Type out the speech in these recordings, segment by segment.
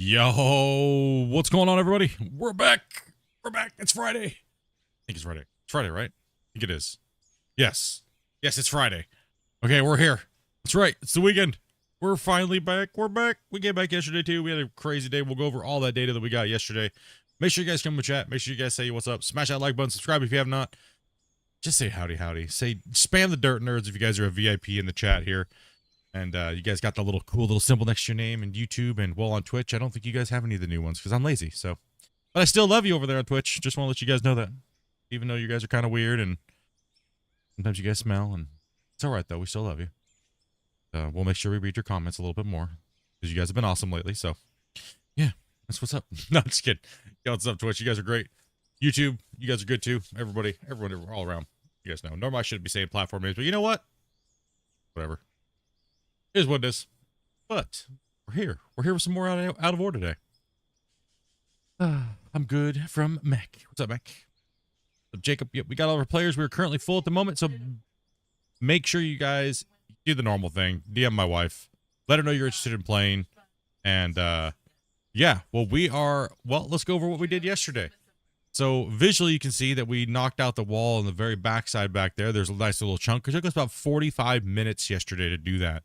Yo, what's going on, everybody? We're back. We're back. It's Friday. I think it's Friday. It's Friday, right? I think it is. Yes. Yes, it's Friday. Okay, we're here. That's right. It's the weekend. We're finally back. We're back. We came back yesterday, too. We had a crazy day. We'll go over all that data that we got yesterday. Make sure you guys come to chat. Make sure you guys say what's up. Smash that like button. Subscribe if you have not. Just say howdy, howdy. Say, spam the dirt nerds if you guys are a VIP in the chat here. And you guys got the cool little symbol next to your name in YouTube and well on Twitch. I don't think you guys have any of the new ones because I'm lazy. So, but I still love you over there on Twitch. Just want to let you guys know that, even though you guys are kind of weird and sometimes you guys smell, and it's all right though. We still love you. We'll make sure we read your comments a little bit more because you guys have been awesome lately. So, yeah, that's what's up. No, just kidding. Yo, what's up, Twitch? You guys are great. YouTube, you guys are good too. Everybody, everyone, all around. You guys know. Normally I shouldn't be saying platform names, but you know what? Whatever. It is what it is. But we're here. We're here with some more out of order today. I'm good from Mac. What's up, Mac? So Jacob, yep, we got all of our players. We're currently full at the moment, so make sure you guys do the normal thing. DM my wife. Let her know you're interested in playing. And yeah, well, let's go over what we did yesterday. So visually, you can see that we knocked out the wall on the very backside back there. There's a nice little chunk. It took us about 45 minutes yesterday to do that.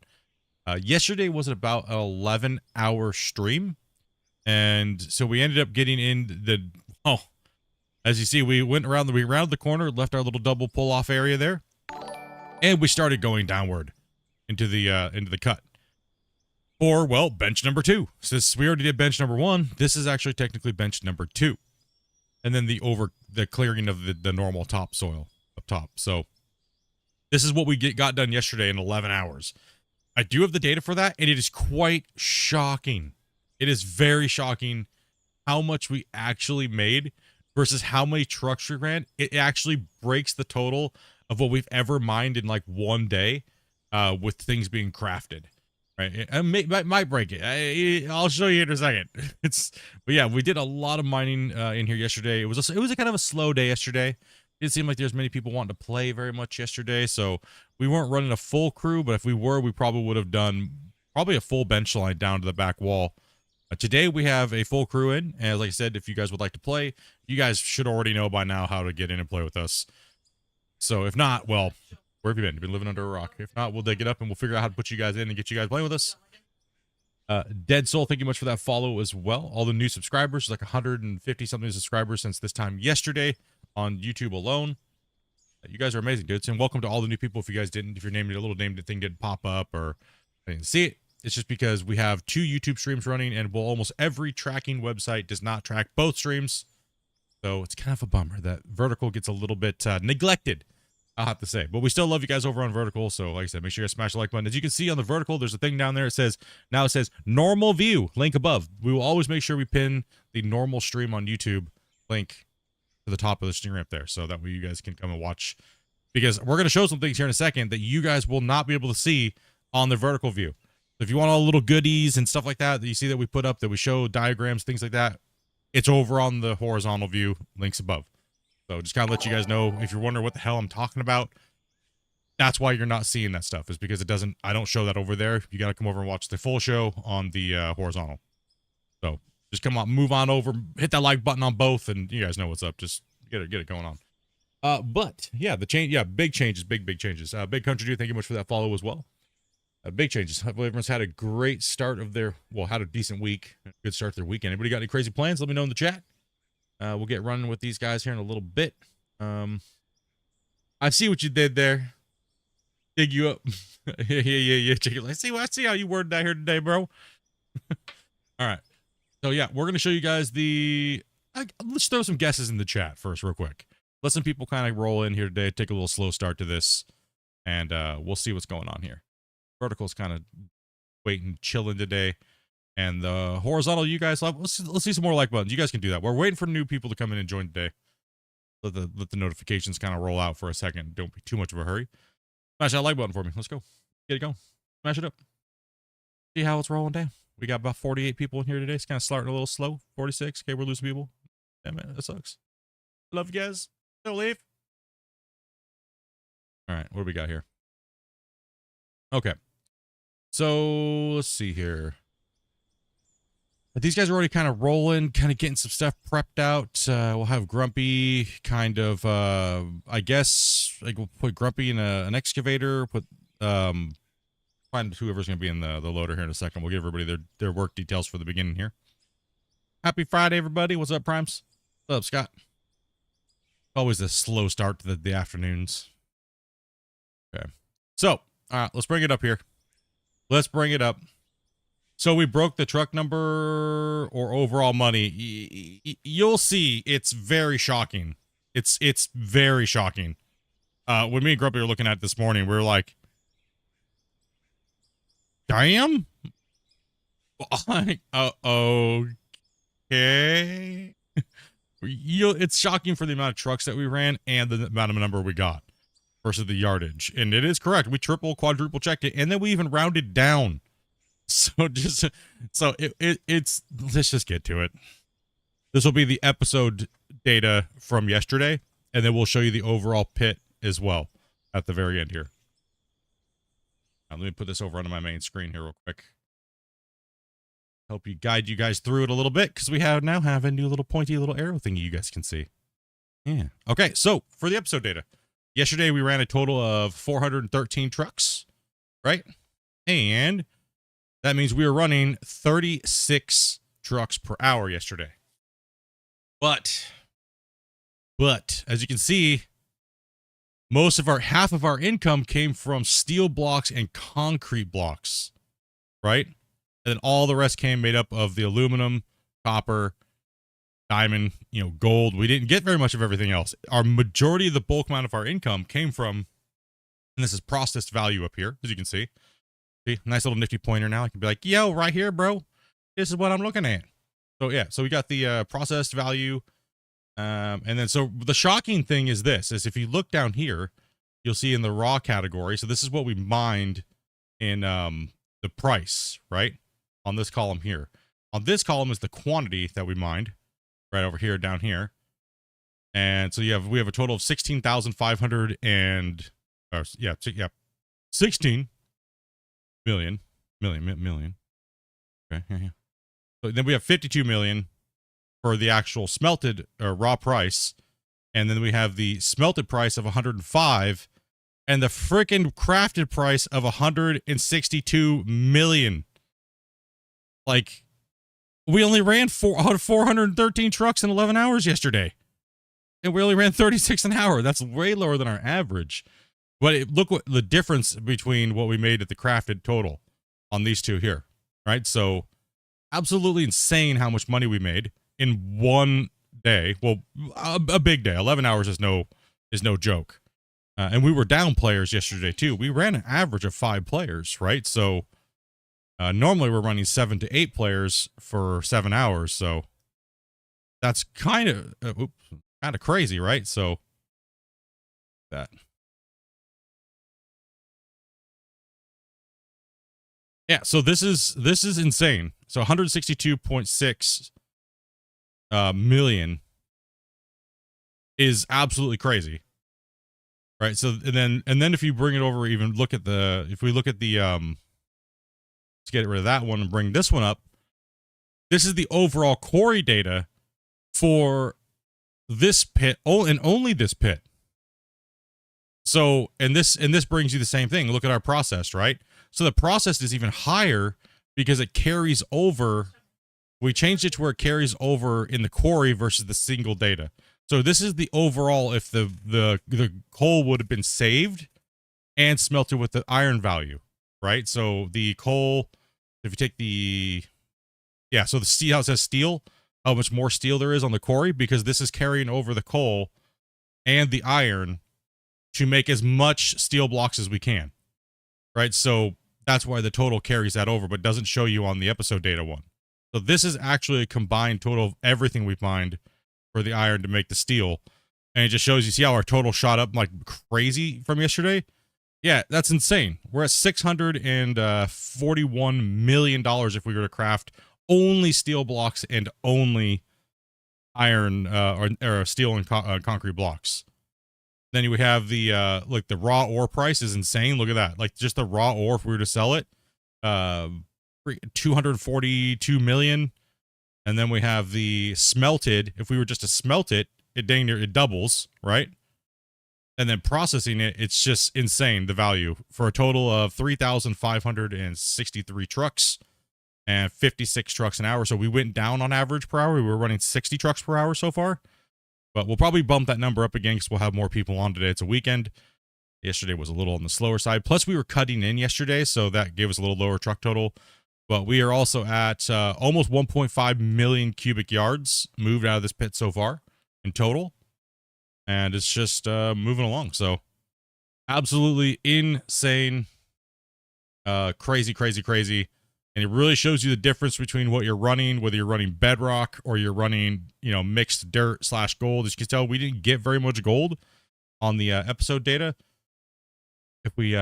Yesterday was about an 11-hour stream, and so we ended up getting in as you see, we rounded the corner, left our little double pull-off area there, and we started going downward into the cut. Or, well, bench number 2. Since we already did bench number 1, this is actually technically bench number 2. And then the clearing of the normal topsoil up top. So this is what we got done yesterday in 11 hours. I do have the data for that, and it is quite shocking. It is very shocking how much we actually made versus how many trucks we ran. It actually breaks the total of what we've ever mined in like one day with things being crafted. Right? It might break it. I'll show you in a second. But yeah, we did a lot of mining in here yesterday. It was a kind of a slow day yesterday. It didn't seem like there's many people wanting to play very much yesterday, so we weren't running a full crew, but if we were, we probably would have done a full bench line down to the back wall. Today, we have a full crew in, and like I said, if you guys would like to play, you guys should already know by now how to get in and play with us. So if not, well, where have you been? You've been living under a rock. If not, we'll dig it up, and we'll figure out how to put you guys in and get you guys playing with us. Dead Soul, thank you much for that follow as well. All the new subscribers, like 150-something subscribers since this time yesterday on YouTube alone. You guys are amazing, dudes, and welcome to all the new people. If you guys didn't, if your little name thing didn't pop up or I didn't see it, it's just because we have 2 YouTube streams running, and almost every tracking website does not track both streams, so it's kind of a bummer that Vertical gets a little bit neglected, I'll have to say. But we still love you guys over on Vertical, so like I said, make sure you smash the like button. As you can see on the Vertical, there's a thing down there. It says normal view, link above. We will always make sure we pin the normal stream on YouTube link to the top of the stream up there, so that way you guys can come and watch, because we're going to show some things here in a second that you guys will not be able to see on the Vertical view. So if you want all the little goodies and stuff like that you see that we put up, that we show diagrams, things like that, it's over on the horizontal view, links above. So just kind of let you guys know, if you're wondering what the hell I'm talking about, that's why you're not seeing that stuff, is because I don't show that over there. You got to come over and watch the full show on the horizontal. So just come on, move on over, hit that like button on both, and you guys know what's up. Just get it going on. But yeah, big changes, big changes. Big Country Dude, thank you much for that follow as well. Big changes. Hopefully everyone's had a great start of had a decent week, good start to their weekend. Anybody got any crazy plans? Let me know in the chat. We'll get running with these guys here in a little bit. I see what you did there. Dig you up. yeah. I see how you worded that here today, bro. All right. So yeah, we're gonna show you guys let's throw some guesses in the chat first, real quick. Let some people kind of roll in here today. Take a little slow start to this, and we'll see what's going on here. Vertical's kind of waiting, chilling today, and the horizontal, you guys love. Let's see some more like buttons. You guys can do that. We're waiting for new people to come in and join today. Let the notifications kind of roll out for a second. Don't be too much of a hurry. Smash that like button for me. Let's go. Get it going. Smash it up. See how it's rolling down. We got about 48 people in here today. It's kind of starting a little slow. 46. Okay, we're losing people. Damn it, that sucks. Love you guys. Don't leave. All right, what do we got here? Okay. So let's see here. But these guys are already kind of rolling, kind of getting some stuff prepped out. We'll have Grumpy kind of, I guess, like we'll put Grumpy in an excavator, put, find whoever's going to be in the loader here in a second. We'll give everybody their work details for the beginning here. Happy Friday, everybody. What's up, Primes? What's up, Scott? Always a slow start to the afternoons. Okay. So, all right, let's bring it up here. Let's bring it up. So we broke the truck number or overall money. You'll see it's very shocking. It's very shocking. When me and Grumpy were looking at it this morning, we were like, damn. Okay. It's shocking for the amount of trucks that we ran and the amount of number we got versus the yardage. And it is correct. We triple, quadruple checked it, and then we even rounded down. So it's let's just get to it. This will be the episode data from yesterday, and then we'll show you the overall pit as well at the very end here. Now, let me put this over onto my main screen here real quick. Help you guide you guys through it a little bit, because we now have a new little pointy little arrow thingy you guys can see. Yeah. Okay, so for the episode data. Yesterday we ran a total of 413 trucks, right? And that means we were running 36 trucks per hour yesterday. But as you can see, half of our income came from steel blocks and concrete blocks, right? And then all the rest came made up of the aluminum, copper, diamond, gold. We didn't get very much of everything else. Our majority of the bulk amount of our income came from, and this is processed value up here, as you can see. See, nice little nifty pointer now. I can be like, yo, right here, bro. This is what I'm looking at. So yeah, so we got the processed value. And then so the shocking thing is this, is if you look down here, you'll see in the raw category. So this is what we mined in the price, right? On this column here. On this column is the quantity that we mined right over here, down here. And so we have a total of 16,500 and, 16 million. Okay. Yeah. So then we have 52 million for the actual smelted or raw price. And then we have the smelted price of 105 and the freaking crafted price of 162 million. Like, we only ran 413 trucks in 11 hours yesterday. And we only ran 36 an hour. That's way lower than our average. But look what the difference between what we made at the crafted total on these two here, right? So absolutely insane how much money we made in one day. Well, a big day. 11 hours is no joke. And we were down players yesterday too. We ran an average of 5 players, right? So normally we're running 7 to 8 players for 7 hours. So that's kind of crazy, right? So that. Yeah, so this is insane. So 162.6 million is absolutely crazy. Right? So and then if you bring it over, even look at if we look at the let's get rid of that one and bring this one up. This is the overall quarry data for this pit, and only this pit. So, and this brings you the same thing. Look at our processed, right? So the processed is even higher because it carries over. We changed it to where it carries over in the quarry versus the single data. So this is the overall if the coal would have been saved and smelted with the iron value, right? So the coal, if you take so the steel, how it says steel, how much more steel there is on the quarry, because this is carrying over the coal and the iron to make as much steel blocks as we can, right? So that's why the total carries that over, but doesn't show you on the episode data one. So this is actually a combined total of everything we've mined for the iron to make the steel. And it just shows you see how our total shot up like crazy from yesterday. Yeah, that's insane. We're at $641 million if we were to craft only steel blocks and only iron or steel and concrete blocks. Then you would have the like the raw ore price is insane. Look at that. Like just the raw ore, if we were to sell it, 242 million. And then we have the smelted. If we were just to smelt it, it dang near it doubles, right? And then processing it, it's just insane, the value, for a total of 3,563 trucks and 56 trucks an hour. So we went down on average per hour. We were running 60 trucks per hour so far. But we'll probably bump that number up again because we'll have more people on today. It's a weekend. Yesterday was a little on the slower side. Plus, we were cutting in yesterday, so that gave us a little lower truck total. But we are also at almost 1.5 million cubic yards moved out of this pit so far in total. And it's just moving along. So absolutely insane. Crazy, crazy, crazy. And it really shows you the difference between what you're running, whether you're running bedrock or you're running, you know, mixed dirt / gold. As you can tell, we didn't get very much gold on the episode data. If we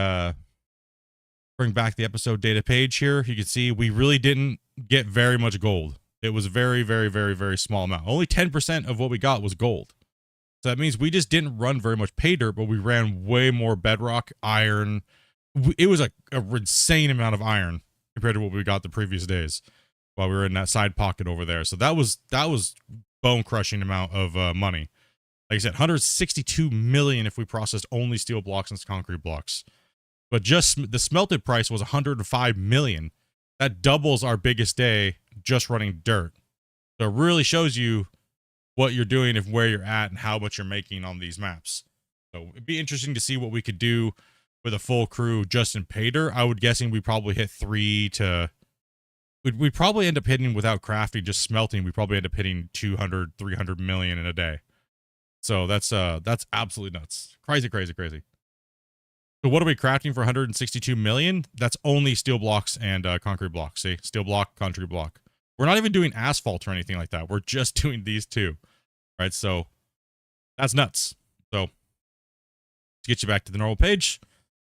bring back the episode data page here, you can see we really didn't get very much gold. It was very, very, very, very small amount. Only 10% of what we got was gold. So that means we just didn't run very much pay dirt, but we ran way more bedrock, iron. It was a insane amount of iron compared to what we got the previous days while we were in that side pocket over there. So that was bone crushing amount of money. Like I said, 162 million if we processed only steel blocks and concrete blocks. But just the smelted price was 105 million. That doubles our biggest day just running dirt. So it really shows you what you're doing, if where you're at, and how much you're making on these maps. So it'd be interesting to see what we could do with a full crew just in pay dirt. I would guessing we probably hit we'd probably end up hitting, without crafting, just smelting, we probably end up hitting 200, 300 million in a day. So that's absolutely nuts. Crazy, crazy, crazy. So what are we crafting for 162 million? That's only steel blocks and concrete blocks. See, steel block, concrete block. We're not even doing asphalt or anything like that. We're just doing these two, right? So that's nuts. So let's get you back to the normal page.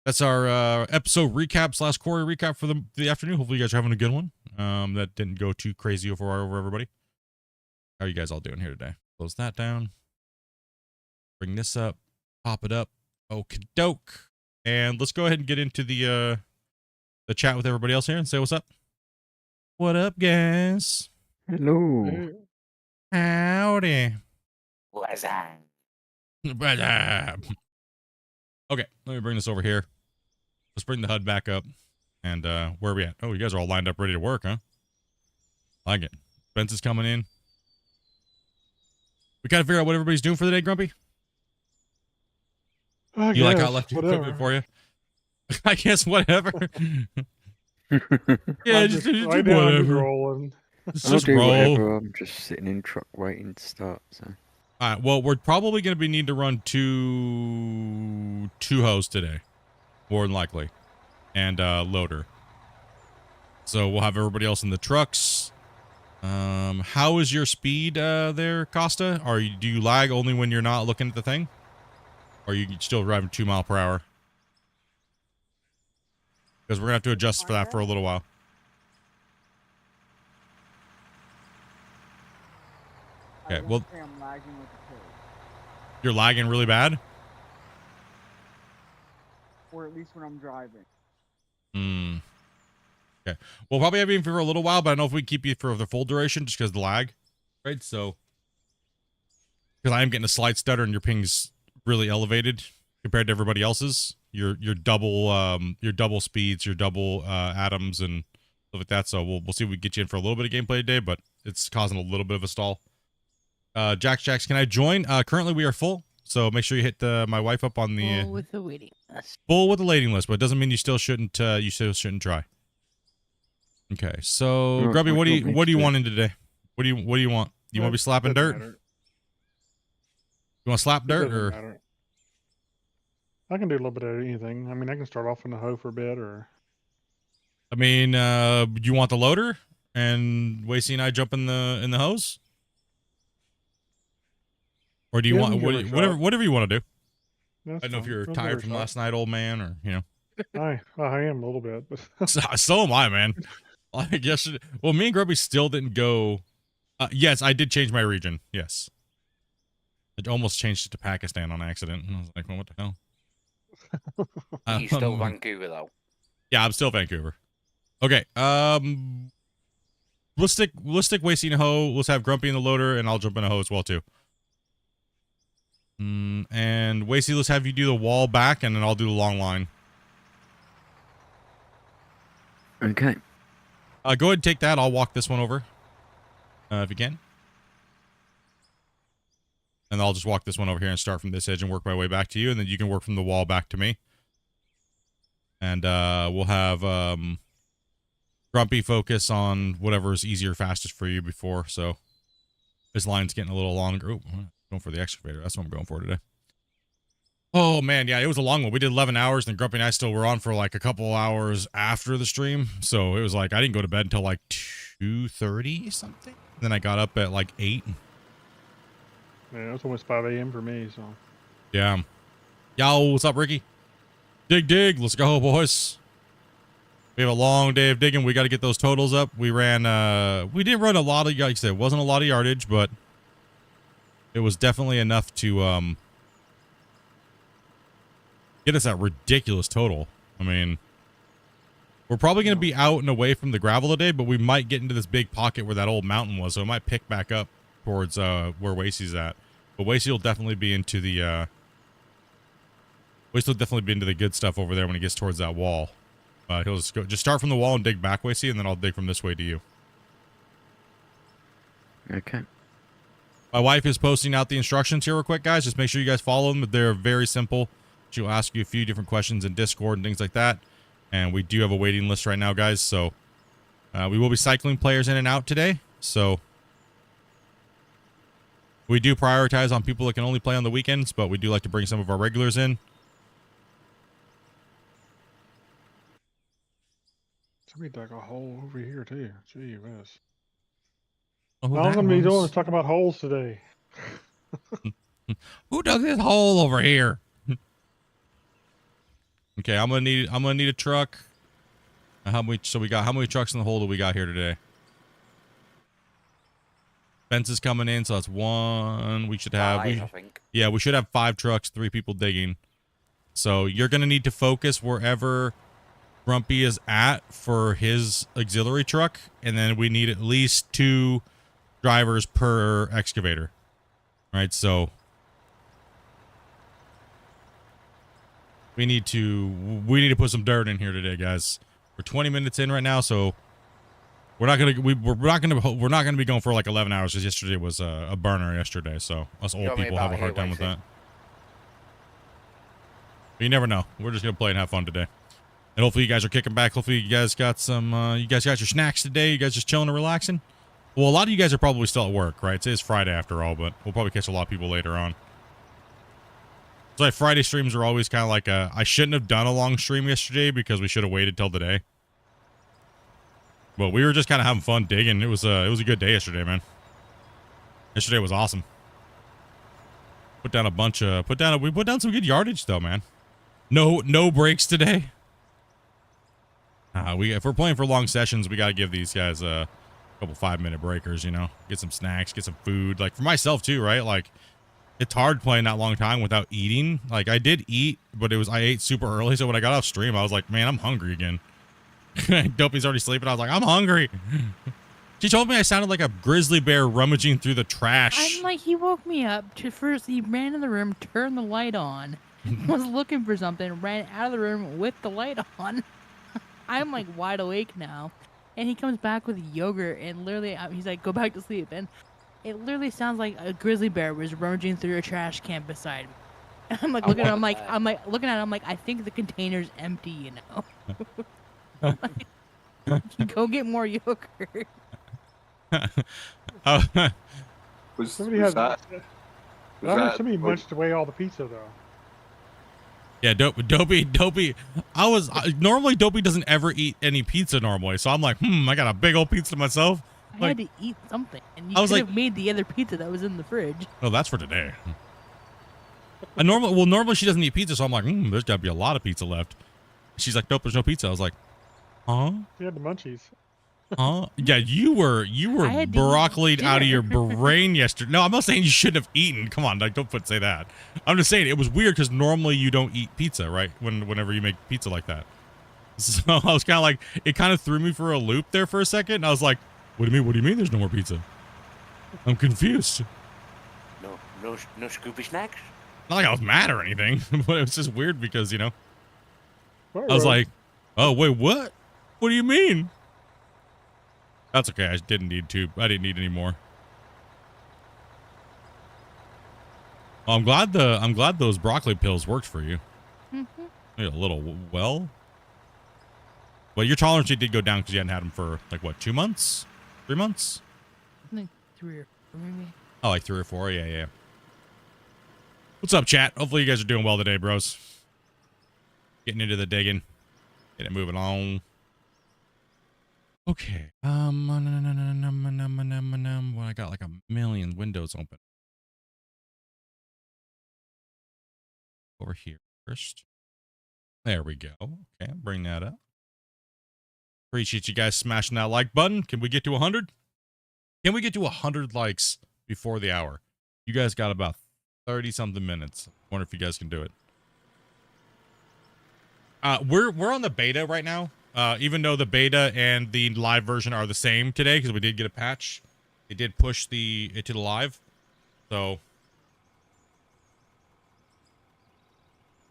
That's our episode recap / Quarry recap for the afternoon. Hopefully you guys are having a good one. That didn't go too crazy over everybody. How are you guys all doing here today? Close that down. Bring this up. Pop it up. Okie doke. And let's go ahead and get into the chat with everybody else here and say what's up. What up, guys? Hello. Howdy. What's up? What's up? Okay, let me bring this over here. Let's bring the HUD back up. And where are we at? Oh, you guys are all lined up ready to work, huh? Like it. Spence is coming in. We kind of figure out what everybody's doing for the day, Grumpy? You like how I left your equipment for you? I guess whatever. Yeah, just right now, I'm just rolling. Just roll. Whatever. I'm just sitting in truck waiting to start. So. All right. Well, we're probably going to need to run two hoes today, more than likely, and loader. So we'll have everybody else in the trucks. How is your speed there, Costa? Do you lag only when you're not looking at the thing? Or are you still driving 2 miles per hour? Because we're going to have to adjust for that for a little while. Okay, well, you're lagging really bad? Or at least when I'm driving. Okay. We'll probably have you for a little while, but I don't know if we can keep you for the full duration just because of the lag. Right? So, because I am getting a slight stutter and your ping's really elevated compared to everybody else's. Your double speeds, your double atoms and stuff like that. So we'll see if we get you in for a little bit of gameplay today, but it's causing a little bit of a stall. Jacks, can I join? Currently we are full, so make sure you hit my wife up on the Full with the waiting list. Full with the waiting list, but it doesn't mean you still shouldn't try. Okay, so Grubby, what do you want in today? What do you want? You want to be slapping dirt? Matter. You want to slap dirt or? I can do a little bit of anything. I mean, I can start off in the hoe for a bit, or. I mean, you want the loader and Wacy and I jump in the hose? Or do you want whatever you want to do? I don't know if you're tired from last night, old man, or you know. I am a little bit, but so am I, man. Like yesterday. Well, me and Grubby still didn't go. Yes, I did change my region. Yes, I almost changed it to Pakistan on accident. And I was like, well, what the hell? You still Vancouver though? Yeah, I'm still Vancouver. Okay. stick Wasty in a hoe. Let's have Grumpy in the loader, and I'll jump in a hoe as well too. And Wasty, let's have you do the wall back, and then I'll do the long line. Okay. Go ahead and take that. I'll walk this one over, if you can. And I'll just walk this one over here and start from this edge and work my way back to you, and then you can work from the wall back to me. And we'll have Grumpy focus on whatever is easier, fastest for you before. So this line's getting a little longer. Oh, going for the excavator. That's what I'm going for today. Oh man, yeah, it was a long one. We did 11 hours, and Grumpy and I still were on for like a couple hours after the stream. So it was like I didn't go to bed until like 2:30 something. Then I got up at like 8. Yeah, it was almost 5 a.m. for me, so. Yeah. Yo, what's up, Ricky? Dig. Let's go, boys. We have a long day of digging. We got to get those totals up. We didn't run a lot of, like I said, it wasn't a lot of yardage, but it was definitely enough to get us that ridiculous total. I mean, we're probably going to be out and away from the gravel today, but we might get into this big pocket where that old mountain was, so it might pick back up towards where Wasey's at. But Wasey will definitely be into the good stuff over there when he gets towards that wall. He'll just start from the wall and dig back, Wasey, and then I'll dig from this way to you. Okay. My wife is posting out the instructions here real quick, guys. Just make sure you guys follow them. They're very simple. She'll ask you a few different questions in Discord and things like that. And we do have a waiting list right now, guys. So we will be cycling players in and out today. So we do prioritize on people that can only play on the weekends, but we do like to bring some of our regulars in. Somebody dug a hole over here, too. Gee whiz. Oh, All I'm going to be doing is talking about holes today. Who dug this hole over here? Okay, I'm gonna need a truck. How many trucks in the hole do we got here today? Fence is coming in, so that's 1. We should have 5, I think. Yeah, we should have 5 trucks, 3 people digging. So you're gonna need to focus wherever Grumpy is at for his auxiliary truck, and then we need at least 2 drivers per excavator. Right, so we need to put some dirt in here today, guys. We're 20 minutes in right now, so we're not gonna be going for like 11 hours because yesterday was a burner yesterday. So us old people have a hard time with that. But you never know. We're just gonna play and have fun today, and hopefully you guys are kicking back. Hopefully you guys got some. You guys got your snacks today. You guys just chilling and relaxing. Well, a lot of you guys are probably still at work, right? It's Friday after all, but we'll probably catch a lot of people later on. So like Friday streams are always kind of like I shouldn't have done a long stream yesterday because we should have waited till today. But we were just kind of having fun digging. It was a good day yesterday, man. Yesterday was awesome. We put down some good yardage though, man. No breaks today. If we're playing for long sessions, we got to give these guys a couple 5-minute breakers, you know, get some snacks, get some food. Like for myself too, right? Like it's hard playing that long time without eating. Like I did eat, but I ate super early. So when I got off stream, I was like, man, I'm hungry again. Dopey's already sleeping. I was like, I'm hungry. She told me I sounded like a grizzly bear rummaging through the trash. I'm like, he woke me up to first, he ran in the room, turned the light on, was looking for something, ran out of the room with the light on. I'm like wide awake now. And he comes back with yogurt and literally, he's like, go back to sleep. And it literally sounds like a grizzly bear was rummaging through a trash can beside me. And I'm like looking at him, looking at him, like, I think the container's empty, you know. Go get more yogurt. Somebody munched away all the pizza though. Yeah, Dopey. Normally Dopey doesn't ever eat any pizza normally, so I'm like, I got a big old pizza myself. I had to eat something, and you could have made the other pizza that was in the fridge. Oh, that's for today. Normally she doesn't eat pizza, so I'm like, there's gotta be a lot of pizza left. She's like, nope, there's no pizza. I was like, huh? You had the munchies. Huh? Yeah, you were broccolied out of your brain yesterday. No, I'm not saying you shouldn't have eaten. Come on, like, don't say that. I'm just saying it was weird because normally you don't eat pizza, right? Whenever you make pizza like that. So I was kind of like, it kind of threw me for a loop there for a second. And I was like, What do you mean? What do you mean? There's no more pizza? I'm confused. No Scooby snacks? Not like I was mad or anything, but it was just weird because, you know, What I was road? like, oh, wait, what? What do you mean? That's okay. I didn't need to. I didn't need any more. Well, I'm glad those broccoli pills worked for you. Mm-hmm. Maybe a little well. Well, your tolerance did go down because you hadn't had them for like what, 2 months? 3 months? I think 3 or 4 maybe. Oh, like 3 or 4. Yeah. What's up, chat? Hopefully you guys are doing well today, bros. Getting into the digging. Getting it moving on. Okay. Well, I got like a million windows open. Over here first. There we go. Okay, bring that up. Appreciate you guys smashing that like button. Can we get to 100? Can we get to 100 likes before the hour? You guys got about 30-something minutes. Wonder if you guys can do it. We're on the beta right now. Even though the beta and the live version are the same today, because we did get a patch. It did push it to the live. So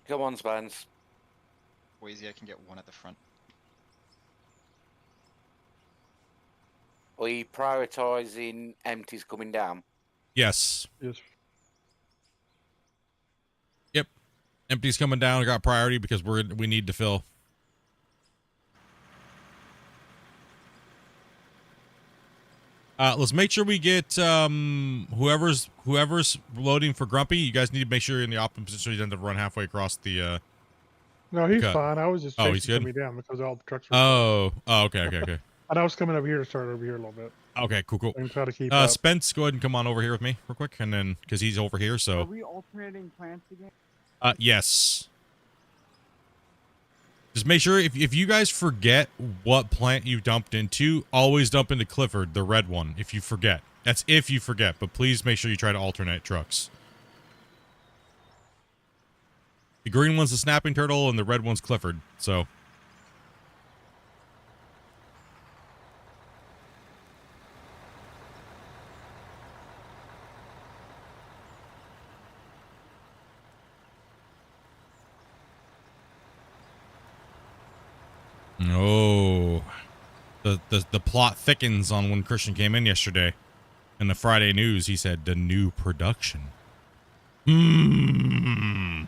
Come on, Spans. Wheezy, I can get one at the front. Are you prioritising empties coming down? yes. Yes. Yep. Empty's coming down. I got priority because we need to fill. Let's make sure we get whoever's loading for Grumpy. You guys need to make sure you're in the optimum position so you don't have to run halfway across the. No, he's Okay. fine. I was just Oh, he's chasing good? somebody down because all the trucks were. Oh, okay. And I was coming over here to start over here a little bit Okay, cool. and try to keep up. Spence, go ahead and come on over here with me real quick, and then because he's over here, Are so we alternating plants again? yes. Just make sure if you guys forget what plant you dumped into, always dump into Clifford, the red one. If you forget, that's if you forget, but please make sure you try to alternate trucks. The green one's the snapping turtle, and the red one's Clifford. So. Oh, the plot thickens on when Christian came in yesterday. In the Friday news, he said the new production. Yeah.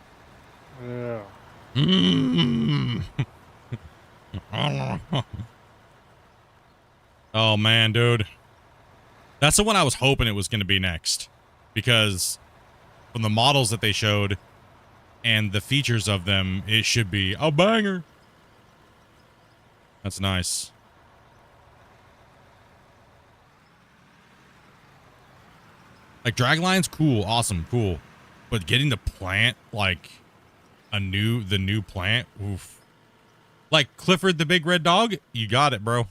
Oh man, dude, that's the one I was hoping it was going to be next, because from the models that they showed and the features of them, it should be a banger. That's nice. Like Dragline's cool, awesome, cool. But getting the plant, like the new plant, oof. Like Clifford the big red dog, you got it, bro.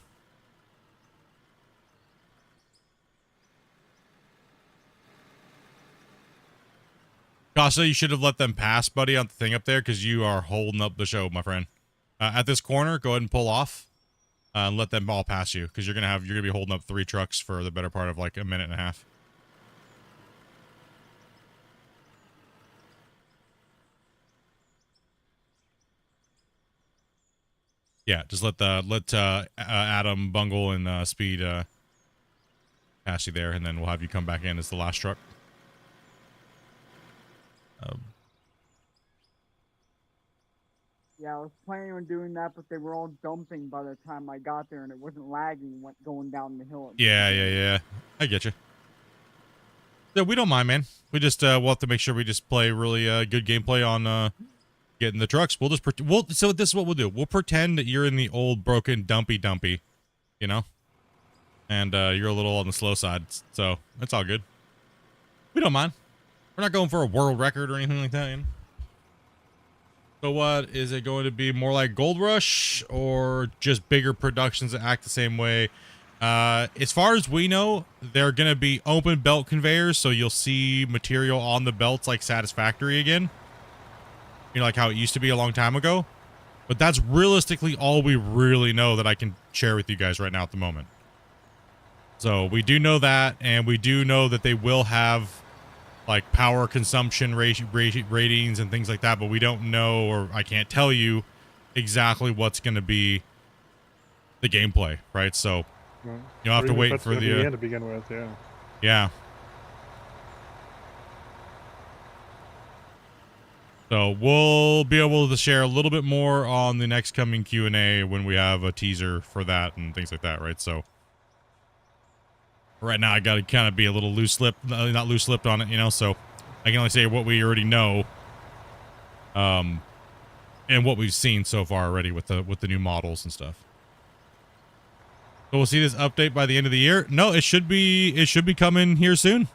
Casa, you should have let them pass, buddy, on the thing up there, because you are holding up the show, my friend. At this corner, go ahead and pull off and let them all pass you, because you're gonna be holding up 3 trucks for the better part of like a minute and a half. Yeah, just let Adam, Bungle, and Speed pass you there, and then we'll have you come back in as the last truck. Yeah, I was planning on doing that, but they were all dumping by the time I got there, and it wasn't lagging going down the hill. Yeah. I get you. Yeah, we don't mind, man. We just we'll have to make sure we just play really good gameplay on getting the trucks. We'll just so this is what we'll do. We'll pretend that you're in the old broken dumpy, you know, and you're a little on the slow side, so it's all good. We don't mind. We're not going for a world record or anything like that, you know? So what is it going to be? More like Gold Rush or just bigger productions that act the same way? As far as we know, they're going to be open belt conveyors, so you'll see material on the belts like Satisfactory again. You know, like how it used to be a long time ago. But that's realistically all we really know that I can share with you guys right now at the moment. So we do know that, and we do know that they will have like power consumption ratings and things like that, but we don't know, or I can't tell you exactly what's going to be the gameplay, right? So Right. you'll have Or to even if wait that's for gonna be the end to begin with. Yeah. yeah. So we'll be able to share a little bit more on the next coming Q&A when we have a teaser for that and things like that, right? So right now I got to kind of be a little not loose-lipped on it, you know, so I can only say what we already know and what we've seen so far already with the new models and stuff. So we'll see this update by the end of the year. No, it should be coming here soon.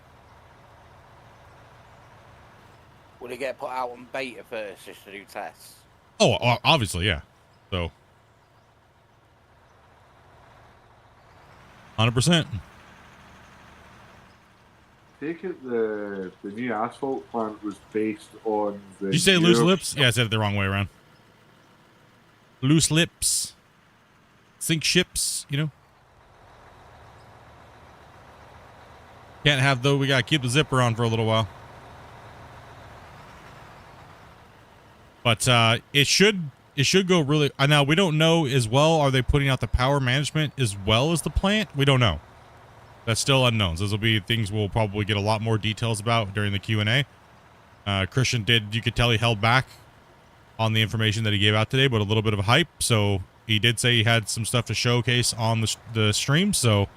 Will it get put out on beta first just to do tests? Oh, obviously, yeah. So 100%. Take it the new asphalt plant was based on the. Did you say loose Europe- lips? Yeah, I said it the wrong way around. Loose lips. Sink ships, you know? Can't have though. We gotta keep the zipper on for a little while. But it should go really. Now we don't know as well. Are they putting out the power management as well as the plant? We don't know. That's still unknowns. Those will be things we'll probably get a lot more details about during the Q&A. Christian you could tell he held back on the information that he gave out today, but a little bit of a hype. So he did say he had some stuff to showcase on the stream. So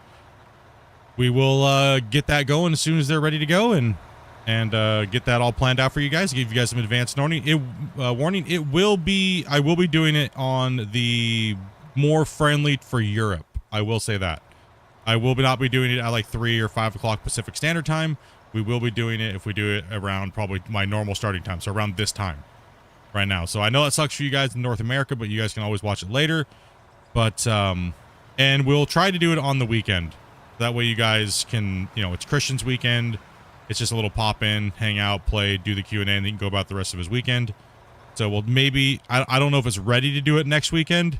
we will get that going as soon as they're ready to go and get that all planned out for you guys. Give you guys some advanced warning. I will be doing it on the more friendly for Europe. I will say that. I will not be doing it at like 3 or 5 o'clock Pacific Standard Time. We will be doing it if we do it around probably my normal starting time. So around this time right now. So I know it sucks for you guys in North America, but you guys can always watch it later. But, and we'll try to do it on the weekend. That way you guys can, you know, it's Christian's weekend. It's just a little pop in, hang out, play, do the Q&A, and then he can go about the rest of his weekend. So we'll maybe, I don't know if it's ready to do it next weekend,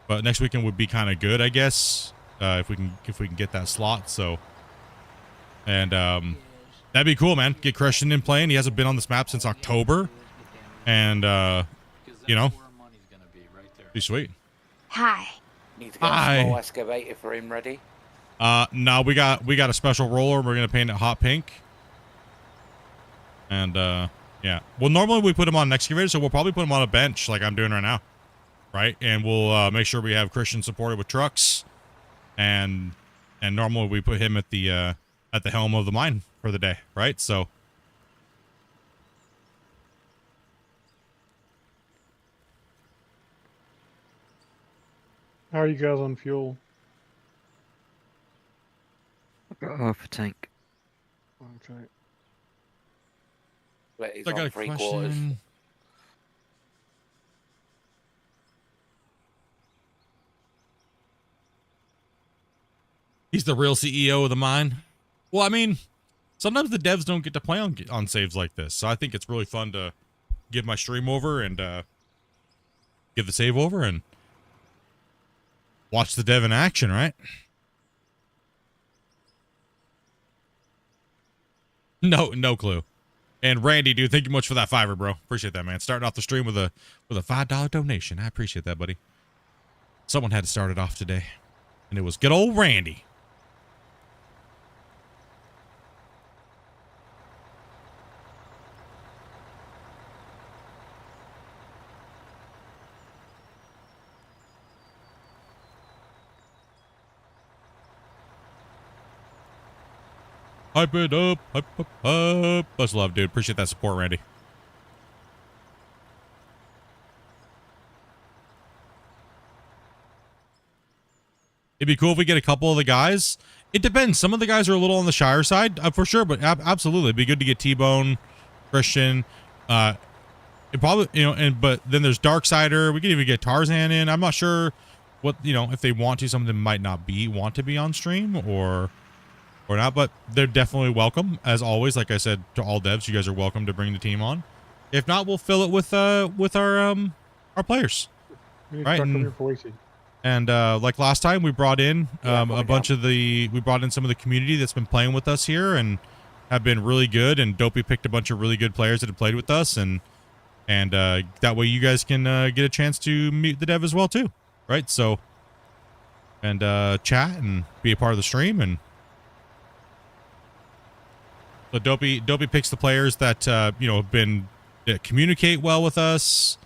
but next weekend would be kind of good, I guess. If we can get that slot. So, and that'd be cool, man. Get Christian in playing. He hasn't been on this map since October, and you know, be sweet. Hi. Need to get a small excavator for him ready. No, we got a special roller. We're gonna paint it hot pink, and yeah. Well, normally we put him on an excavator, so we'll probably put him on a bench like I'm doing right now, right? And we'll make sure we have Christian supported with trucks. And normally we put him at the helm of the mine for the day, right? So How are you guys on fuel? I've got half a tank. Okay. But he's I got on a 3/4. question. He's the real CEO of the mine. Well, I mean, sometimes the devs don't get to play on saves like this, so I think it's really fun to give my stream over and give the save over and watch the dev in action, right? No clue. And Randy, dude, thank you much for that $5, bro. Appreciate that, man. Starting off the stream with a $5 donation. I appreciate that, buddy. Someone had to start it off today, and it was good old Randy. Hype it up, hype. Much love, dude. Appreciate that support, Randy. It'd be cool if we get a couple of the guys. It depends. Some of the guys are a little on the shyer side, for sure, but absolutely. It'd be good to get T-Bone, Christian. It probably, you know, but then there's Darksider. We could even get Tarzan in. I'm not sure what, you know, if they want to. Some of them might not want to be on stream or not, but they're definitely welcome. As always, like I said to all devs, you guys are welcome to bring the team on. If not, we'll fill it with our players. We need Right, to start and- coming here for Wasey. And like last time, we brought in Yeah, we brought in some of the community that's been playing with us here and have been really good. And Dopey picked a bunch of really good players that have played with us, and that way you guys can get a chance to meet the dev as well too, right? So, and chat and be a part of the stream. And so Dopey picks the players that have been that communicate well with us,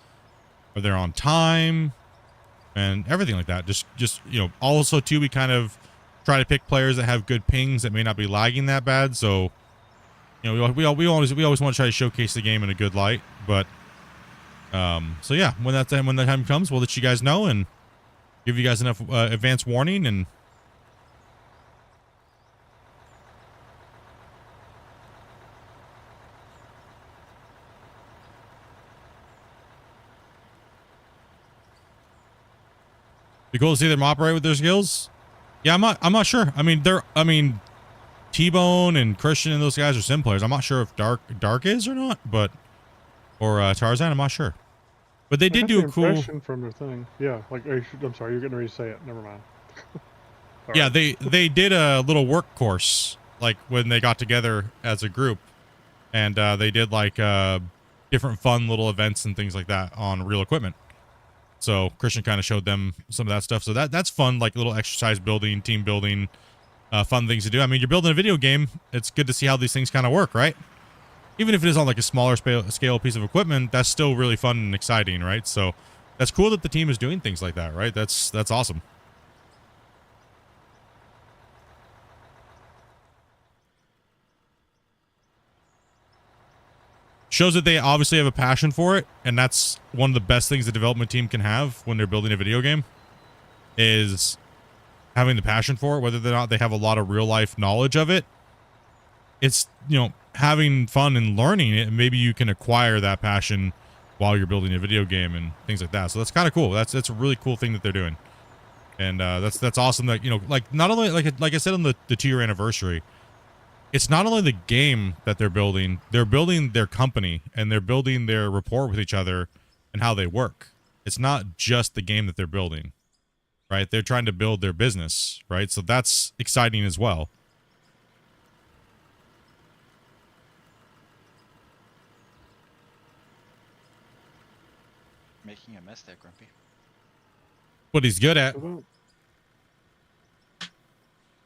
or they're on time, and everything like that. Just also too, we kind of try to pick players that have good pings that may not be lagging that bad. So we always want to try to showcase the game in a good light. But so yeah, when that time comes, we'll let you guys know and give you guys enough advance warning. And be cool to see them operate with their skills. Yeah, I'm not sure. I mean, T-Bone and Christian and those guys are sim players. I'm not sure if Dark is or not, or Tarzan. I'm not sure. But they did do a cool impression from their thing. Yeah, like I'm sorry, you're getting ready to say it. Never mind. Yeah, they did a little work course like when they got together as a group, and they did like different fun little events and things like that on real equipment. So Christian kind of showed them some of that stuff. So that's fun, like little exercise building, team building, fun things to do. I mean, you're building a video game. It's good to see how these things kind of work, right? Even if it is on like a smaller scale piece of equipment, that's still really fun and exciting, right? So that's cool that the team is doing things like that, right? That's awesome. Shows that they obviously have a passion for it, and that's one of the best things the development team can have when they're building a video game, is having the passion for it, whether or not they have a lot of real life knowledge of it. It's, having fun and learning it, and maybe you can acquire that passion while you're building a video game and things like that. So that's kind of cool. That's a really cool thing that they're doing. And that's awesome that, like not only like I said on the 2-year anniversary, it's not only the game that they're building their company, and they're building their rapport with each other and how they work. It's not just the game that they're building, right? They're trying to build their business, right? So that's exciting as well. Making a mess there, Grumpy. What he's good at.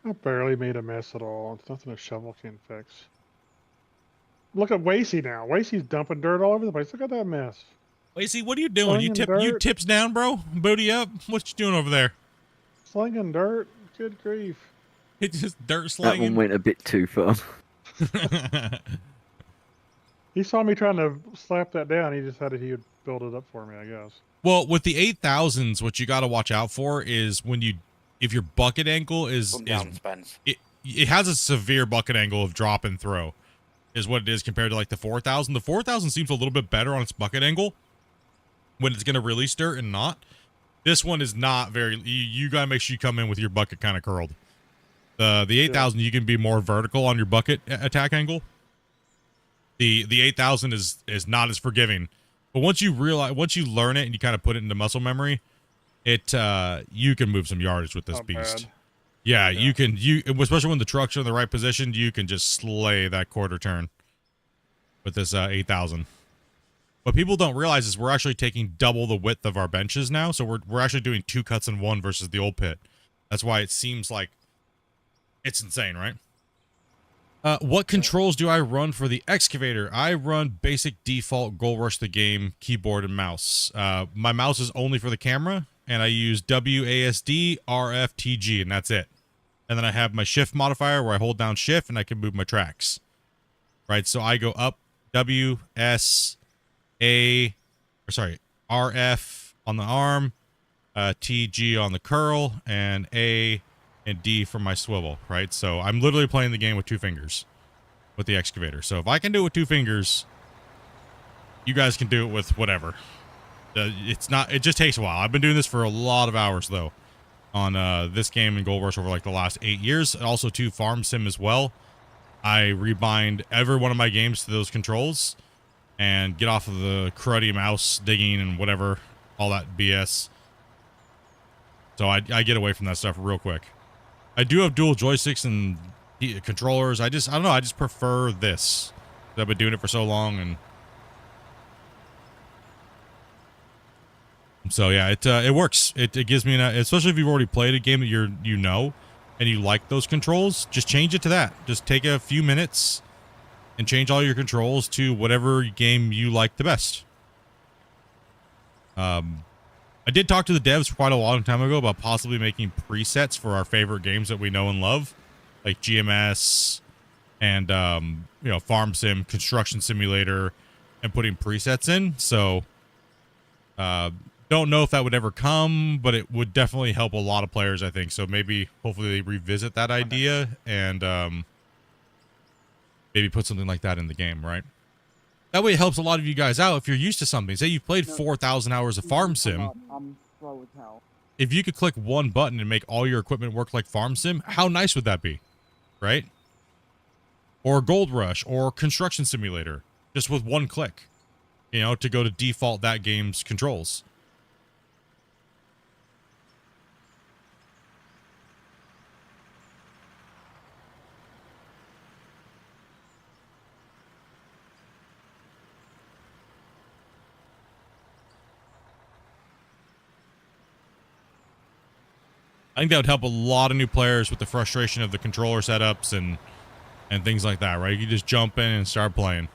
I barely made a mess at all. It's nothing a shovel can fix. Look at Wasey now. Wasey's dumping dirt all over the place. Look at that mess. Lacey, what are you doing? You tips down, bro? Booty up? What you doing over there? Slinging dirt? Good grief. It's just dirt That slinging. one went a bit too far. He saw me trying to slap that down. He decided he would build it up for me, I guess. Well, with the 8000s, what you got to watch out for is if your bucket angle it has a severe bucket angle of drop and throw, is what it is compared to like the 4000. The 4000 seems a little bit better on its bucket angle when it's going to release dirt and not. This one is not very. You got to make sure you come in with your bucket kind of curled. The 8000, you can be more vertical on your bucket attack angle. The 8000 is not as forgiving, but once you learn it and you kind of put it into muscle memory, you can move some yardage with this beast. Yeah, you can. Especially when the trucks are in the right position, you can just slay that quarter turn with this 8000. What people don't realize is we're actually taking double the width of our benches now, so we're actually doing 2 cuts in one versus the old pit. That's why it seems like it's insane, right? What controls do I run for the Excavator? I run basic default Goal Rush the Game keyboard and mouse. My mouse is only for the camera, and I use WASD, RF, TG, and that's it. And then I have my shift modifier where I hold down shift and I can move my tracks. Right, so I go up W, S, A, RF on the arm, TG on the curl, and A and D for my swivel, right? So I'm literally playing the game with 2 fingers with the Excavator. So if I can do it with 2 fingers, you guys can do it with whatever. It just takes a while. I've been doing this for a lot of hours though on this game and Gold Rush over like the last 8 years. Also to Farm Sim as well. I rebind every one of my games to those controls and get off of the cruddy mouse digging and whatever, all that BS. So I get away from that stuff real quick. I do have dual joysticks and controllers. I don't know. I just prefer this. I've been doing it for so long, and so yeah, it works. It gives me especially if you've already played a game that you know and you like those controls, just change it to that. Just take a few minutes and change all your controls to whatever game you like the best. I did talk to the devs quite a long time ago about possibly making presets for our favorite games that we know and love, like GMS and you know, Farm Sim, Construction Simulator, and putting presets in. So don't know if that would ever come, but it would definitely help a lot of players, I think. So maybe, hopefully they revisit that idea and maybe put something like that in the game, right? That way it helps a lot of you guys out if you're used to something. Say you've played 4,000 hours of Farm Sim. I'm slow as hell. If you could click one button and make all your equipment work like Farm Sim, how nice would that be, right? Or Gold Rush or Construction Simulator, just with one click, you know, to go to default that game's controls. I think that would help a lot of new players with the frustration of the controller setups and things like that, right? You just jump in and start playing.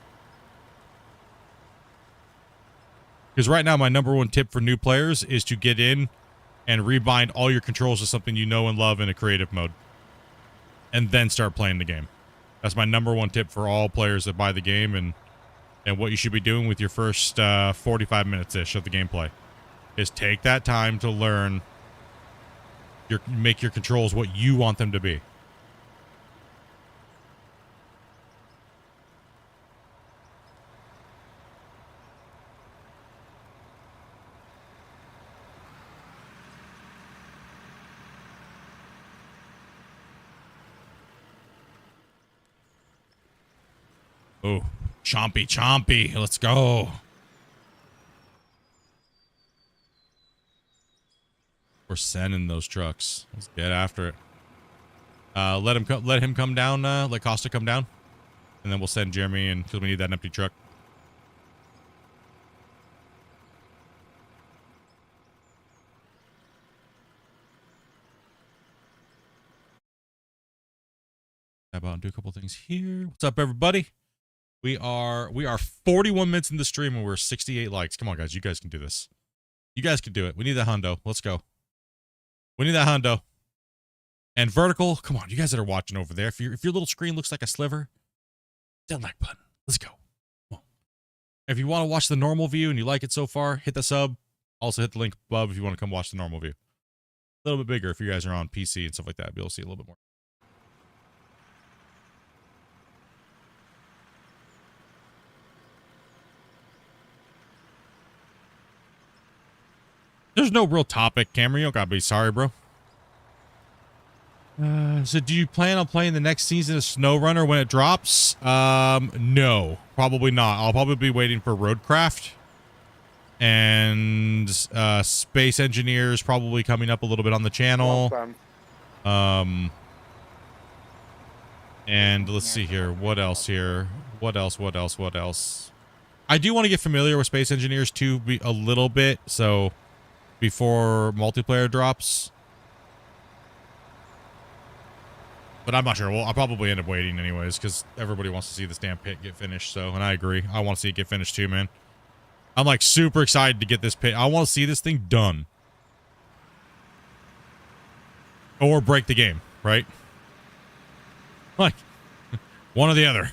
Because right now, my number one tip for new players is to get in and rebind all your controls to something you know and love in a creative mode. And then start playing the game. That's my number one tip for all players that buy the game and what you should be doing with your first 45 minutes-ish of the gameplay. Is take that time to learn make your controls what you want them to be. Oh, chompy, chompy. Let's go. We're sending those trucks. Let's get after it. Let him come down. Let Costa come down, and then we'll send Jeremy in because we need that empty truck. Tap out and do a couple things here. What's up, everybody? We are 41 minutes in the stream and we're 68 likes. Come on, guys. You guys can do this. You guys can do it. We need that hundo. Let's go. We need that hundo. And vertical. Come on, you guys that are watching over there. If your little screen looks like a sliver, hit that like button. Let's go. Come on. If you want to watch the normal view and you like it so far, hit the sub. Also hit the link above if you want to come watch the normal view. A little bit bigger if you guys are on PC and stuff like that. You'll see a little bit more. There's no real topic, Cameron. You don't gotta be sorry, bro. So do you plan on playing the next season of SnowRunner when it drops? No, probably not. I'll probably be waiting for Roadcraft and Space Engineers probably coming up a little bit on the channel. And let's see here. What else here? What else? I do want to get familiar with Space Engineers too, a little bit. So before multiplayer drops. But I'm not sure. Well, I'll probably end up waiting anyways because everybody wants to see this damn pit get finished. So, and I agree. I want to see it get finished too, man. I'm like super excited to get this pit. I want to see this thing done. Or break the game, right? Like, one or the other.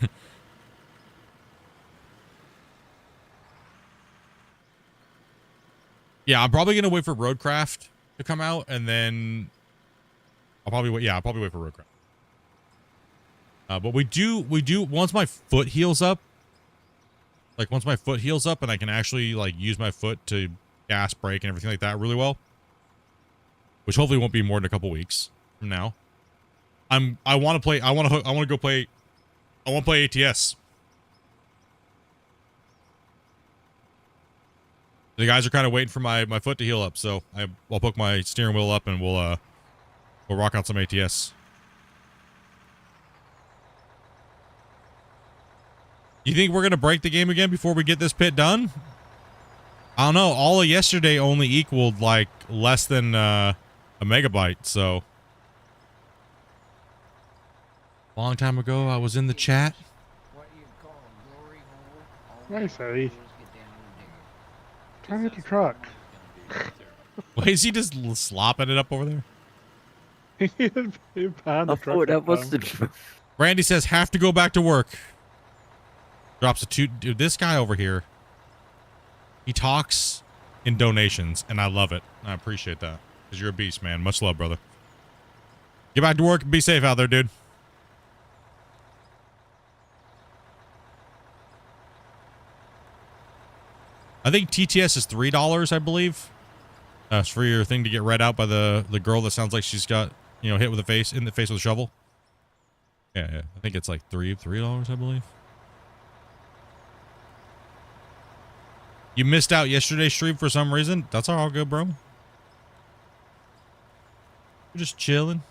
Yeah, I'm probably going to wait for Roadcraft to come out, and then I'll probably wait. Yeah, I'll probably wait for Roadcraft. But we do, once my foot heals up, like once my foot heals up and I can actually like use my foot to gas, brake, and everything like that really well, which hopefully won't be more than a couple weeks from now. I want to play, I want to play ATS. The guys are kind of waiting for my foot to heal up, so I'll hook my steering wheel up and we'll rock out some ATS. You think we're gonna break the game again before we get this pit done? I don't know. All of yesterday only equaled like less than a megabyte, so. Long time ago, I was in the chat. Nice, Eddie. Trying to get the truck. Why is he just slopping it up over there? He found the I truck. thought that was the. Randy says, have to go back to work. Drops a two. Dude, this guy over here, he talks in donations, and I love it. I appreciate that. Because you're a beast, man. Much love, brother. Get back to work and be safe out there, dude. I think TTS is $3, I believe. It's for your thing to get read out by the girl that sounds like she's got, you know, hit with in the face with a shovel. Yeah. I think it's like $3, I believe. You missed out yesterday's stream for some reason. That's all good, bro. We're just chilling.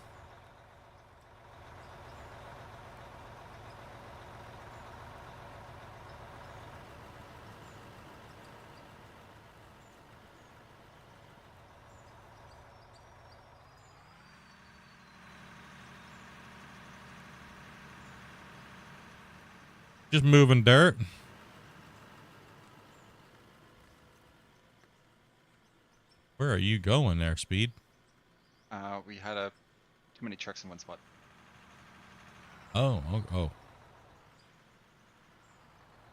Just moving dirt. Where are you going there, Speed? We had too many trucks in one spot. Oh. What's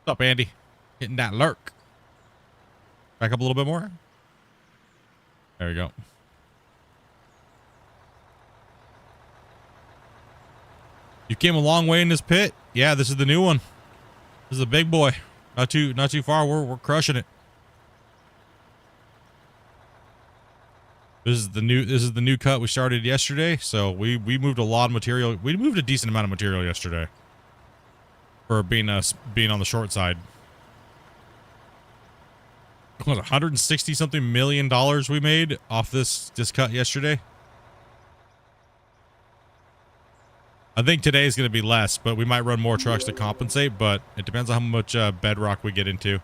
up, Andy? Hitting that lurk. Back up a little bit more. There we go. You came a long way in this pit. Yeah, this is the new one. This is a big boy. Not too far. We're crushing it. This is the new cut we started yesterday. So we moved a lot of material. We moved a decent amount of material yesterday for being on the short side. What, 160 something million dollars we made off this cut yesterday. I think today is going to be less, but we might run more trucks to compensate, but it depends on how much bedrock we get into.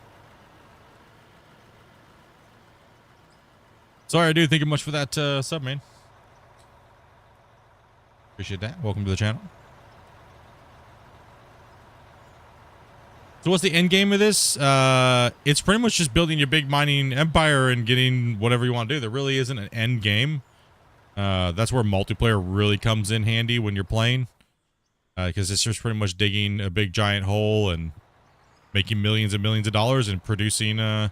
Sorry, dude. Thank you much for that sub, man. Appreciate that. Welcome to the channel. So what's the end game of this? It's pretty much just building your big mining empire and getting whatever you want to do. There really isn't an end game. That's where multiplayer really comes in handy when you're playing. Because it's just pretty much digging a big giant hole and making millions and millions of dollars and producing money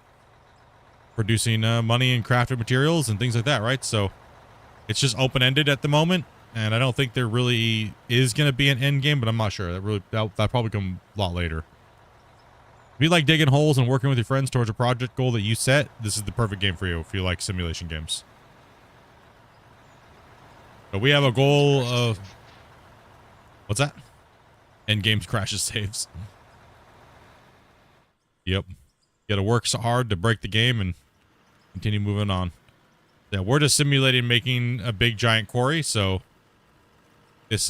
and crafted materials and things like that, right? So it's just open-ended at the moment, and I don't think there really is going to be an end game, but I'm not sure. That'll probably come a lot later. If you like digging holes and working with your friends towards a project goal that you set, this is the perfect game for you if you like simulation games. So we have a goal of... What's that? End games crashes saves. Yep. You gotta work so hard to break the game and continue moving on. Yeah, we're just simulating making a big giant quarry, so this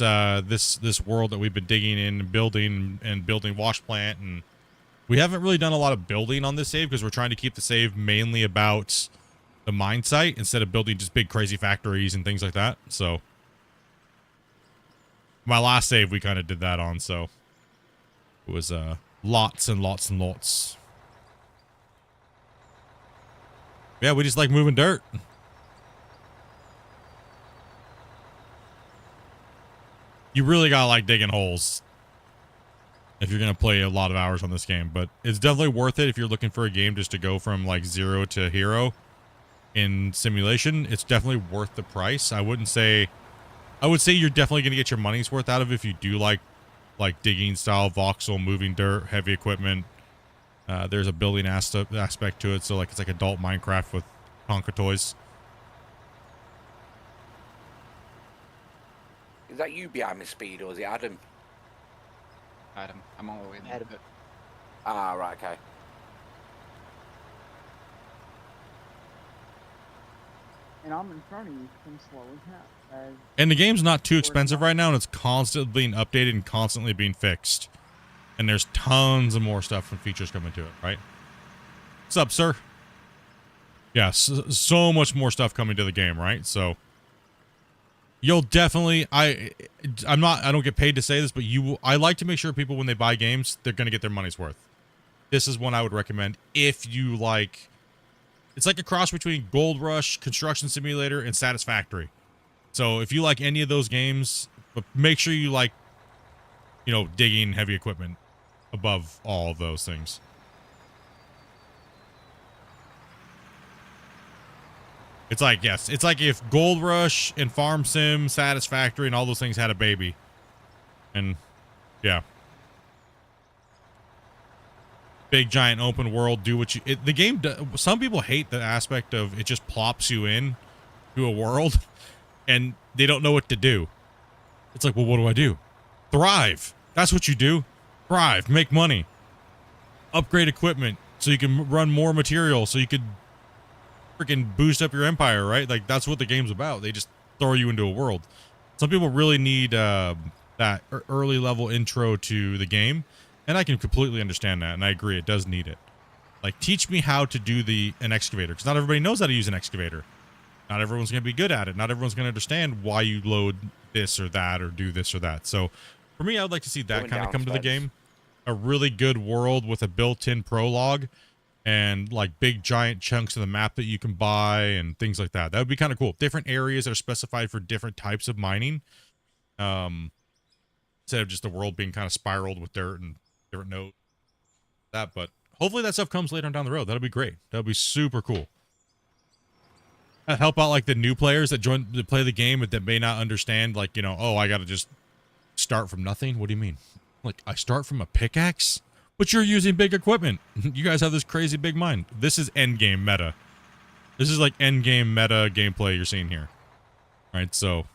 world that we've been digging in and building wash plant, and we haven't really done a lot of building on this save because we're trying to keep the save mainly about the mine site instead of building just big crazy factories and things like that. So my last save we kind of did that on, so it was lots and lots and lots. Yeah, we just like moving dirt. You really gotta like digging holes if you're gonna play a lot of hours on this game, but it's definitely worth it if you're looking for a game just to go from like 0 to hero in simulation. It's definitely worth the price. I would say you're definitely gonna get your money's worth out of it if you do like digging style, voxel, moving dirt, heavy equipment. There's a building aspect to it, so like it's like adult Minecraft with Tonka toys. Is that you behind me, Speed, or is it Adam? Adam, I'm all the way in Adam. Ah, right, okay. and I'm in front of you, I'm slow as hell. And the game's not too expensive right now, and it's constantly being updated and constantly being fixed. And there's tons of more stuff and features coming to it, right? What's up, sir? Yes, so much more stuff coming to the game, right? So you'll definitely, I don't get paid to say this, but I like to make sure people, when they buy games, they're going to get their money's worth. This is one I would recommend if you like. It's like a cross between Gold Rush, Construction Simulator, and Satisfactory. So if you like any of those games, but make sure you like, you know, digging heavy equipment above all of those things. It's like, yes, it's like if Gold Rush and Farm Sim, Satisfactory, and all those things had a baby. And, yeah. Big, giant, open world, do what you... the game, some people hate the aspect of it just plops you in to a world, and they don't know what to do. It's like, well, what do I do? Thrive. That's what you do. Thrive. Make money. Upgrade equipment so you can run more material, so you could freaking boost up your empire, right? Like, that's what the game's about. They just throw you into a world. Some people really need that early level intro to the game, and I can completely understand that, and I agree, it does need it. Like, teach me how to do an excavator, because not everybody knows how to use an excavator. Not everyone's going to be good at it. Not everyone's going to understand why you load this or that or do this or that. So, for me, I would like to see that kind of come to the game. A really good world with a built-in prologue and like big giant chunks of the map that you can buy and things like that. That would be kind of cool. Different areas are specified for different types of mining. Instead of just the world being kind of spiraled with dirt and different nodes. But hopefully that stuff comes later on down the road. That'll be great. That'll be super cool. That'd help out like the new players that play the game but that may not understand, like, you know, oh, I gotta just start from nothing. What do you mean? Like, I start from a pickaxe? But you're using big equipment. You guys have this crazy big mind. This is endgame meta. This is like endgame meta gameplay you're seeing here. Right, so.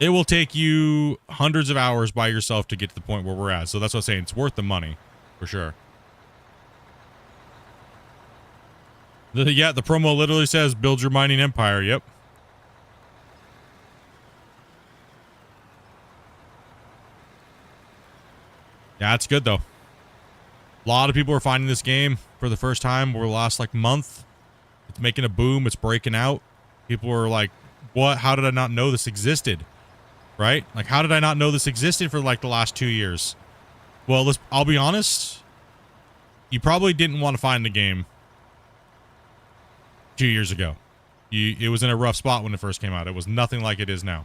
It will take you hundreds of hours by yourself to get to the point where we're at. So that's what I'm saying. It's worth the money. For sure. Yeah, the promo literally says, build your mining empire. Yep. Yeah, it's good though. A lot of people are finding this game for the first time over the last like month. It's making a boom. It's breaking out. People are like, what? How did I not know this existed? Right? Like, how did I not know this existed for like the last 2 years? Well, I'll be honest. You probably didn't want to find the game 2 years ago. It was in a rough spot when it first came out. It was nothing like it is now.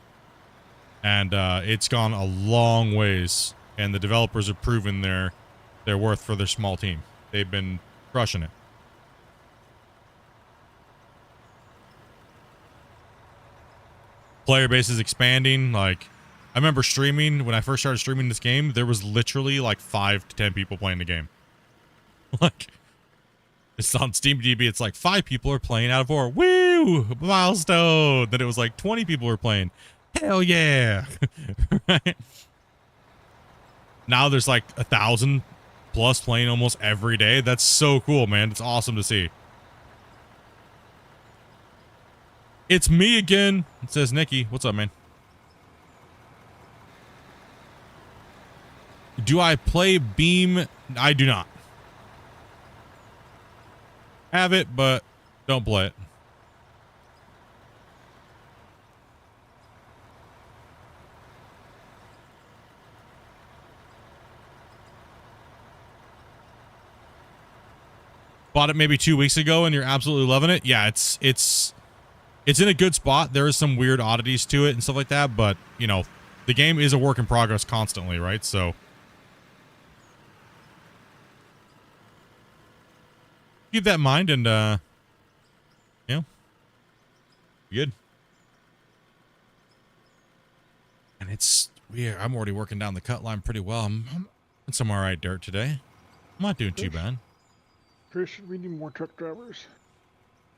And it's gone a long ways. And the developers have proven their worth for their small team. They've been crushing it. Player base is expanding. Like, I remember streaming, when I first started streaming this game, there was literally like 5 to 10 people playing the game. Like, it's on SteamDB, it's like 5 people are playing out of 4. Woo! Milestone! Then it was like 20 people were playing. Hell yeah! Right? Now there's like 1,000 plus playing almost every day. That's so cool, man. It's awesome to see. It's me again, says Nikki. What's up, man? Do I play Beam? I do not. Have it, but don't play it. Bought it maybe 2 weeks ago and you're absolutely loving it. Yeah, it's in a good spot. There is some weird oddities to it and stuff like that, but you know, the game is a work in progress constantly, right? So keep that in mind and you know, good. And I'm already working down the cut line pretty well. I'm in some all right dirt today. I'm not doing too bad. Christian, we need more truck drivers.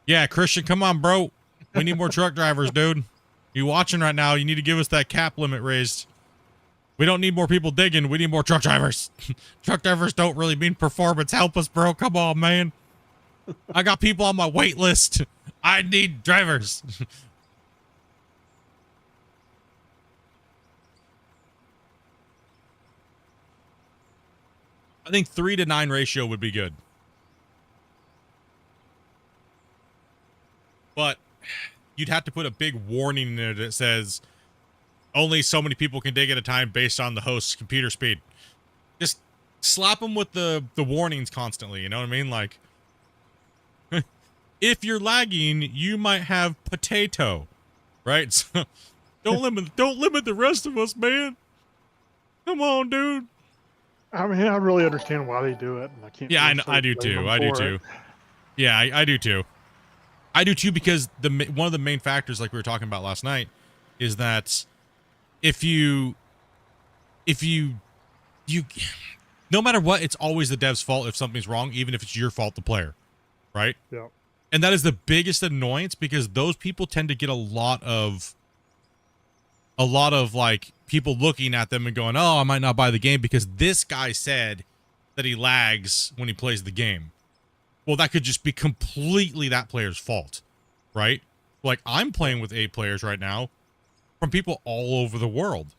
Yeah, Christian, come on, bro. We need more truck drivers, dude. You watching right now, you need to give us that cap limit raised. We don't need more people digging. We need more truck drivers. Truck drivers don't really mean performance. Help us, bro. Come on, man. I got people on my wait list. I need drivers. I think 3 to 9 ratio would be good. But you'd have to put a big warning in there that says only so many people can dig at a time based on the host's computer speed. Just slap them with the warnings constantly, you know what I mean? Like, if you're lagging, you might have potato, right? So don't limit the rest of us, man. Come on, dude. I mean, I really understand why they do it. And I can't. Yeah, I do necessarily blame too. them I do for too. it. Yeah, I do too. I do too, because one of the main factors, like we were talking about last night, is that if you no matter what, it's always the dev's fault if something's wrong, even if it's your fault, the player, right? Yeah. And that is the biggest annoyance, because those people tend to get a lot of like people looking at them and going, oh, I might not buy the game because this guy said that he lags when he plays the game. Well, that could just be completely that player's fault, right? Like, I'm playing with 8 players right now from people all over the world.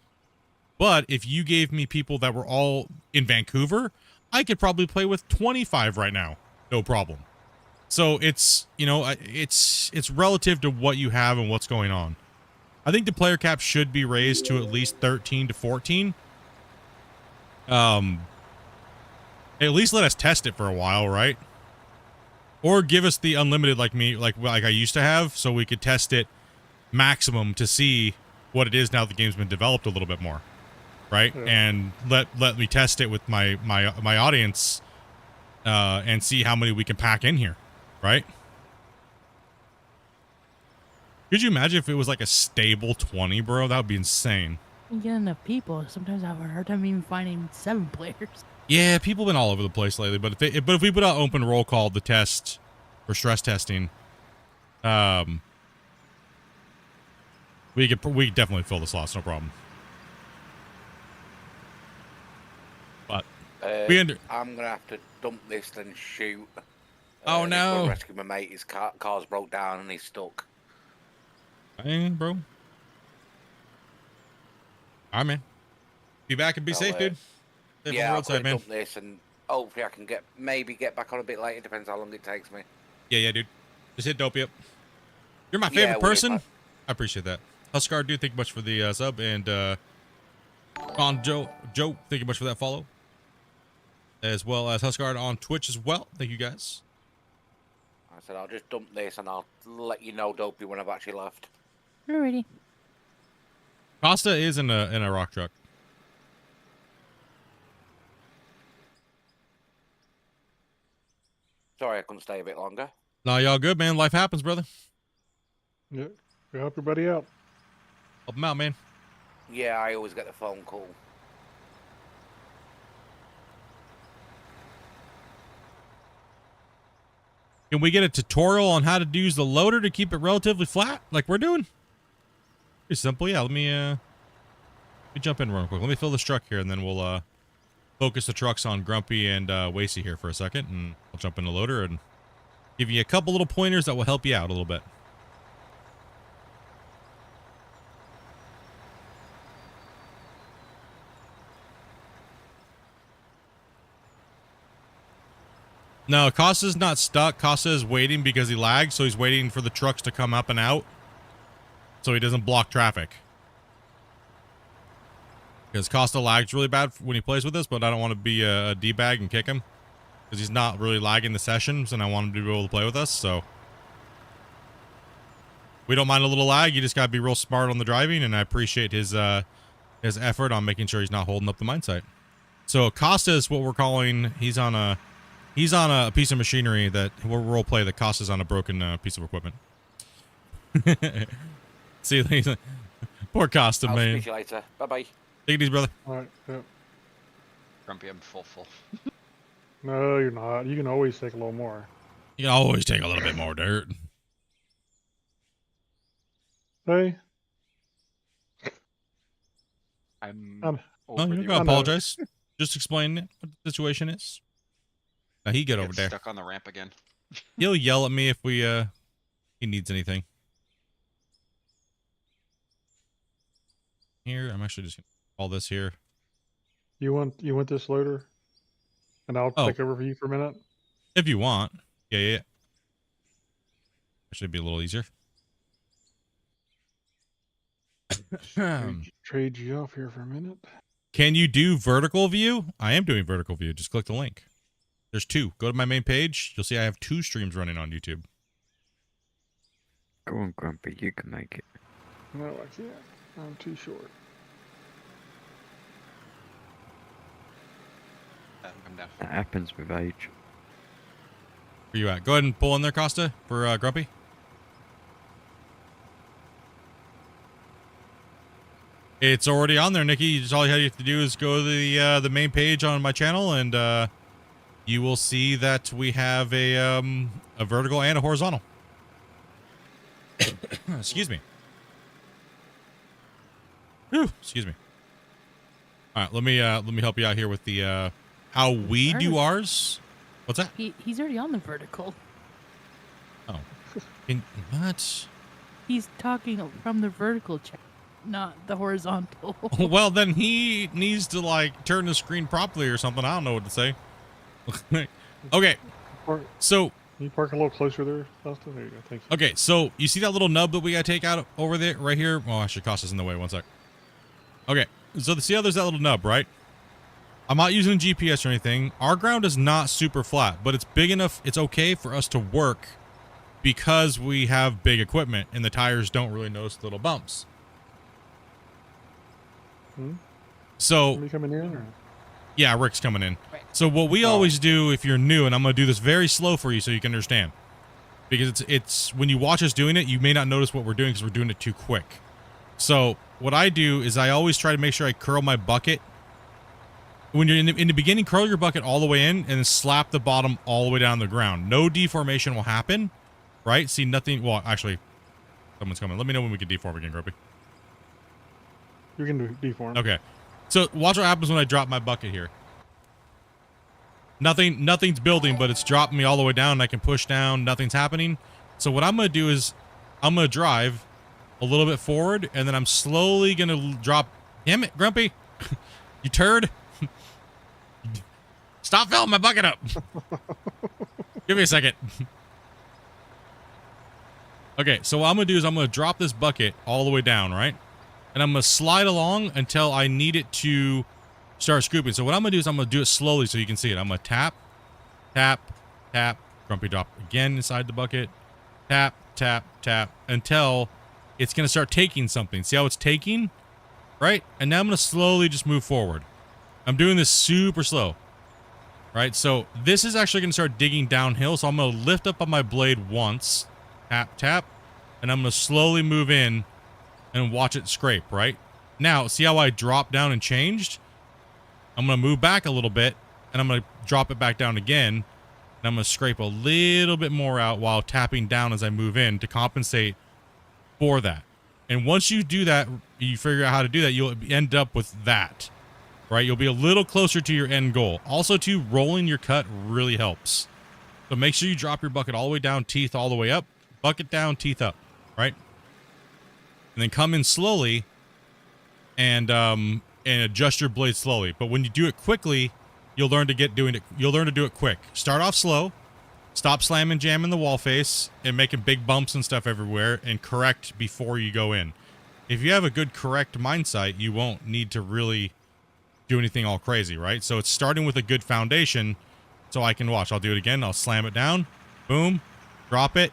But if you gave me people that were all in Vancouver, I could probably play with 25 right now. No problem. So it's, you know, it's relative to what you have and what's going on. I think the player cap should be raised to at least 13 to 14. At least let us test it for a while, right? Or give us the unlimited like I used to have, so we could test it maximum to see what it is now the game's been developed a little bit more, right? Yeah. And let me test it with my audience, and see how many we can pack in here, right? Could you imagine if it was like a stable 20, bro? That would be insane. You get enough people. Sometimes I have a hard time even finding 7 players. Yeah, people have been all over the place lately, but if we put out open roll call to test for stress testing, we could definitely fill the slots, no problem. But I'm gonna have to dump this and shoot. Oh, no. Rescue my mate. His car's broke down and he's stuck. Hey, bro. All right, man. Be back and be safe, dude. Safe Yeah, on the I'm roadside, gonna man. dump this and hopefully I can maybe get back on a bit later. Depends how long it takes me. Yeah, dude. Just hit Dopey up. You're my Yeah, favorite will do, person. bud. I appreciate that. Huskar, dude, thank you much for the sub, and on Joe, thank you much for that follow, as well as Huskar on Twitch as well. Thank you guys. I said I'll just dump this and I'll let you know, Dopey, when I've actually left. Alrighty. Costa is in a rock truck. Sorry I couldn't stay a bit longer. No, y'all good, man. Life happens, brother. Yeah. We help your buddy out. Help him out, man. Yeah, I always get the phone call. Can we get a tutorial on how to use the loader to keep it relatively flat, like we're doing? Pretty simple. Yeah, let me jump in real quick. Let me fill this truck here, and then we'll focus the trucks on Grumpy and Wasey here for a second, and I'll jump in the loader and give you a couple little pointers that will help you out a little bit. No, Costa's not stuck. Costa is waiting because he lags, so he's waiting for the trucks to come up and out so he doesn't block traffic. Because Costa lags really bad when he plays with us, but I don't want to be a D-bag and kick him because he's not really lagging the sessions, and I want him to be able to play with us, so we don't mind a little lag. You just got to be real smart on the driving, and I appreciate his effort on making sure he's not holding up the mine site. So Costa is what we're calling, he's on a piece of machinery that we'll role play that Costa's on a broken piece of equipment. See, poor Costa, I'll man. speak to you later. Bye-bye. Take it easy, brother. All right. Yeah. Grumpy, I'm full. No, you're not. You can always take a little more. You can always take a little bit more dirt. Hey. I'm Um, Oh, over you're the gonna I know. apologize. Just explain what the situation is. Now he get over Get there. stuck on the ramp again. He'll yell at me if he needs anything. Here, I'm actually just gonna call this here. You want this loader, and I'll Oh. take over for you for a minute. If you want. Yeah. Should be a little easier. Trade you off here for a minute. Can you do vertical view? I am doing vertical view. Just click the link. There's 2. Go to my main page. You'll see I have 2 streams running on YouTube. Go on, Grumpy, you can make it. No, I can't. I'm too short. Come down. That happens with age. Where you at? Go ahead and pull in there, Costa, for Grumpy. It's already on there, Nikki. Just all you have to do is go to the main page on my channel, and you will see that we have a vertical and a horizontal. Excuse me. Whew, excuse me. All right, let me help you out here with the how we do ours. What's that? He's already on the vertical. Oh, what? He's talking from the vertical check, not the horizontal. Well, then he needs to like turn the screen properly or something. I don't know what to say. Okay, so Can you park a little closer there, Austin? There you go. Thanks. okay, so you see that little nub that we gotta take out over there, right here? Well, actually, cost us in the way. 1 sec. Okay, so see how there's that little nub, right? I'm not using GPS or anything. Our ground is not super flat, but it's big enough. It's okay for us to work because we have big equipment and the tires don't really notice little bumps. So, Are you coming in? Or? yeah, Rick's coming in. Right. So what we always do if you're new, and I'm going to do this very slow for you so you can understand, because it's when you watch us doing it, you may not notice what we're doing because we're doing it too quick. So what I do is I always try to make sure I curl my bucket. When you're in the beginning, curl your bucket all the way in and then slap the bottom all the way down the ground. No deformation will happen, right? See, nothing. Well, actually, someone's coming. Let me know when we can deform again, Gropey. You can do deform. Okay. So watch what happens when I drop my bucket here. Nothing's building, but it's dropping me all the way down and I can push down. Nothing's happening. So what I'm going to do is I'm going to drive a little bit forward and then I'm slowly going to drop. Damn it, Grumpy. You turd. Stop filling my bucket up. Give me a second. Okay, so what I'm going to do is I'm going to drop this bucket all the way down, right? And I'm going to slide along until I need it to start scooping. So what I'm going to do is I'm going to do it slowly so you can see it. I'm going to tap, tap, tap, Grumpy drop again inside the bucket, tap, tap, tap, until it's going to start taking something. See how it's taking? Right? And now I'm going to slowly just move forward. I'm doing this super slow. Right? So this is actually going to start digging downhill. So I'm going to lift up on my blade once, tap, tap, and I'm going to slowly move in and watch it scrape, right? Now, see how I dropped down and changed? I'm going to move back a little bit, and I'm going to drop it back down again, and I'm going to scrape a little bit more out while tapping down as I move in to compensate for that. And once you do that, you figure out how to do that, you'll end up with that, right? You'll be a little closer to your end goal. Also, too, rolling your cut really helps. So make sure you drop your bucket all the way down, teeth all the way up, bucket down, teeth up, right? And then come in slowly and adjust your blade slowly. But when you do it quickly, you'll learn to do it quick. Start off slow, stop slamming, jamming the wall face, and making big bumps and stuff everywhere, and correct before you go in. If you have a good correct mindset, you won't need to really do anything all crazy, right? So it's starting with a good foundation so I can watch. I'll do it again. I'll slam it down. Boom. Drop it.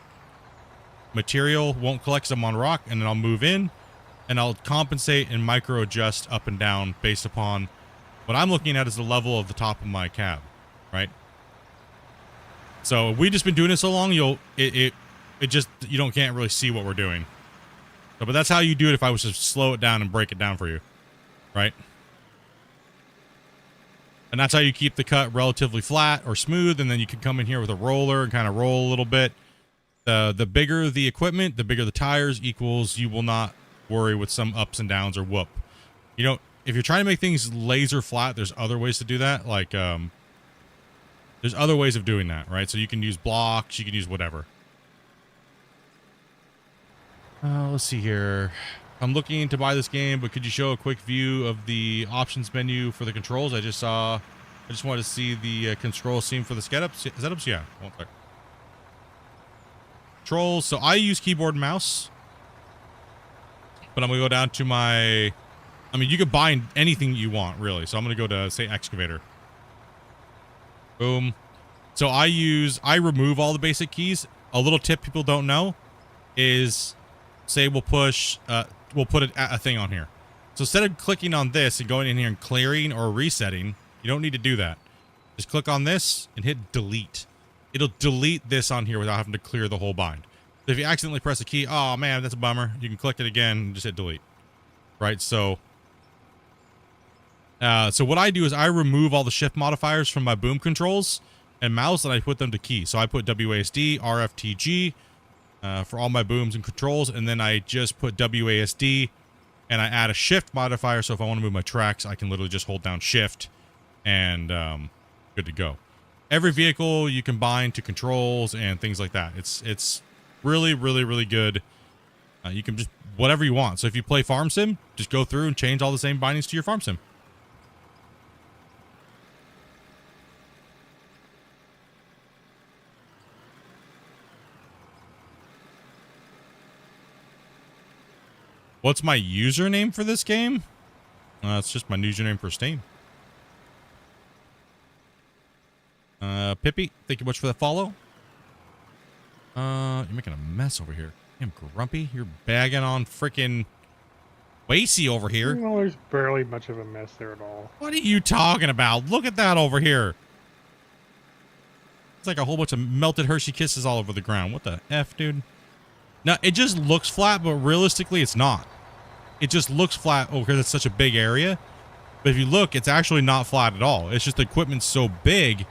Material won't collect some on rock, and then I'll move in and I'll compensate and micro adjust up and down based upon what I'm looking at is the level of the top of my cab, right? So we've just been doing it so long, you can't really see what we're doing. So, but that's how you do it if I was to slow it down and break it down for you, right? And that's how you keep the cut relatively flat or smooth, and then you can come in here with a roller and kind of roll a little bit. The bigger the equipment, the bigger the tires equals you will not worry with some ups and downs or whoop. You know, if you're trying to make things laser flat, there's other ways to do that. Like There's other ways of doing that, right? So you can use blocks, you can use whatever. Let's see here. I'm looking to buy this game, but could you show a quick view of the options menu for the controls? I just wanted to see the control scene for the setups. Yeah. One sec. Controls. So I use keyboard and mouse, but I'm gonna go down to my. I mean, you can bind anything you want, really. So I'm gonna go to say Excavator. Boom. So I remove all the basic keys. A little tip people don't know is, say we'll put a thing on here. So instead of clicking on this and going in here and clearing or resetting, you don't need to do that. Just click on this and hit delete. It'll delete this on here without having to clear the whole bind. So if you accidentally press a key, oh man, that's a bummer. You can click it again and just hit delete. Right? So what I do is I remove all the shift modifiers from my boom controls and mouse, and I put them to key. So I put WASD, RFTG for all my booms and controls, and then I just put WASD, and I add a shift modifier. So if I want to move my tracks, I can literally just hold down shift, and good to go. Every vehicle you can bind to controls and things like that. It's really, really, really good. You can just whatever you want. So if you play Farm Sim, just go through and change all the same bindings to your Farm Sim. What's my username for this game? It's just my username for Steam. Pippi, thank you much for the follow. You're making a mess over here. Damn, Grumpy, you're bagging on freaking Wacy over here. No, there's barely much of a mess there at all. What are you talking about? Look at that over here. It's like a whole bunch of melted Hershey Kisses all over the ground. What the F, dude? Now, it just looks flat, but realistically, it's not. It just looks flat because it's such a big area. But if you look, it's actually not flat at all. It's just the equipment's so big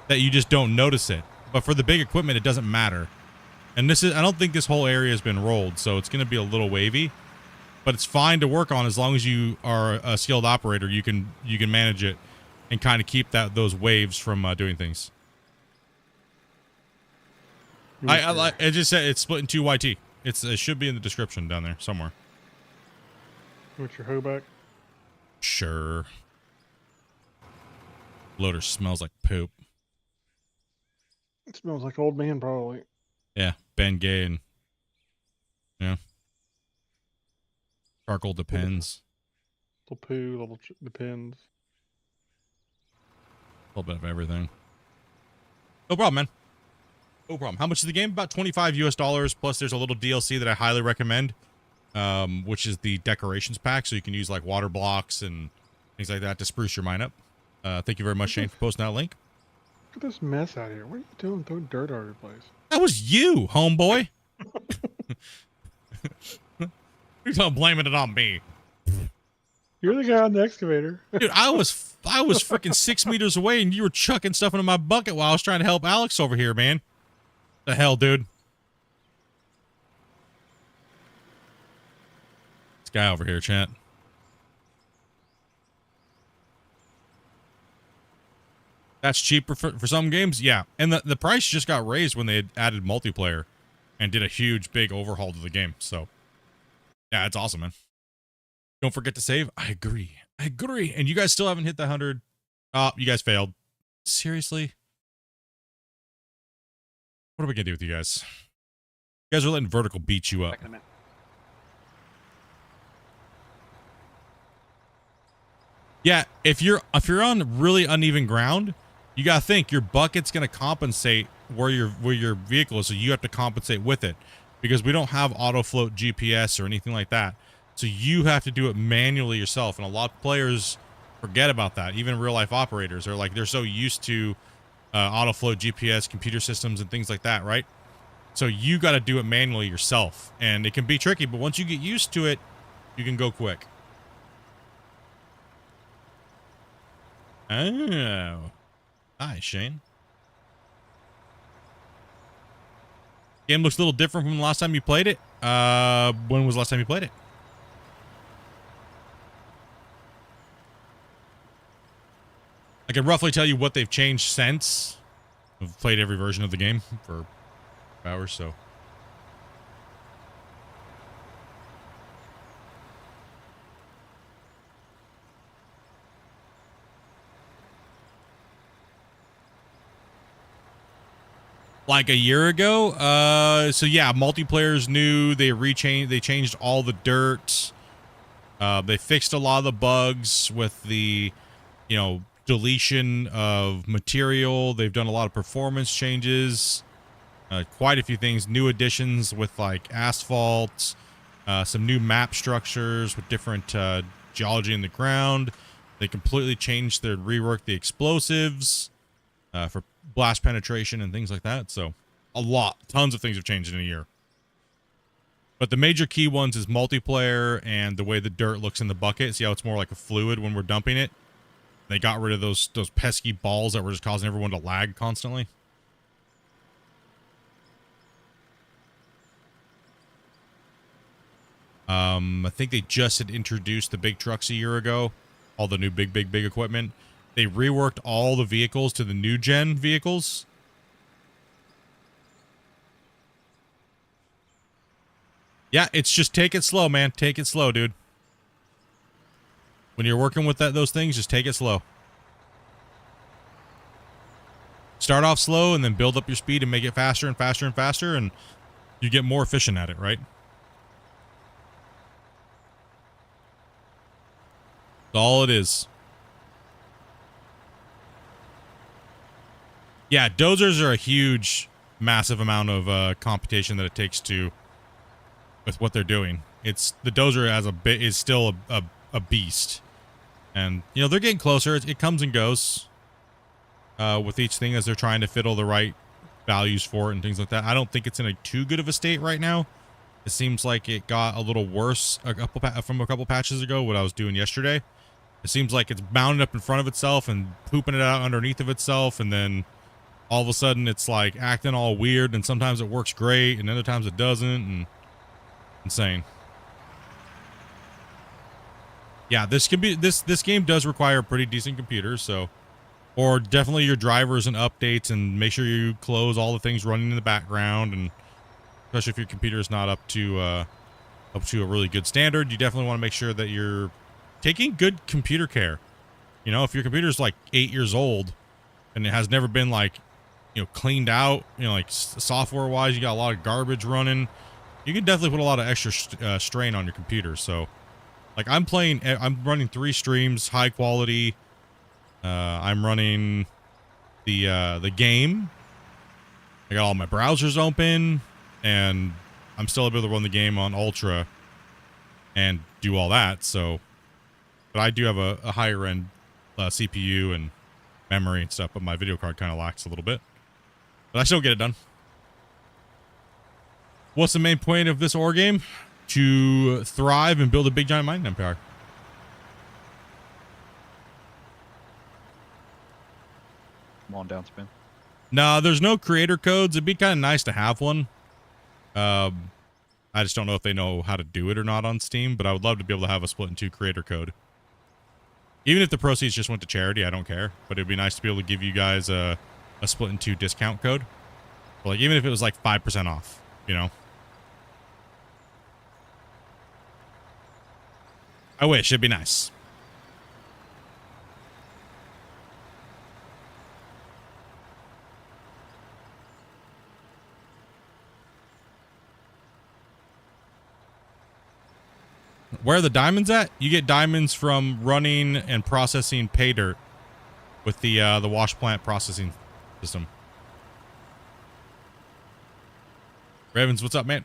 that you just don't notice it. But for the big equipment, it doesn't matter. And I don't think this whole area has been rolled, so it's going to be a little wavy. But it's fine to work on as long as you are a skilled operator. You can manage it and kind of keep those waves from doing things. I just said it's Splitintwo YT. It should be in the description down there somewhere. What's your hoe back? Sure. Loader smells like poop. It smells like old man, probably. Yeah, Ben Gay and yeah. Charcoal depends. Little poo, little depends. A little bit of everything. No problem, man. No problem. How much is the game? About $25 US. Plus, there's a little DLC that I highly recommend, which is the decorations pack. So you can use like water blocks and things like that to spruce your mine up. Thank you very much, Shane, for posting that link. Look at this mess out here. What are you doing throwing dirt all over the place? That was you, homeboy. You're not blaming it on me. You're the guy on the excavator. Dude, I was freaking 6 meters away, and you were chucking stuff into my bucket while I was trying to help Alex over here, man. The hell, dude? This guy over here, chat. That's cheaper for some games, yeah. And the price just got raised when they had added multiplayer and did a huge, big overhaul to the game. So, yeah, it's awesome, man. Don't forget to save. I agree. And you guys still haven't hit the 100. Oh, you guys failed. Seriously? What are we gonna do with you guys? You guys are letting Vertical beat you up. Yeah, if you're on really uneven ground, you gotta think your bucket's gonna compensate where your vehicle is, so you have to compensate with it because we don't have auto float GPS or anything like that. So you have to do it manually yourself, and a lot of players forget about that. Even real life operators are like, they're so used to auto float GPS computer systems and things like that, right? So you got to do it manually yourself, and it can be tricky, but once you get used to it, you can go quick. Oh, hi Shane. Game looks a little different from the last time you played it. When was the last time you played it? can roughly tell you what they've changed since. I've played every version of the game for hours, so. Like a year ago, so yeah, multiplayer's new. They changed all the dirt. They fixed a lot of the bugs with the, you know, deletion of material. They've done a lot of performance changes, quite a few things, new additions with like asphalt, some new map structures with different geology in the ground. They completely changed reworked the explosives for blast penetration and things like that. So tons of things have changed in a year. But the major key ones is multiplayer and the way the dirt looks in the bucket. See how it's more like a fluid when we're dumping it? They got rid of those pesky balls that were just causing everyone to lag constantly. I think they just had introduced the big trucks a year ago. All the new big equipment. They reworked all the vehicles to the new gen vehicles. Yeah, it's just take it slow, man. Take it slow, dude. When you're working with those things, just take it slow. Start off slow and then build up your speed and make it faster and faster and faster, and you get more efficient at it, right? That's all it is. Yeah, dozers are a huge, massive amount of computation that it takes to with what they're doing. The dozer is still a beast, and you know they're getting closer. It comes and goes with each thing as they're trying to fiddle the right values for it and things like that. I don't think it's in a too good of a state right now. It seems like it got a little worse from a couple patches ago. What I was doing yesterday, it seems like it's bounding up in front of itself and pooping it out underneath of itself, and then all of a sudden it's like acting all weird, and sometimes it works great and other times it doesn't, and insane. Yeah, this game does require a pretty decent computer, so, or definitely your drivers and updates, and make sure you close all the things running in the background, and especially if your computer is not up to a really good standard, you definitely want to make sure that you're taking good computer care. You know, if your computer is like 8 years old and it has never been like, you know, cleaned out, you know, like software wise, you got a lot of garbage running, you can definitely put a lot of extra strain on your computer. So like I'm running 3 streams, high quality. I'm running the game. I got all my browsers open, and I'm still able to run the game on ultra and do all that. So, but I do have a higher end CPU and memory and stuff, but my video card kind of lacks a little bit. But I still get it done. What's the main point of this ore game? To thrive and build a big giant mining empire. Come on, downspin. No, there's no creator codes. It'd be kind of nice to have one. I just don't know if they know how to do it or not on Steam, but I would love to be able to have a Splitintwo creator code. Even if the proceeds just went to charity, I don't care. But it'd be nice to be able to give you guys a Splitintwo discount code. But like, even if it was like 5% off, you know? I wish. It'd be nice. Where are the diamonds at? You get diamonds from running and processing pay dirt with the wash plant processing system. Ravens, what's up, man?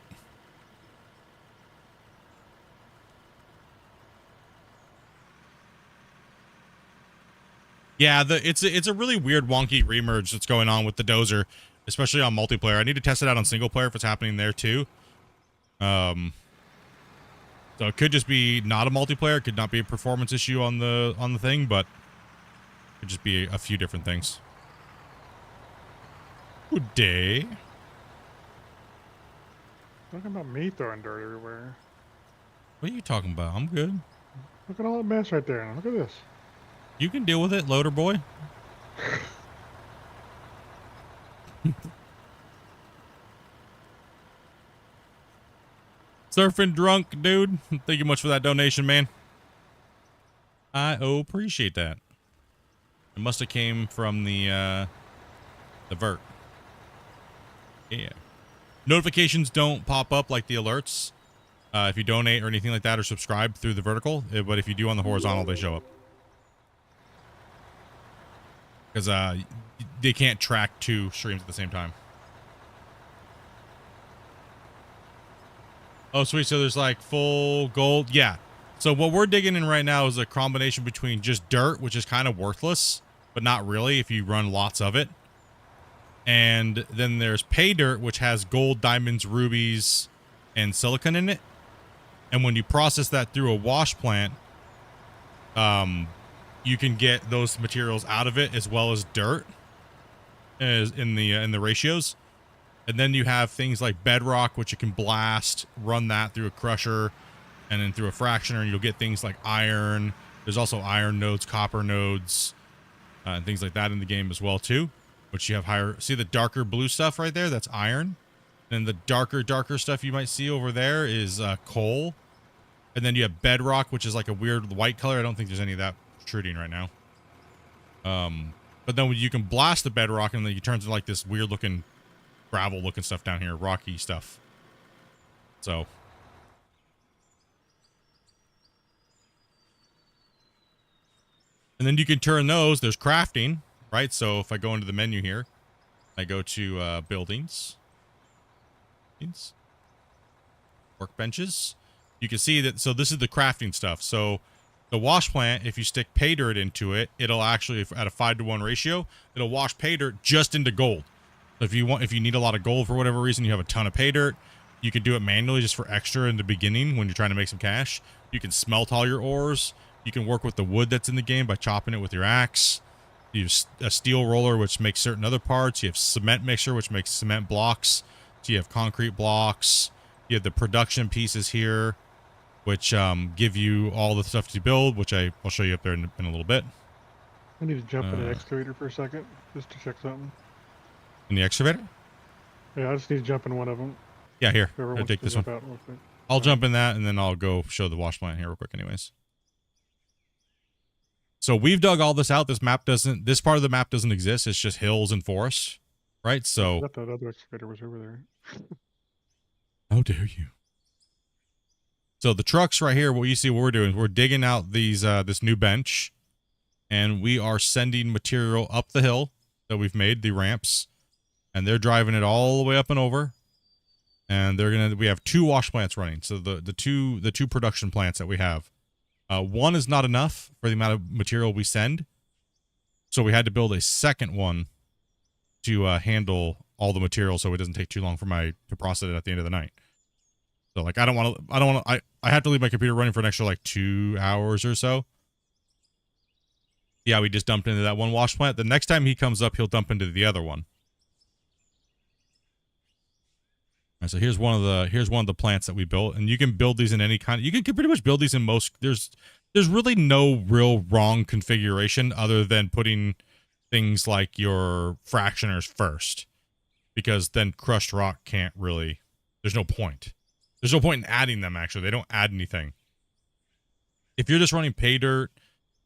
Yeah, it's a really weird, wonky remerge that's going on with the dozer, especially on multiplayer. I need to test it out on single player if it's happening there too. So it could just be not a multiplayer, it could not be a performance issue on the thing, but it could just be a few different things. Good day. Talking about me throwing dirt everywhere. What are you talking about? I'm good. Look at all that mess right there. Look at this. You can deal with it, loader boy. Surfing drunk, dude. Thank you much for that donation, man. I appreciate that. It must have came from the vert. Yeah. Notifications don't pop up like the alerts if you donate or anything like that or subscribe through the vertical. But if you do on the horizontal, they show up. Because they can't track 2 streams at the same time. Oh, sweet. So there's like full gold. Yeah. So what we're digging in right now is a combination between just dirt, which is kind of worthless, but not really if you run lots of it. And then there's pay dirt, which has gold, diamonds, rubies, and silicon in it. And when you process that through a wash plant, you can get those materials out of it as well as dirt as in the ratios. And then you have things like bedrock, which you can blast, run that through a crusher, and then through a fractioner, and you'll get things like iron. There's also iron nodes, copper nodes, and things like that in the game as well too. Which you have higher. See the darker blue stuff right there? That's iron. And the darker stuff you might see over there is coal. And then you have bedrock, which is like a weird white color. I don't think there's any of that protruding right now. But then you can blast the bedrock, and then you turn into like this weird looking gravel looking stuff down here, rocky stuff. So and then you can turn those. There's crafting, right? So if I go into the menu here, I go to buildings, workbenches. You can see that. So this is the crafting stuff. So the wash plant, if you stick pay dirt into it, it'll actually, at a 5-to-1 ratio, it'll wash pay dirt just into gold. So if you need a lot of gold for whatever reason, you have a ton of pay dirt, you can do it manually just for extra in the beginning when you're trying to make some cash. You can smelt all your ores. You can work with the wood that's in the game by chopping it with your axe. You have a steel roller, which makes certain other parts. You have cement mixer, which makes cement blocks. So you have concrete blocks. You have the production pieces here, which give you all the stuff to build, which I'll show you up there in a little bit. I need to jump in the excavator for a second just to check something. In the excavator? Yeah, I just need to jump in one of them. Yeah, here. Whoever I'll wants take to this jump one. out real quick. I'll jump in that, and then I'll go show the wash plant here real quick anyways. So we've dug all this out. This part of the map doesn't exist. It's just hills and forest, right? I So thought that other excavator was over there. how dare you? So the trucks right here, what you see what we're doing, we're digging out these this new bench, and we are sending material up the hill that we've made, the ramps, and they're driving it all the way up and over. And we have 2 wash plants running. So the two production plants that we have. One is not enough for the amount of material we send. So we had to build a second one to handle all the material so it doesn't take too long to process it at the end of the night. So like I have to leave my computer running for an extra like 2 hours or so. Yeah, we just dumped into that one wash plant. The next time he comes up, he'll dump into the other one. All right, so here's one of the plants that we built, and you can build these in any kind. You can pretty much build these in most. There's really no real wrong configuration other than putting things like your fractioners first, because then crushed rock can't really. There's no point. There's no point in adding them. Actually, they don't add anything. If you're just running pay dirt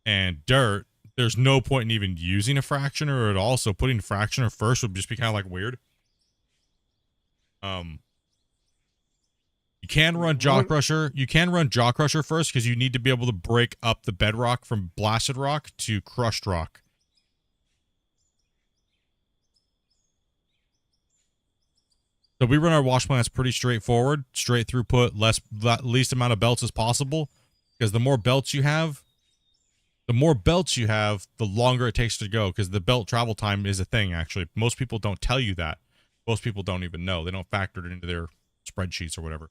and dirt, there's no point in even using a fractioner at all. So putting fractioner first would just be kind of like weird. You can run jaw crusher. You can run jaw crusher first because you need to be able to break up the bedrock from blasted rock to crushed rock. So we run our wash plants pretty straightforward, straight throughput, least amount of belts as possible, because the more belts you have, the longer it takes to go, because the belt travel time is a thing. Actually, most people don't tell you that. Most people don't even know. They don't factor it into their spreadsheets or whatever.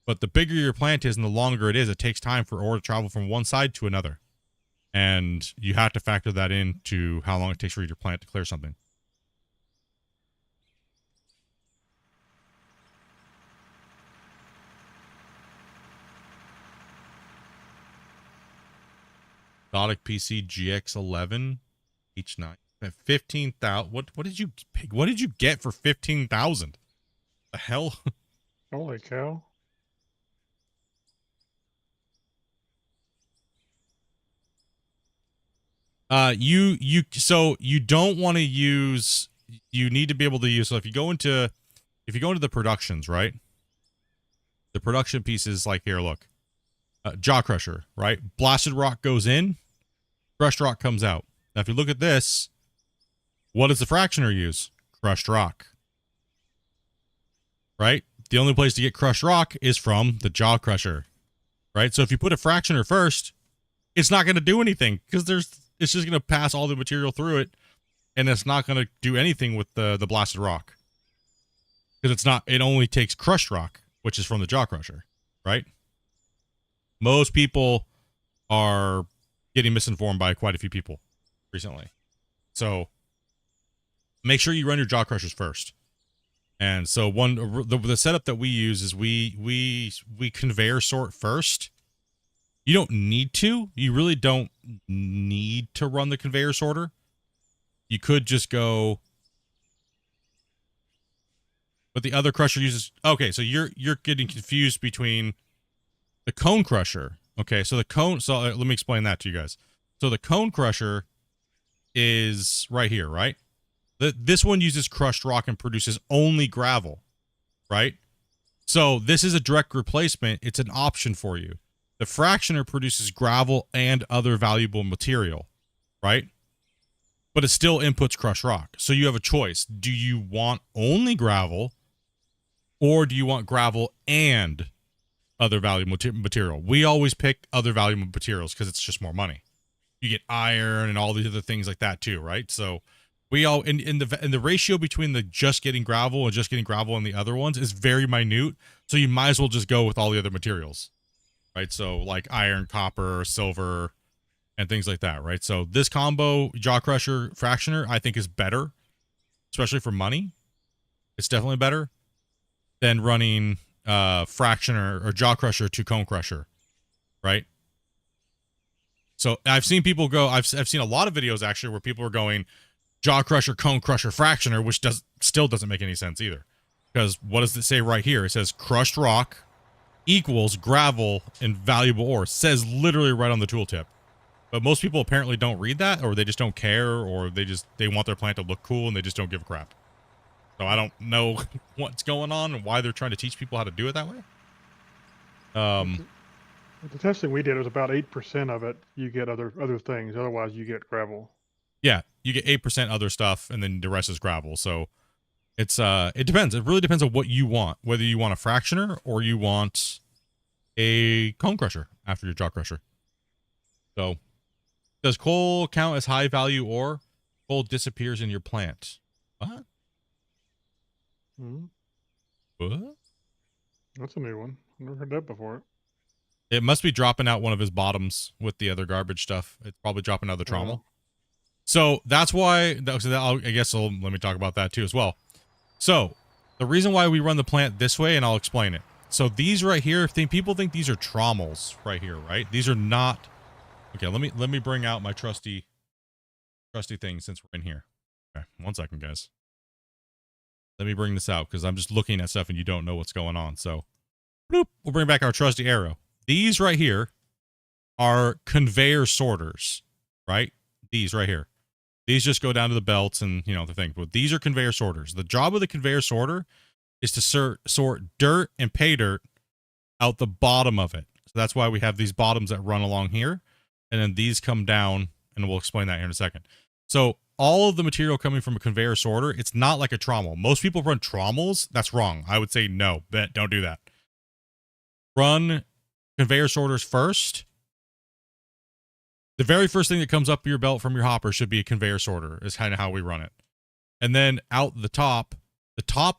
But the bigger your plant is and the longer it is, it takes time for ore to travel from one side to another. And you have to factor that into how long it takes for your plant to clear something. Exotic PC GX11 H9. At 15,000. What did you pick? What did you get for 15,000? The hell? Holy cow. So you don't want to use, you need to be able to use, so if you go into the productions, right? The production pieces like here, look. Jaw crusher, right? Blasted rock goes in, crushed rock comes out. Now if you look at this, what does the fractioner use? Crushed rock. Right? The only place to get crushed rock is from the jaw crusher. Right? So if you put a fractioner first, it's not going to do anything because it's just going to pass all the material through it, and it's not going to do anything with the blasted rock. Because it only takes crushed rock, which is from the jaw crusher, right? Most people are getting misinformed by quite a few people recently. So make sure you run your jaw crushers first. And so the setup that we use is we conveyor sort first. You don't need to. You really don't need to run the conveyor sorter. You could just go. But the other crusher uses. Okay, so you're getting confused between the cone crusher. Okay, so the cone. So let me explain that to you guys. So the cone crusher is right here, right? This one uses crushed rock and produces only gravel, right? So this is a direct replacement. It's an option for you. The fractioner produces gravel and other valuable material, right? But it still inputs crushed rock. So you have a choice. Do you want only gravel, or do you want gravel and other valuable material? We always pick other valuable materials because it's just more money. You get iron and all these other things like that too, right? So we all in the ratio between the just getting gravel and the other ones is very minute. So you might as well just go with all the other materials. Right, so like iron, copper, silver, and things like that, right? So this combo, jaw crusher, fractioner, I think is better, especially for money. It's definitely better than running fractioner or jaw crusher to cone crusher, right? So I've seen people go. I've seen a lot of videos actually where people are going jaw crusher, cone crusher, fractioner, which still doesn't make any sense either, because what does it say right here? It says crushed rock equals gravel and valuable ore. It says literally right on the tooltip. But most people apparently don't read that, or they just don't care, or they want their plant to look cool and they just don't give a crap. So I don't know what's going on and why they're trying to teach people how to do it that way. The testing we did was about 8% of it. You get other things. Otherwise, you get gravel. Yeah, you get 8% other stuff, and then the rest is gravel. So it depends. It really depends on what you want. Whether you want a fractioner or you want a cone crusher after your jaw crusher. So, does coal count as high value ore? Coal disappears in your plant. What? Mm-hmm. What? That's a new one. I've never heard that before. It must be dropping out one of his bottoms with the other garbage stuff. It's probably dropping out the trommel. So that's why. I guess let me talk about that too as well. So the reason why we run the plant this way, and I'll explain it. So these right here, people think these are trommels right here, right? These are not. Okay, let me bring out my trusty thing since we're in here. Okay, 1 second, guys. Let me bring this out because I'm just looking at stuff and you don't know what's going on. So, bloop, we'll bring back our trusty arrow. These right here are conveyor sorters, right? These right here. These just go down to the belts and, the thing. But these are conveyor sorters. The job of the conveyor sorter is to sort dirt and pay dirt out the bottom of it. So that's why we have these bottoms that run along here. And then these come down, and we'll explain that here in a second. So all of the material coming from a conveyor sorter, it's not like a trommel. Most people run trommels. That's wrong. I would say no, don't do that. Run conveyor sorters first. The very first thing that comes up your belt from your hopper should be a conveyor sorter, is kind of how we run it. And then out the top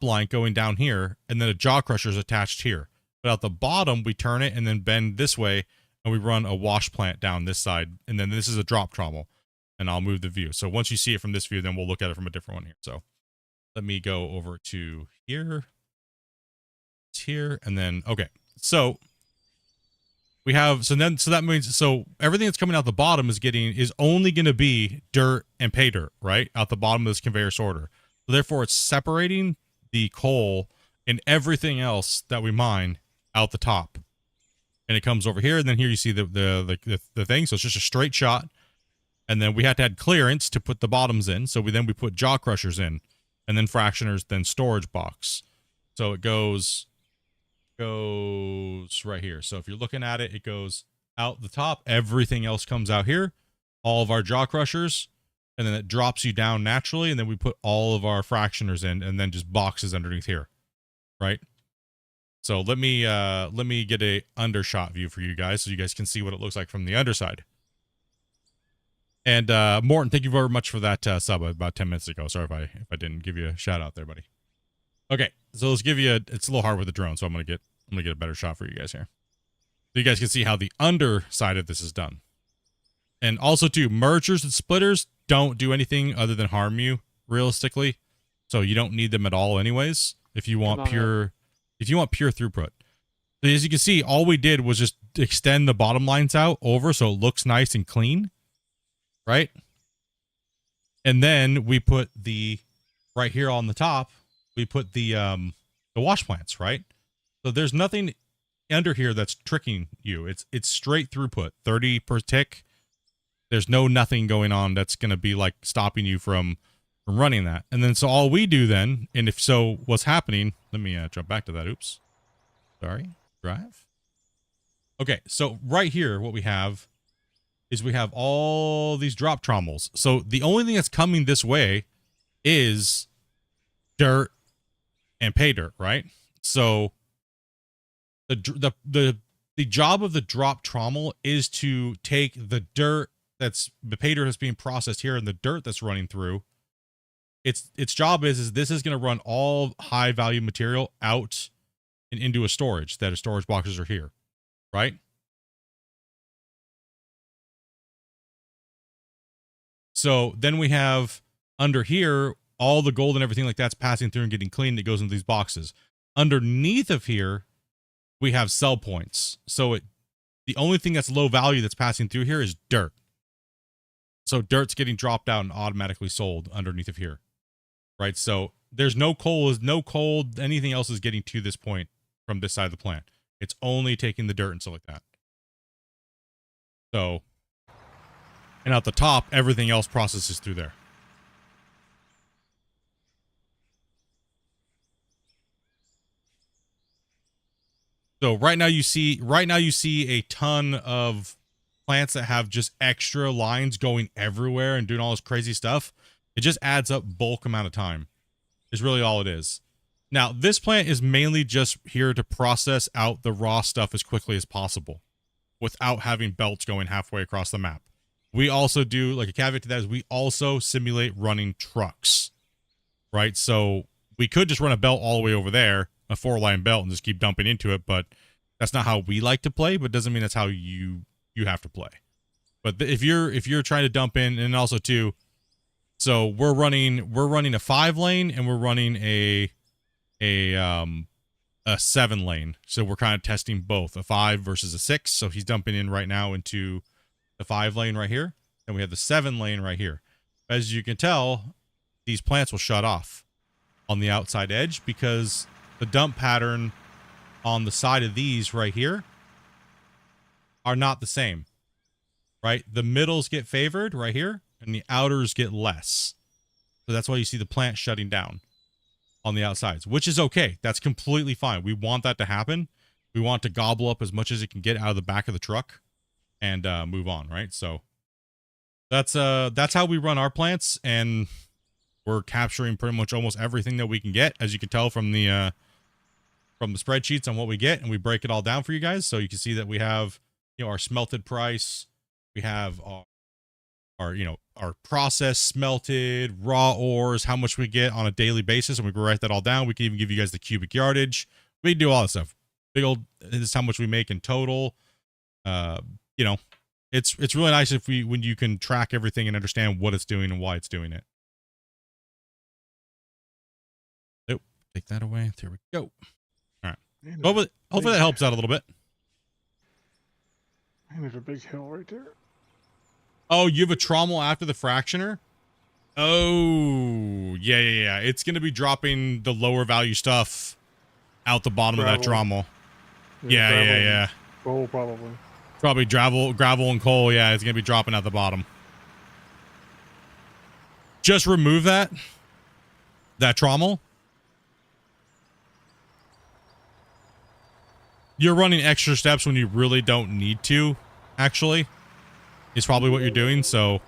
line going down here, and then a jaw crusher is attached here. But out the bottom, we turn it and then bend this way, and we run a wash plant down this side. And then this is a drop trommel. And I'll move the view. So once you see it from this view, then we'll look at it from a different one here. So let me go over to here. It's here. And then, okay. So we have, so that means, so everything that's coming out the bottom is only going to be dirt and pay dirt, right? Out the bottom of this conveyor sorter. So therefore it's separating the coal and everything else that we mine out the top. And it comes over here, and then here you see the thing. So it's just a straight shot. And then we had to add clearance to put the bottoms in. So we put jaw crushers in, and then fractioners, then storage box. So it goes right here. So if you're looking at it, it goes out the top. Everything else comes out here. All of our jaw crushers, and then it drops you down naturally. And then we put all of our fractioners in, and then just boxes underneath here, right? So let me get a undershot view for you guys, so you guys can see what it looks like from the underside. And Morton, thank you very much for that sub about 10 minutes ago. Sorry if I didn't give you a shout out there, buddy. Okay, so let's give you it's a little hard with the drone, so I'm gonna get a better shot for you guys here, so you guys can see how the underside of this is done. And also too, mergers and splitters don't do anything other than harm you realistically, so you don't need them at all anyways. If you want pure throughput. So as you can see, all we did was just extend the bottom lines out over so it looks nice and clean, right? And then we put right here on the top, we put the wash plants, right? So there's nothing under here that's tricking you. It's straight throughput, 30 per tick. There's nothing going on that's going to be like stopping you from running that. And then so all we do then, and if so, what's happening, let me jump back to that. Oops. Sorry. Drive. Okay, so right here, what we have is we have all these drop trommels. So the only thing that's coming this way is dirt and pay dirt, right? So the job of the drop trommel is to take the dirt the pay dirt that's being processed here and the dirt that's running through. Its job is this is going to run all high value material out and into a storage that storage boxes are here, right? So then we have under here, all the gold and everything like that's passing through and getting cleaned. It goes into these boxes. Underneath of here, we have sell points. So the only thing that's low value that's passing through here is dirt. So dirt's getting dropped out and automatically sold underneath of here, right? So there's no coal, anything else is getting to this point from this side of the plant. It's only taking the dirt and stuff like that. So, and at the top, everything else processes through there. So right now you see a ton of plants that have just extra lines going everywhere and doing all this crazy stuff. It just adds up bulk amount of time. Is really all it is. Now, this plant is mainly just here to process out the raw stuff as quickly as possible without having belts going halfway across the map. We also do, like a caveat to that is we also simulate running trucks, right? So we could just run a belt all the way over there, a 4-line belt, and just keep dumping into it, but that's not how we like to play, but doesn't mean that's how you have to play. But if you're trying to dump in, and also too, so we're running a 5-lane and we're running a 7-lane. So we're kind of testing both, a 5 versus a 6. So he's dumping in right now into the 5-lane right here, and we have the 7-lane right here. As you can tell, these plants will shut off on the outside edge because the dump pattern on the side of these right here are not the same, right? The middles get favored right here and the outers get less. So that's why you see the plant shutting down on the outsides, which is okay. That's completely fine. We want that to happen. We want to gobble up as much as it can get out of the back of the truck and move on, right? So that's how we run our plants, and we're capturing pretty much almost everything that we can get, as you can tell from the spreadsheets on what we get, and we break it all down for you guys. So you can see that we have, our smelted price, we have our processed smelted raw ores, how much we get on a daily basis, and we can write that all down. We can even give you guys the cubic yardage. We can do all that stuff. Big old, this is how much we make in total. It's really nice when you can track everything and understand what it's doing and why it's doing it. Nope, take that away. There we go. All right. Hopefully that helps out a little bit. And there's a big hill right there. Oh, you have a trommel after the fractioner? Oh, yeah. It's going to be dropping the lower value stuff out the bottom of that Gravel. trommel. Yeah. Coal, probably. Probably gravel and coal. Yeah, it's going to be dropping out the bottom. Just remove that trommel. You're running extra steps when you really don't need to, actually. Is probably what you're doing, so...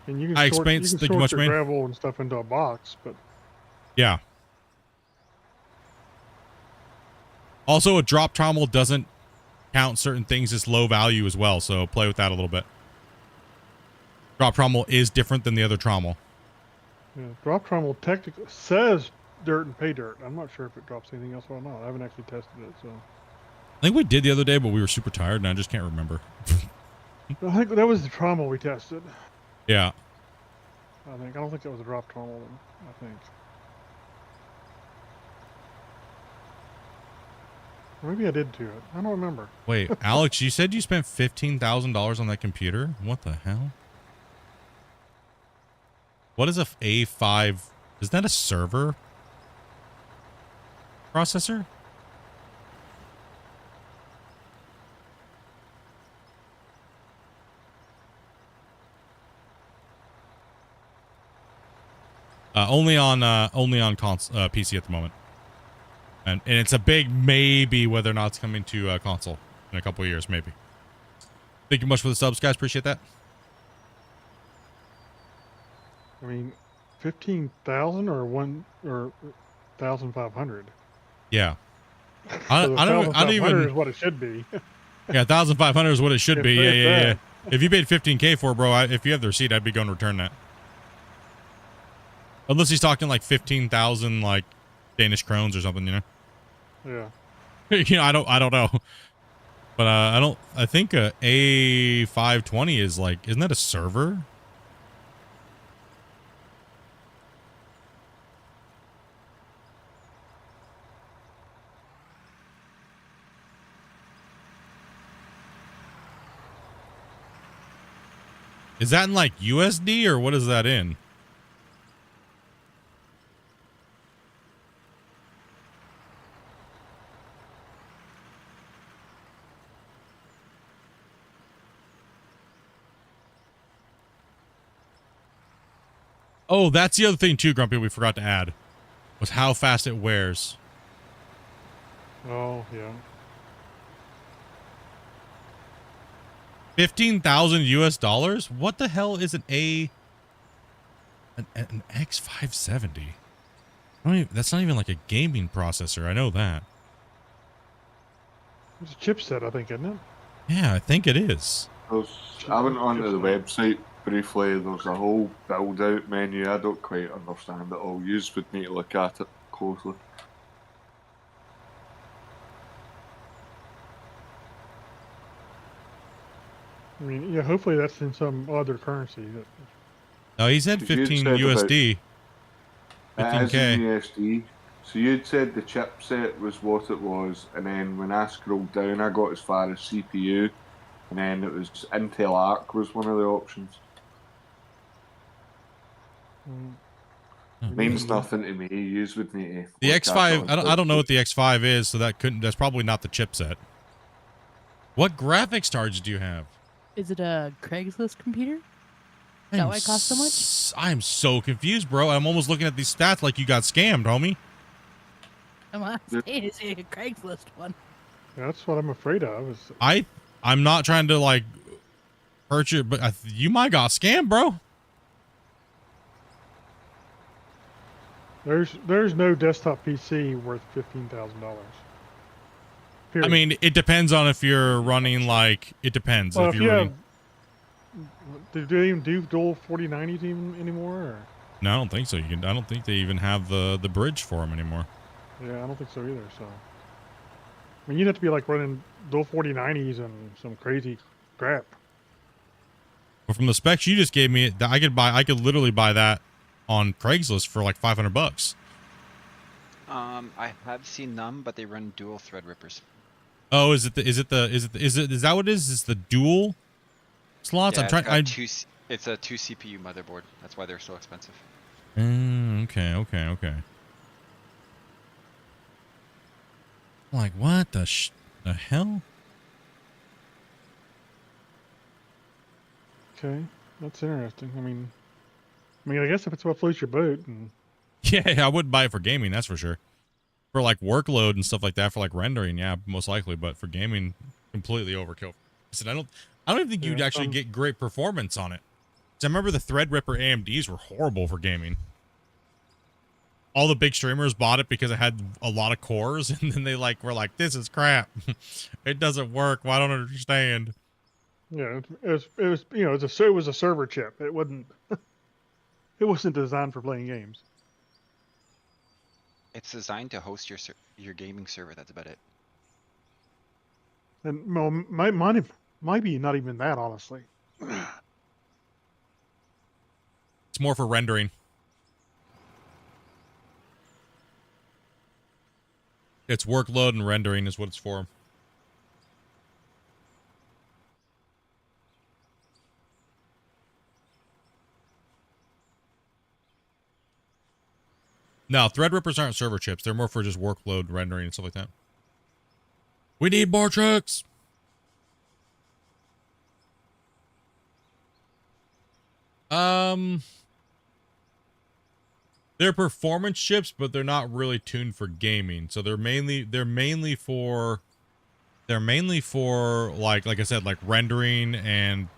And you can I sort, explained you can the sort much, your man. gravel and stuff into a box, but Yeah. Also, a drop trommel doesn't count certain things as low value as well, so play with that a little bit. Drop trommel is different than the other trommel. yeah, drop trommel technically says dirt and pay dirt. I'm not sure if it drops anything else or not. I haven't actually tested it, so. I think we did the other day, but we were super tired, and I just can't remember. I think that was the trommel we tested. Yeah. I don't think that was a drop trommel. I think. Maybe I did to it. I don't remember. Wait, Alex, you said you spent $15,000 on that computer? What the hell? What is a A5? Is that a server processor? Only on PC at the moment, and it's a big maybe whether or not it's coming to console in a couple of years, maybe. Thank you much for the subs, guys. Appreciate that. I mean, 15,000 or 1,500. Yeah, I don't even. Is what it should be. Yeah, 1,500 is what it should be. If Yeah. If you paid 15K for it, bro, if you have the receipt, I'd be going to return that. Unless he's talking like 15,000 like Danish krones or something, you know. Yeah. You know, I don't know. But I think a A520 is like, isn't that a server? Is that in like USD or what is that in? Oh, that's the other thing too, Grumpy, we forgot to add. Was how fast it wears. Oh, yeah. 15,000 US dollars? What the hell is an X570? That's not even like a gaming processor. I know that. It's a chipset, I think, isn't it? Yeah, I think it is. I went onto the website briefly. There's a whole build out menu. I don't quite understand it all. You would need to look at it closely. I mean, yeah, hopefully that's in some other currency. No, he said 15 USD. It is 15K. in USD. So you'd said the chipset was what it was, and then when I scrolled down, I got as far as CPU, and then it was Intel Arc was one of the options. Means nothing to me. Yous would need to. The X5, I don't know what the X5 is, so that's probably not the chipset. What graphics cards do you have? Is it a Craigslist computer? Is that why it costs so much? I'm so confused, bro. I'm almost looking at these stats like you got scammed, homie. I'm not saying it's a Craigslist one. Yeah, that's what I'm afraid of. I'm not trying to like hurt you, but you might got scammed, bro. There's no desktop PC worth $15,000. I mean, it depends on if you're running like it depends. Well, if you're running. Do they even do dual 4090s even anymore? Or? No, I don't think so. I don't think they even have the bridge for them anymore. Yeah, I don't think so either. So, I mean, you'd have to be like running dual 4090s and some crazy crap. But from the specs you just gave me, I could literally buy that on Craigslist for like $500. I have seen them, but they run dual thread rippers. Oh, is that what it is? Is the dual slots? Yeah, I'm trying. it's a 2 CPU motherboard. That's why they're so expensive. Okay. Like what the hell? Okay, that's interesting. I guess if it's what floats your boat, and Yeah, I wouldn't buy it for gaming. That's for sure. For like workload and stuff like that, for like rendering, yeah, most likely. But for gaming, completely overkill. Listen, I don't even think you'd actually get great performance on it. 'Cause I remember the Threadripper AMDs were horrible for gaming. All the big streamers bought it because it had a lot of cores, and then they were like, "This is crap. It doesn't work. Well, I don't understand." yeah, it was a server chip. It wasn't it wasn't designed for playing games. It's designed to host your gaming server. That's about it. And well, mine might be not even that, honestly. It's more for rendering. It's workload and rendering is what it's for. No, Threadrippers aren't server chips. They're more for just workload rendering and stuff like that. We need more trucks. They're performance chips, but they're not really tuned for gaming. So they're mainly for like I said, like rendering and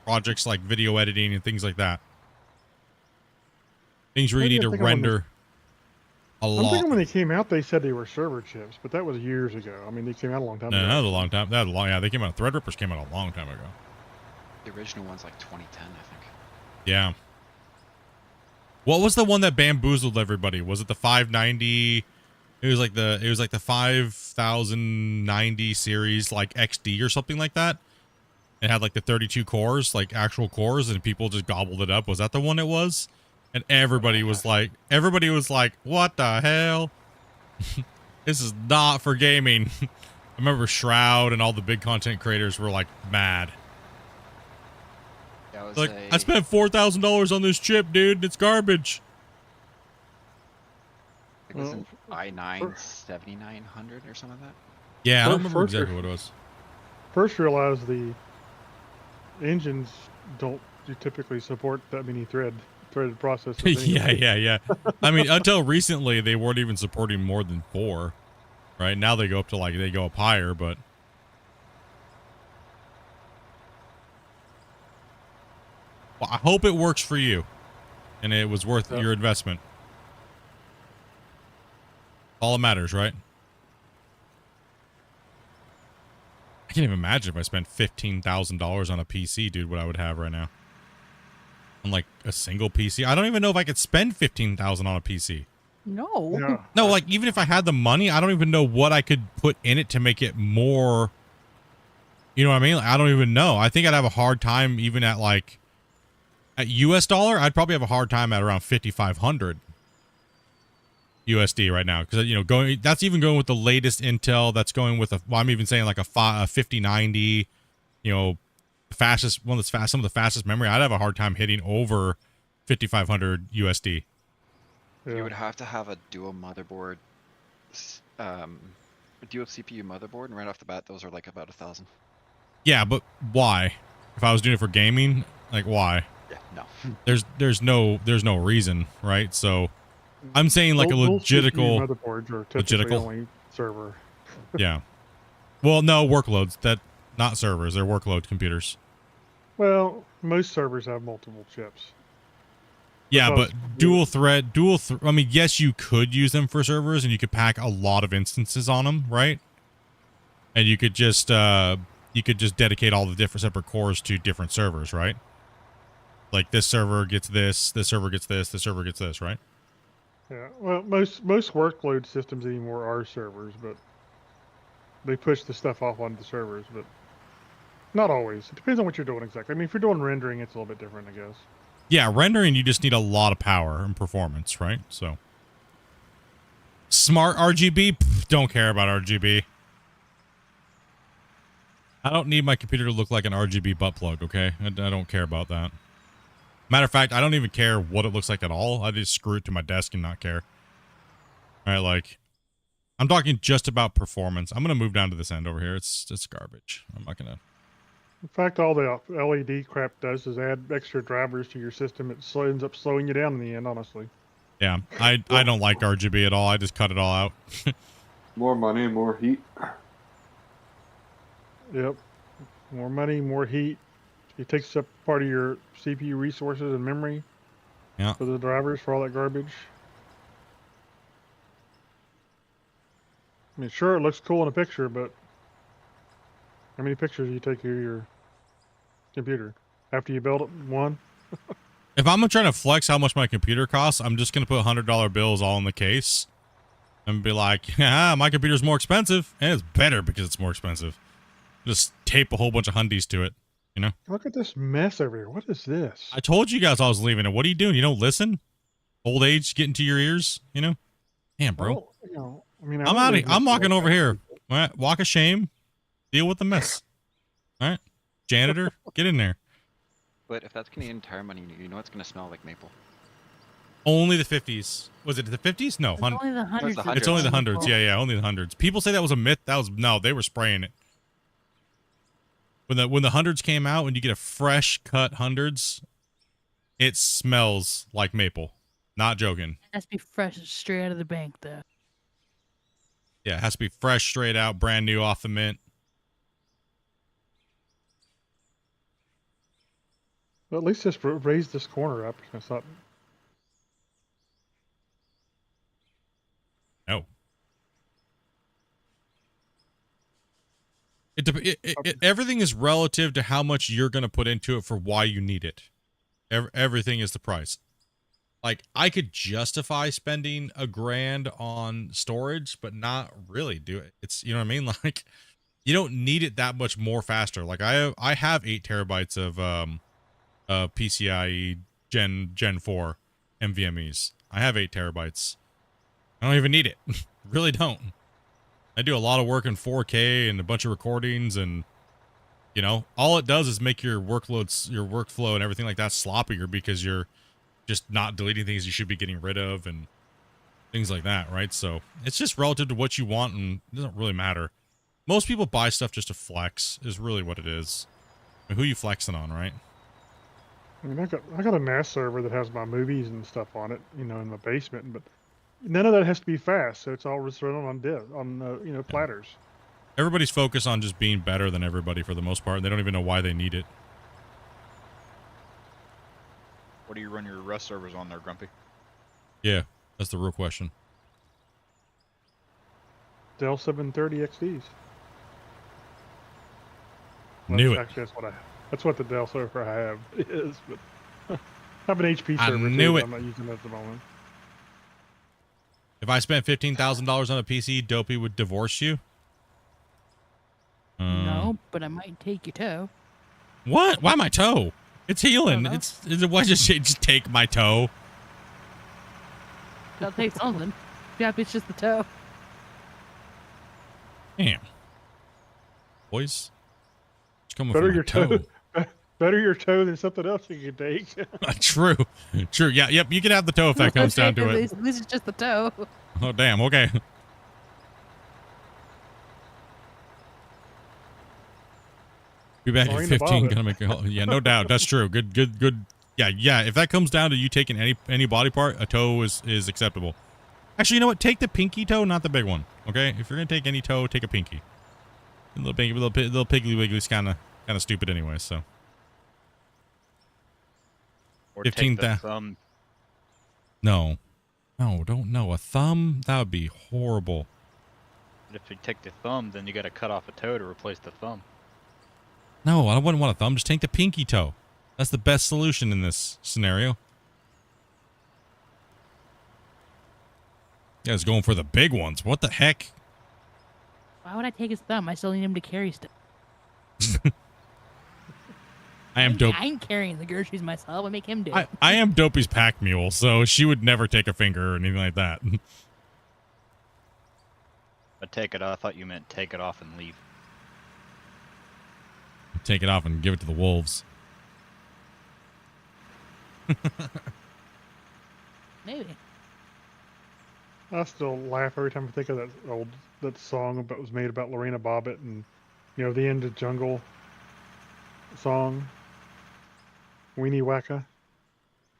projects like video editing and things like that. Things where you need to render a lot. I'm thinking when they came out, they said they were server chips, but that was years ago. They came out a long time ago. No, that was a long time. Yeah, they came out. Threadrippers came out a long time ago. The original one's like 2010, I think. Yeah. What was the one that bamboozled everybody? Was it the 590? It was like the 5090 series, like XD or something like that. It had like the 32 cores, like actual cores, and people just gobbled it up. Was that the one it was? And everybody was like, what the hell? This is not for gaming. I remember Shroud and all the big content creators were like mad. Yeah, Like, I spent $4,000 on this chip, dude. It's garbage. It was an i9 7900 or something like that. Yeah, I don't remember exactly what it was. First realized the engines don't typically support that many threaded processors. Yeah. I mean, until recently, they weren't even supporting more than 4. Right now, they go up to they go up higher, but. Well, I hope it works for you, and it was worth your investment. All that matters, right? I can't even imagine if I spent $15,000 on a PC, dude, what I would have right now. On like a single PC. I don't even know if I could spend $15,000 on a PC. No. No, like even if I had the money, I don't even know what I could put in it to make it more. You know what I mean? I don't even know. I think I'd have a hard time even at US dollar. I'd probably have a hard time at around 5,500 USD right now, because that's even going with the latest Intel. That's going with I'm even saying like a 5090. Fastest one that's fast, some of the fastest memory. I'd have a hard time hitting over 5,500 USD. Yeah. You would have to have a dual motherboard, a dual CPU motherboard, and right off the bat, those are like about 1,000. Yeah, but why? If I was doing it for gaming, like why? Yeah, no. There's no reason, right? So I'm saying like Those a CPU motherboards are typically only server. Yeah. Well, no workloads. Not servers. They're workload computers. Well, most servers have multiple chips. Yeah, but I mean, yes, you could use them for servers, and you could pack a lot of instances on them, right? And you could just dedicate all the different separate cores to different servers, right? Like this server gets this server gets this server gets this, right? Yeah. Well, most workload systems anymore are servers, but they push the stuff off onto the servers, but not always. It depends on what you're doing exactly. I mean, if you're doing rendering, it's a little bit different, I guess. Yeah, rendering, you just need a lot of power and performance, right? So, smart RGB, don't care about RGB. I don't need my computer to look like an RGB butt plug, okay? I don't care about that. Matter of fact, I don't even care what it looks like at all. I just screw it to my desk and not care. All right, like, I'm talking just about performance. I'm going to move down to this end over here. It's garbage. I'm not going to... In fact, all the LED crap does is add extra drivers to your system. It ends up slowing you down in the end, honestly. Yeah, I don't like RGB at all. I just cut it all out. More money, more heat. Yep. More money, more heat. It takes up part of your CPU resources and memory. Yeah. For the drivers, for all that garbage. I mean, sure, it looks cool in a picture, but how many pictures do you take of your computer after you build it? One? If I'm trying to flex how much my computer costs, I'm just going to put $100 bills all in the case and be like, yeah, my computer's more expensive, and it's better because it's more expensive. Just tape a whole bunch of hundies to it, you know? Look at this mess over here. What is this? I told you guys I was leaving it. What are you doing? You don't listen? Old age getting to your ears, you know? Damn, bro. Well, you know, I mean, I'm out of here. I'm walking over here. All right, walk of shame. Deal with the mess. All right? Janitor, get in there. But if that's Canadian Tire money, you know it's gonna smell like maple. Only the 50s. Was it the 50s? No. It's only the hundreds. the It's only the hundreds. Yeah. Yeah, only the hundreds. People say that was a myth. That was no, they were spraying it. When the hundreds came out, when you get a fresh cut hundreds, it smells like maple. Not joking. It has to be fresh, straight out of the bank, though. Yeah, it has to be fresh, straight out, brand new off the mint. Well, at least just raise this corner up. It's not. No. Everything is relative to how much you're going to put into it for why you need it. Everything is the price. Like, I could justify spending $1,000 on storage, but not really do it. It's, you know what I mean? Like, you don't need it that much more faster. Like, I have 8 terabytes of PCIe Gen 4 NVMe's. I have 8 terabytes. I don't even need it. Really don't. I do a lot of work in 4K and a bunch of recordings, and you know, all it does is make your workloads, your workflow and everything like that sloppier because you're just not deleting things you should be getting rid of and things like that, right? So it's just relative to what you want, and it doesn't really matter. Most people buy stuff just to flex is really what it is. I mean, who you flexing on, right? I mean, I got a NAS server that has my movies and stuff on it, you know, in my basement, but none of that has to be fast, so it's all just run on you know, platters. Everybody's focused on just being better than everybody for the most part. They don't even know why they need it. What do you run your Rust servers on there, Grumpy? Yeah, that's the real question. Dell 730 XDs. Knew it. Actually, that's what the Dell server I have is, but I have an HP I server knew too, it. but I'm not using it at the moment. If I spent $15,000 on a PC, Dopey would divorce you? No, but I might take your toe. What? Why my toe? It's healing. I don't know. Why just take my toe? I'll take something. Yeah, if it's just the toe. Damn. Boys. It's coming Better from your my toe. Better your toe than something else you can take. True. True. Yeah, yep, you can have the toe if that comes down to it. This is just the toe. Oh, damn. Okay. Be back at 15. Gonna make a, yeah, no doubt. That's true. Good. Yeah. If that comes down to you taking any body part, a toe is acceptable. Actually, you know what? Take the pinky toe, not the big one. Okay. If you're gonna take any toe, take a pinky. A little piggly wiggly's kind of stupid anyway. So. Or 15 take the thumb. No, don't know. A thumb? That would be horrible. But if you take the thumb, then you got to cut off a toe to replace the thumb. No, I wouldn't want a thumb. Just take the pinky toe. That's the best solution in this scenario. You guys going for the big ones. What the heck? Why would I take his thumb? I still need him to carry stuff. I am dope. I ain't carrying the groceries myself. I make him do it. I am Dopey's pack mule, so she would never take a finger or anything like that. But take it off. I thought you meant take it off and leave. take it off and give it to the wolves. Maybe. I still laugh every time I think of that song that was made about Lorena Bobbitt and the End of Jungle song. Weenie Wacka.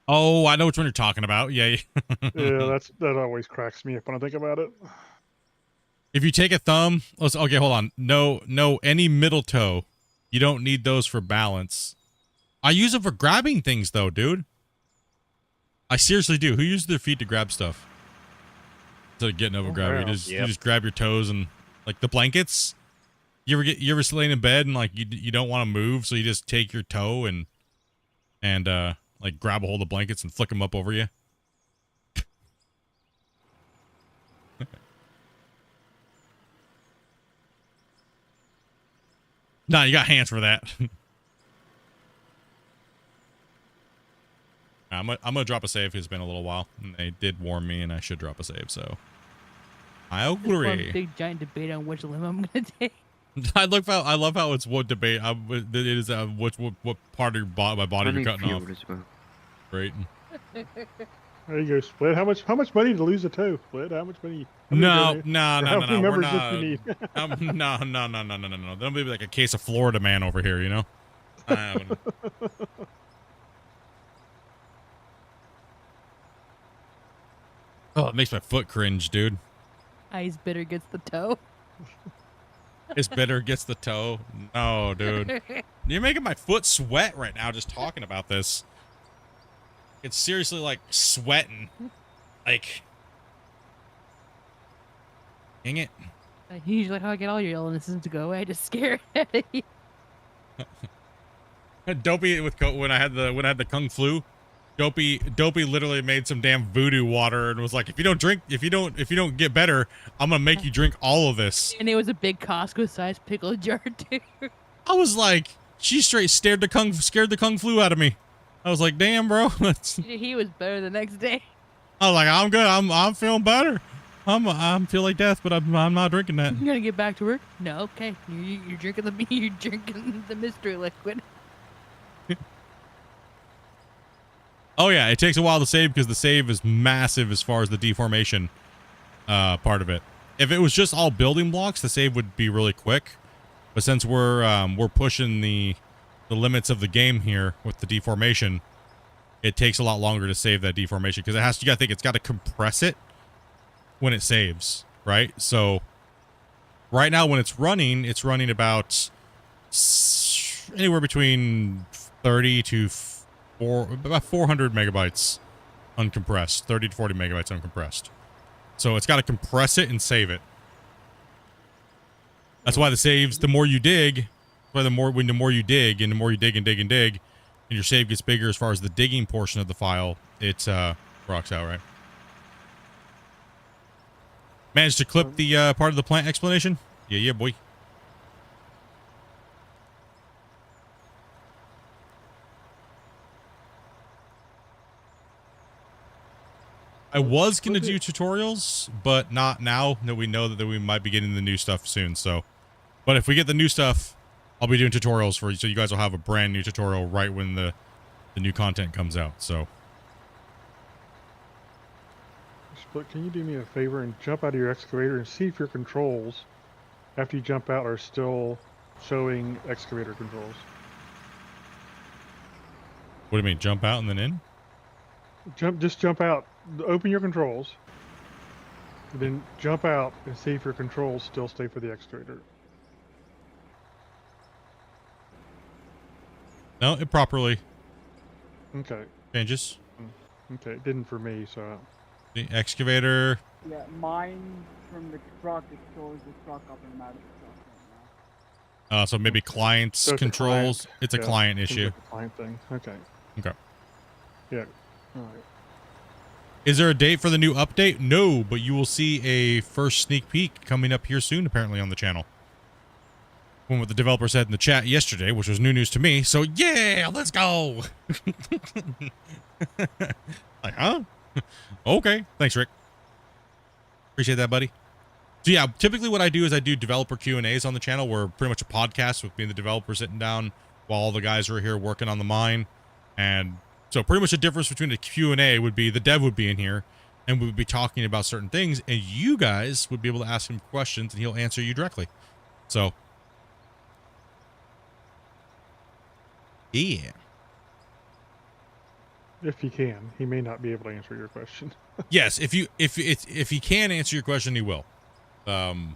Oh, I know which one you're talking about. Yeah. Yeah, that always cracks me up when I think about it. If you take a thumb, okay, hold on. No, any middle toe. You don't need those for balance. I use them for grabbing things though, dude. I seriously do. Who uses their feet to grab stuff? So getting over gravity, you just grab your toes and like the blankets. You ever laying in bed and like you don't want to move, so you just take your toe and like grab a hold of blankets and flick them up over you. Nah, you got hands for that. I'm gonna drop a save. It's been a little while, and they did warn me, and I should drop a save. So I agree. Big giant debate on which limb I'm gonna take. I love how it's what debate. It is what part of my body you're cutting off. As well. Great. There you go, Split. How much money to lose a toe, Split? How much money? No. How many We're memberships not. you need? No. That'll be like a case of Florida man over here, you know. Oh, it makes my foot cringe, dude. Ice bitter gets the toe. It's bitter gets the toe. No, dude. You're making my foot sweat right now just talking about this. It's seriously like sweating. Like, dang it. Usually how I get all your illnesses to go away. I just scare at you. Dopey when I had the kung flu. Dopey literally made some damn voodoo water and was like, if you don't get better, I'm gonna make you drink all of this. And it was a big Costco-sized pickle jar too. I was like, she straight scared the kung flu out of me. I was like, damn, bro. He was better the next day. I was like, I'm good. I'm feeling better. I feel like death, but I'm not drinking that. You gonna get back to work? No, okay. You're drinking the mystery liquid. Oh yeah, it takes a while to save because the save is massive as far as the deformation part of it. If it was just all building blocks, the save would be really quick. But since we're pushing the limits of the game here with the deformation, it takes a lot longer to save that deformation because you gotta think it's got to compress it when it saves, right? So right now when it's running about anywhere between 30 to about 400 megabytes uncompressed, 30 to 40 megabytes uncompressed. So it's got to compress it and save it. That's why the saves, the more you dig, the more you dig and dig, and your save gets bigger as far as the digging portion of the file, it rocks out, right? Managed to clip the part of the plant explanation? Yeah, boy. I was going to do tutorials, but not now that we know that we might be getting the new stuff soon. So, but if we get the new stuff, I'll be doing tutorials for you. So you guys will have a brand new tutorial right when the new content comes out. So. Split, can you do me a favor and jump out of your excavator and see if your controls, after you jump out, are still showing excavator controls? What do you mean, jump out and then in? Just jump out. Open your controls. Then jump out and see if your controls still stay for the excavator. No, it properly Okay. changes. Okay, it didn't for me, so. The excavator. Yeah, mine from the truck, it shows the truck up and out of the truck right now. So maybe clients So it's a controls. client. It's a Yeah, client seems issue. like a client thing. Okay. Okay. Yeah. All right. Is there a date for the new update? No, but you will see a first sneak peek coming up here soon, apparently, on the channel. From what the developer said in the chat yesterday, which was new news to me. So, yeah, let's go. Like, huh? Okay. Thanks, Rick. Appreciate that, buddy. So yeah, typically what I do is I do developer Q&As on the channel. We're pretty much a podcast with me and the developer sitting down while all the guys are here working on the mine. And so pretty much the difference between a Q&A would be the dev would be in here and we would be talking about certain things, and you guys would be able to ask him questions and he'll answer you directly. So yeah. If he can, he may not be able to answer your question. Yes, if he can answer your question, he will. And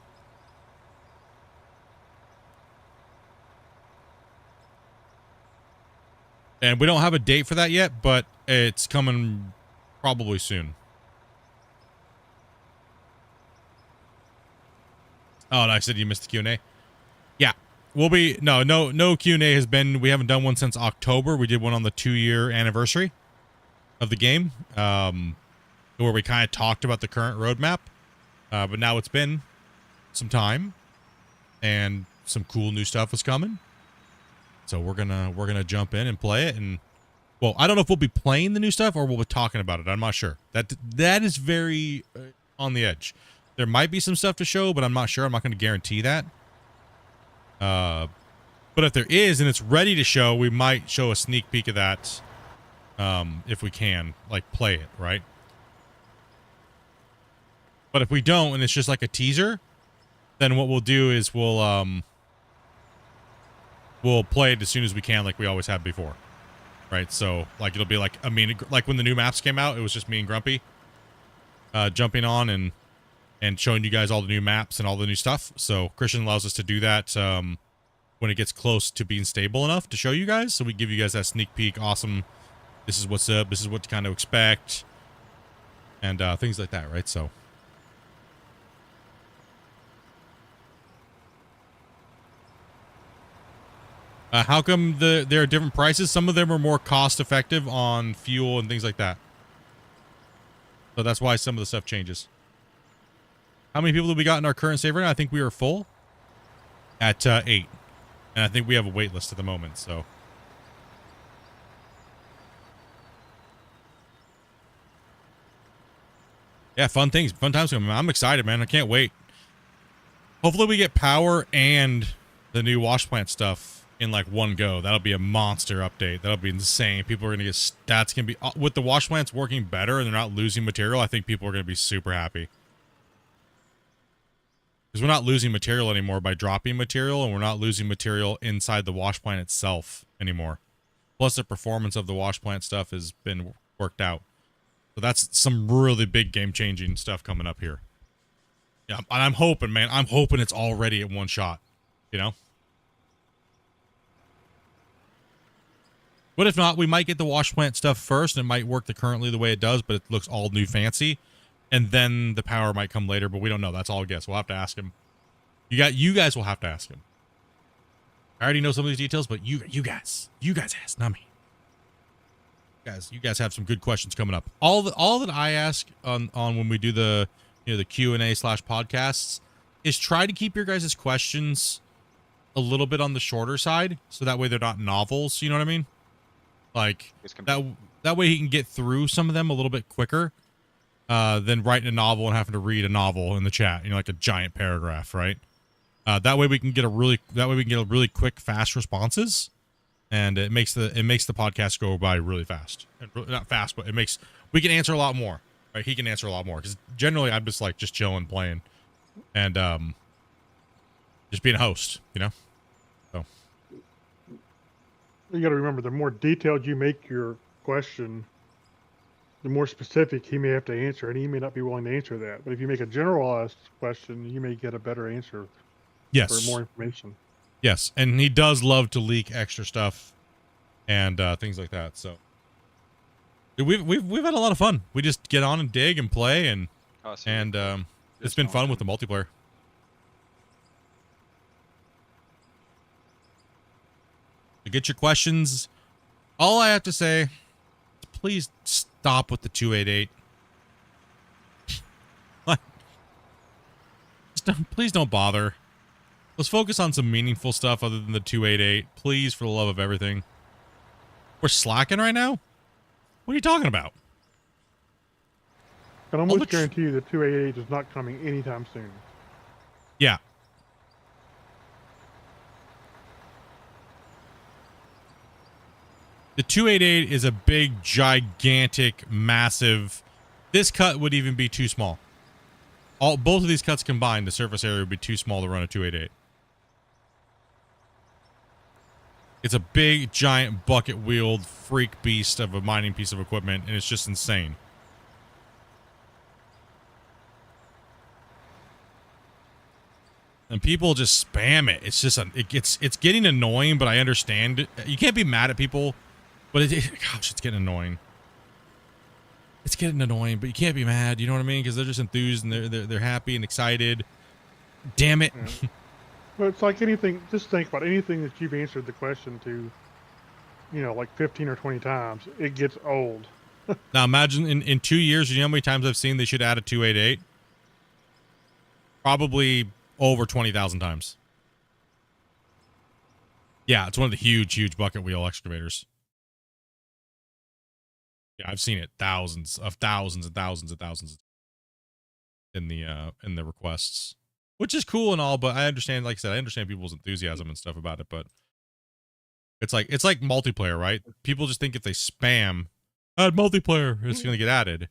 we don't have a date for that yet, but it's coming probably soon. Oh, and I said you missed the Q&A. Yeah, we'll be no Q&A has been. We haven't done one since October. We did one on the 2-year anniversary of the game, where we kind of talked about the current roadmap. But now it's been some time, and some cool new stuff is coming. So we're gonna jump in and play it. And well, I don't know if we'll be playing the new stuff or we'll be talking about it. I'm not sure. That is very on the edge. There might be some stuff to show, but I'm not sure. I'm not going to guarantee that. But if there is and it's ready to show, we might show a sneak peek of that. If we can, like, play it, right? But if we don't and it's just like a teaser, then what we'll do is we'll play it as soon as we can, like we always have before, right? So like it'll be like like when the new maps came out, it was just me and Grumpy jumping on and showing you guys all the new maps and all the new stuff. So Christian allows us to do that when it gets close to being stable enough to show you guys. So we give you guys that sneak peek. Awesome. This is what's up. This is what to kind of expect, and things like that, right? So. How come there are different prices? Some of them are more cost effective on fuel and things like that. So that's why some of the stuff changes. How many people have we got in our current save right now? I think we are full at 8. And I think we have a wait list at the moment, so. Yeah, fun times coming. I'm excited, man. I can't wait. Hopefully we get power and the new wash plant stuff in like one go. That'll be a monster update. That'll be insane. People are gonna get stats. Can be with the wash plants working better and they're not losing material. I think people are gonna be super happy because we're not losing material anymore by dropping material, and we're not losing material inside the wash plant itself anymore. Plus, the performance of the wash plant stuff has been worked out. So that's some really big game changing stuff coming up here. Yeah, and I'm hoping, man. I'm hoping it's already at one shot. You know. But if not, we might get the wash plant stuff first, and it might work currently the way it does, but it looks all new fancy. And then the power might come later, but we don't know. That's all a guess. We'll have to ask him. You guys will have to ask him. I already know some of these details, but you guys ask, not me. You guys have some good questions coming up. All that I ask on when we do the the Q&A/podcasts is try to keep your guys' questions a little bit on the shorter side, so that way they're not novels. You know what I mean? Like that way he can get through some of them a little bit quicker than writing a novel and having to read a novel in the chat, like a giant paragraph, right? That way we can get really quick, fast responses, and it makes the podcast go by really fast. Not fast, but we can answer a lot more, right? He can answer a lot more because generally I'm just chilling, playing, and just being a host, So. You got to remember, the more detailed you make your question, the more specific he may have to answer, and he may not be willing to answer that. But if you make a generalized question, you may get a better answer. Yes. For more information. Yes, and he does love to leak extra stuff and things like that. So we've had a lot of fun. We just get on and dig and play, and it's been fun with the multiplayer. To get your questions, all I have to say, please stop with the 288. Please don't bother. Let's focus on some meaningful stuff other than the 288. Please, for the love of everything. We're slacking right now? What are you talking about? I can almost guarantee you the 288 is not coming anytime soon. Yeah. The 288 is a big, gigantic, massive. This cut would even be too small. Both of these cuts combined, the surface area would be too small to run a 288. It's a big, giant, bucket-wheeled freak beast of a mining piece of equipment, and it's just insane. And people just spam it. It's just it's getting annoying, but I understand. You can't be mad at people, but gosh, it's getting annoying. It's getting annoying, but you can't be mad. You know what I mean? Because they're just enthused and they're happy and excited. Damn it. Yeah. But it's like anything. Just think about anything that you've answered the question to, you know, like 15 or 20 times. It gets old. Now imagine in 2 years, you know how many times I've seen they should add a 288? Probably over 20,000 times. Yeah, it's one of the huge bucket wheel excavators. Yeah, I've seen it thousands and thousands in the requests, which is cool and all. But I understand, like I said, I understand people's enthusiasm and stuff about it. But it's like multiplayer, right? People just think if they spam add multiplayer, it's gonna get added.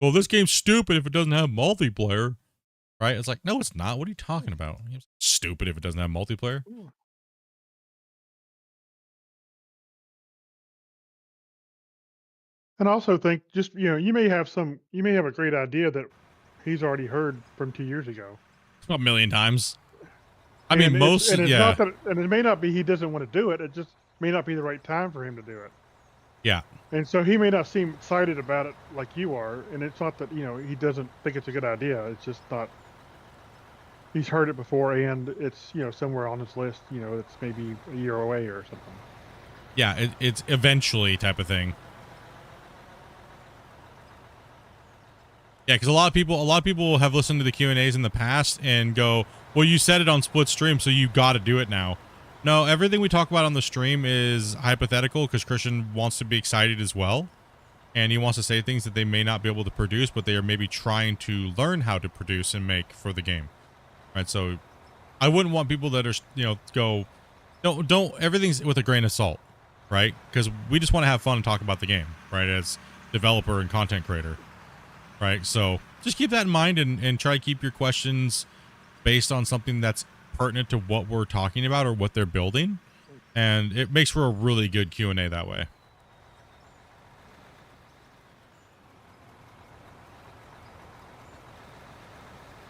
Well, this game's stupid if it doesn't have multiplayer, right? It's like, no, it's not. What are you talking about? It's stupid if it doesn't have multiplayer. And I also think just, you know, you may have a great idea that he's already heard from 2 years ago. A million times. I And mean, it's yeah. not that, and it may not be he doesn't want to do it. It just may not be the right time for him to do it. Yeah. And so he may not seem excited about it like you are. And it's not that, you know, he doesn't think it's a good idea. It's just not. He's heard it before, and it's, you know, somewhere on his list. You know, it's maybe a year away or something. Yeah, it's eventually type of thing. Yeah, because a lot of people have listened to the Q&As in the past and go, well, you said it on Split Stream, so you got to do it now. No, everything we talk about on the stream is hypothetical because Christian wants to be excited as well. And he wants to say things that they may not be able to produce, but they are maybe trying to learn how to produce and make for the game. Right, so I wouldn't want people that are, you know, go, don't, everything's with a grain of salt, right? Because we just want to have fun and talk about the game, right, as developer and content creator. Right, so just keep that in mind and try to keep your questions based on something that's pertinent to what we're talking about or what they're building, and it makes for a really good Q&A that way.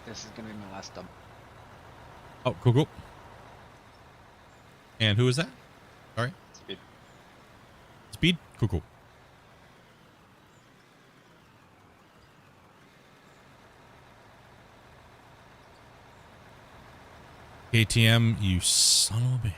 This is gonna be my last dump. Oh, cool. And who is that? Sorry? Speed? Cool. KTM, you son of a bitch.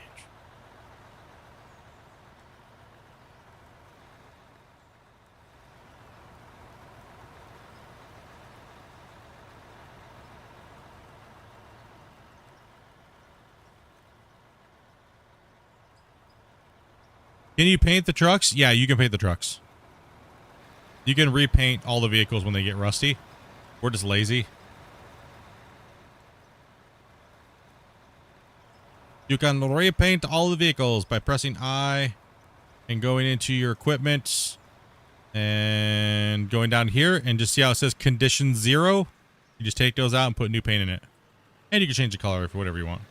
Can you paint the trucks? Yeah, you can paint the trucks. You can repaint all the vehicles when they get rusty. We're just lazy. You can repaint all the vehicles by pressing I and going into your equipment and going down here and just see how it says condition 0. You just take those out and put new paint in it. And you can change the color for whatever you want.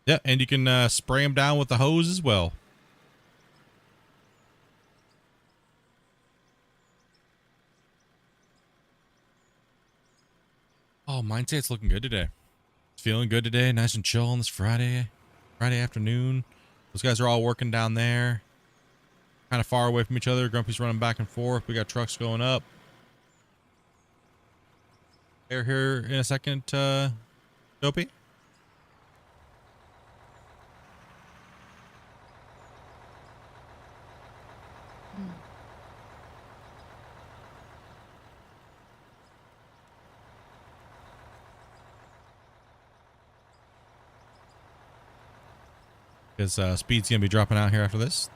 Yeah, and you can spray them down with the hose as well. Oh, mine say it's looking good today. It's feeling good today. Nice and chill on this Friday afternoon. Those guys are all working down there. Kind of far away from each other. Grumpy's running back and forth. We got trucks going up. They're here in a second, Dopey. Because Speed's going to be dropping out here after this.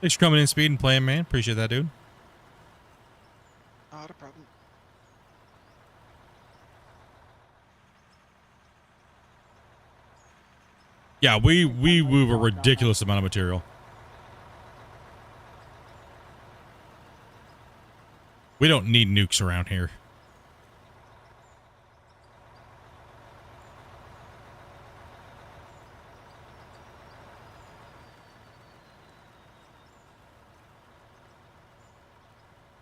Thanks for coming in, Speed, and playing, man. Appreciate that, dude. Not a problem. Yeah, we move a ridiculous amount of material. We don't need nukes around here.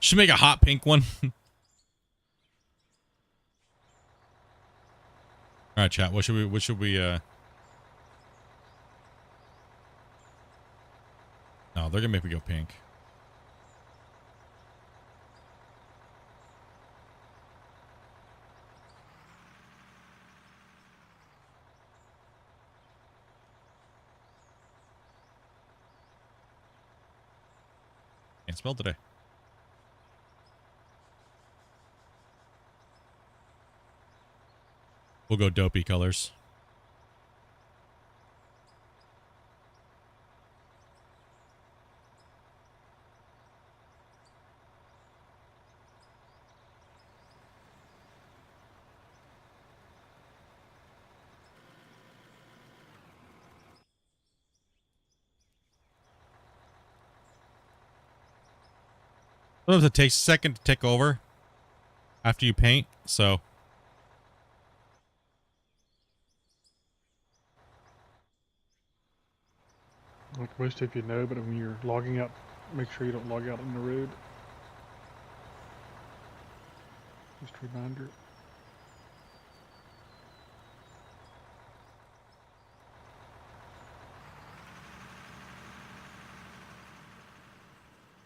Should make a hot pink one. All right, chat. What should we No, they're gonna make me go pink. Can't spell today. We'll go dopey colors. Sometimes it takes a second to tick over after you paint, so Like most of you know, but when you're logging out, make sure you don't log out on the road. Just a reminder.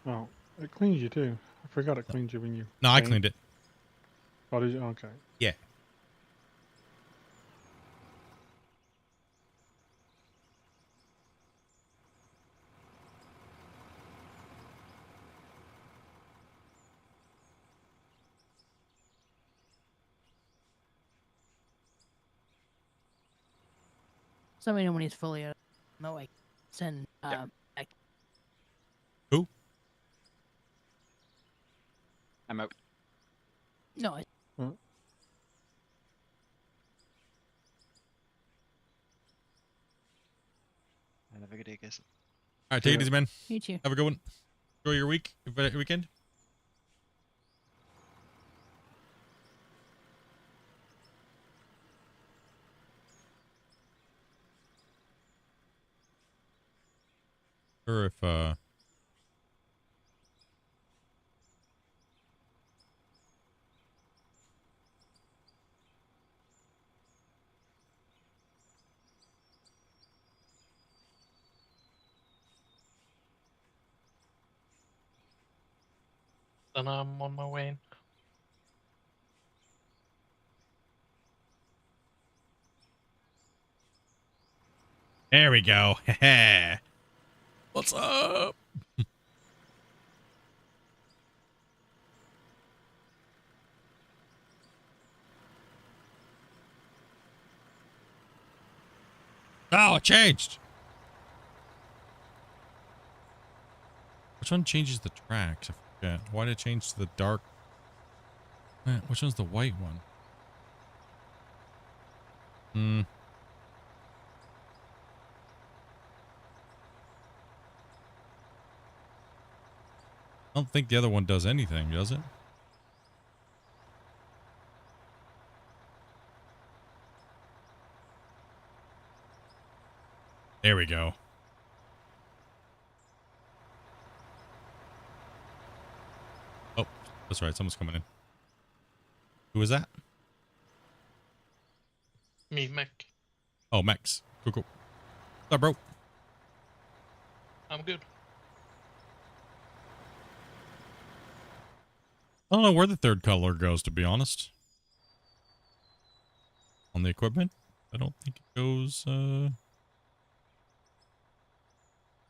Oh, it cleans you too. I forgot it cleans you when you. no, I paint. cleaned it. Oh, did you? Okay. Yeah. So I know when he's fully out. No, I send back. Who? I'm out. No, I Have a good day, guys. All right, take it easy, man. you too. Have a good one. Enjoy your weekend. Or if Then I'm on my way in. there we go. What's up? Oh, it changed. Which one changes the tracks? I forget. Why did it change to the dark? Which one's the white one? I don't think the other one does anything, does it? There we go. Oh, that's right. Someone's coming in. Who is that? Me, Mac. Oh, Max. Cool, cool. What's up, bro? I'm good. I don't know where the third color goes, to be honest. On the equipment? I don't think it goes, I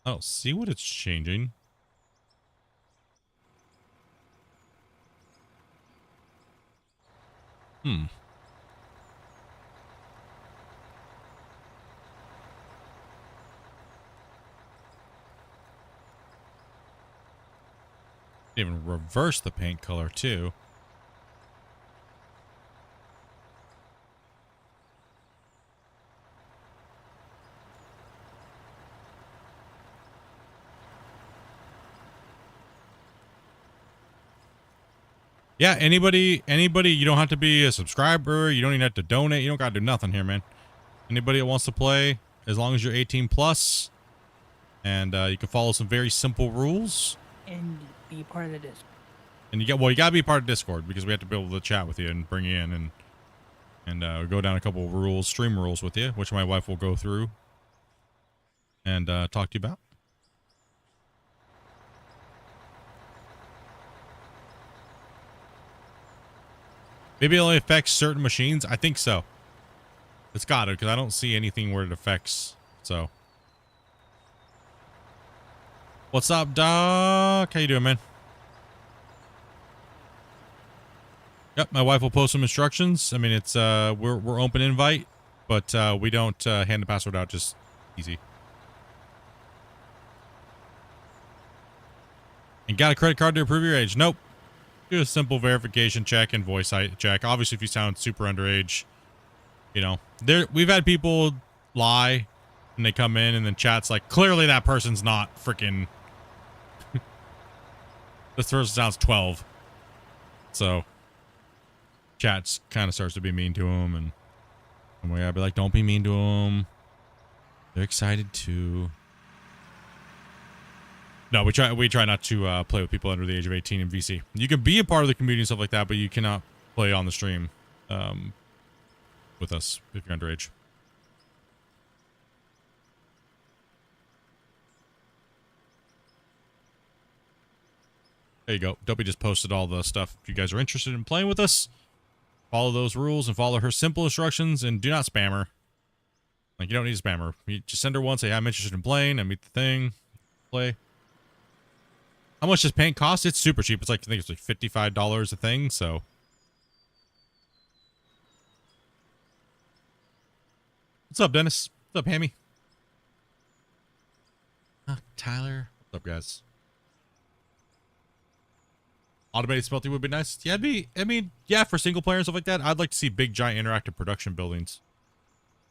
don't see what it's changing. Even reverse the paint color too. Yeah, anybody, you don't have to be a subscriber. You don't even have to donate. You don't got to do nothing here, man. Anybody that wants to play, as long as you're 18 plus, and you can follow some very simple rules. And be part of the Discord. And you gotta be part of Discord because we have to be able to chat with you and bring you in and go down a couple of rules, stream rules with you, which my wife will go through and talk to you about. Maybe it only affects certain machines. I think so. It's got to, because I don't see anything where it affects. So, what's up, Doc? How you doing, man? Yep, my wife will post some instructions. I mean, it's we're open invite, but we don't hand the password out just easy. And got a credit card to approve your age? Nope. Do a simple verification check and voice check. Obviously, if you sound super underage, you know, we've had people lie and they come in and then chat's like, clearly that person's not freaking. This person sounds 12. So chats kind of starts to be mean to them, and we gotta be like, don't be mean to them. They're excited too. No, we try not to play with people under the age of 18 in VC. You can be a part of the community and stuff like that, but you cannot play on the stream with us if you're underage. There you go. Dopey just posted all the stuff. If you guys are interested in playing with us, follow those rules and follow her simple instructions and do not spam her. Like, you don't need to spam her. You just send her one, say, I'm interested in playing, and meet the thing, play. How much does paint cost? It's super cheap. It's like, I think it's like $55 a thing, so. What's up, Dennis? What's up, Hammy? Tyler. What's up, guys? Automated smelting would be nice. Yeah, yeah, for single player and stuff like that, I'd like to see big, giant interactive production buildings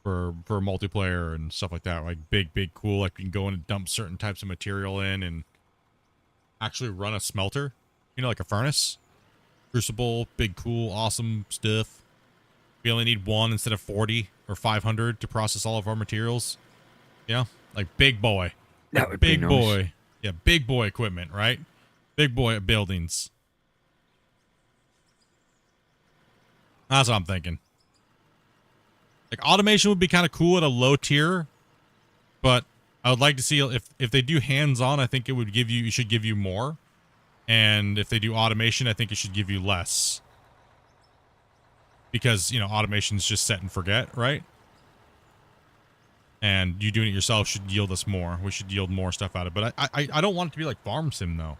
for multiplayer and stuff like that. Like big, cool. Like you can go in and dump certain types of material in and actually run a smelter, you know, like a furnace, crucible, big, cool, awesome stuff. We only need 1 instead of 40 or 500 to process all of our materials. Yeah, like big boy. That would be big nice. boy. Yeah, big boy equipment, right? Big boy buildings. That's what I'm thinking. Like automation would be kind of cool at a low tier, but I would like to see if they do hands-on, I think it should give you more. And if they do automation, I think it should give you less. Because, you know, automation's just set and forget, right? And you doing it yourself should yield us more. We should yield more stuff out of it. But I don't want it to be like Farm Sim, though.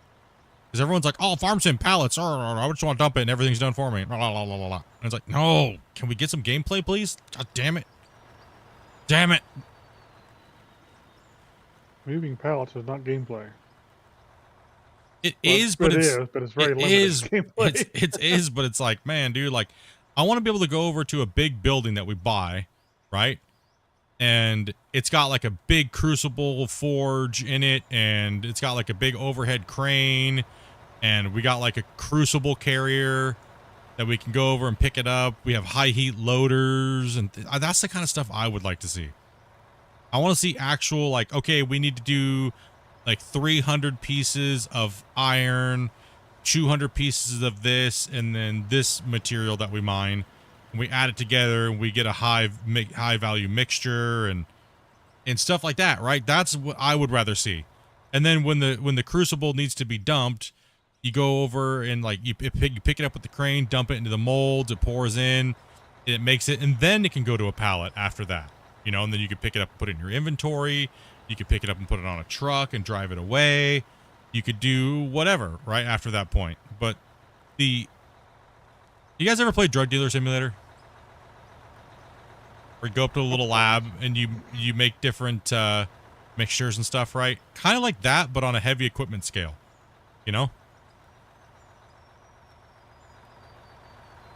Because everyone's like, oh, Farm Sim pallets. I just want to dump it and everything's done for me. And it's like, no. Can we get some gameplay, please? God damn it. Damn it. Moving pallets is not gameplay. It is, but it's very limited gameplay. It is, but it's like, man, dude, like, I want to be able to go over to a big building that we buy, right? And it's got like a big crucible forge in it, and it's got like a big overhead crane, and we got like a crucible carrier that we can go over and pick it up. We have high heat loaders, and that's the kind of stuff I would like to see. I want to see actual, like, okay, we need to do like 300 pieces of iron, 200 pieces of this, and then this material that we mine. And we add it together and we get a high value mixture and stuff like that, right? That's what I would rather see. And then when the crucible needs to be dumped, you go over and like you pick it up with the crane, dump it into the molds, it pours in, it makes it, and then it can go to a pallet after that. You know, and then you can pick it up and put it in your inventory. You could pick it up and put it on a truck and drive it away. You could do whatever right after that point. But you guys ever play Drug Dealer Simulator? Where you go up to a little lab and you make different mixtures and stuff, right? Kind of like that, but on a heavy equipment scale. You know?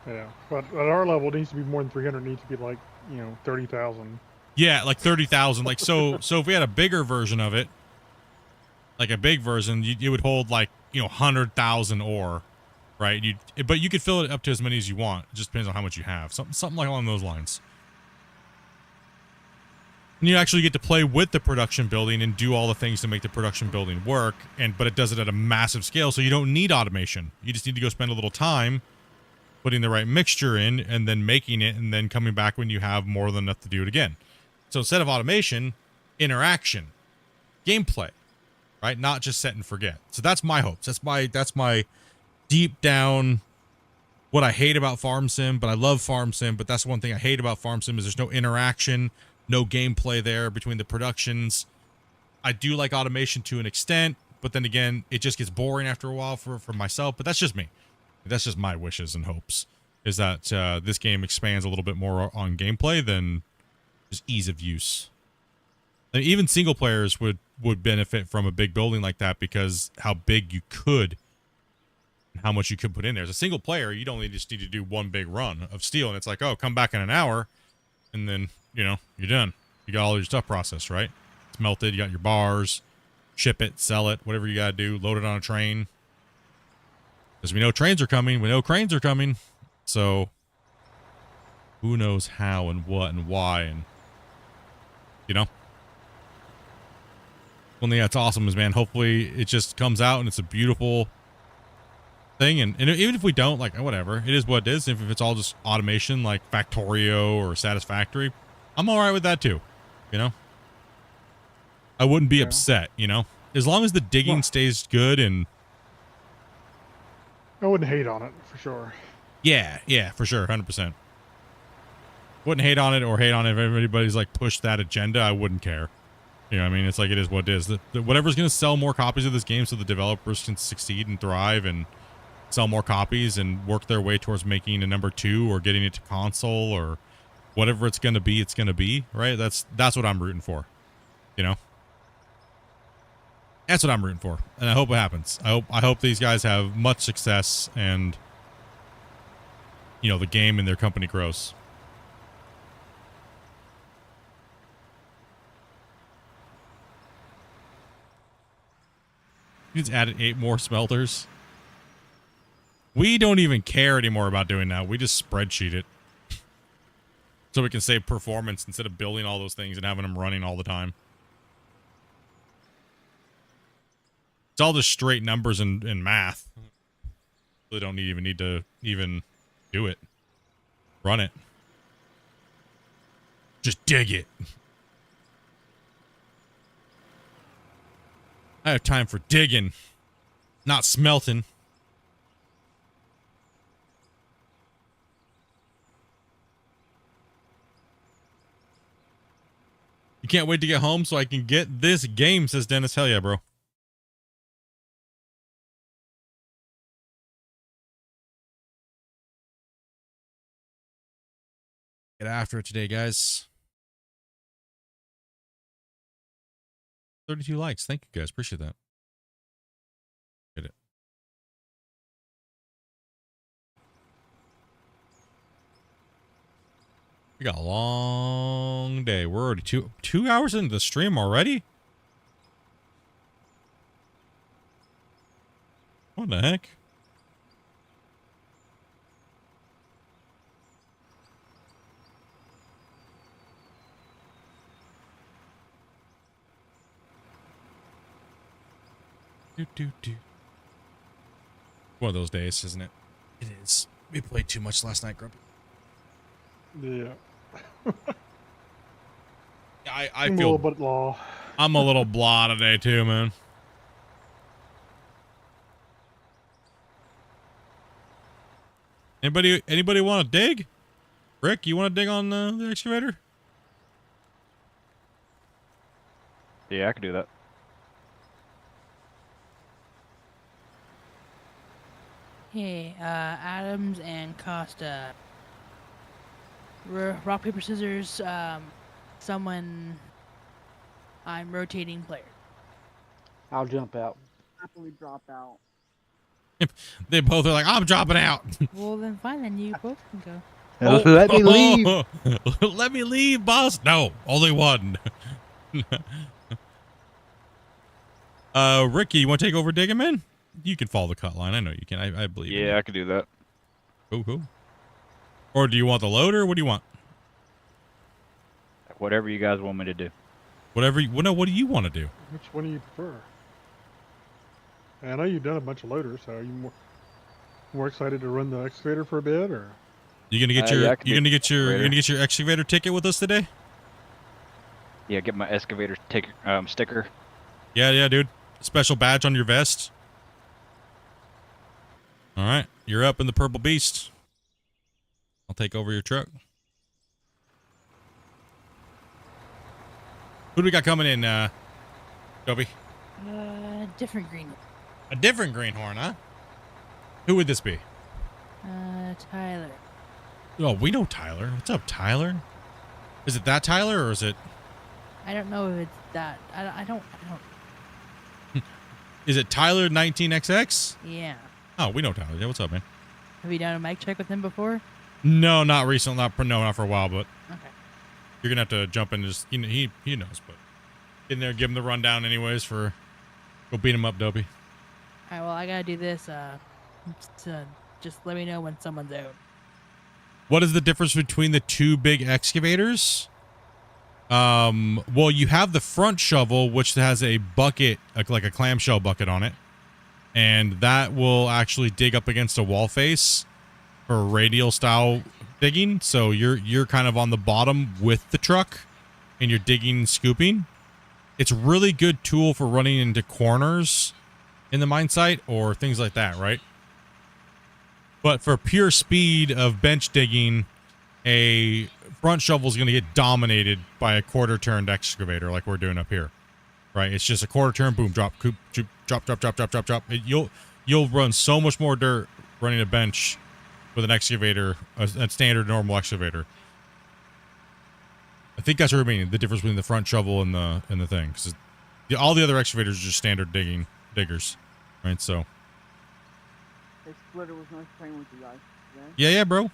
Yeah, but at our level, it needs to be more than 300. It needs to be like 30,000. Yeah, like 30,000. Like so if we had a bigger version of it, like a big version, it would hold like 100,000 ore, right? But you could fill it up to as many as you want. It just depends on how much you have. Something like along those lines. And you actually get to play with the production building and do all the things to make the production building work. But it does it at a massive scale, so you don't need automation. You just need to go spend a little time putting the right mixture in and then making it and then coming back when you have more than enough to do it again. So instead of automation, interaction, gameplay, right? Not just set and forget. So that's my hopes. That's my deep down what I hate about Farm Sim, but I love Farm Sim. But that's one thing I hate about Farm Sim is there's no interaction, no gameplay there between the productions. I do like automation to an extent, but then again, it just gets boring after a while for myself. But that's just me. That's just my wishes and hopes, is that this game expands a little bit more on gameplay than just ease of use. And even single players would benefit from a big building like that because how big you could and how much you could put in there. As a single player, you'd only just need to do one big run of steel, and it's like, oh, come back in an hour, and then, you're done. You got all your stuff processed, right? It's melted, you got your bars, ship it, sell it, whatever you gotta do, load it on a train. Because we know trains are coming, we know cranes are coming, so who knows how and what and why, and one thing that's awesome is, man, hopefully it just comes out and it's a beautiful thing. And even if we don't, like, whatever, it is what it is. If it's all just automation like Factorio or Satisfactory, I'm all right with that too. I wouldn't be upset, as long as the digging stays good. And I wouldn't hate on it for sure. Yeah, for sure. 100%. Wouldn't hate on it or hate on it if everybody's like pushed that agenda. I wouldn't care. You know what I mean? It's like, it is what it is. Whatever's going to sell more copies of this game so the developers can succeed and thrive and sell more copies and work their way towards making a number 2 or getting it to console or whatever it's going to be, right? That's what I'm rooting for, That's what I'm rooting for, and I hope it happens. I hope these guys have much success and, the game and their company grows. You just added 8 more smelters. We don't even care anymore about doing that. We just spreadsheet it. So we can save performance instead of building all those things and having them running all the time. It's all just straight numbers and math. Really don't even need to do it. Run it. Just dig it. I have time for digging, not smelting. You can't wait to get home so I can get this game, says Dennis. Hell yeah, bro. Get after it today, guys. 32 likes. Thank you, guys. Appreciate that. Get it. We got a long day. We're already two hours into the stream already? What the heck? One of those days, isn't it? It is. We played too much last night, Grumpy. Yeah. I I'm feel a little bit law. I'm a little blah today too, man. Anybody want to dig? Rick, you want to dig on the excavator? Yeah, I can do that. Hey, Adams and Costa. Rock, paper, scissors. Someone. I'm rotating player. I'll jump out. Happily drop out. They both are like, I'm dropping out. Well, then fine. Then you both can go. Let me leave. Let me leave, boss. No, only one. Ricky, you want to take over digging, man? You can follow the cut line. I know you can. I believe in you. Yeah, I could do that. Cool. Or do you want the loader? What do you want? Whatever you guys want me to do. Whatever. No, what do you want to do? Which one do you prefer? I know you've done a bunch of loaders, so are you more excited to run the excavator for a bit, or? You gonna get your yeah, I can do you're gonna get your excavator ticket with us today? Yeah, get my excavator sticker. Yeah, dude. Special badge on your vest. All right, you're up in the Purple Beast. I'll take over your truck. Who do we got coming in, Toby? Different green. A different greenhorn, huh? Who would this be? Tyler. Oh, we know Tyler. What's up, Tyler? Is it that Tyler, or is it? I don't know if it's that. I don't. Is it Tyler 19XX? Yeah. Oh, we know Tyler. Yeah, what's up, man? Have you done a mic check with him before? No, not recently. Not for a while, but Okay. you're gonna have to jump in. Just he knows, but get in there, give him the rundown, anyways. For go beat him up, Dopey. All right. Well, I gotta do this. Just let me know when someone's out. What is the difference between the two big excavators? Well, you have the front shovel, which has a bucket, like a clamshell bucket on it, and that will actually dig up against a wall face for radial style digging. So you're kind of on the bottom with the truck, and you're digging and scooping. It's a really good tool for running into corners in the mine site or things like that, right? But for pure speed of bench digging, a front shovel is going to get dominated by a quarter-turned excavator like we're doing up here, right? It's just a quarter turn, boom, drop, drop. You'll run so much more dirt running a bench with an excavator, a standard normal excavator. I think that's what I mean. The difference between the front shovel and the thing, because all the other excavators are just standard diggers, right? So. Hey, Splitter, was nice playing with you guys. Yeah, bro.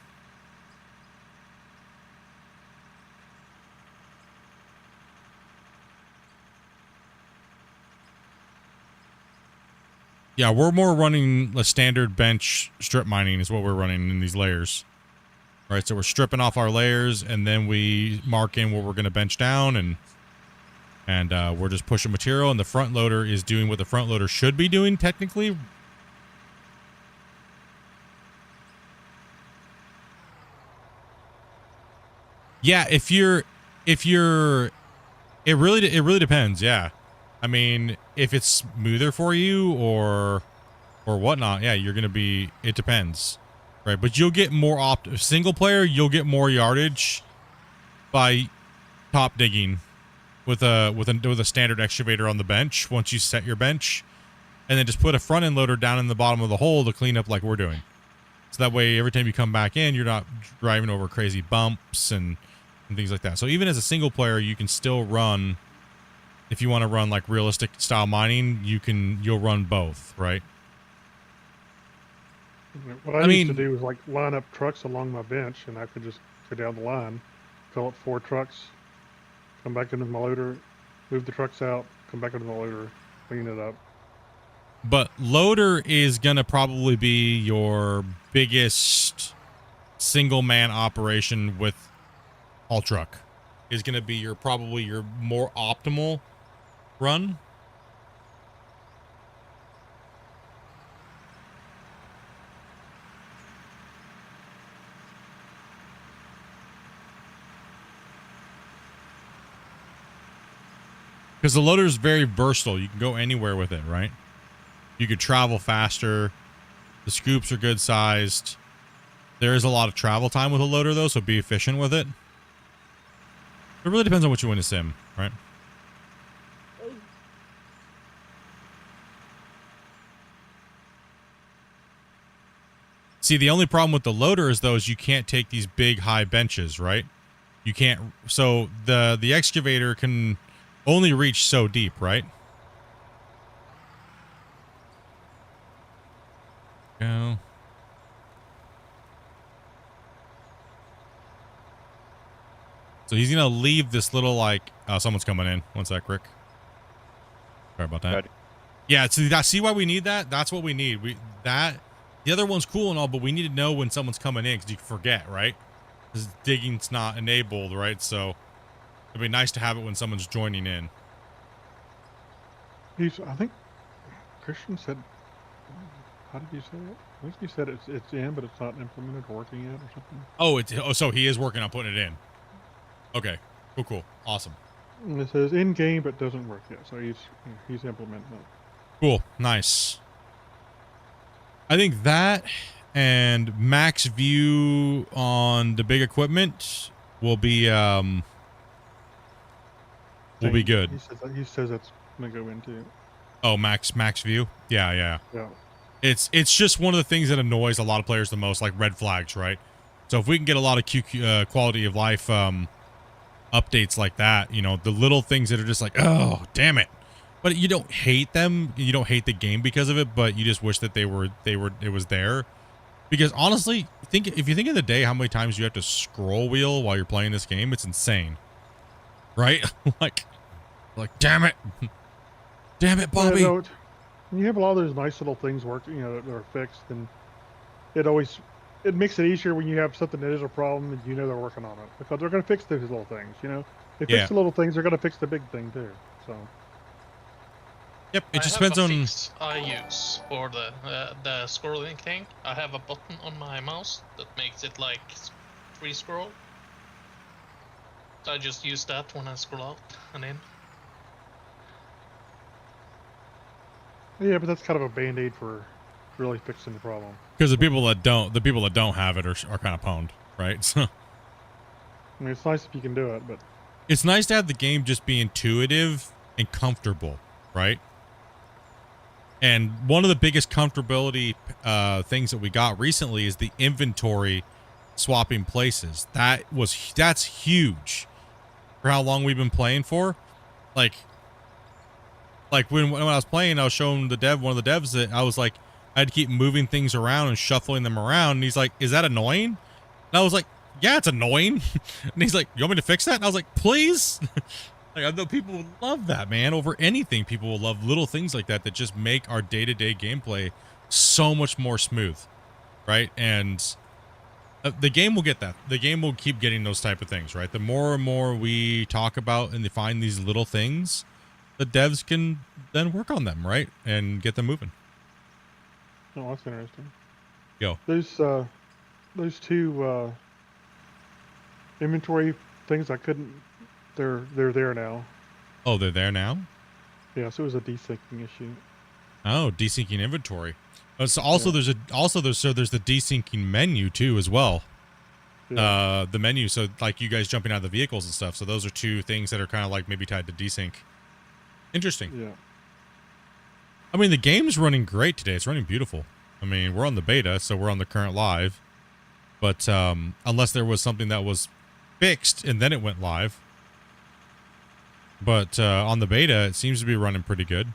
Yeah, we're more running a standard bench strip mining is what we're running in these layers. Right, so we're stripping off our layers and then we mark in what we're going to bench down and we're just pushing material, and the front loader is doing what the front loader should be doing technically. Yeah, it really depends. Yeah, I mean, if it's smoother for you or whatnot, yeah, you're gonna be. It depends, right? But you'll get more single player. You'll get more yardage by top digging with a standard excavator on the bench. Once you set your bench, and then just put a front end loader down in the bottom of the hole to clean up like we're doing. So that way, every time you come back in, you're not driving over crazy bumps and things like that. So even as a single player, you can still run. If you want to run like realistic style mining, you'll run both, right? What I used to do was like line up trucks along my bench, and I could just go down the line, fill up 4 trucks, come back into my loader, move the trucks out, come back into the loader, clean it up. But loader is gonna probably be your biggest single man operation with haul truck. Is gonna be probably your more optimal run. Because the loader is very versatile. You can go anywhere with it, right? You could travel faster. The scoops are good sized. There is a lot of travel time with a loader, though, so be efficient with it. It really depends on what you want to sim, right? See, the only problem with the loader is, though, is you can't take these big, high benches, right? You can't. So the excavator can only reach so deep, right? So he's gonna leave this little like someone's coming in. One sec, Rick. Sorry about that. Ready. Yeah, see why we need that? That's what we need. The other one's cool and all, but we need to know when someone's coming in because you can forget, right? Because digging's not enabled, right? So it'd be nice to have it when someone's joining in. I think Christian said. How did you say it? I think you said it's in, but it's not implemented or working yet or something. So he is working on putting it in. Okay, cool, awesome. And it says in game, but doesn't work yet. So he's implementing it. Cool, nice. I think that and max view on the big equipment will be good. He says that's gonna go into. Oh, max view. Yeah. Yeah. It's just one of the things that annoys a lot of players the most, like red flags, right? So if we can get a lot of quality of life updates like that, you know, the little things that are just like, oh, damn it. But you don't hate them. You don't hate the game because of it, but you just wish that it was there. Because honestly, if you think of the day, how many times you have to scroll wheel while you're playing this game, it's insane. Right? like, damn it. Damn it, Bobby. Yeah, when you have a lot of those nice little things working, you know, that are fixed, then it makes it easier when you have something that is a problem and you know they're working on it, because they're going to fix those little things. You know, they fix the little things, they're going to fix the big thing too. So. Yep, it just depends on. Fix I use for the scrolling thing. I have a button on my mouse that makes it like free scroll. So I just use that when I scroll out and in. Yeah, but that's kind of a band-aid for really fixing the problem. Because the people that don't have it are kind of pwned, right? So. I mean, it's nice if you can do it, but it's nice to have the game just be intuitive and comfortable, right? And one of the biggest comfortability things that we got recently is the inventory swapping places. That's huge for how long we've been playing for. Like when I was playing, I was showing one of the devs that I was like, I had to keep moving things around and shuffling them around. And he's like, is that annoying? And I was like, yeah, it's annoying. And he's like, you want me to fix that? And I was like, please. Like, I know people would love that, man. Over anything, people will love little things like that just make our day-to-day gameplay so much more smooth, right? And the game will get that. The game will keep getting those type of things, right? The more and more we talk about and find these little things, the devs can then work on them, right? And get them moving. oh, that's interesting. Go. Those two inventory things I couldn't. They're there now. Oh, they're there now? Yeah, so it was a desyncing issue. Oh, desyncing inventory. So also there's the desyncing menu too as well. Yeah. The menu, so like you guys jumping out of the vehicles and stuff. So those are two things that are kind of like maybe tied to desync. Interesting. Yeah. I mean, the game's running great today. It's running beautiful. I mean, we're on the beta, so we're on the current live. But unless there was something that was fixed and then it went live. But on the beta, it seems to be running pretty good.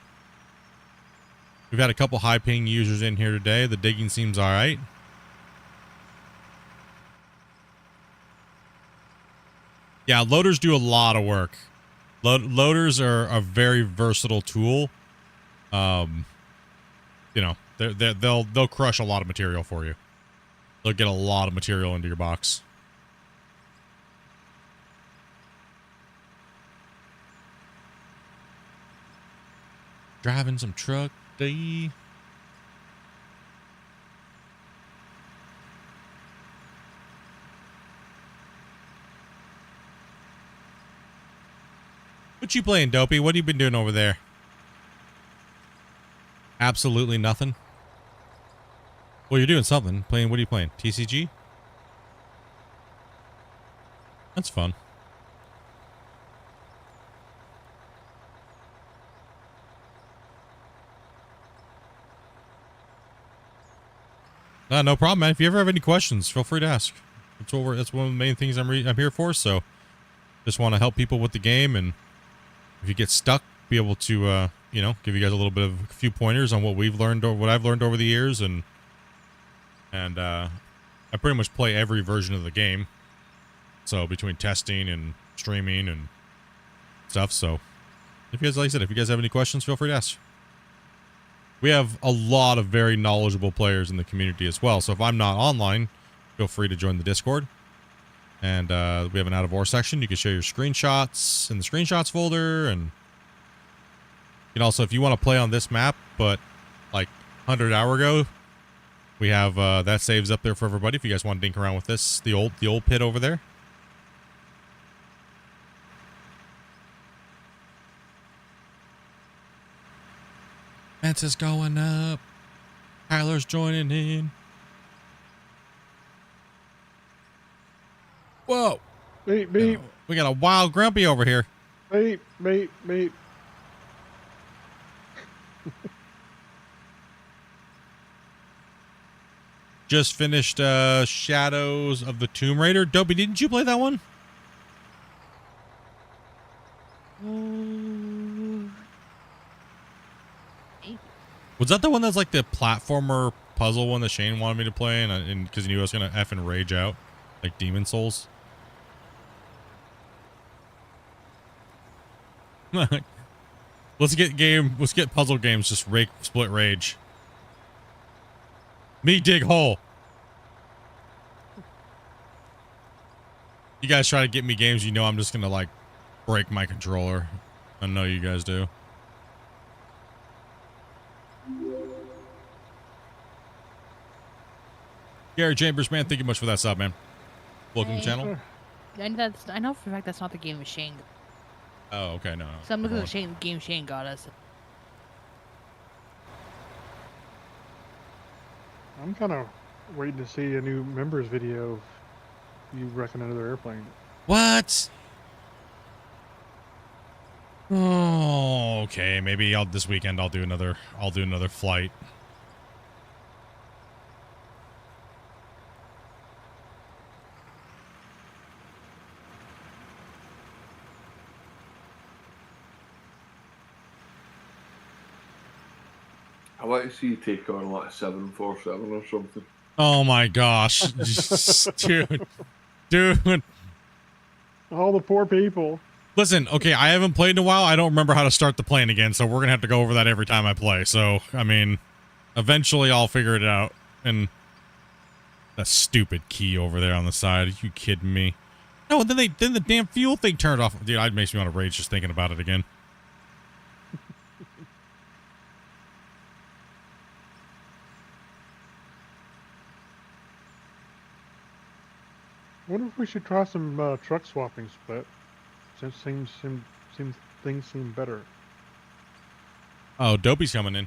We've had a couple high-ping users in here today. The digging seems all right. Yeah, loaders do a lot of work. Loaders are a very versatile tool. You know, they'll crush a lot of material for you. They'll get a lot of material into your box. Driving some truck day. What you playing, Dopey? What have you been doing over there? Absolutely nothing. Well, you're doing something. Playing, what are you playing? TCG? That's fun. No problem, man. If you ever have any questions, feel free to ask. That's one of the main things I'm here for. So, just want to help people with the game, and if you get stuck, be able to, you know, give you guys a few pointers on what we've learned or what I've learned over the years, and I pretty much play every version of the game. So between testing and streaming and stuff. So if you guys, like I said, if you guys have any questions, feel free to ask. We have a lot of very knowledgeable players in the community as well. So if I'm not online, feel free to join the Discord. And we have an out of war section. You can share your screenshots in the screenshots folder. And you can also, if you want to play on this map, but like 100 hour ago, we have that saves up there for everybody. If you guys want to dink around with this, the old pit over there. Fence is going up. Tyler's joining in. Whoa. Beep, beep. We got a wild grumpy over here. Beep, beep, beep. Just finished Shadows of the Tomb Raider. Dopey, didn't you play that one? Was that the one that's like the platformer puzzle one that Shane wanted me to play, and because he knew I was gonna effing rage out, like Demon Souls? Let's get puzzle games. Just split rage. Me dig hole. You guys try to get me games, you know I'm just gonna like break my controller. I know you guys do. Gary Chambers, man, thank you much for that sub, man. Welcome to the channel. I know for a fact that's not the game Shane. Oh, okay, no. So I'm looking at the game Shane got us. I'm kind of waiting to see a new members video of you wrecking another airplane. What? Oh, okay. Maybe this weekend I'll do another flight. I want to see you take on like a 747 or something. Oh my gosh. Dude. All the poor people. Listen, okay, I haven't played in a while. I don't remember how to start the plane again, so we're going to have to go over that every time I play. So, I mean, eventually I'll figure it out. And that stupid key over there on the side. Are you kidding me? No, and then the damn fuel thing turned off. Dude, it makes me want to rage just thinking about it again. I wonder if we should try some truck swapping, Split. Since things seem better. Oh, Dopey's coming in.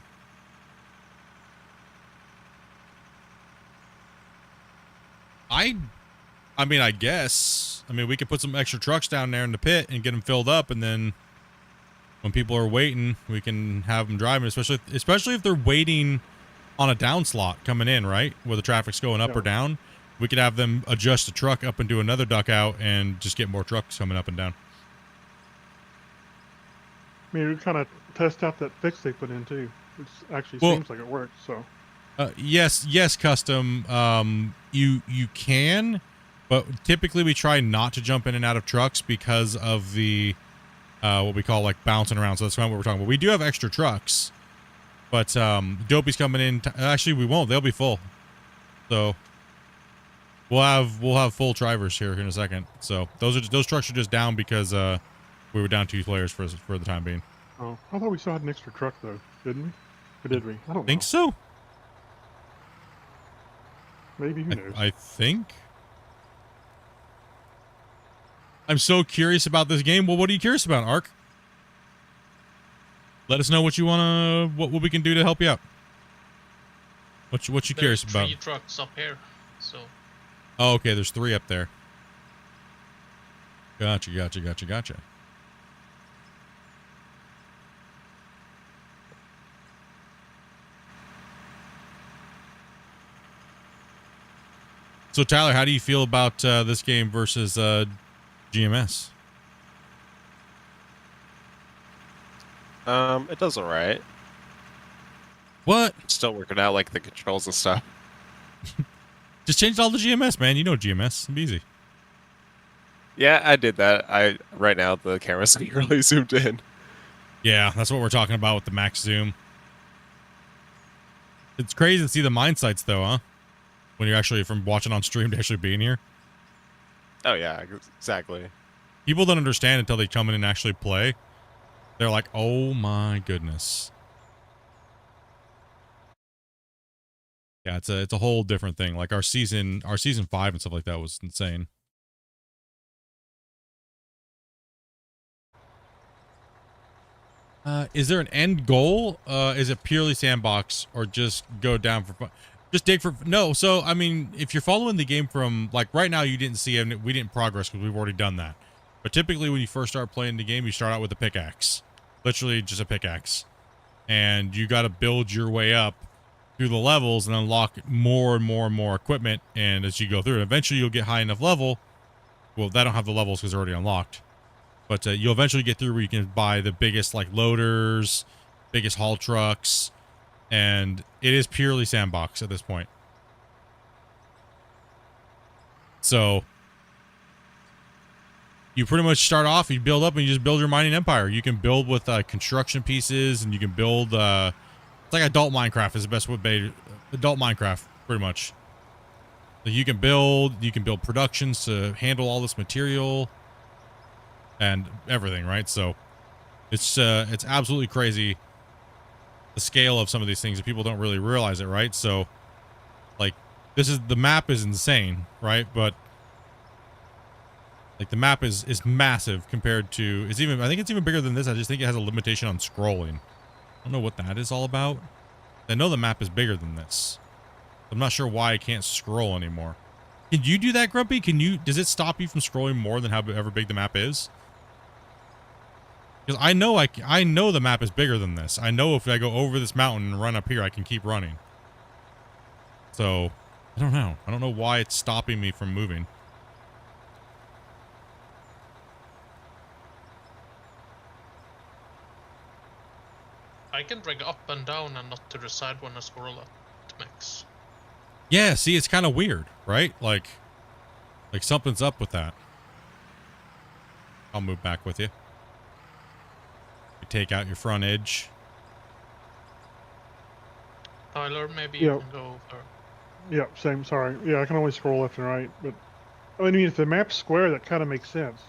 I mean, I guess. I mean, we could put some extra trucks down there in the pit and get them filled up, and then when people are waiting, we can have them driving, especially if they're waiting on a down slot coming in, right? Where the traffic's going up or down. We could have them adjust the truck up and do another duck out and just get more trucks coming up and down. I mean, we kind of test out that fix they put in too, which actually seems like it works. So, yes, custom. You can, but typically we try not to jump in and out of trucks because of the what we call like bouncing around. So that's kind of what we're talking about. We do have extra trucks, but Dopey's coming in. Actually, we won't. They'll be full. So we'll have full drivers here in a second. So those trucks are just down because we were down 2 players for the time being. Oh, I thought we still had an extra truck though, didn't we? Or did we? I don't think so. Maybe, who knows? I think. I'm so curious about this game. Well, what are you curious about, Ark? Let us know what you wanna, what we can do to help you out. What you curious about? 3 trucks up here, so. Oh, okay. There's 3 up there. Gotcha. So Tyler, how do you feel about this game versus GMS? It does alright. What? Still working out like the controls and stuff. Just change all the GMS, man. You know GMS. It'll be easy. Yeah, I did that. Right now the camera's really zoomed in. Yeah, that's what we're talking about with the max zoom. It's crazy to see the mine sites though, huh? When you're actually from watching on stream to actually being here. Oh yeah, exactly. People don't understand until they come in and actually play. They're like, oh my goodness. Yeah, it's a whole different thing. Like our season 5 and stuff like that was insane. Is there an end goal? Is it purely sandbox or just go down for fun? Just dig for no. So I mean, if you're following the game from like right now, you didn't see it. We didn't progress because we've already done that. But typically, when you first start playing the game, you start out with a pickaxe, literally just a pickaxe, and you got to build your way up through the levels and unlock more and more and more equipment. And as you go through, and eventually you'll get high enough level. Well, they don't have the levels because they're already unlocked. But you'll eventually get through where you can buy the biggest like loaders, biggest haul trucks, and it is purely sandbox at this point. So you pretty much start off, you build up, and you just build your mining empire. You can build with construction pieces, and you can build. It's like adult Minecraft is the best way to adult Minecraft, pretty much. So you can build productions to handle all this material and everything, right? So it's absolutely crazy the scale of some of these things, and people don't really realize it, right? So like the map is insane, right? But like the map is massive compared to I think it's even bigger than this. I just think it has a limitation on scrolling. I don't know what that is all about. I know the map is bigger than this. I'm not sure why I can't scroll anymore. Can you do that, Grumpy? Does it stop you from scrolling more than however big the map is? Because I know the map is bigger than this. I know if I go over this mountain and run up here, I can keep running. So, I don't know. I don't know why it's stopping me from moving. I can drag up and down and not to the side when I scroll at max. Yeah, see, it's kind of weird, right? Like something's up with that. I'll move back with you. You take out your front edge. Tyler, maybe you can go over. Yep, same. Sorry. Yeah, I can only scroll left and right, but I mean, if the map's square, that kind of makes sense.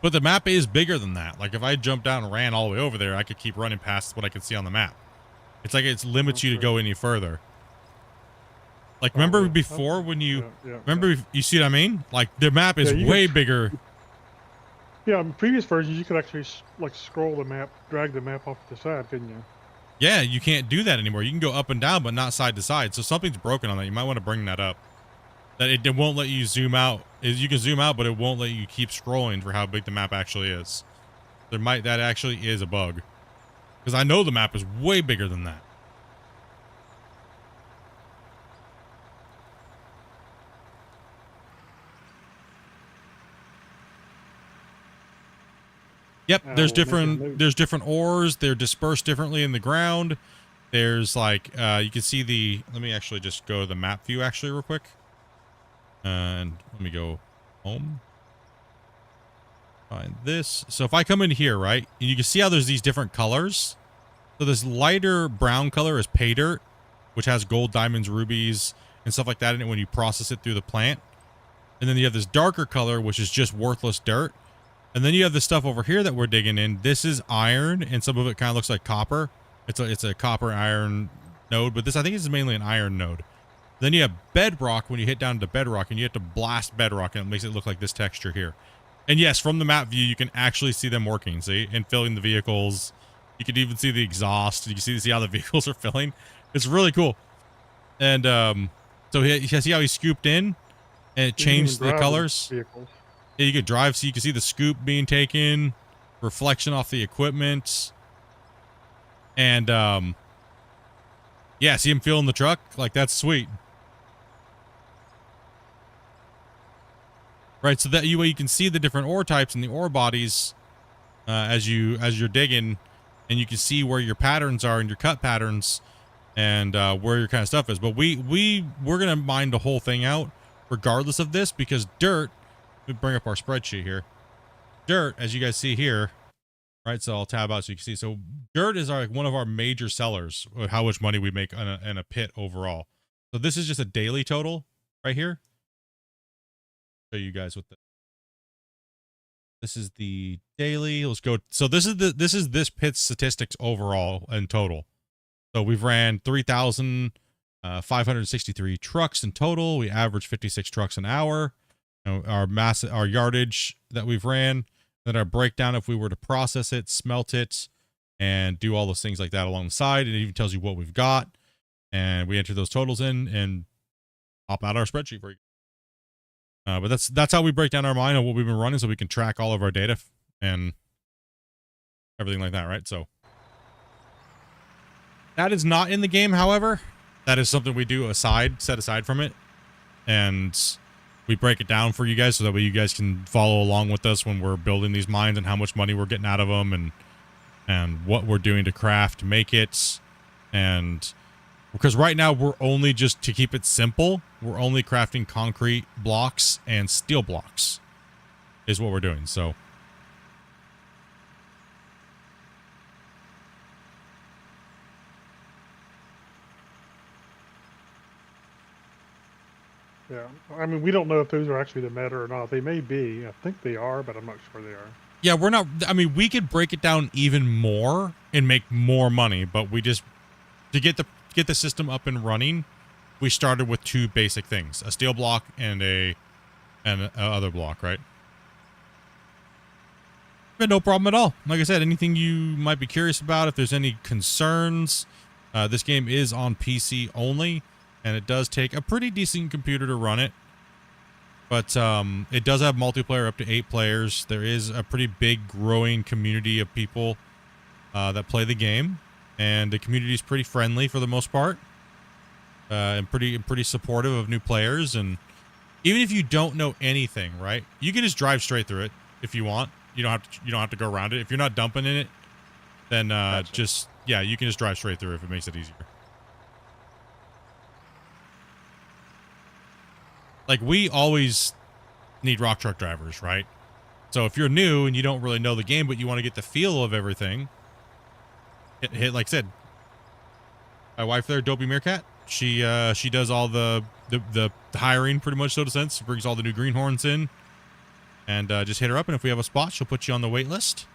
But the map is bigger than that. Like if I jumped out and ran all the way over there, I could keep running past what I could see on the map. It's like it limits you to go any further. Like remember before when you you see what I mean? Like the map is way bigger. Yeah, in previous versions you could actually like scroll the map, drag the map off to the side, couldn't you? Yeah, you can't do that anymore. You can go up and down, but not side to side. So something's broken on that. You might want to bring that up. That it won't let you zoom out. You can zoom out, but it won't let you keep scrolling for how big the map actually is. That actually is a bug. Because I know the map is way bigger than that. Yep, there's different ores. They're dispersed differently in the ground. There's like you can see let me actually just go to the map view actually real quick. And let me go home. Find this. So if I come in here, right, and you can see how there's these different colors. So this lighter brown color is pay dirt, which has gold, diamonds, rubies, and stuff like that in it when you process it through the plant. And then you have this darker color, which is just worthless dirt. And then you have this stuff over here that we're digging in. This is iron, and some of it kind of looks like copper. It's a copper iron node, but this I think is mainly an iron node. Then you have bedrock when you hit down to bedrock, and you have to blast bedrock, and it makes it look like this texture here. And yes, from the map view, you can actually see them working, see? And filling the vehicles. You can even see the exhaust. You can see how the vehicles are filling. It's really cool. And so you see how he scooped in, and it changed the colors? Yeah, you could drive, so you can see the scoop being taken, reflection off the equipment. And, yeah, see him filling the truck? Like, that's sweet. Right, so that you can see the different ore types and the ore bodies as you're digging, and you can see where your patterns are and your cut patterns. and where your kind of stuff is. But we're gonna mine the whole thing out regardless of this, because dirt, let me bring up our spreadsheet here. Dirt, as you guys see here, right? So I'll tab out so you can see. So dirt is one of our major sellers, how much money we make in a pit overall. So this is just a daily total right here. Show you guys what this is the daily. Let's go. So this is this pit's statistics overall and total. So we've ran 3,563 trucks in total. We average 56 trucks an hour. Our yardage that we've ran, then our breakdown if we were to process it, smelt it, and do all those things like that alongside. It even tells you what we've got, and we enter those totals in and pop out our spreadsheet for you. But that's how we break down our mine of what we've been running, so we can track all of our data and everything like that, right? So that is not in the game, however. That is something we do set aside from it, and we break it down for you guys so that way you guys can follow along with us when we're building these mines and how much money we're getting out of them and what we're doing to craft to make it. And because right now we're only, just to keep it simple, we're only crafting concrete blocks and steel blocks is what we're doing. So Yeah, I mean, we don't know if those are actually the meta or not. They may be. I think they are, but I'm not sure they are. yeah, we're not, I mean, we could break it down even more and make more money, but we just, to get the system up and running, we started with two basic things: a steel block and a other block, right? But no problem at all. Like I said, anything you might be curious about, if there's any concerns, this game is on PC only, and it does take a pretty decent computer to run it. But it does have multiplayer up to 8 players. There is a pretty big growing community of people that play the game, and the community is pretty friendly for the most part, and pretty supportive of new players. And even if you don't know anything, right, you can just drive straight through it if you want. You don't have to go around it. If you're not dumping in it, then gotcha. You can just drive straight through if it makes it easier. Like, we always need rock truck drivers, right? So if you're new and you don't really know the game, but you want to get the feel of everything, hit like I said, my wife there, Dopey Meerkat, she does all the hiring, pretty much, so to sense. She brings all the new greenhorns in, and just hit her up, and if we have a spot, she'll put you on the wait list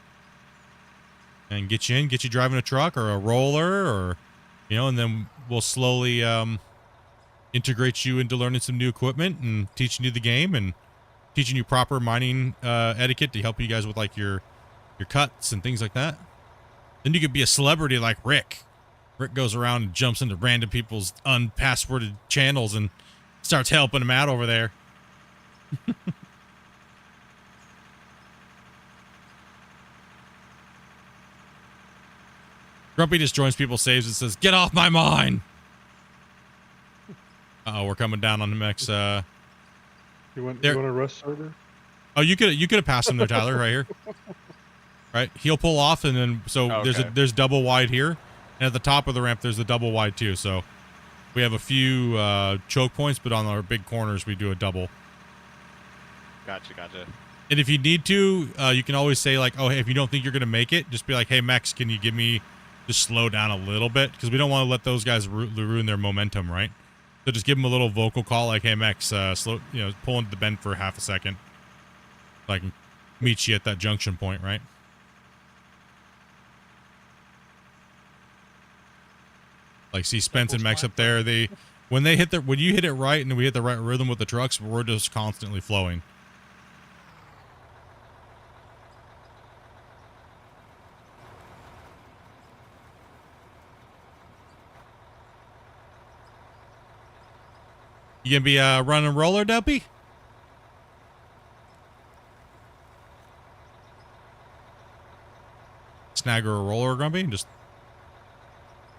and get you driving a truck or a roller, or and then we'll slowly integrate you into learning some new equipment and teaching you the game and teaching you proper mining etiquette to help you guys with like your cuts and things like that. Then you could be a celebrity like Rick. Rick goes around and jumps into random people's unpassworded channels and starts helping them out over there. Grumpy just joins people's saves and says, "Get off my mine!" Uh-oh, we're coming down on the next. You want a rust starter? Oh, you could have passed him there, Tyler, right here. Right, he'll pull off, and then there's double wide here, and at the top of the ramp there's the double wide too. So we have a few choke points, but on our big corners we do a double. Gotcha. And if you need to, you can always say like, "Oh, hey, if you don't think you're gonna make it, just be like, hey, Max, can you give me just slow down a little bit?" Because we don't want to let those guys ruin their momentum, right? So just give them a little vocal call like, "Hey, Max, slow, pull into the bend for half a second, so I can meet you at that junction point," right? Like, see Spence and Max up there. When you hit it right and we hit the right rhythm with the trucks, we're just constantly flowing. You gonna be running roller, Dumpy? Snag or a roller, Grumpy? Just.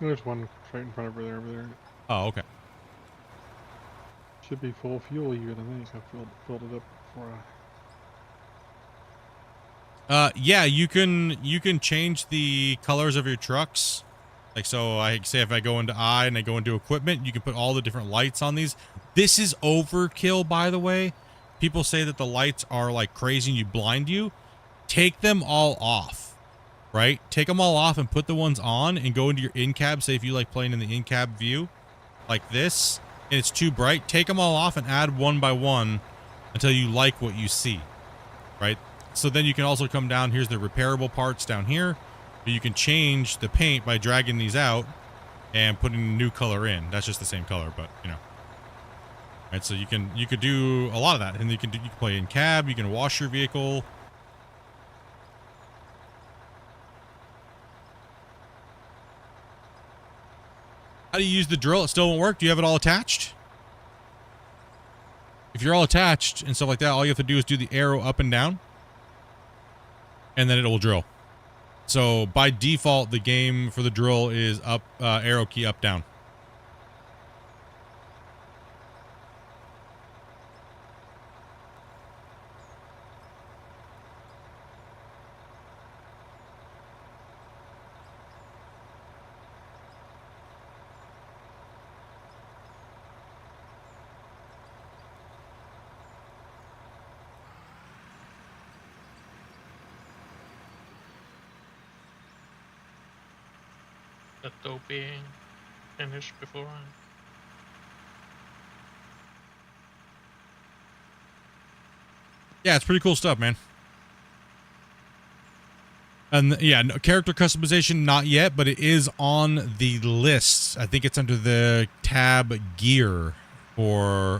There's one right in front of her there, over there. Oh, okay. Should be full fuel. You gotta think I filled it up before Yeah, you can change the colors of your trucks. Like, so I say if I go into I and I go into equipment, you can put all the different lights on these. This is overkill, by the way. People say that the lights are like crazy and you blind you. Take them all off, right? Take them all off and put the ones on and go into your in-cab. Say if you like playing in the in-cab view like this and it's too bright, take them all off and add one by one until you like what you see, right? So then you can also come down. Here's the repairable parts down here. You can change the paint by dragging these out and putting a new color in. That's just the same color, but you know. Right, so you could do a lot of that, and you can play in cab. You can wash your vehicle. How do you use the drill? It still won't work. Do you have it all attached? If you're all attached and stuff like that, all you have to do is do the arrow up and down, and then it will drill. So by default, the game for the drill is up, arrow key up, down. Let Dopey finish before I... Yeah, it's pretty cool stuff, man. And yeah, no, character customization, not yet, but it is on the list. I think it's under the tab gear for,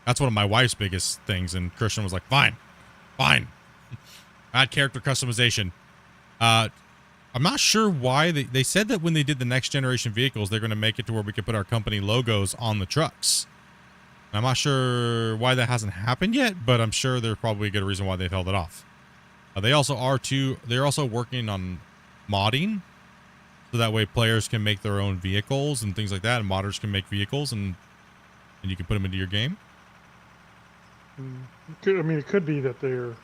that's one of my wife's biggest things. And Christian was like, fine, add character customization. I'm not sure why they said that when they did the next generation vehicles, they're going to make it to where we could put our company logos on the trucks. I'm not sure why that hasn't happened yet, but I'm sure there's probably a good reason why they've held it off. They're also working on modding, so that way players can make their own vehicles and things like that, and modders can make vehicles and you can put them into your game. It could be that they're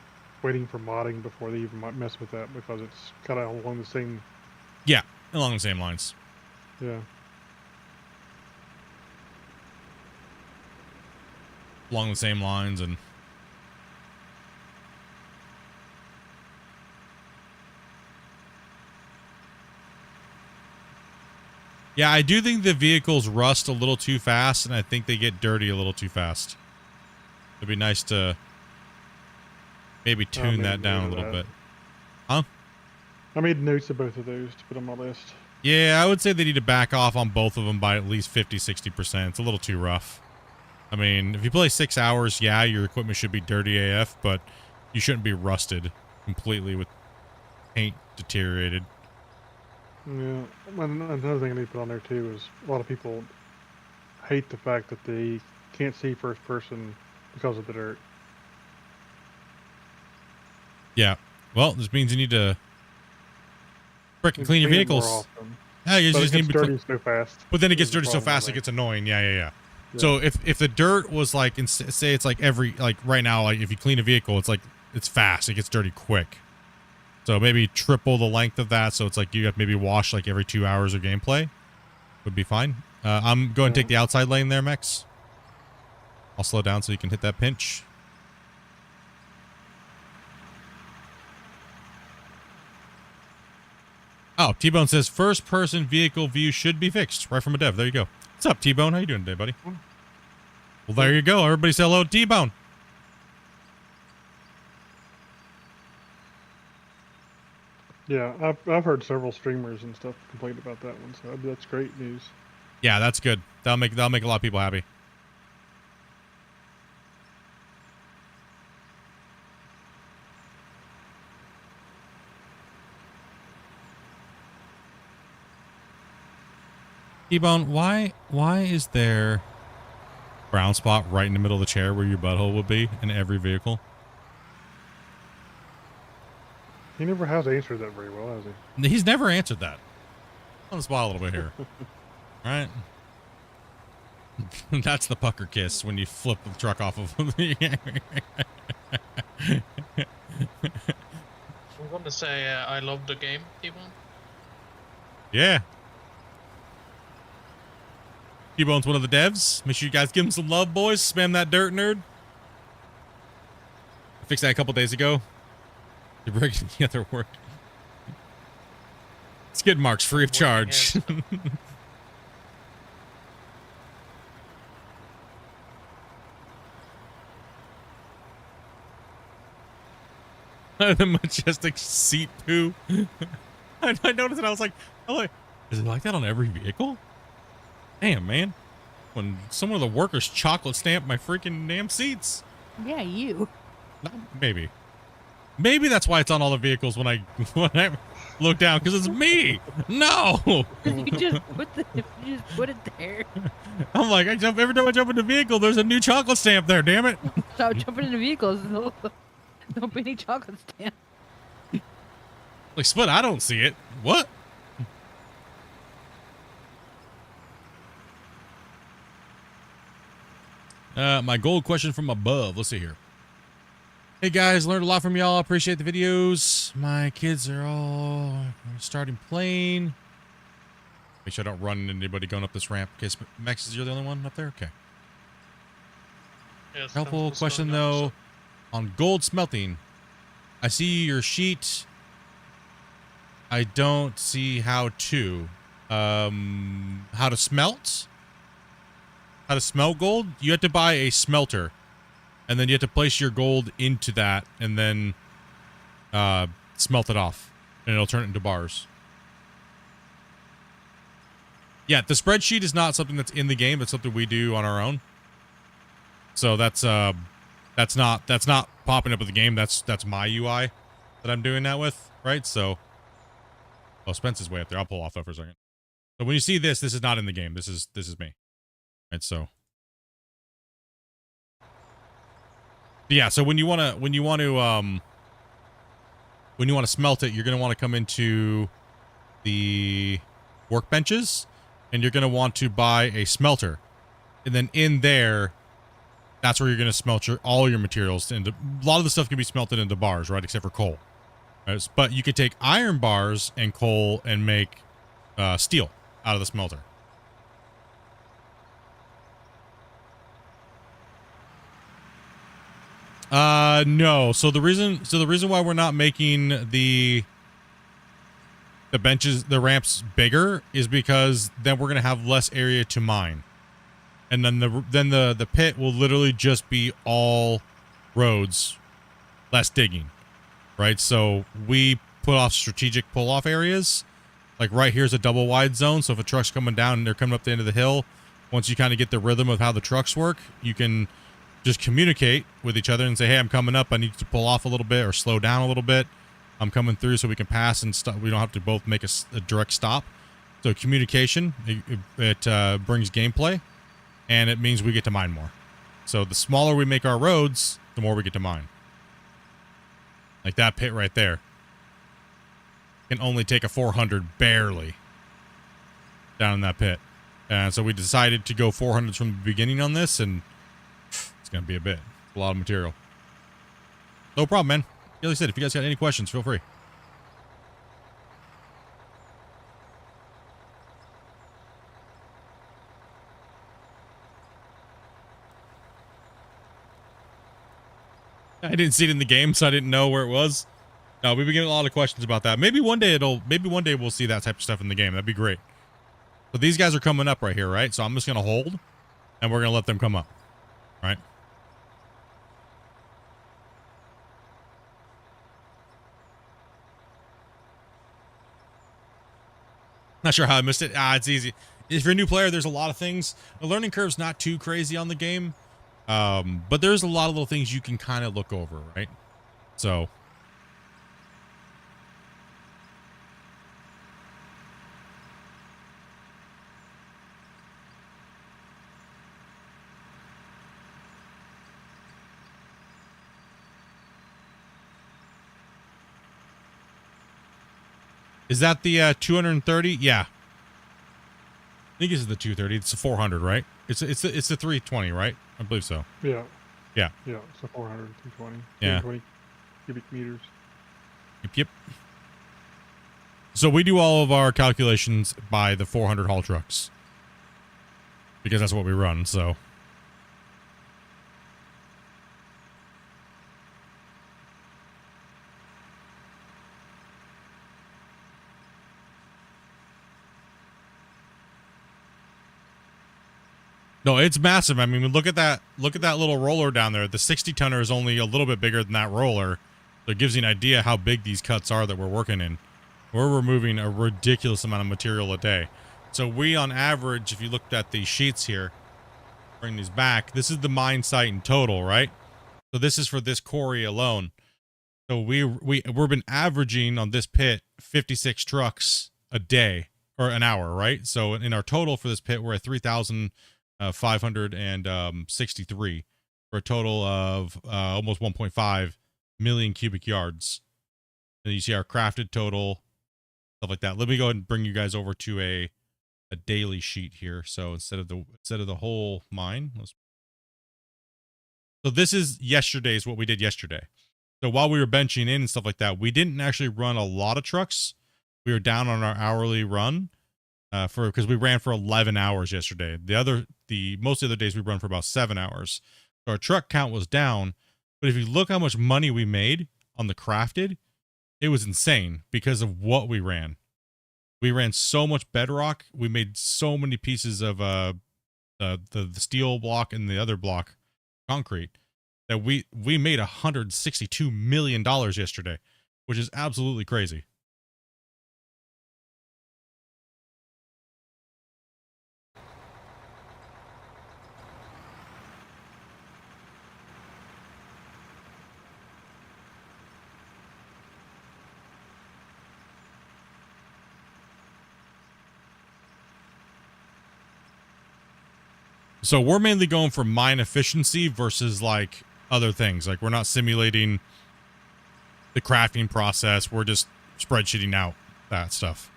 waiting for modding before they even might mess with that, because it's kind of along the same. Yeah, along the same lines. Yeah. Along the same lines, and yeah, I do think the vehicles rust a little too fast, and I think they get dirty a little too fast. It'd be nice to maybe tune that down a little bit. Huh? I made notes of both of those to put on my list. Yeah, I would say they need to back off on both of them by at least 50-60%. It's a little too rough. I mean, if you play 6 hours, yeah, your equipment should be dirty AF, but you shouldn't be rusted completely with paint deteriorated. Yeah, another thing I need to put on there too is a lot of people hate the fact that they can't see first person because of the dirt. Yeah, well, this means you need to frickin' clean your vehicles. Yeah, you just need to dirty so fast. But then it gets dirty so fast it gets annoying. Yeah. So if the dirt was like, say it's like right now, like if you clean a vehicle, it's like, it's fast. It gets dirty quick. So maybe triple the length of that. So it's like you have maybe wash like every 2 hours of gameplay would be fine. I'm going to take the outside lane there, Mex. I'll slow down so you can hit that pinch. Oh, T-Bone says first person vehicle view should be fixed right from a dev. There you go. What's up, T-Bone? How you doing today, buddy? Well, there you go. Everybody say hello to T-Bone. Yeah, I've heard several streamers and stuff complain about that one, so that's great news. Yeah, that's good. That'll make a lot of people happy. T-Bone, why is there a brown spot right in the middle of the chair where your butthole would be in every vehicle? He never has answered that very well, has he? He's never answered that. On the spot a little bit here. All right. That's the pucker kiss when you flip the truck off of him. I'm gonna say I love the game, T-Bone. Yeah. T-Bone's one of the devs. Make sure you guys give him some love, boys. Spam that dirt nerd. I fixed that a couple days ago. You're breaking the other word. Skid marks free of charge. The majestic seat poo. I noticed it. I was like, is it like that on every vehicle? Damn, man. When some of the workers chocolate stamp my freaking damn seats. Yeah, you. Maybe. Maybe that's why it's on all the vehicles when I look down, because it's me. No. You just put it there. I'm like, every time I jump in the vehicle, there's a new chocolate stamp there. Damn it. Stop jumping into vehicles. Don't be any chocolate stamp. Like, Split, I don't see it. What? My gold question from above. Let's see here. Hey guys, learned a lot from y'all. Appreciate the videos. My kids are all starting playing. Make sure I don't run into anybody going up this ramp. Okay, Max, is you the only one up there? Okay. Yes, Helpful question though. On gold smelting, I see your sheet. I don't see how to. How to smelt? How to smelt gold? You have to buy a smelter. And then you have to place your gold into that and then smelt it off. And it'll turn it into bars. Yeah, the spreadsheet is not something that's in the game. It's something we do on our own. So that's not popping up with the game. That's my UI that I'm doing that with, right? So, oh, Spence is way up there. I'll pull off that for a second. So when you see this is not in the game. This is me, right? So, yeah. So when you want to smelt it, you're gonna want to come into the workbenches, and you're gonna want to buy a smelter, and then in there. That's where you're going to smelt all your materials into. A lot of the stuff can be smelted into bars, right? Except for coal. Right? But you could take iron bars and coal and make steel out of the smelter. No. So the reason why we're not making the benches, the ramps bigger is because then we're going to have less area to mine. And then the pit will literally just be all roads, less digging, right? So we put off strategic pull-off areas. Like right here's a double wide zone. So if a truck's coming down and they're coming up the end of the hill, once you kind of get the rhythm of how the trucks work, you can just communicate with each other and say, hey, I'm coming up. I need to pull off a little bit or slow down a little bit. I'm coming through so we can pass and stuff. We don't have to both make a direct stop. So communication, it brings gameplay. And it means we get to mine more. So the smaller we make our roads, the more we get to mine. Like that pit right there. Can only take a 400 barely down in that pit. And so we decided to go 400s from the beginning on this, and it's going to be a lot of material. No problem, man. Like I said, if you guys got any questions, feel free. I didn't see it in the game, so I didn't know where it was. No, we've been getting a lot of questions about that. Maybe one day we'll see that type of stuff in the game. That'd be great. So these guys are coming up right here, right? So I'm just gonna hold, and we're gonna let them come up, right? Not sure how I missed it. It's easy. If you're a new player, there's a lot of things. The learning curve's not too crazy on the game. But there's a lot of little things you can kind of look over, right? So. Is that the 230? Yeah. I think this is the 230. It's the 400, right? It's the 320, right? I believe so. Yeah. Yeah. Yeah, it's a 400, 220. Yeah. 220 cubic meters. Yep. So we do all of our calculations by the 400 haul trucks because that's what we run. So. No, it's massive. I mean, look at that little roller down there. The 60 tonner is only a little bit bigger than that roller. So it gives you an idea how big these cuts are that we're working in. We're removing a ridiculous amount of material a day. So we, on average, if you looked at these sheets here, bring these back, this is the mine site in total, right? So this is for this quarry alone. So we've been averaging on this pit 56 trucks a day or an hour, right? So in our total for this pit, we're at 3,563 for a total of almost 1.5 million cubic yards. And you see our crafted total, stuff like that. Let me go ahead and bring you guys over to a daily sheet here. So instead of the whole mine, so this is yesterday's, what we did yesterday. So while we were benching in and stuff like that, we didn't actually run a lot of trucks. We were down on our hourly run because we ran for 11 hours yesterday. Most of the other days we run for about 7 hours. So our truck count was down, but if you look how much money we made on the crafted, it was insane because of what we ran. We ran so much bedrock. We made so many pieces of the steel block and the other block concrete that we made $162 million yesterday, which is absolutely crazy. So we're mainly going for mine efficiency versus like other things. Like we're not simulating the crafting process. We're just spreadsheeting out that stuff.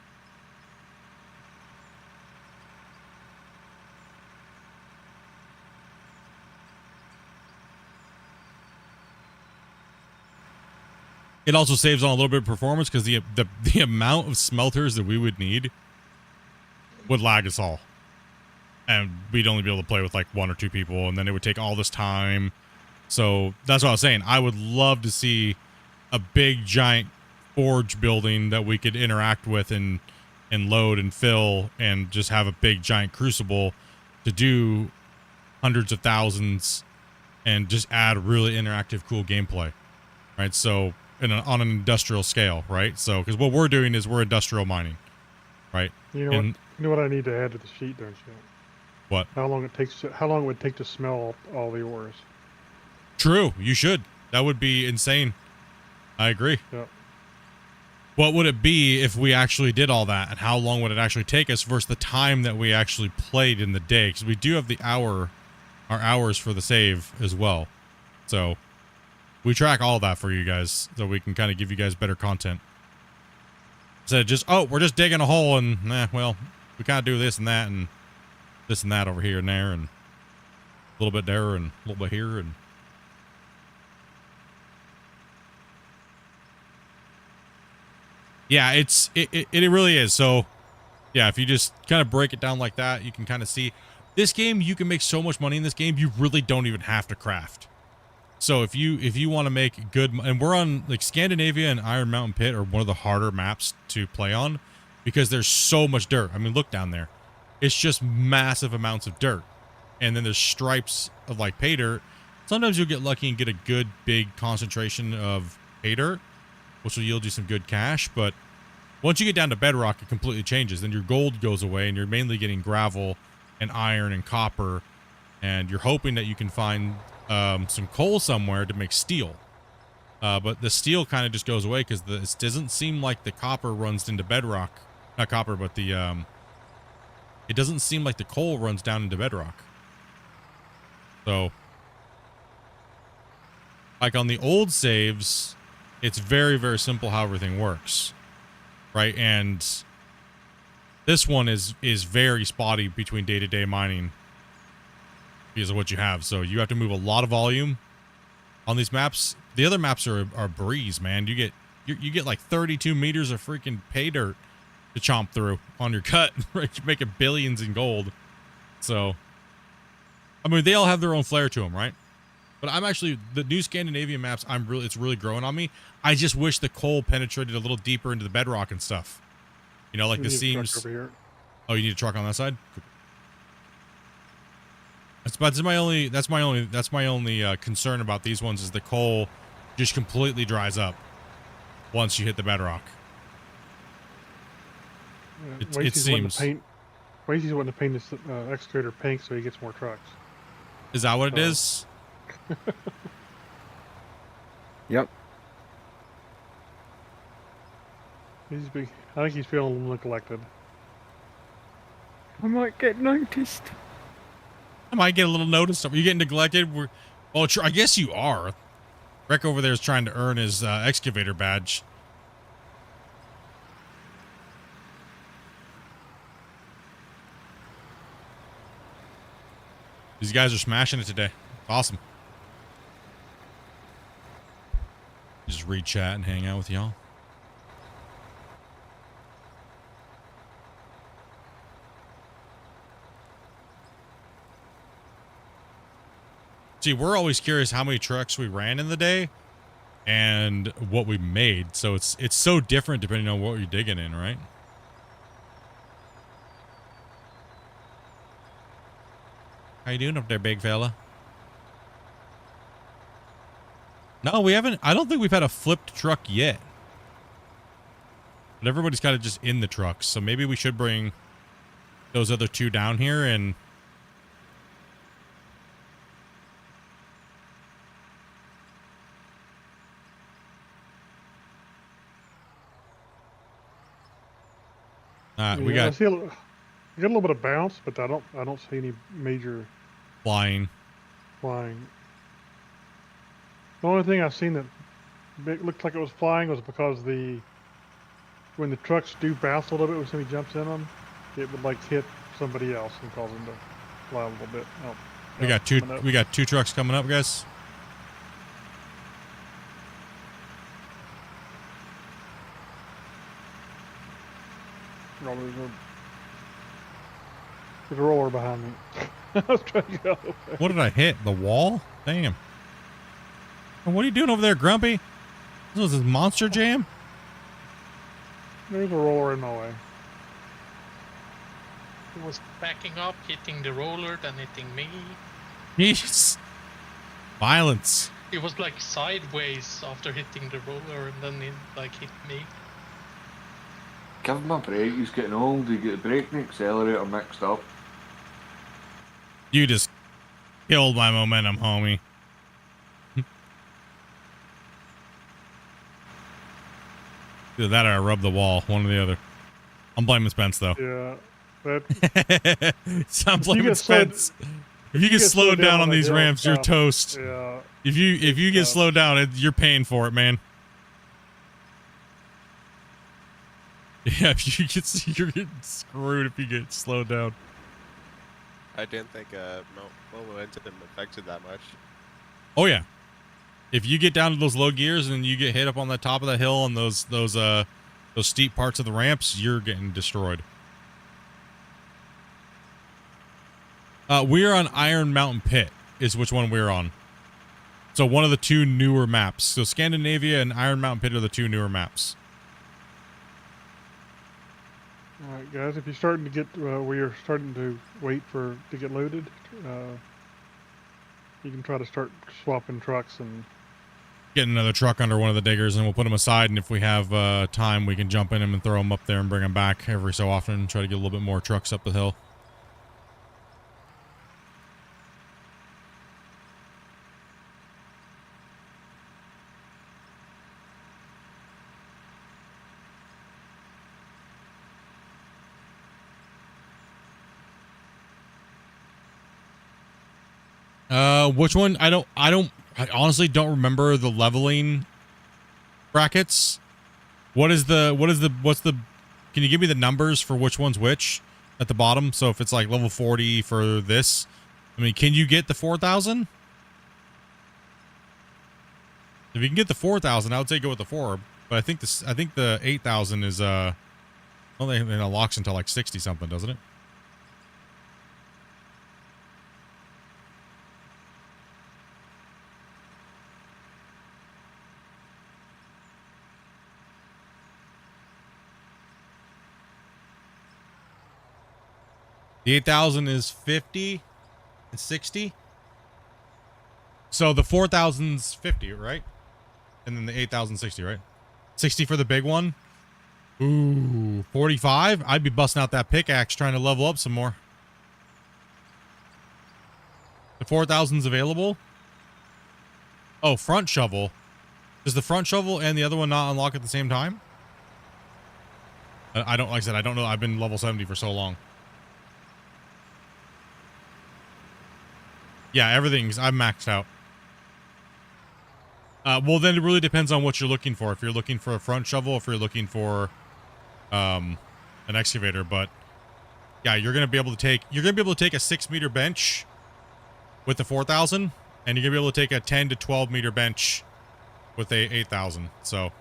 It also saves on a little bit of performance because the amount of smelters that we would need would lag us all. And we'd only be able to play with like 1 or 2 people, and then it would take all this time. So that's what I was saying. I would love to see a big giant forge building that we could interact with and load and fill, and just have a big giant crucible to do hundreds of thousands and just add really interactive, cool gameplay, right? So on an industrial scale, right? So because what we're doing is we're industrial mining, right? You know what I need to add to the sheet, don't you? What? How long it would take to smell all the ores. True, you should. That would be insane. I agree. Yep. What would it be if we actually did all that, and how long would it actually take us versus the time that we actually played in the day? Because we do have our hours for the save as well. So we track all that for you guys so we can kind of give you guys better content. Instead of just, we're just digging a hole and, well, we kind of do this and that and this and that over here and there and a little bit there and a little bit here and yeah, it really is. So yeah, if you just kind of break it down like that, you can kind of see this game. You can make so much money in this game. You really don't even have to craft. So if you want to make good, and we're on like Scandinavia and Iron Mountain Pit are one of the harder maps to play on because there's so much dirt. I mean, look down there. It's just massive amounts of dirt. And then there's stripes of like pay dirt. Sometimes you'll get lucky and get a good big concentration of pay dirt, which will yield you some good cash. But once you get down to bedrock, it completely changes. Then your gold goes away and you're mainly getting gravel and iron and copper. And you're hoping that you can find some coal somewhere to make steel. But the steel kind of just goes away because it doesn't seem like the copper runs into bedrock. Not copper, but it doesn't seem like the coal runs down into bedrock. So, like on the old saves, it's very, very simple how everything works, right? And this one is very spotty between day-to-day mining because of what you have. So you have to move a lot of volume on these maps. The other maps are a breeze, man. You get like 32 meters of freaking pay dirt to chomp through on your cut. Right? You're making billions in gold. So, I mean, they all have their own flair to them, right? But I'm actually, the new Scandinavian maps, it's really growing on me. I just wish the coal penetrated a little deeper into the bedrock and stuff. You know, like We the need a truck seams. over here. Oh, you need a truck on that side? That's my only concern about these ones is the coal just completely dries up once you hit the bedrock. Yeah, It Wasey's wanting seems. to paint. Wasey's wanting to paint this excavator pink so he gets more trucks. Is that what it So- is? Yep. I think he's feeling a little neglected. I might get noticed. I might get a little notice. Are you getting neglected? Oh, I guess you are. Rick over there is trying to earn his excavator badge. These guys are smashing it today. Awesome. Just read chat and hang out with y'all. See, we're always curious how many trucks we ran in the day and what we made. So it's so different depending on what you're digging in, right? How you doing up there, big fella? No, we haven't. I don't think we've had a flipped truck yet. But everybody's kind of just in the trucks. So maybe we should bring those other two down here and... we I got see you get a little bit of bounce, but I don't see any major flying. flying. The only thing I've seen that looked like it was flying was because when the trucks do bounce a little bit when somebody jumps in them, it would like hit somebody else and cause them to fly a little bit. Oh, We yeah, got two. coming up. We got two trucks coming up, guys. Oh, there's a roller behind me. I was trying to go. What did I hit? The wall? Damn. What are you doing over there, Grumpy? This was this monster jam? There's a roller in my way. He was backing up, hitting the roller, then hitting me. Jeez. Violence. It was like sideways after hitting the roller, and then it like hit me. Give him a break, he's getting old, he get the brake and accelerator mixed up. You just killed my momentum, homie. Either that or I rub the wall, one or the other. I'm blaming Spence, though. Yeah. That, So I'm If you blaming get slowed- Spence. If you get slowed down on these the hill, ramps, you're tough. toast. Yeah. If you get tough. slowed down, you're paying for it, man. Yeah, if you get, you're getting screwed if you get slowed down. I didn't think momentum affected that much. Oh yeah, if you get down to those low gears and you get hit up on the top of the hill and those steep parts of the ramps, you're getting destroyed. We're on Iron Mountain Pit, is which one we're on. So one of the two newer maps. So Scandinavia and Iron Mountain Pit are the two newer maps. All right, guys. If you're starting to get where you're starting to wait to get loaded, you can try to start swapping trucks and. Get another truck under one of the diggers and we'll put them aside, and if we have time we can jump in them and throw them up there and bring them back every so often and try to get a little bit more trucks up the hill. Which one? I honestly don't remember the leveling brackets. What's the, can you give me the numbers for which one's which at the bottom? So if it's like level 40 for this, I mean, can you get the 4,000? If you can get the 4,000, I would say go with the 4, but I think the 8,000 is Well, it unlocks until like 60 something, doesn't it? The 8,000 is 50 and 60. So the 4,000's 50, right? And then the 8,000 60, right? 60 for the big one. Ooh, 45? I'd be busting out that pickaxe trying to level up some more. The 4,000's available. Oh, front shovel. Does the front shovel and the other one not unlock at the same time? I don't, like I said, I don't know. I've been level 70 for so long. Yeah, everything's, I'm maxed out. Well, then it really depends on what you're looking for. If you're looking for a front shovel, if you're looking for an excavator, but yeah, you're gonna be able to take a 6-meter bench with the 4,000, and you're gonna be able to take a 10 to 12 meter bench with a 8,000. So,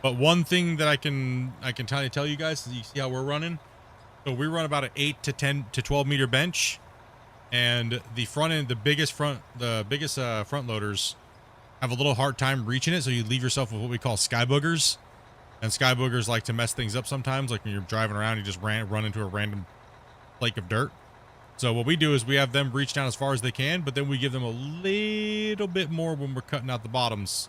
but one thing that I can tell you guys is, you see how we're running. So we run about an 8 to 10 to 12 meter bench, and the front end, the biggest front loaders have a little hard time reaching it. So you leave yourself with what we call sky boogers, and sky boogers like to mess things up sometimes. Like when you're driving around, you just run into a random flake of dirt. So what we do is we have them reach down as far as they can, but then we give them a little bit more when we're cutting out the bottoms,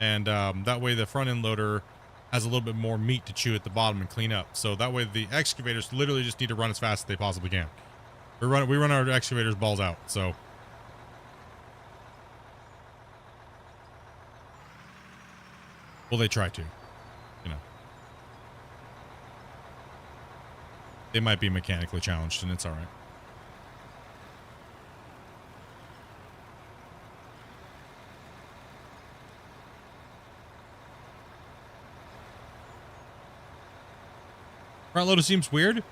and that way the front end loader has a little bit more meat to chew at the bottom and clean up. So that way the excavators literally just need to run as fast as they possibly can. We run our excavators balls out. So well, they try to, you know. They might be mechanically challenged, and it's all right. Front loader seems weird.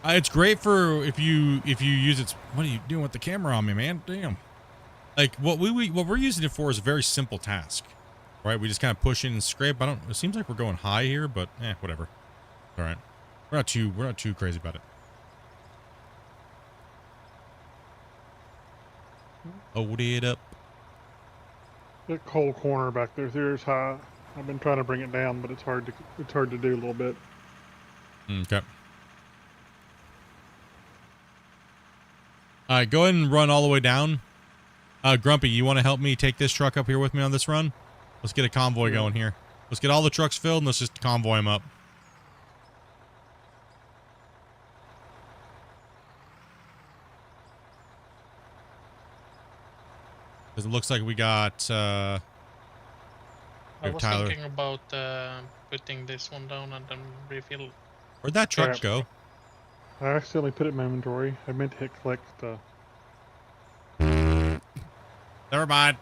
It's great for if you use it. What are you doing with the camera on me, man? Damn. Like what we're using it for is a very simple task, right? We just kind of push in and scrape. It seems like we're going high here, but whatever. All right, we're not too crazy about it. Hold it up. That coal corner back there is high. I've been trying to bring it down, but it's hard to do a little bit. Okay. All right, go ahead and run all the way down. Grumpy, you want to help me take this truck up here with me on this run? Let's get a convoy going here. Let's get all the trucks filled, and let's just convoy them up. Because it looks like we got I was Tyler. thinking about putting this one down and then refill. Where'd that truck go? I accidentally put it in my inventory. I meant to hit collect. Never mind.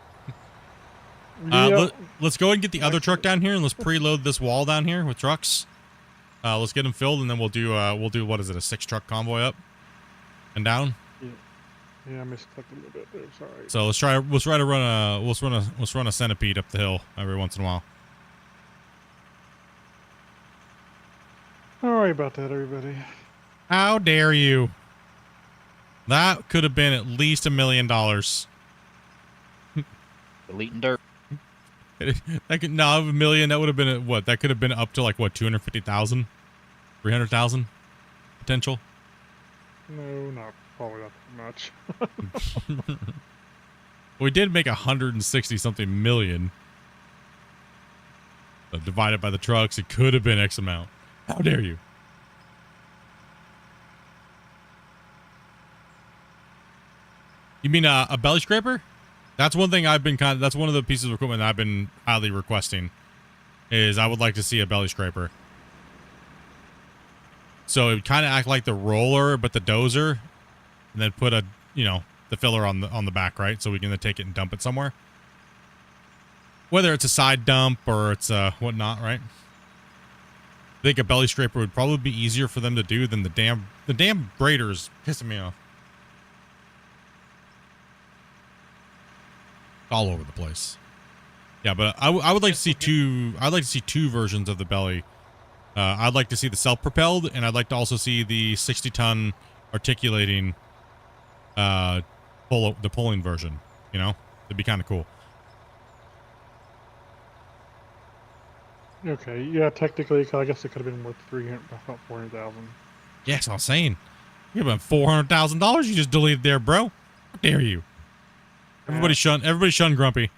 Yep. Let's go and get the other truck down here, and let's preload this wall down here with trucks. Let's get them filled, and then we'll do what is it, a 6-truck convoy up and down. Yeah, I misclicked a little bit there. Sorry. So let's try to run a centipede up the hill every once in a while. Sorry about that, everybody. How dare you? That could have been at least $1 million. Deleting dirt. No, 1 million. That would have been at what? That could have been up to like what? 250,000, 300,000 potential. No, probably not that much. We did make 160 something million. So divided by the trucks, it could have been X amount. How dare you? You mean a belly scraper? That's one thing I've been that's one of the pieces of equipment that I've been highly requesting, is I would like to see a belly scraper. So it would kind of act like the roller, but the dozer, and then put the filler on the back, right? So we can then take it and dump it somewhere. Whether it's a side dump or it's whatnot, right? I think a belly scraper would probably be easier for them to do than the damn grader's pissing me off. All over the place. Yeah, but I would like to see two. I'd like to see two versions of the belly. I'd like to see the self-propelled, and I'd like to also see the 60-ton articulating, the pulling version. You know, it'd be kind of cool. Okay, yeah, technically, I guess it could have been worth 400,000. Yeah, that's what I'm saying. You have $400,000 you just deleted there, bro. How dare you? Everybody shun Grumpy.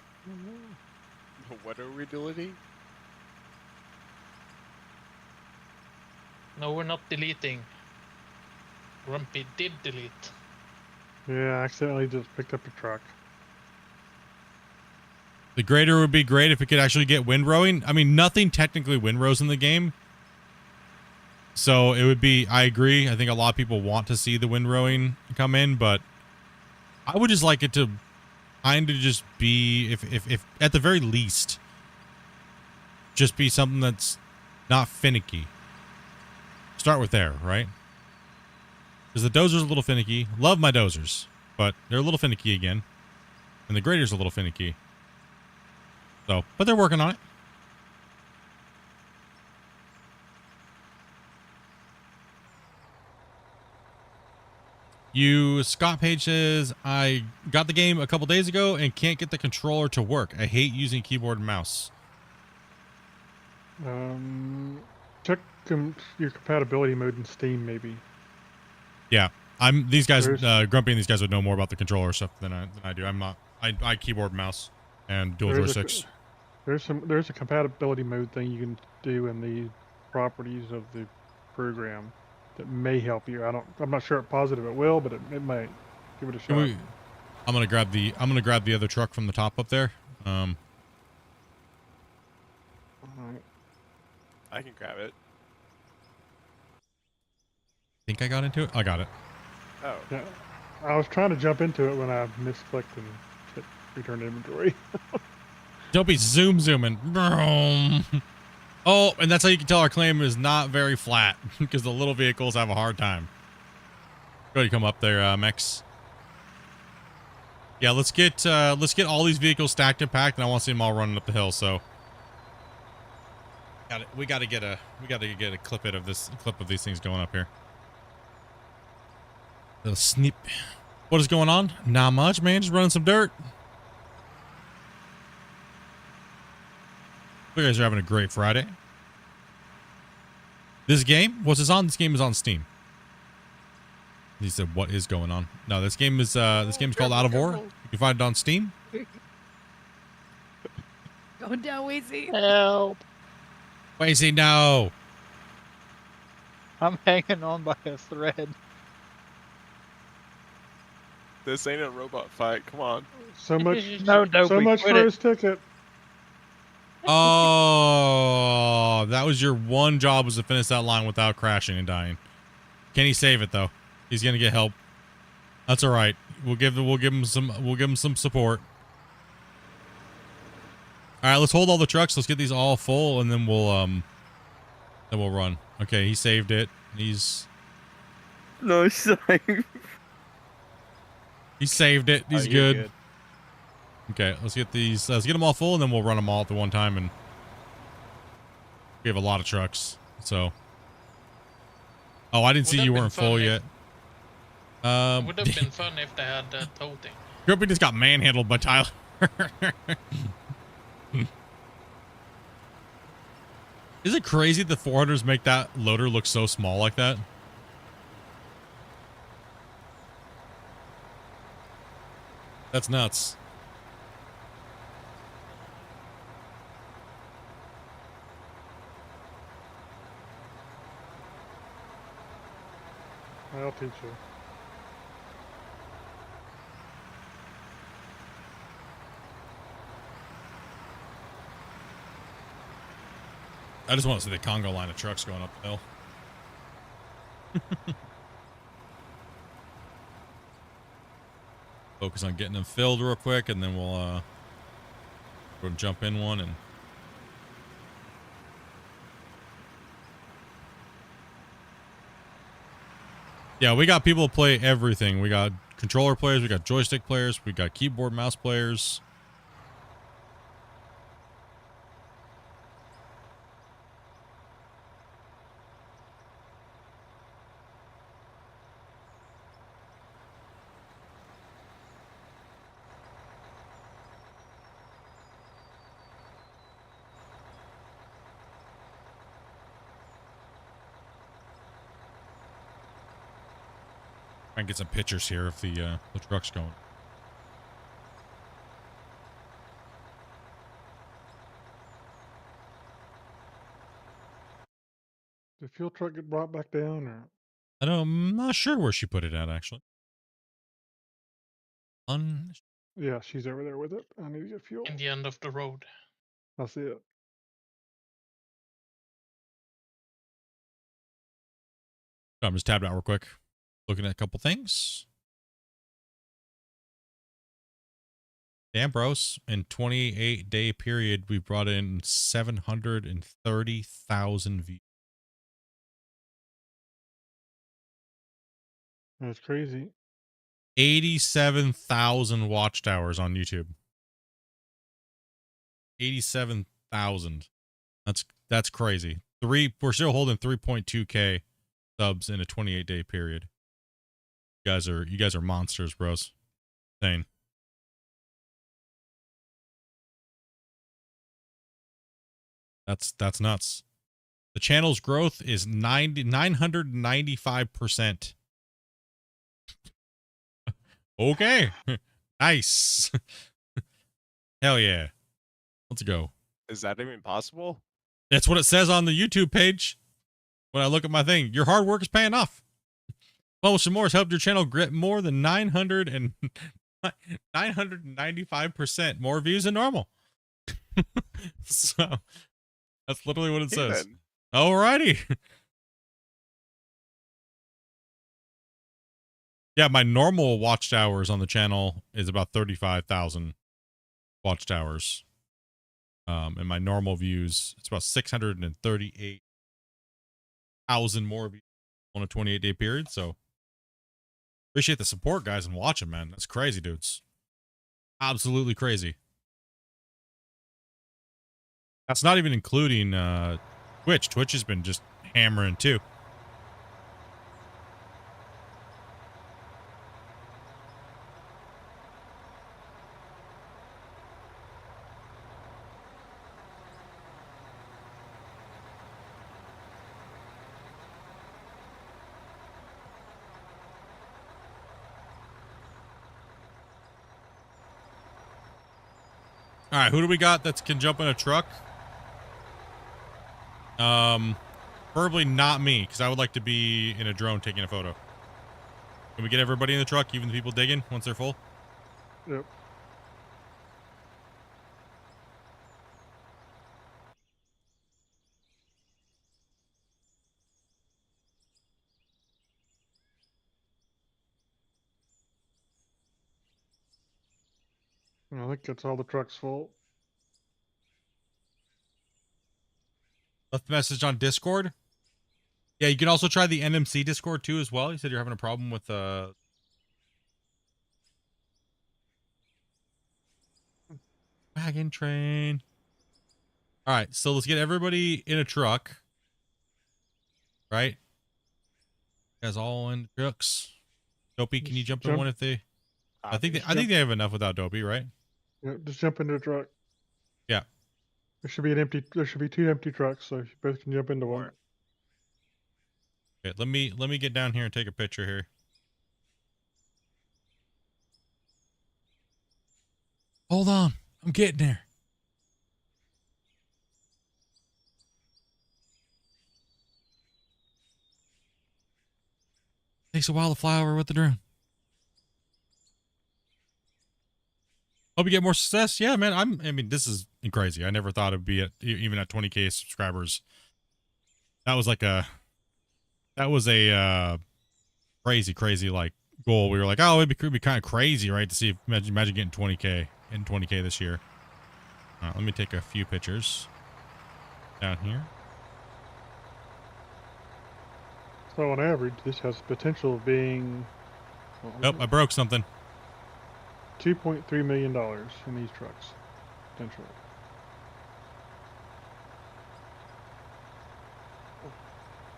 What are we deleting? No, we're not deleting. Grumpy did delete. Yeah, I accidentally just picked up a truck. The grader would be great if it could actually get windrowing. I mean, nothing technically windrows in the game. So it would be, I agree. I think a lot of people want to see the windrowing come in, but I would just like it to kind of just be, if at the very least, just be something that's not finicky. Start with there, right? Because the dozer's a little finicky. Love my dozers, but they're a little finicky again. And the grader's a little finicky. So, but they're working on it. Scott Page says, I got the game a couple days ago and can't get the controller to work. I hate using keyboard and mouse. Check your compatibility mode in Steam, maybe. Yeah, these guys, Grumpy and these guys would know more about the controller stuff than I do. I'm not. I keyboard and mouse and dual joysticks. There's a compatibility mode thing you can do in the properties of the program that may help you. I'm not sure positive it will, but it might. Give it a shot. I'm gonna grab the other truck from the top up there. I can grab it. Think I got into it? I got it. Oh. Yeah, I was trying to jump into it when I misclicked and hit return inventory. Don't be zooming. Oh, and that's how you can tell our claim is not very flat because the little vehicles have a hard time. Go ahead, come up there, Mex. Yeah, let's get all these vehicles stacked and packed, and I want to see them all running up the hill. So, we got to get a clip of these things going up here. Little sneak. What is going on? Not much, man. Just running some dirt. You guys are having a great Friday. This game? What's this on? This game is on Steam. He said, "What is going on?" No, this game is called Out of War. You can find it on Steam. Going down, Weezy. Help! Weezy, no. I'm hanging on by a thread. This ain't a robot fight. Come on. So much. No, so much for his ticket. Oh, that was your one job, was to finish that line without crashing and dying. Can he save it though? He's gonna get help. That's all right. We'll give him some support. All right, let's hold all the trucks. Let's get these all full, and then we'll run. Okay, he saved it. He's No save. He saved it. He's you're good. Okay, let's get these. Let's get them all full, and then we'll run them all at the one time. And we have a lot of trucks, so. Oh, I didn't see you weren't full yet. It would have been fun if they had toting. Grumpy just got manhandled by Tyler. Is it crazy the 400s make that loader look so small like that? That's nuts. I'll teach you. I just want to see the Congo line of trucks going up the hill. Focus on getting them filled real quick, and then we'll go and jump in one. And yeah, we got people to play everything. We got controller players, we got joystick players, we got keyboard mouse players. Try and get some pictures here of the truck's going. Did the fuel truck get brought back down, or? I'm not sure where she put it at, actually. Yeah, she's over there with it. I need to get fuel. In the end of the road. I see it. I'm just tabbed out real quick. Looking at a couple things. Damn, bros. In 28-day period, we brought in 730,000 views. That's crazy. 87,000 watched hours on YouTube. 87,000. That's crazy. We're still holding 3.2K subs in a 28-day period. You guys are monsters, bros. Insane. That's nuts. The channel's growth is 995%. Okay. Nice. Hell yeah. Let's go. Is that even possible? That's what it says on the YouTube page. When I look at my thing, your hard work is paying off. Publishing more has helped your channel get more than 995% more views than normal. So that's literally what it says. Then. Alrighty. Yeah, my normal watched hours on the channel is about 35,000 watched hours. And my normal views, it's about 638,000 more views on a 28-day period. So appreciate the support, guys, and watching, man. That's crazy, dudes. Absolutely crazy. That's not even including Twitch. Twitch has been just hammering too. All right, who do we got that can jump in a truck? Preferably not me, because I would like to be in a drone taking a photo. Can we get everybody in the truck, even the people digging, once they're full? Yep. I think that's all the trucks full. Left the message on Discord. Yeah, you can also try the NMC Discord too as well. You said you're having a problem with wagon train. All right, so let's get everybody in a truck. Right? You guys all in the trucks. Dopey, can you jump in one if they? I think they have enough without Dopey, right? Yeah, just jump into the truck. Yeah. There should be two empty trucks, so you both can jump into one. Okay, let me get down here and take a picture here. Hold on, I'm getting there. Takes a while to fly over with the drone. Hope you get more success. Yeah, man. I mean, this is crazy. I never thought it'd be even at 20K subscribers. That was a crazy like goal. We were like, oh, it'd be kind of crazy, right? To see if imagine getting 20K in 20K this year. Let me take a few pictures down here. So on average, this has potential of being. Oh, I broke something. $2.3 million in these trucks, potentially.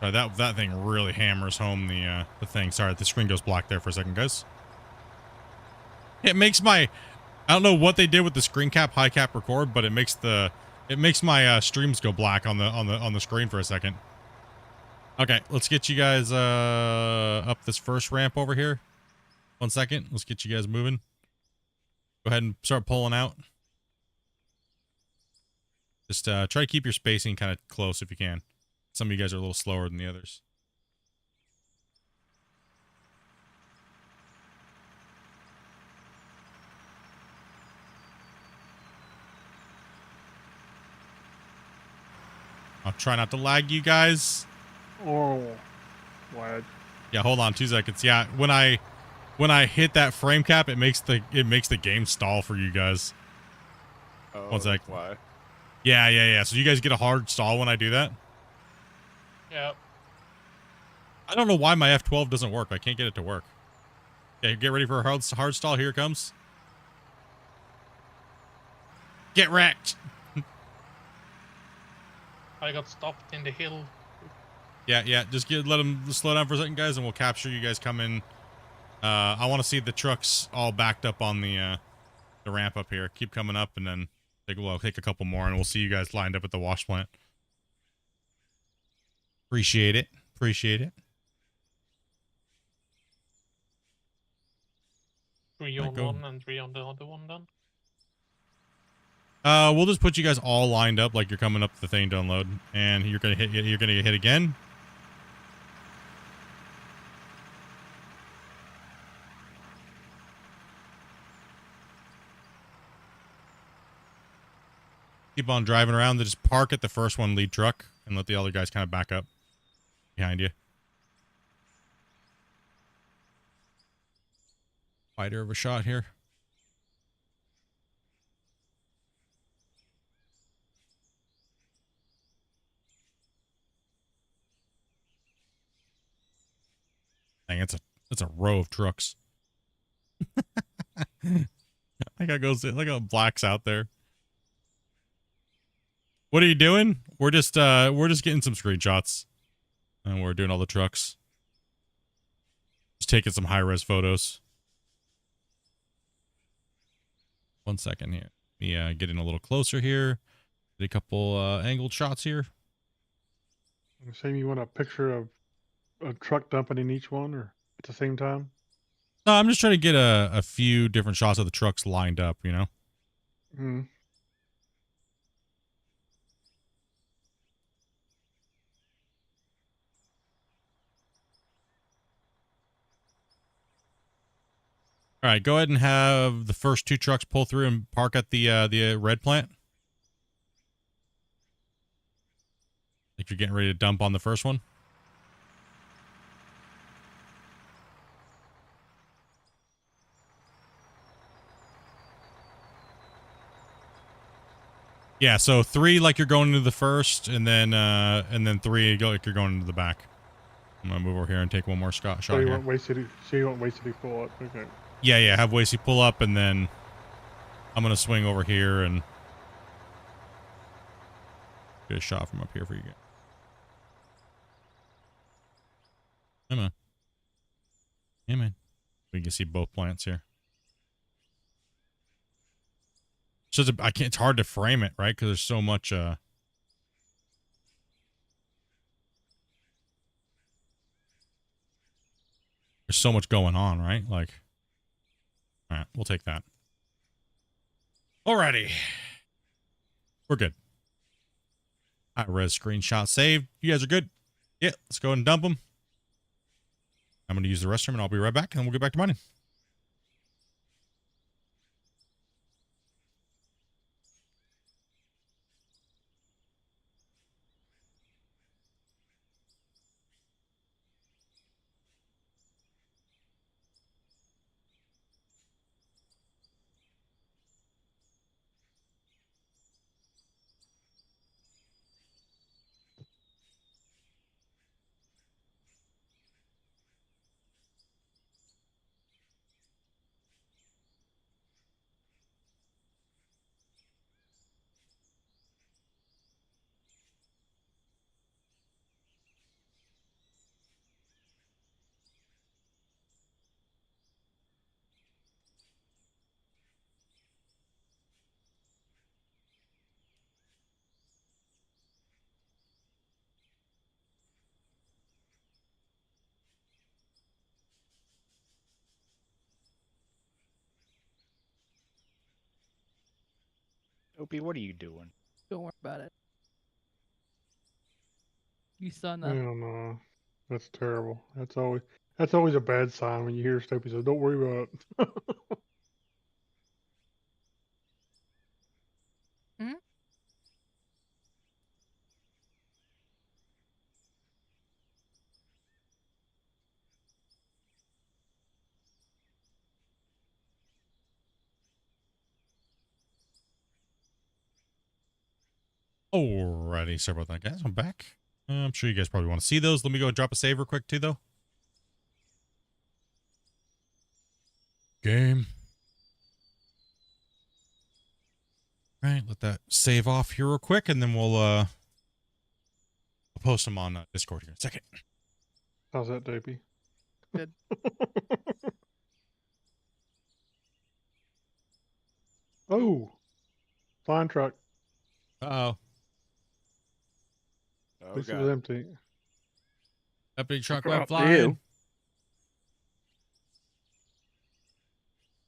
That thing really hammers home the thing. Sorry, the screen goes black there for a second, guys. It makes my, I don't know what they did with the screen cap, high cap record, but it makes my streams go black on the screen for a second. Okay, let's get you guys up this first ramp over here. 1 second. Let's get you guys moving. Go ahead and start pulling out. Just try to keep your spacing kind of close if you can. Some of you guys are a little slower than the others. I'll try not to lag you guys. Oh, lag. Yeah, hold on 2 seconds. Yeah, when I hit that frame cap, it makes the game stall for you guys. Oh, 1 sec. why? Yeah. So you guys get a hard stall when I do that? Yeah. I don't know why my F12 doesn't work. I can't get it to work. Okay, get ready for a hard stall. Here it comes. Get wrecked. I got stopped in the hill. Yeah. Just let them slow down for a second, guys, and we'll capture you guys coming. I want to see the trucks all backed up on the ramp up here. Keep coming up, and then take a couple more, and we'll see you guys lined up at the wash plant. Appreciate it. 3 on one and 3 on the other one then. We'll just put you guys all lined up like you're coming up the thing to unload, and you're gonna get hit again. Keep on driving around. Just park at the first one, lead truck, and let the other guys kind of back up behind you. Wider of a shot here. Dang, it's a row of trucks. I gotta go see. Look how black's out there. What are you doing? We're just getting some screenshots, and we're doing all the trucks. Just taking some high res photos. 1 second here. Let me get in a little closer here. Get a couple angled shots here. Same. You want a picture of a truck dumping in each one, or at the same time? No, I'm just trying to get a few different shots of the trucks lined up, you know? Hmm. All right, go ahead and have the first 2 trucks pull through and park at the red plant. Like you're getting ready to dump on the first one. Yeah, so 3 like you're going into the first, and then 3 like you're going into the back. I'm gonna move over here and take one more shot So you here. want Waste City pull up? Okay. Yeah. Have Wasey pull up, and then I'm gonna swing over here and get a shot from up here for you guys. Come on. Yeah, man. We can see both plants here. So it's hard to frame it, right? Because there's so much. There's so much going on, right? Like, all right, we'll take that. Alrighty, we're good. High res screenshot saved. You guys are good. Yeah, let's go ahead and dump them. I'm gonna use the restroom, and I'll be right back, and then we'll get back to mining. Opie, what are you doing? Don't worry about it. You saw I nothing. don't know. That's terrible. That's always a bad sign when you hear Stopey says, "Don't worry about it." Alrighty, sorry about that, guys. I'm back. I'm sure you guys probably want to see those. Let me go drop a save real quick, too, though. Game. All right, let that save off here real quick, and then we'll post them on Discord here in a second. How's that, Dopey? Good. Oh, flying truck. Uh-oh. Oh, This God. is empty. That big truck Drop went to flying. you.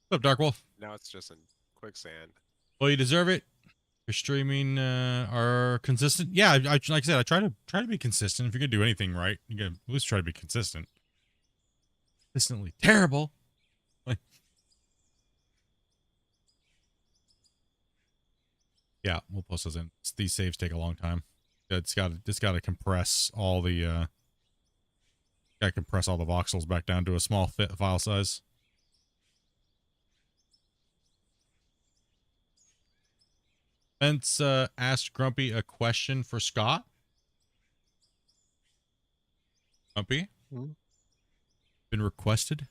What's up, Darkwolf? Now it's just in quicksand. Well, you deserve it. Your streaming are consistent. Yeah, I like I said, I try to be consistent. If you're gonna do anything right, you gotta at least try to be consistent. Consistently terrible. Like, yeah, we'll post those in. These saves take a long time. It's got to compress all the voxels back down to a small file size. Spence asked Grumpy a question for Scott. Grumpy? Been requested?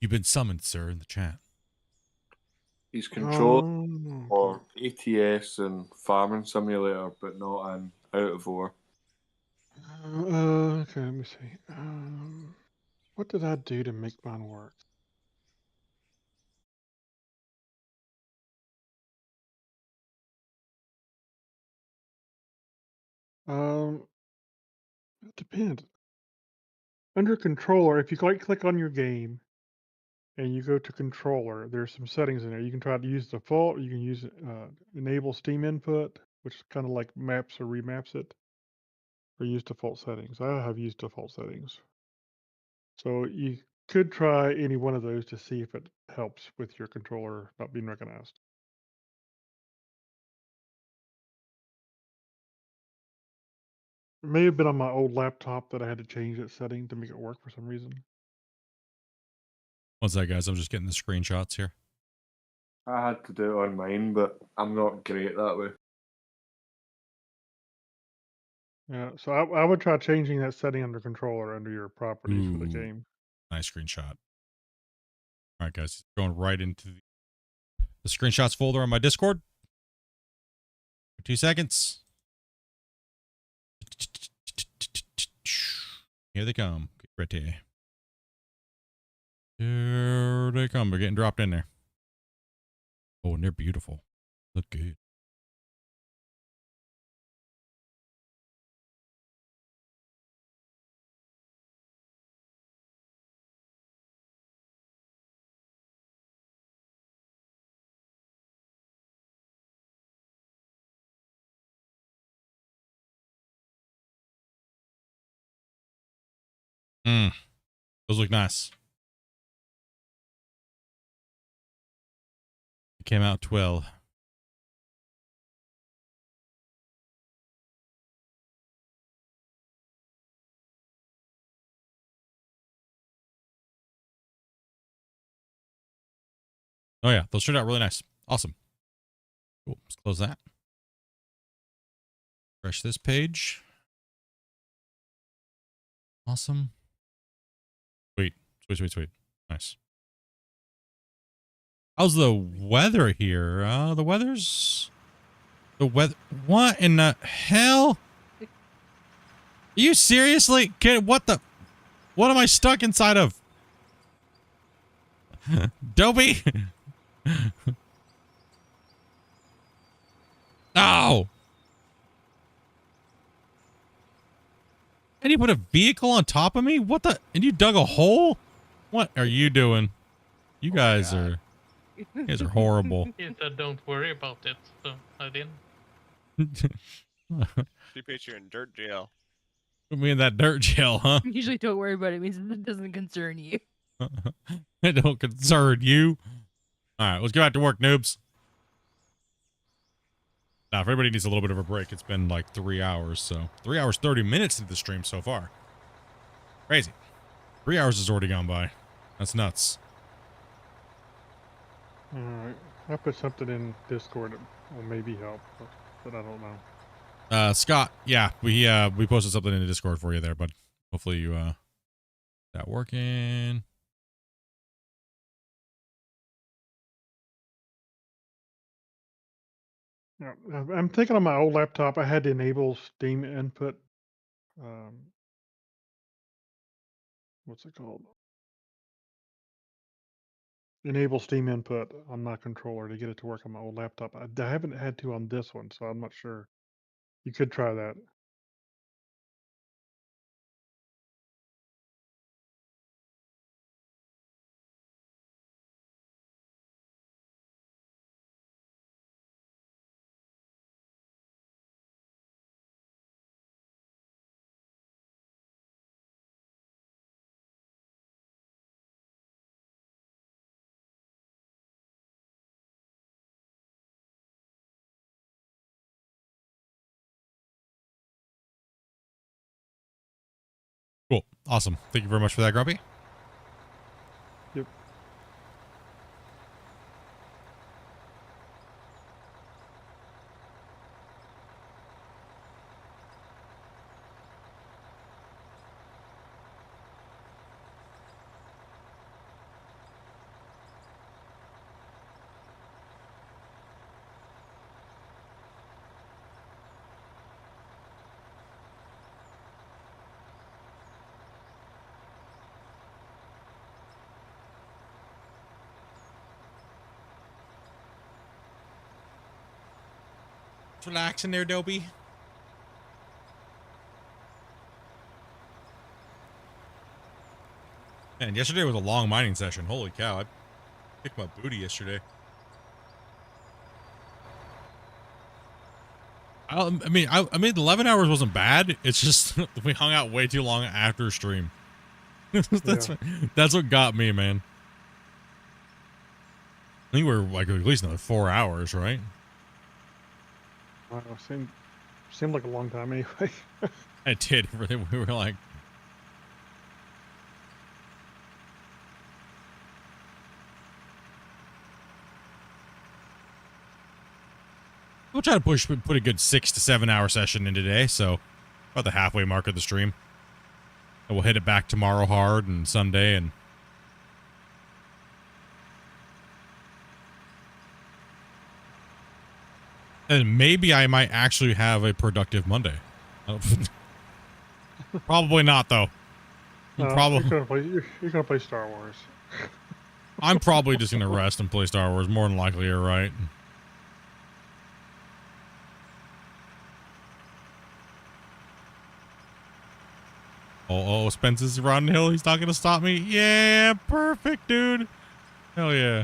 You've been summoned, sir, in the chat. He's controlled Oh, for ATS and Farming Simulator, but not in Out of War. okay, let me see. What did I do to make mine work? It depends. Under controller, if you click on your game and you go to controller, there's some settings in there. You can try to use default. You can use enable Steam input, which kind of like maps or remaps it, or use default settings. I have used default settings. So you could try any one of those to see if it helps with your controller not being recognized. It may have been on my old laptop that I had to change that setting to make it work for some reason. What's that, guys? I'm just getting the screenshots here. I had to do it on mine, but I'm not great that way. Yeah, so I would try changing that setting under controller under your properties for the Ooh. game. Nice screenshot. All right, guys. Going right into the screenshots folder on my Discord. 2 seconds. Here they come. Get ready. Here they come. They're getting dropped in there. Oh, and they're beautiful. Look good. Those look nice. It came out 12. Oh yeah, those turned out really nice. Awesome. Cool. Let's close that. Refresh this page. Awesome. Sweet. Nice. How's the weather here? The weather. What in the hell? Are you seriously? What am I stuck inside of? Dopey? Oh! And you put a vehicle on top of me? What the? And you dug a hole? What are you doing? You guys are You guys are horrible. He said don't worry about it, so I didn't. She puts you in dirt jail. Put me in that dirt jail, huh? Usually don't worry about it means it doesn't concern you. It don't concern you. All right, let's get back to work, noobs. Now, if everybody needs a little bit of a break, it's been like 3 hours, so 3 hours, 30 minutes into the stream so far. Crazy. 3 hours has already gone by. That's nuts. Alright. I put something in Discord that will maybe help, but I don't know. Scott, yeah, we posted something in the Discord for you there, but hopefully you that working. Yeah, I'm thinking on my old laptop, I had to enable Steam input. What's it called? Enable Steam input on my controller to get it to work on my old laptop. I haven't had to on this one, so I'm not sure. You could try that. Cool. Awesome. Thank you very much for that, Grumpy. Yep. Relax in there, Dopey. Man, yesterday was a long mining session. Holy cow. I kicked my booty yesterday. I mean, I mean, 11 hours wasn't bad. It's just we hung out way too long after stream. That's what got me, man. I think we're like at least another 4 hours, right? Wow, seemed like a long time anyway. It did. Really, we were like, we'll try to put a good 6 to 7 hour session in today. So about the halfway mark of the stream, and we'll hit it back tomorrow hard and Sunday and maybe I might actually have a productive Monday. Probably not, though. You're gonna play Star Wars. I'm probably just gonna rest and play Star Wars. More than likely, you're right. Oh, Spence is riding the hill. He's not gonna stop me. Yeah, perfect, dude. Hell yeah.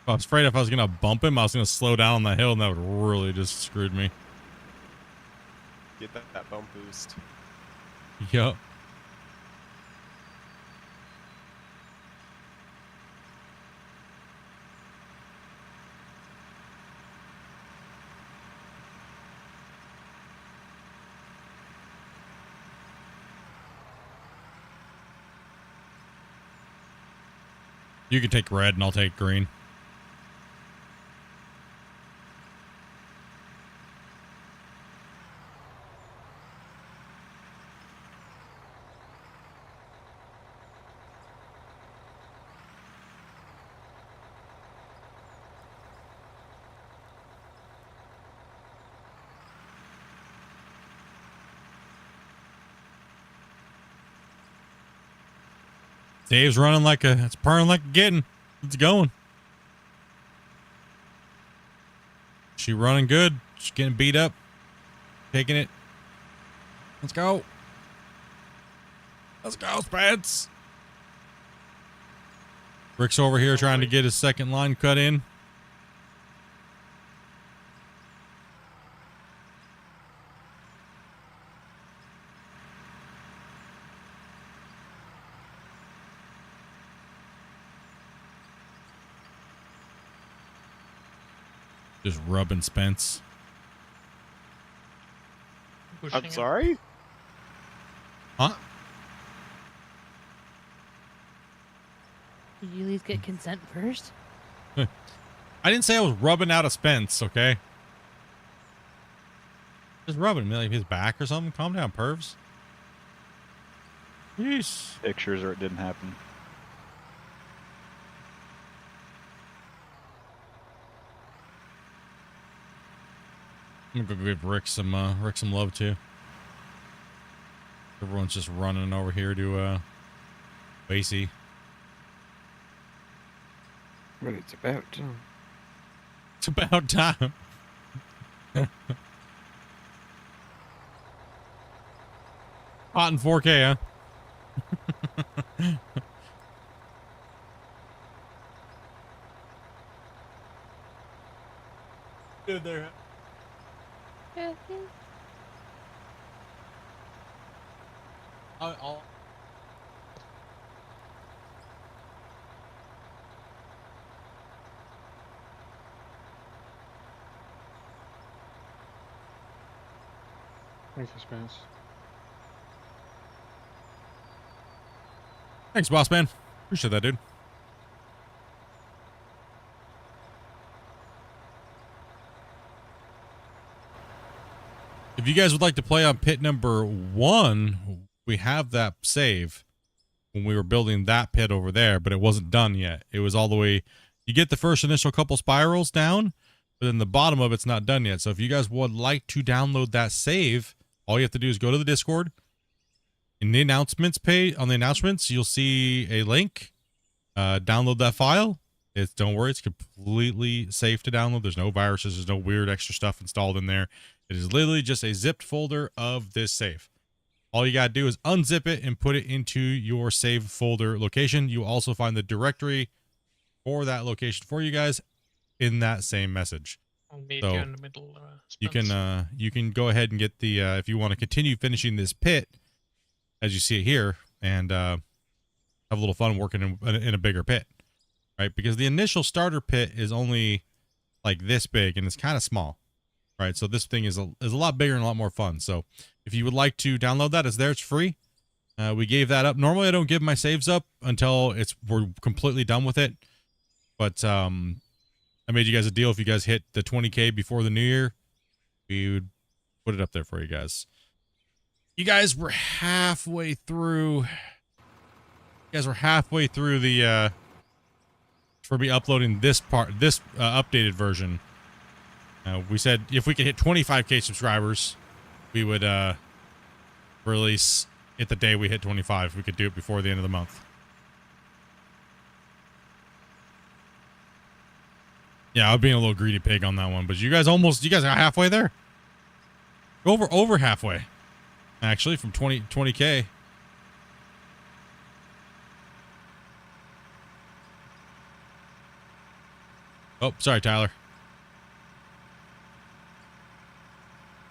I was afraid if I was gonna bump him, I was gonna slow down on the hill, and that would really just screwed me. Get that bump boost. Yup. You can take red and I'll take green. Dave's running like it's purring like a kitten. It's going. She running good. She's getting beat up. Taking it. Let's go. Let's go, Spence. Rick's over here trying to get his second line cut in. Just rubbing Spence. Pushing I'm it. sorry? Huh? Did you at least get consent first? I didn't say I was rubbing out a Spence, okay? Just rubbing him, like his back or something. Calm down, pervs. Yeesh. Pictures or it didn't happen. I'm gonna give Rick some love too. Everyone's just running over here to Basie. Well, it's about time. It's about time. Hot in 4K, huh? Dude, there. I'll Thanks, Spence. Thanks, boss man. Appreciate that, dude. If you guys would like to play on pit number 1, we have that save when we were building that pit over there, but it wasn't done yet. It was all the way, you get the first initial couple spirals down, but then the bottom of it's not done yet. So if you guys would like to download that save, all you have to do is go to the Discord. In the announcements page, on the announcements, you'll see a link. Download that file. Don't worry, it's completely safe to download. There's no viruses, there's no weird extra stuff installed in there. It is literally just a zipped folder of this save. All you gotta do is unzip it and put it into your save folder location. You will also find the directory for that location for you guys in that same message. I'll meet So you in the middle. you can go ahead and get the if you want to continue finishing this pit as you see it here and have a little fun working in a bigger pit, right? Because the initial starter pit is only like this big and it's kind of small, right? So this thing is a lot bigger and a lot more fun. So if you would like to download that, it's there. It's free. We gave that up. Normally I don't give my saves up until we're completely done with it, but I made you guys a deal. If you guys hit the 20K before the new year, we would put it up there for you guys. You guys were halfway through. The for me uploading this updated version. We said if we could hit 25K subscribers, we would release it the day we hit 25. We could do it before the end of the month. Yeah, I was being a little greedy pig on that one, but you guys are halfway there. Over halfway. Actually, from 20K. Oh, sorry, Tyler.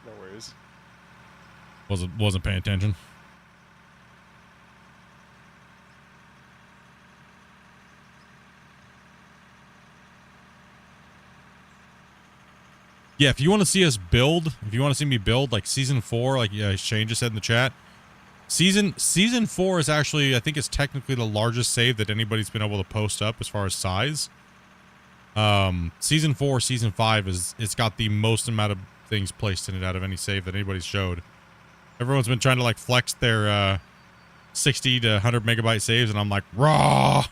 No worries. Wasn't paying attention. Yeah, if you want to see us build, if you want to see me build like season 4, like Shane just said in the chat, season 4 is actually, I think it's technically the largest save that anybody's been able to post up as far as size. Season 4, season 5 it's got the most amount of things placed in it out of any save that anybody's showed. Everyone's been trying to like flex their 60 to 100 megabyte saves, and I'm like, raw.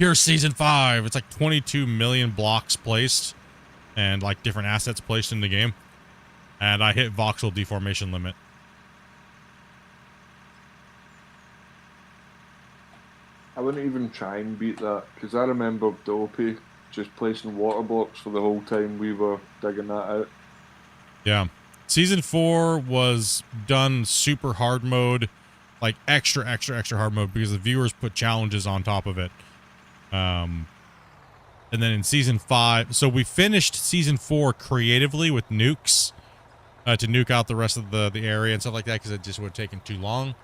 Here's season 5. It's like 22 million blocks placed. And like different assets placed in the game. And I hit voxel deformation limit. I wouldn't even try and beat that, because I remember Dopey just placing water blocks for the whole time we were digging that out. Yeah. Season 4 was done super hard mode. like extra hard mode because the viewers put challenges on top of it. And then in season 5, so we finished season 4 creatively with nukes to nuke out the rest of the area and stuff like that because it just would have taken too long.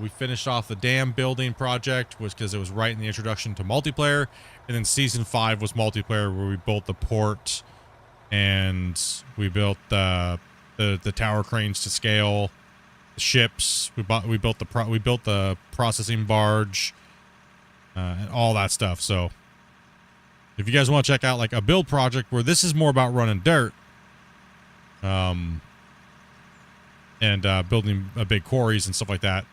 We finished off the dam building project was because it was right in the introduction to multiplayer, and then season 5 was multiplayer where we built the port and we built the tower cranes to scale, the ships. We built the processing barge, and all that stuff. So if you guys want to check out like a build project where this is more about running dirt, and building big quarries and stuff like that,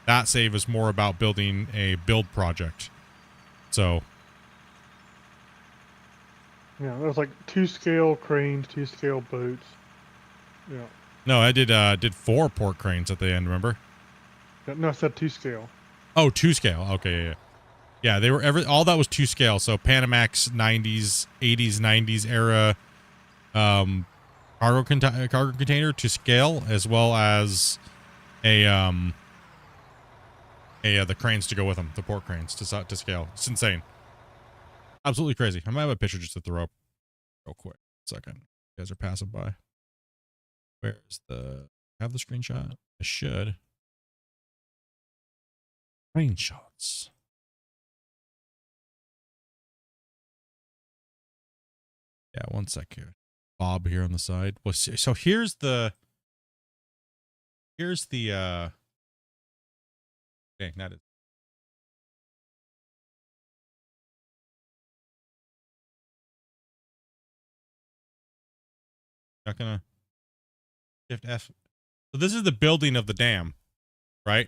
that save is more about building a build project. So Yeah, there was like 2 scale cranes, 2 scale boats. Yeah. no, I did 4 port cranes at the end, remember? No, I said 2 scale. Oh, 2 scale. Okay, yeah. Yeah, they were all that was 2 scale. So Panamax 90s, 80s, 90s era cargo container to scale, as well as the cranes to go with them, the port cranes to scale. It's insane. Absolutely crazy. I might have a picture just to throw up real quick. Second. You guys are passing by. Where's have the screenshot? I should. Screenshots. Yeah, one sec here. Bob here on the side. Well, so here's the dang, that is not gonna shift F. So this is the building of the dam, right?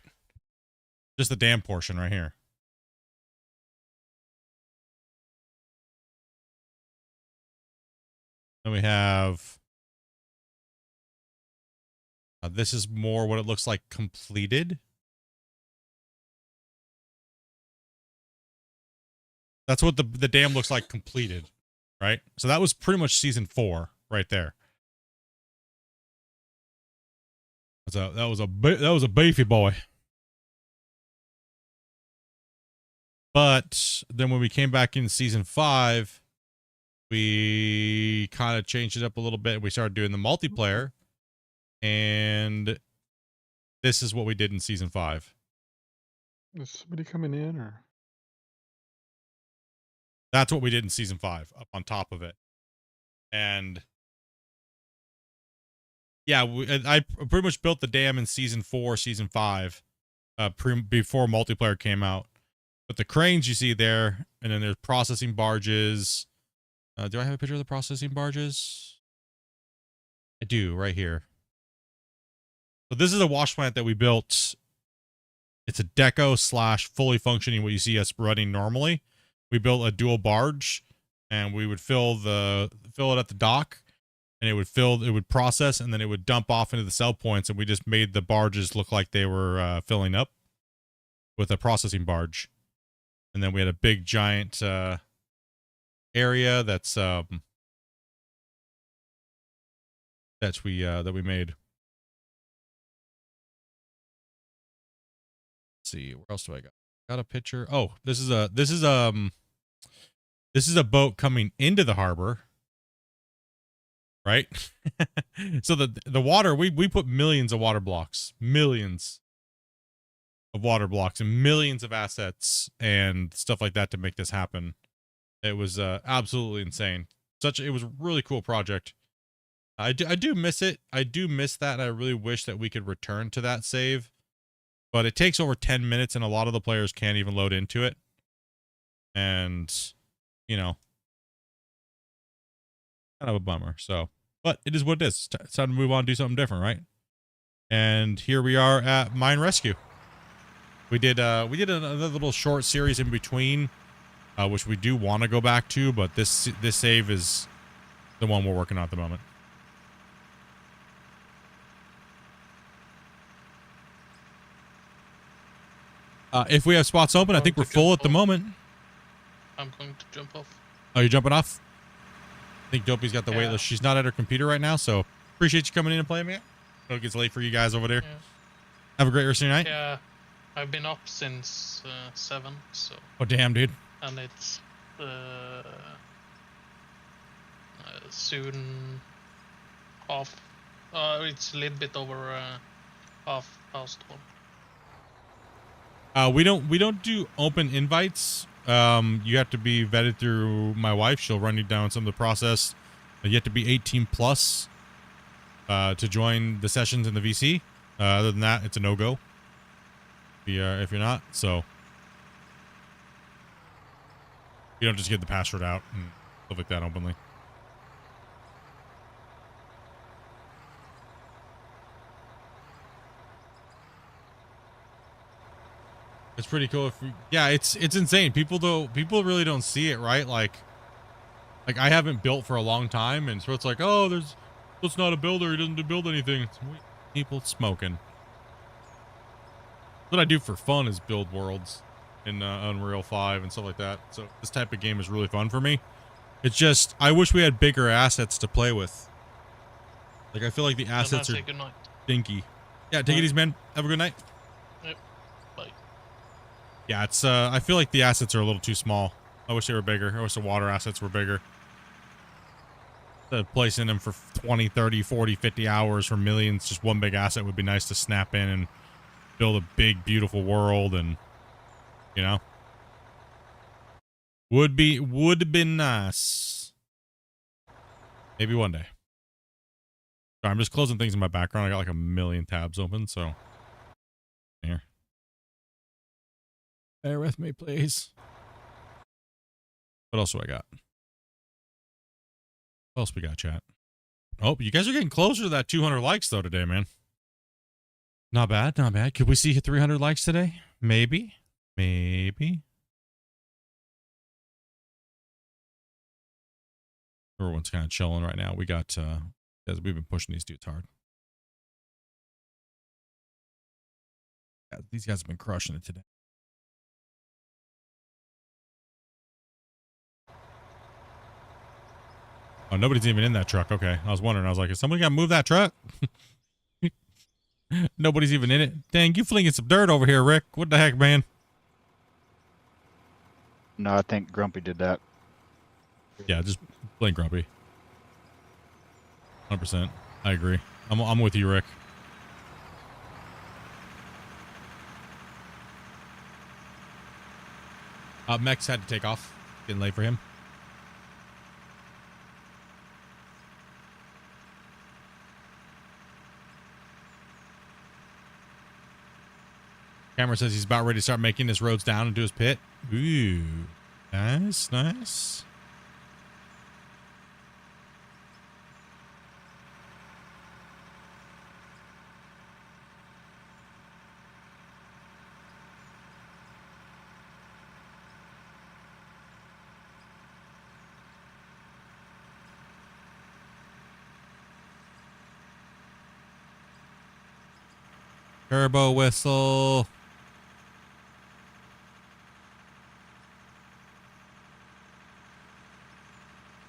Just the dam portion right here. Then we have this is more what it looks like completed. That's what the dam looks like completed, right? So that was pretty much season 4 right there. That was a beefy boy. But then when we came back in season 5, we kind of changed it up a little bit. We started doing the multiplayer, and this is what we did in season 5. Is somebody coming in or? That's what we did in season 5 up on top of it. And yeah, I pretty much built the dam in season 4, season 5, before multiplayer came out. But the cranes you see there, and then there's processing barges. Do I have a picture of the processing barges? I do, right here. So this is a wash plant that we built. It's a deco / fully functioning, what you see us running normally. We built a dual barge, and we would fill it at the dock, and it would process, and then it would dump off into the sell points, and we just made the barges look like they were filling up with a processing barge. And then we had a big giant area that we made. Let's see, where else do I got a picture? Oh, this is a boat coming into the harbor, right? So the water, we put millions of water blocks and millions of assets and stuff like that to make this happen. It was absolutely insane. It was a really cool project. I do miss it. I do miss that, and I really wish that we could return to that save. But it takes over 10 minutes, and a lot of the players can't even load into it. And, you know, kind of a bummer. So, but it is what it is. It's time to move on and do something different, right? And here we are at Mine Rescue. We did another little short series in between, which we do want to go back to, but this save is the one we're working on at the moment. If we have spots open, I think we're full at the moment. I'm going to jump off. Oh, you're jumping off? I think Dopey's got the wait list. She's not at her computer right now, so appreciate you coming in and playing, man. I know it gets late for you guys over there. Yeah. Have a great rest of your night. Yeah, I've been up since 7, so Oh, damn, dude. and it's soon half. It's a little bit over half past 1. We don't do open invites. You have to be vetted through my wife. She'll run you down some of the process. You have to be 18 plus to join the sessions in the VC. Other than that, it's a no-go. If you're not, so you don't just give the password out and stuff like that openly. It's pretty cool. Yeah, it's insane. People really don't see it, right? Like I haven't built for a long time, and so it's like, oh, it's not a builder. He doesn't build anything. It's people smoking. What I do for fun is build worlds in Unreal 5 and stuff like that. So this type of game is really fun for me. It's just I wish we had bigger assets to play with. Like I feel like the assets are dinky. Yeah, take it easy, man. Have a good night. Yep. Bye. Yeah, it's I feel like the assets are a little too small. I wish they were bigger. I wish the water assets were bigger. Placing them for 20, 30, 40, 50 hours for millions, just one big asset would be nice to snap in and build a big, beautiful world, and you know, would have been nice. Maybe one day. Sorry, I'm just closing things in my background. I got like a million tabs open, so here. Bear with me, please. What else do I got? What else we got, chat? Oh, you guys are getting closer to that 200 likes though today, man. Not bad, not bad. Could we see 300 likes today? Maybe. Maybe. Everyone's kind of chilling right now. We got, we've been pushing these dudes hard. Yeah, these guys have been crushing it today. Oh, nobody's even in that truck. Okay. I was wondering. I was like, is somebody got to move that truck? Nobody's even in it. Dang, you flinging some dirt over here, Rick. What the heck, man? No, I think Grumpy did that. Yeah, just blame Grumpy. 100%. I agree. I'm with you, Rick. Mex had to take off. Getting late for him. Cameron says he's about ready to start making his roads down into his pit. Ooh, nice, nice. Turbo whistle.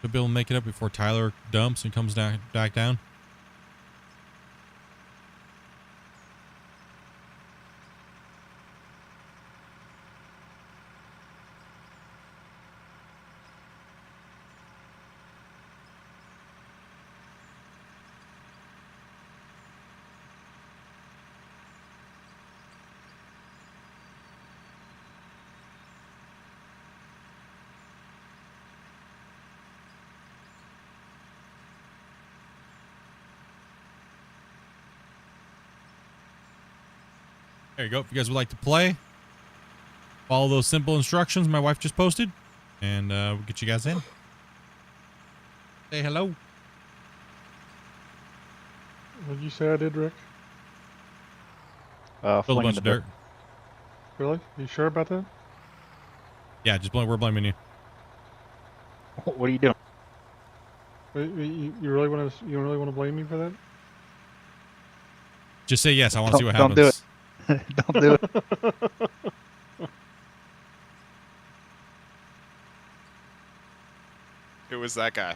Should be able to make it up before Tyler dumps and comes back down. There you go. If you guys would like to play, follow those simple instructions my wife just posted, and we'll get you guys in. Say hello. What did you say I did, Rick? Build a bunch of dirt. Really? You sure about that? Yeah, just we're blaming you. What are you doing? You really want to blame me for that? Just say yes. I want to see what happens. Don't do it. Don't do it. Who was that guy?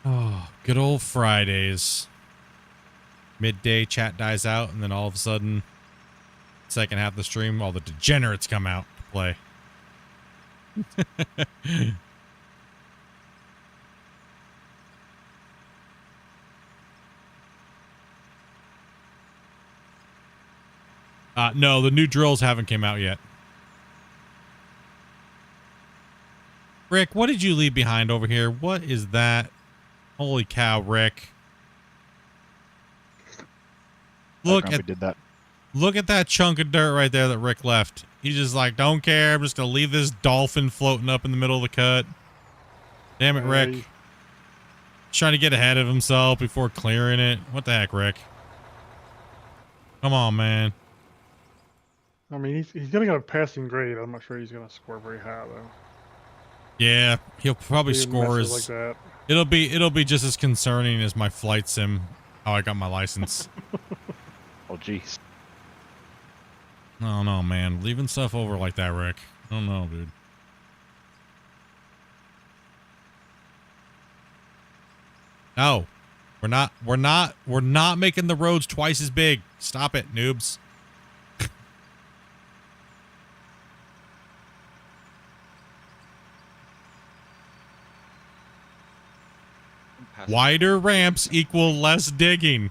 Oh, good old Fridays. Midday chat dies out, and then all of a sudden, second half of the stream, all the degenerates come out to play. No, the new drills haven't came out yet. Rick, what did you leave behind over here? What is that? Holy cow, Rick. Look at did that. Look at that chunk of dirt right there that Rick left. He's just like, don't care. I'm just going to leave this dolphin floating up in the middle of the cut. Damn it, Rick. He's trying to get ahead of himself before clearing it. What the heck, Rick? Come on, man. I mean, he's going to get a passing grade. I'm not sure he's going to score very high, though. Yeah, he'll probably score as as... like that. It'll be just as concerning as my flight sim, how I got my license. Oh, jeez. Oh, no, man. Leaving stuff over like that, Rick. I don't know, dude. No. We're not making the roads twice as big. Stop it, noobs. Wider ramps equal less digging.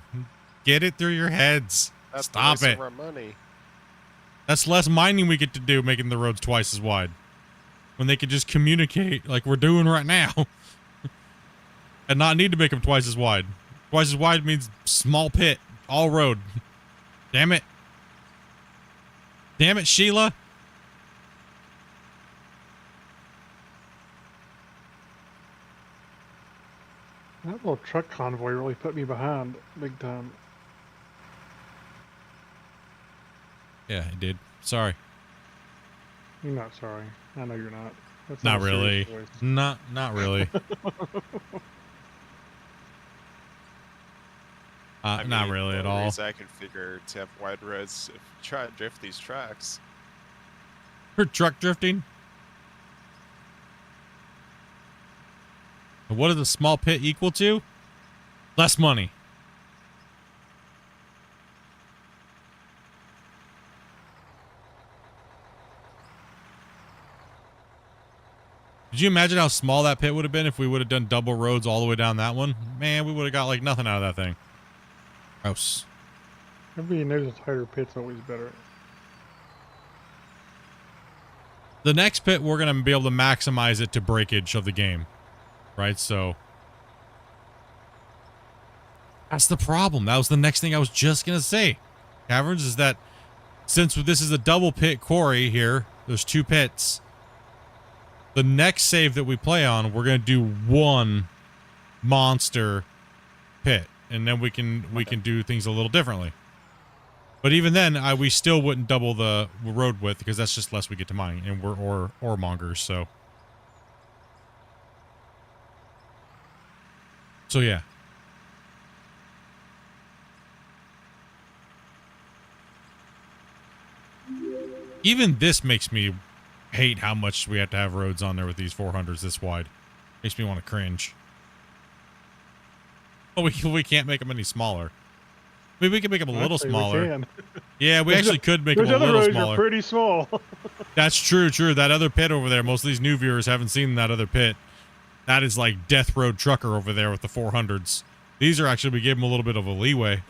Get it through your heads. That's Stop the waste it. of our money. That's less mining we get to do, making the roads twice as wide. When they could just communicate like we're doing right now. And not need to make them twice as wide. Twice as wide means small pit, all road. Damn it. Damn it, Sheila. That little truck convoy really put me behind big time. Yeah, it did. Sorry. You're not sorry. I know you're not. That's Not a serious really. voice. Not really. I Not mean, really the at only all. reason I can figure to have wide roads if you try to drift these tracks. For truck drifting? And what does a small pit equal to? Less money. Did you imagine how small that pit would have been if we would have done double roads all the way down that one? Man, we would have got like nothing out of that thing. Gross. Everybody knows a tighter pit's always better. The next pit, we're going to be able to maximize it to breakage of the game. Right? So that's the problem. That was the next thing I was just going to say. Caverns, is that since this is a double pit quarry here, there's two pits. The next save that we play on, we're going to do one monster pit. And then we can do things a little differently. But even then, we still wouldn't double the road width because that's just less we get to mine. And we're ore mongers, so. So, yeah. Even this makes me hate how much we have to have roads on there with these 400s this wide. Makes me want to cringe. Oh, we can't make them any smaller. I mean, we can make them a little smaller. We can. Yeah, we actually could make them a Those other little roads smaller. are pretty small. That's true. That other pit over there, most of these new viewers haven't seen that other pit. That is like Death Road Trucker over there with the 400s. These are actually, we gave them a little bit of a leeway.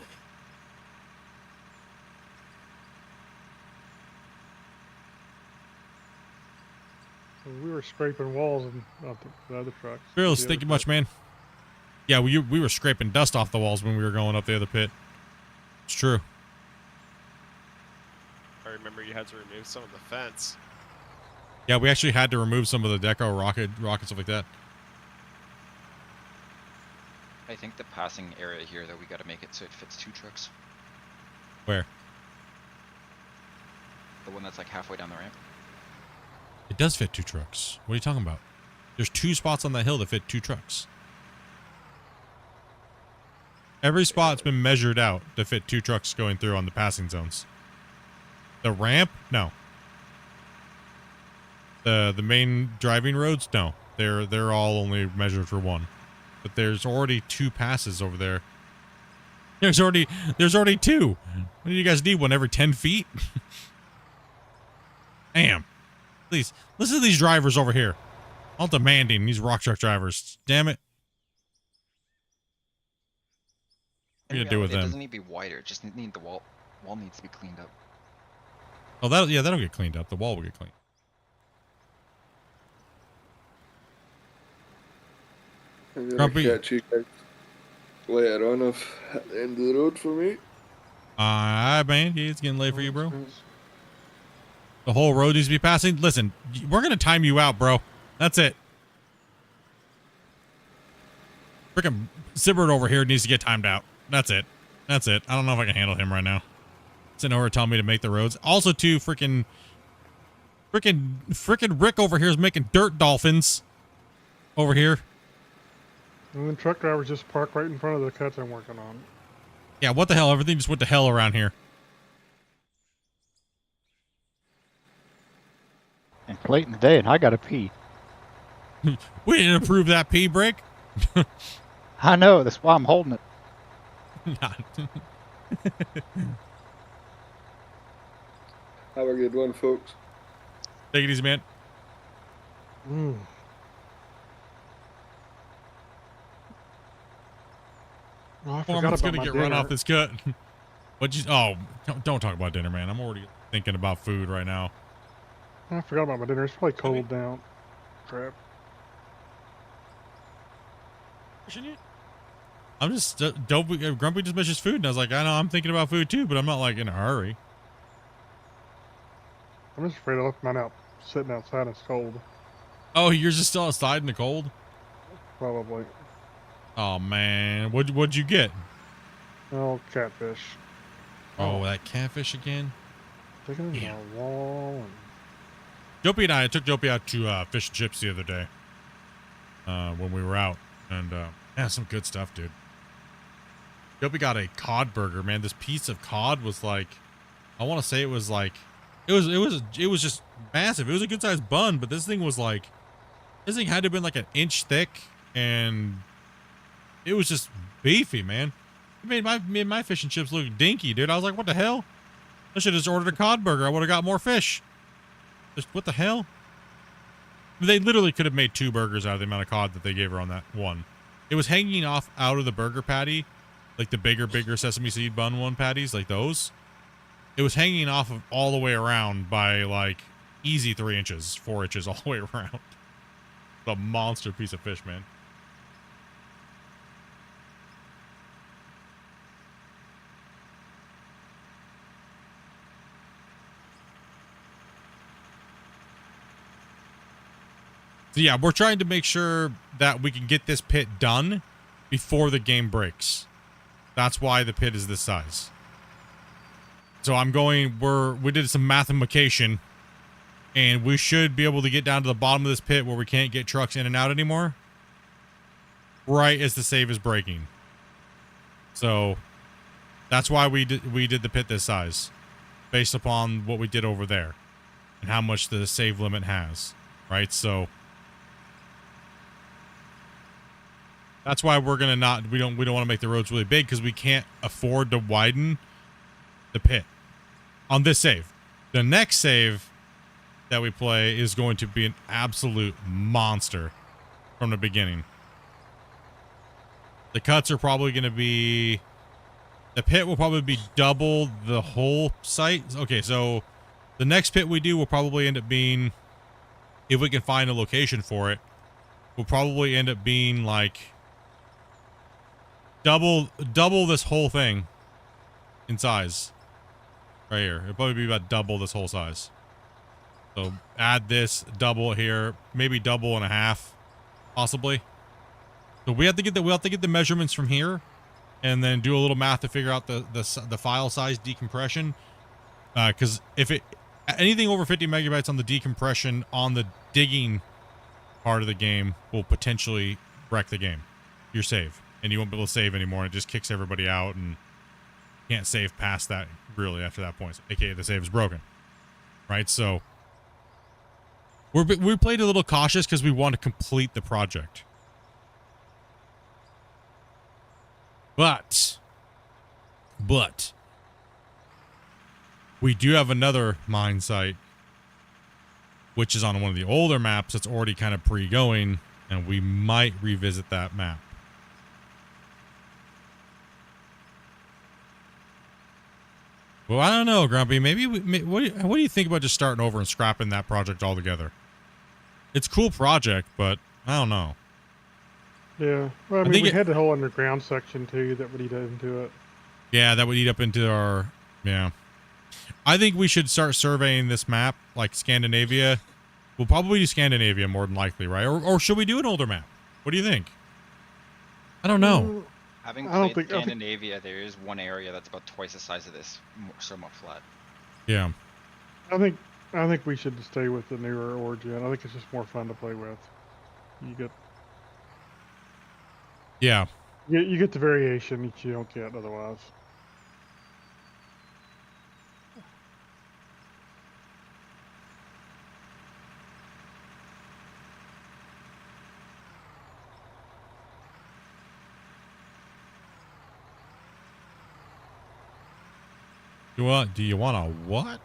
We were scraping walls and not the other trucks. Fearless, The thank other you much, man. Yeah, we were scraping dust off the walls when we were going up the other pit. It's true. I remember you had to remove some of the fence. Yeah, we actually had to remove some of the deco rocket stuff like that. I think the passing area here, though, we got to make it so it fits 2 trucks. Where? The one that's like halfway down the ramp. It does fit 2 trucks. What are you talking about? There's 2 spots on that hill that fit 2 trucks. Every spot's been measured out to fit 2 trucks going through on the passing zones. The ramp? No. The main driving roads? No. They're all only measured for 1. but there's already 2 passes over there. There's already 2. What do you guys need? One every 10 feet? Damn. Please listen to these drivers over here. All demanding, these rock truck drivers. Damn it. What are you gonna do with It them? doesn't need to be wider. It just need the wall needs to be cleaned up. Oh, that'll get cleaned up. The wall will get cleaned. I'm gonna Grumpy. catch you guys later on at the end of the road for me. Alright, man. Yeah, it's getting late for you, bro. The whole road needs to be passing. Listen, we're gonna time you out, bro. That's it. Freaking Sibbert over here needs to get timed out. That's it. That's it. I don't know if I can handle him right now. Sitting over telling me to make the roads. Also, too, freaking Rick over here is making dirt dolphins. Over here. And then truck drivers just park right in front of the cuts I'm working on. Yeah, what the hell? Everything just went to hell around here. It's late in the day and I gotta pee. We didn't approve that pee break. I know, that's why I'm holding it. Have a good one, folks. Take it easy, man. Mm. Oh, I forgot Foreman's about gonna my get dinner. run off this cut. What you? Oh, don't talk about dinner, man. I'm already thinking about food right now. I forgot about my dinner. It's probably cold down. Crap. I'm just Grumpy just mentioned food, and I was like, I know I'm thinking about food too, but I'm not like in a hurry. I'm just afraid I left mine out sitting outside and it's cold. Oh, yours is still outside in the cold? Probably. Oh man, what'd you get? Oh, catfish. Oh, that catfish again. Sticking in my wall. And... Dopey and I took Dopey out to fish and chips the other day. When we were out, and yeah, some good stuff, dude. Dopey got a cod burger, man. This piece of cod was like, I want to say it was like, it was just massive. It was a good sized bun, but this thing was like, this thing had to have been like an inch thick, and it was just beefy, man. It made my fish and chips look dinky, dude. I was like, what the hell? I should have just ordered a cod burger. I would have got more fish. Just, what the hell? They literally could have made 2 burgers out of the amount of cod that they gave her on that one. It was hanging off out of the burger patty, like the bigger sesame seed bun one patties, like those. It was hanging off of all the way around by like easy 3 inches, 4 inches all the way around. A monster piece of fish, man. So yeah, we're trying to make sure that we can get this pit done before the game breaks. That's why the pit is this size. So we did some mathematication, and we should be able to get down to the bottom of this pit where we can't get trucks in and out anymore, right as the save is breaking. So that's why we did the pit this size, based upon what we did over there and how much the save limit has, right? So that's why we're gonna we don't want to make the roads really big, because we can't afford to widen the pit on this save. The next save that we play is going to be an absolute monster from the beginning. The cuts are probably going to be, the pit will probably be double the whole site. Okay, so the next pit we do will probably end up being, if we can find a location for it, will probably end up being like double this whole thing in size. Right here. It'll probably be about double this whole size. So add this, double here, maybe double and a half, possibly. So we have to get the measurements from here, and then do a little math to figure out the file size decompression. Because if anything over 50 megabytes on the decompression on the digging part of the game will potentially wreck the game, your save, and you won't be able to save anymore. And it just kicks everybody out, and can't save past that really after that point. So, AKA the save is broken, right? So we played a little cautious because we want to complete the project. But we do have another mine site, which is on one of the older maps that's already kind of pre-going, and we might revisit that map. Well, I don't know, Grumpy. Maybe what do you think about just starting over and scrapping that project altogether? It's a cool project, but I don't know. Yeah. Well, I mean, think we it- had the whole underground section too that would eat into it. Yeah, that would eat up into our... Yeah. I think we should start surveying this map, like Scandinavia. We'll probably do Scandinavia more than likely, right? Or should we do an older map? What do you think? I don't know. Having I don't played think- I think- Scandinavia, there is one area that's about twice the size of this, somewhat flat. Yeah. I think we should stay with the newer origin. I think it's just more fun to play with. Yeah. You get the variation that you don't get otherwise. Do you want a what?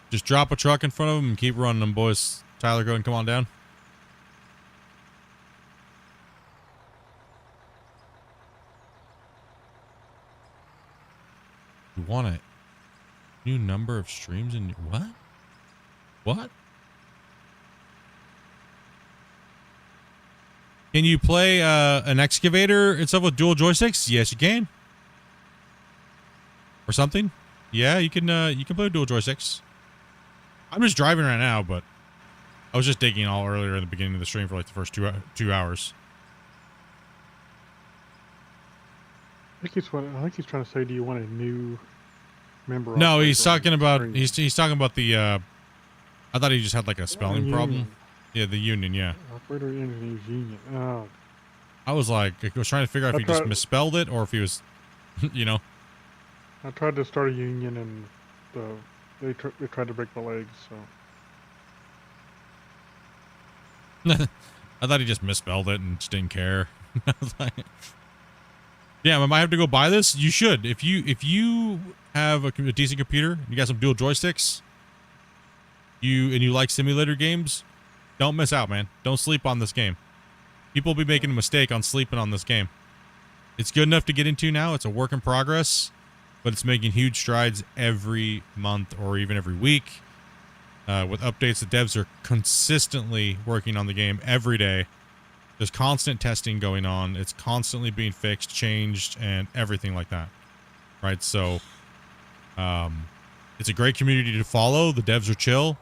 Just drop a truck in front of them and keep running them, boys. Tyler, go and come on down. You want a new number of streams in what? What? Can you play an excavator itself with dual joysticks? Yes, you can. Or something? Yeah, you can play with dual joysticks. I'm just driving right now, but I was just digging all earlier in the beginning of the stream for like the first two hours. I think he's trying to say, do you want a new member? No, he's operator talking on about screen? he's talking about the I thought he just had like a spelling Union. problem. Yeah, the union, yeah. Operator engineers union. Oh, I was like, I was trying to figure out if he just tried- misspelled it or if he was, you know. I tried to start a union and they tried to break my legs. So I thought he just misspelled it and just didn't care. I was like, yeah, I might have to go buy this. You should. If you have a decent computer, you got some dual joysticks, you like simulator games, don't miss out, man. Don't sleep on this game. People will be making a mistake on sleeping on this game. It's good enough to get into now. It's a work in progress, but it's making huge strides every month or even every week. With updates, the devs are consistently working on the game every day. There's constant testing going on. It's constantly being fixed, changed, and everything like that. Right? So, it's a great community to follow. The devs are chill.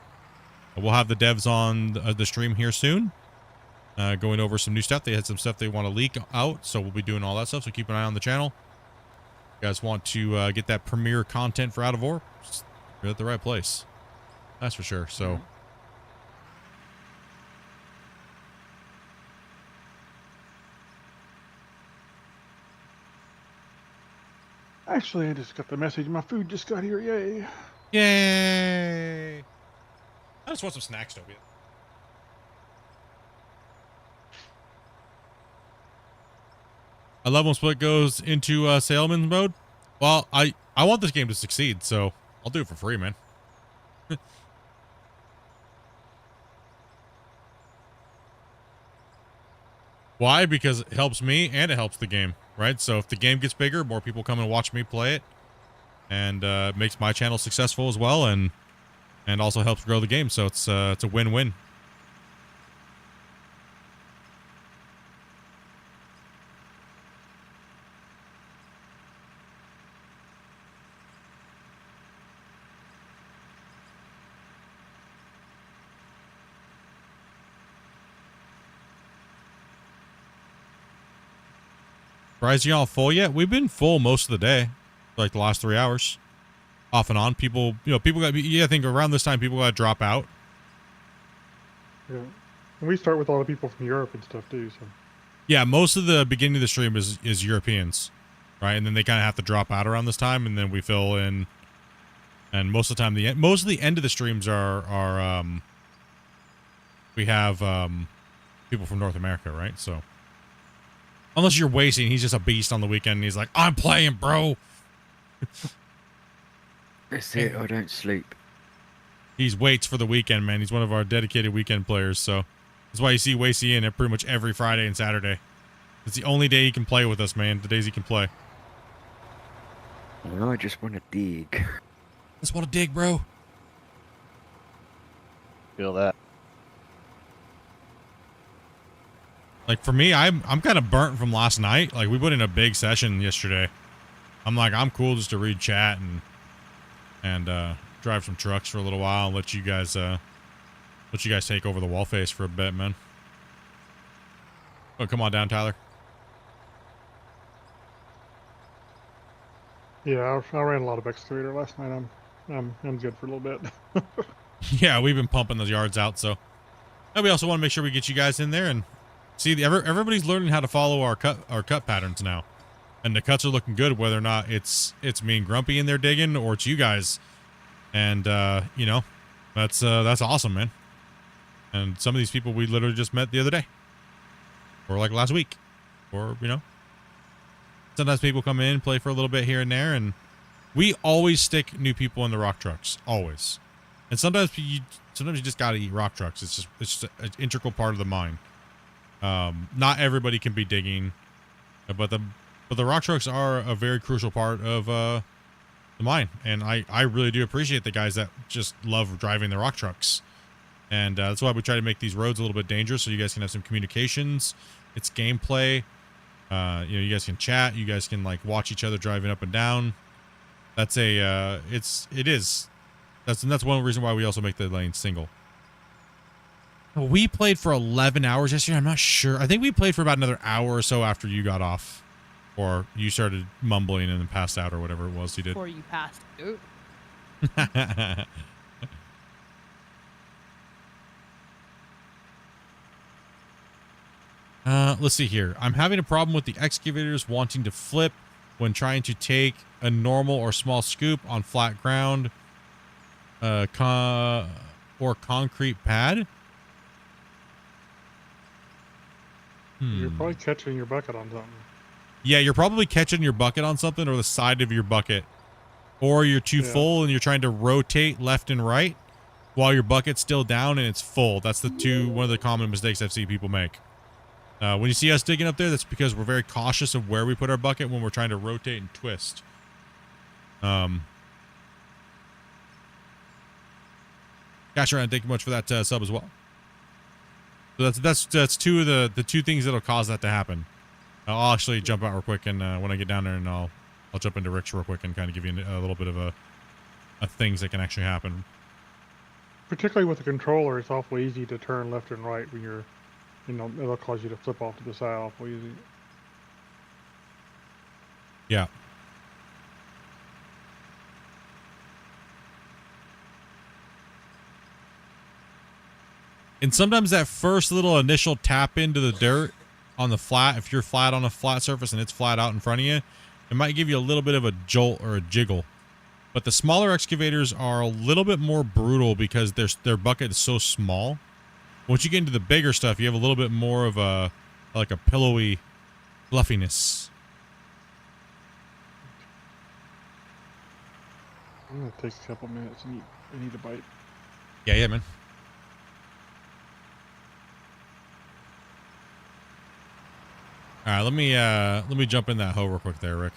We'll have the devs on the stream here soon. Going over some new stuff. They had some stuff they want to leak out, so we'll be doing all that stuff. So keep an eye on the channel. If you guys want to get that premiere content for Out of War, you're at the right place. That's for sure. So, actually, I just got the message. My food just got here. Yay! yay! I just want some snacks, Toby. I love when Split goes into salesman mode. Well, I want this game to succeed, so I'll do it for free, man. Why? Because it helps me and it helps the game, right? So if the game gets bigger, more people come and watch me play it, and makes my channel successful as well, and also helps grow the game. So it's a win-win. Surprised you all full yet? We've been full most of the day, like the last 3 hours, off and on. People got. Yeah, I think around this time people got to drop out. Yeah, and we start with all the people from Europe and stuff too. So Yeah, most of the beginning of the stream is Europeans. right? And then they kind of have to drop out around this time, and then we fill in. And most of the time, most of the end of the streams are we have people from North America, right? So unless you're wasting, he's just a beast on the weekend. And he's like, I'm playing, bro. That's it. I don't sleep. He's waits for the weekend, man. He's one of our dedicated weekend players. So that's why you see Wasey in pretty much every Friday and Saturday. It's the only day he can play with us, man. The days he can play. No, I just want to dig. Just want to dig, bro. Feel that. Like for me, I'm kind of burnt from last night. Like we put in a big session yesterday. I'm like, I'm cool just to read chat and drive some trucks for a little while and let you guys take over the wall face for a bit, man. Oh, come on down, Tyler. Yeah, I ran a lot of Excavator last night. I'm good for a little bit. Yeah, we've been pumping those yards out, so. And we also want to make sure we get you guys in there and see. Everybody's learning how to follow our cut patterns now, and the cuts are looking good. Whether or not it's me and Grumpy in there digging, or it's you guys, and you know, that's awesome, man. And some of these people we literally just met the other day, or like last week, or you know. Sometimes people come in, play for a little bit here and there, and we always stick new people in the rock trucks, always. And sometimes you just gotta eat rock trucks. It's just an integral part of the mine. Not everybody can be digging, but the rock trucks are a very crucial part of the mine, and I really do appreciate the guys that just love driving the rock trucks, and that's why we try to make these roads a little bit dangerous so you guys can have some communications. It's gameplay. You know, you guys can chat. You guys can like watch each other driving up and down. That's that's one reason why we also make the lane single. We played for 11 hours yesterday. I'm not sure. I think we played for about another hour or so after you got off, or you started mumbling and then passed out or whatever it was you did. Before you passed out. Let's see here. I'm having a problem with the excavators wanting to flip when trying to take a normal or small scoop on flat ground or concrete pad. You're probably catching your bucket on something. Yeah, you're probably catching your bucket on something or the side of your bucket. Or you're too full and you're trying to rotate left and right while your bucket's still down and it's full. That's one of the common mistakes I've seen people make. When you see us digging up there, that's because we're very cautious of where we put our bucket when we're trying to rotate and twist. Gosh, Ryan, thank you much for that sub as well. So that's two of the two things that'll cause that to happen. I'll actually jump out real quick and when I get down there, and I'll jump into Rick's real quick and kind of give you a little bit of a things that can actually happen. Particularly with the controller, it's awfully easy to turn left and right when you're, you know, it'll cause you to flip off to the side awfully easy. Yeah. And sometimes that first little initial tap into the dirt on the flat, if you're flat on a flat surface and it's flat out in front of you, it might give you a little bit of a jolt or a jiggle. But the smaller excavators are a little bit more brutal because their bucket is so small. Once you get into the bigger stuff, you have a little bit more of a pillowy fluffiness. I'm gonna take a couple minutes. I need a bite. Yeah, man. All right, let me jump in that hoe real quick there, Rick.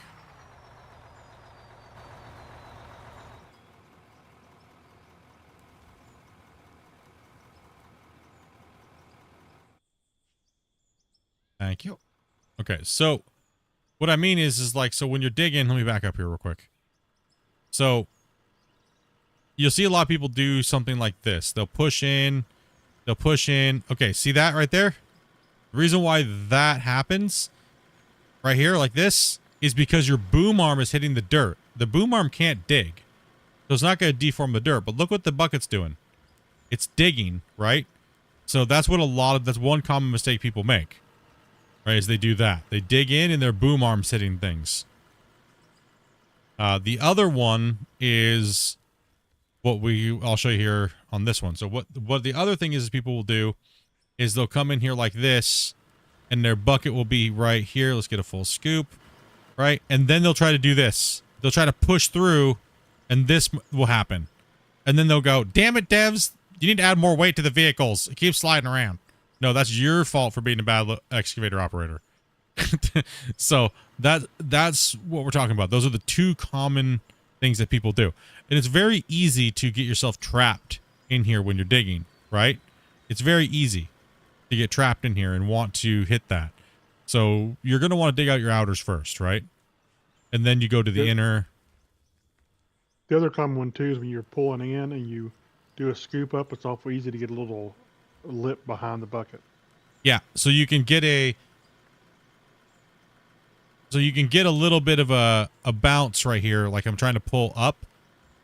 Thank you. Okay, so what I mean is like, so when you're digging, let me back up here real quick. So you'll see a lot of people do something like this. They'll push in. Okay, see that right there? The reason why that happens right here like this is because your boom arm is hitting the dirt. The boom arm can't dig. So it's not going to deform the dirt. But look what the bucket's doing. It's digging, right? So that's one common mistake people make. Right, is they do that. They dig in and their boom arm's hitting things. The other one is what I'll show you here on this one. So what the other thing is people will do is they'll come in here like this, and their bucket will be right here. Let's get a full scoop, right? And then they'll try to do this. They'll try to push through, and this will happen. And then they'll go, damn it, devs, you need to add more weight to the vehicles. It keeps sliding around. No, that's your fault for being a bad excavator operator. So that's what we're talking about. Those are the two common things that people do. And it's very easy to get yourself trapped in here when you're digging, right? It's very easy to get trapped in here and want to hit that. So you're going to want to dig out your outers first, right? And then you go to the inner. The other common one too is when you're pulling in and you do a scoop up, it's awful easy to get a little lip behind the bucket. Yeah, so you can get a little bit of a bounce right here, like I'm trying to pull up.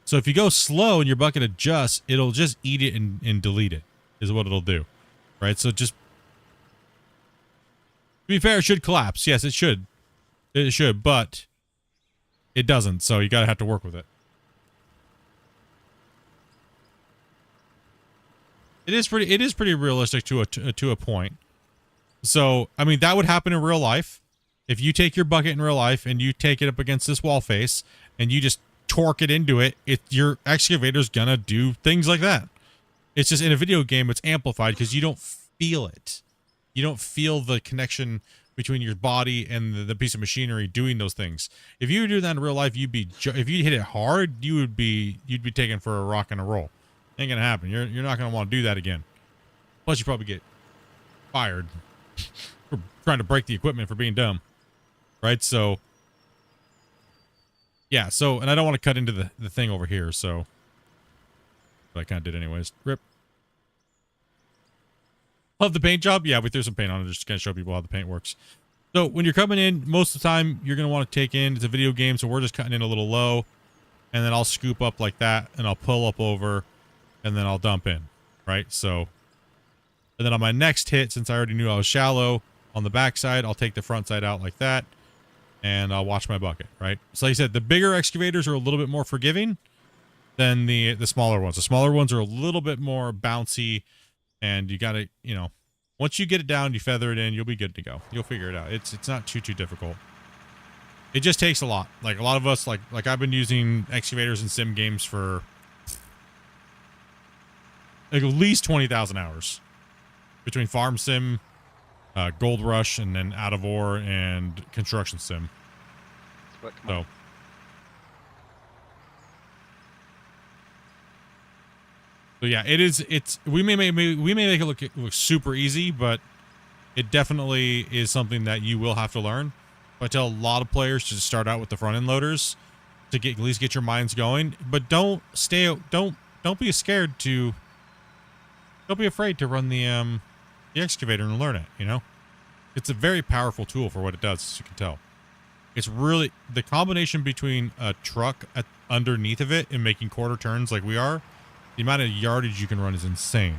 So if you go slow and your bucket adjusts, it'll just eat it and delete it, is what it'll do. Right? So just, to be fair, it should collapse. Yes, it should. It should, but it doesn't, so you gotta have to work with it. It is pretty realistic to a point. So, I mean, that would happen in real life. If you take your bucket in real life and you take it up against this wall face and you just torque it into it, your excavator's gonna do things like that. It's just in a video game, it's amplified because you don't feel it. You don't feel the connection between your body and the piece of machinery doing those things. If you do that in real life, if you hit it hard, you'd be taken for a rock and a roll. Ain't gonna happen. You're not gonna want to do that again. Plus, you probably get fired for trying to break the equipment for being dumb, right? So, yeah. So, and I don't want to cut into the thing over here. So, but I kind of did anyways. Rip. Love the paint job. Yeah, we threw some paint on it just to kind of show people how the paint works. So when you're coming in, most of the time you're gonna want to take in. It's a video game, so we're just cutting in a little low, and then I'll scoop up like that, and I'll pull up over. And then I'll dump in, right? So, and then on my next hit, since I already knew I was shallow on the backside, I'll take the front side out like that, and I'll watch my bucket, right? So like I said, the bigger excavators are a little bit more forgiving than the smaller ones. The smaller ones are a little bit more bouncy, and you gotta, once you get it down, you feather it in, you'll be good to go. You'll figure it out. It's not too difficult. It just takes a lot. Like a lot of us, like I've been using excavators in sim games for at least 20,000 hours between farm sim, gold rush, and then out of ore and construction sim. So yeah, we may make it look super easy, but it definitely is something that you will have to learn. I tell a lot of players to start out with the front end loaders to at least get your minds going, but don't be scared to. Don't be afraid to run the excavator and learn it, It's a very powerful tool for what it does, as you can tell. It's really, the combination between a truck underneath of it and making quarter turns like we are, the amount of yardage you can run is insane.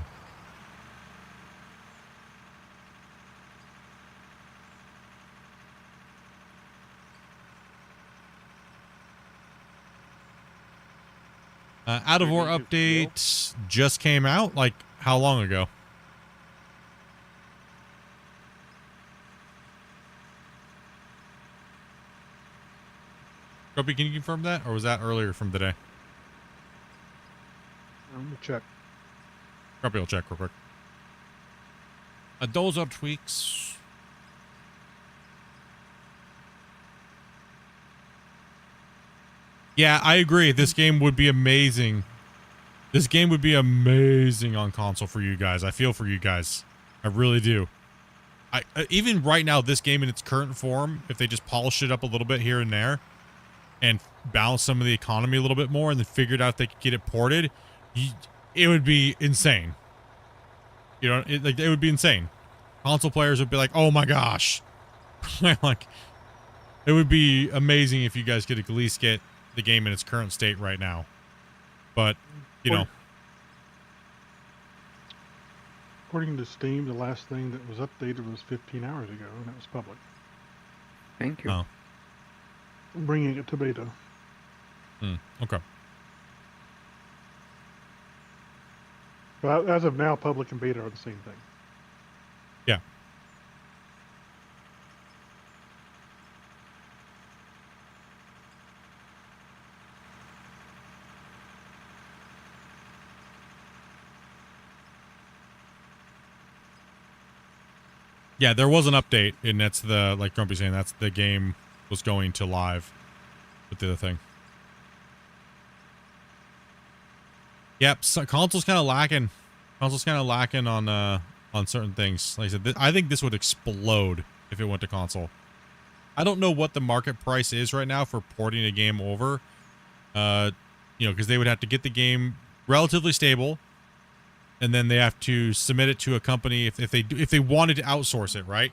Out of ore update just came out, like, how long ago? Grumpy, can you confirm that? Or was that earlier from today? I'm going to check. Grumpy will check real quick. Those are tweaks. Yeah, I agree. This game would be amazing. This game would be amazing on console for you guys. I feel for you guys. I really do. Even right now, this game in its current form, if they just polish it up a little bit here and there and balance some of the economy a little bit more and then figured out they could get it ported, it would be insane. It would be insane. Console players would be like, oh my gosh. Like, it would be amazing if you guys could at least get the game in its current state right now. But, According to Steam, the last thing that was updated was 15 hours ago, and that was public. Thank you. Oh. I'm bringing it to beta. Okay. But as of now, public and beta are the same thing. Yeah. Yeah, there was an update, and that's the, like Grumpy's saying, that's the game was going to live with the other thing. Yep, so console's kind of lacking. Console's kind of lacking on certain things. Like I said, I think this would explode if it went to console. I don't know what the market price is right now for porting a game over. You know, because they would have to get the game relatively stable, and then they have to submit it to a company if they wanted to outsource it, right?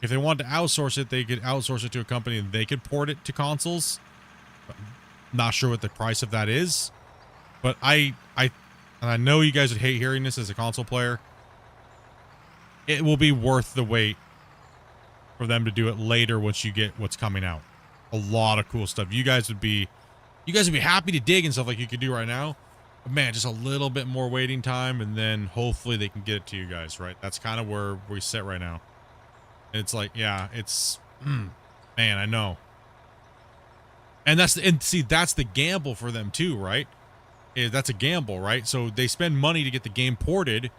If they wanted to outsource it, they could outsource it to a company and they could port it to consoles. Not sure what the price of that is, but I know you guys would hate hearing this as a console player. It will be worth the wait for them to do it later once you get what's coming out. A lot of cool stuff. You guys would be happy to dig and stuff like you could do right now. But man, just a little bit more waiting time, and then hopefully they can get it to you guys, right? That's kind of where we sit right now. And it's like, yeah, it's man, I know. And see, that's the gamble for them too, right? That's a gamble, right? So they spend money to get the game ported,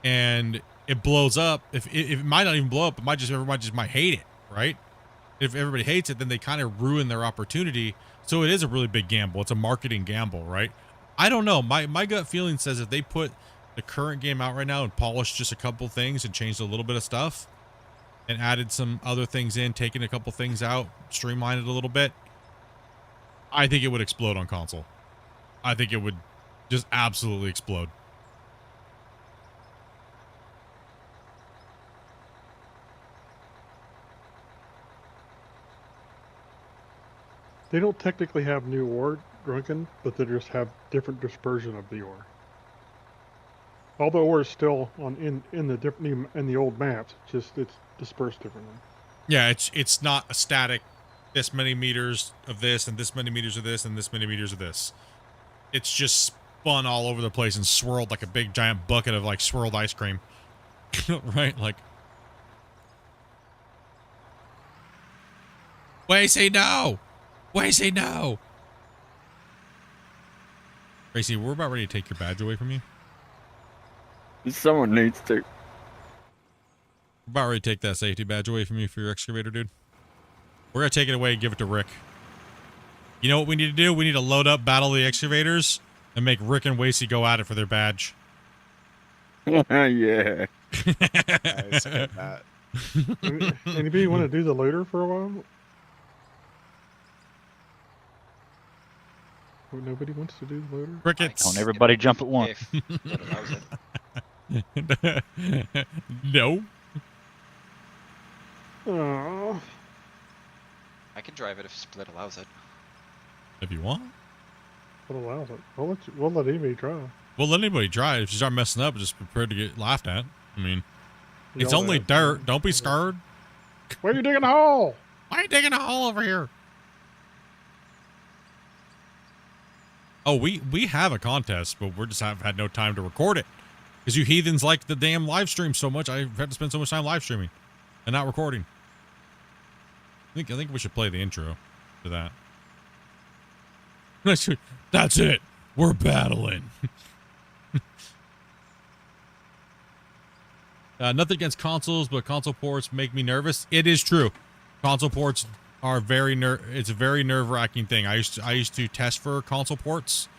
and it blows up. If it might not even blow up, everybody just might hate it, right? If everybody hates it, then they kind of ruin their opportunity. So it is a really big gamble. It's a marketing gamble, right? I don't know. My gut feeling says if they put the current game out right now and polished just a couple things and changed a little bit of stuff and added some other things in, taken a couple things out, streamlined it a little bit, I think it would explode on console. I think it would just absolutely explode. They don't technically have new ore drunken, but they just have different dispersion of the ore. All the ore is still in the old maps. Just it's dispersed differently. Yeah, it's not a static. This many meters of this, and this many meters of this, and this many meters of this. It's just spun all over the place and swirled like a big giant bucket of like swirled ice cream. Right? Like, Way say no! Way say no! Gracie, we're about ready to take your badge away from you. Someone needs to. We're about ready to take that safety badge away from you for your excavator, dude. We're gonna take it away and give it to Rick. You know what we need to do? We need to load up Battle of the Excavators and make Rick and Wasey go at it for their badge. Yeah. Nice, that. Anybody want to do the looter for a while? Oh, nobody wants to do the looter? Crickets. Don't everybody jump at once. If that allows it. No. Oh, I can drive it if Split allows it. If you want. what allows it? We'll let anybody try. We'll let anybody try it. If you start messing up, just prepare to get laughed at. I mean, it's Y'all only know. dirt. Don't be scared. Why are you digging a hole? Why are you digging a hole over here? Oh, we have a contest, but we just have had no time to record it. Because you heathens like the damn live stream so much, I've had to spend so much time live streaming and not recording. I think we should play the intro to that. That's it. We're battling. Nothing against consoles, but console ports make me nervous. It is true. Console ports are it's a very nerve-wracking thing. I used to test for console ports,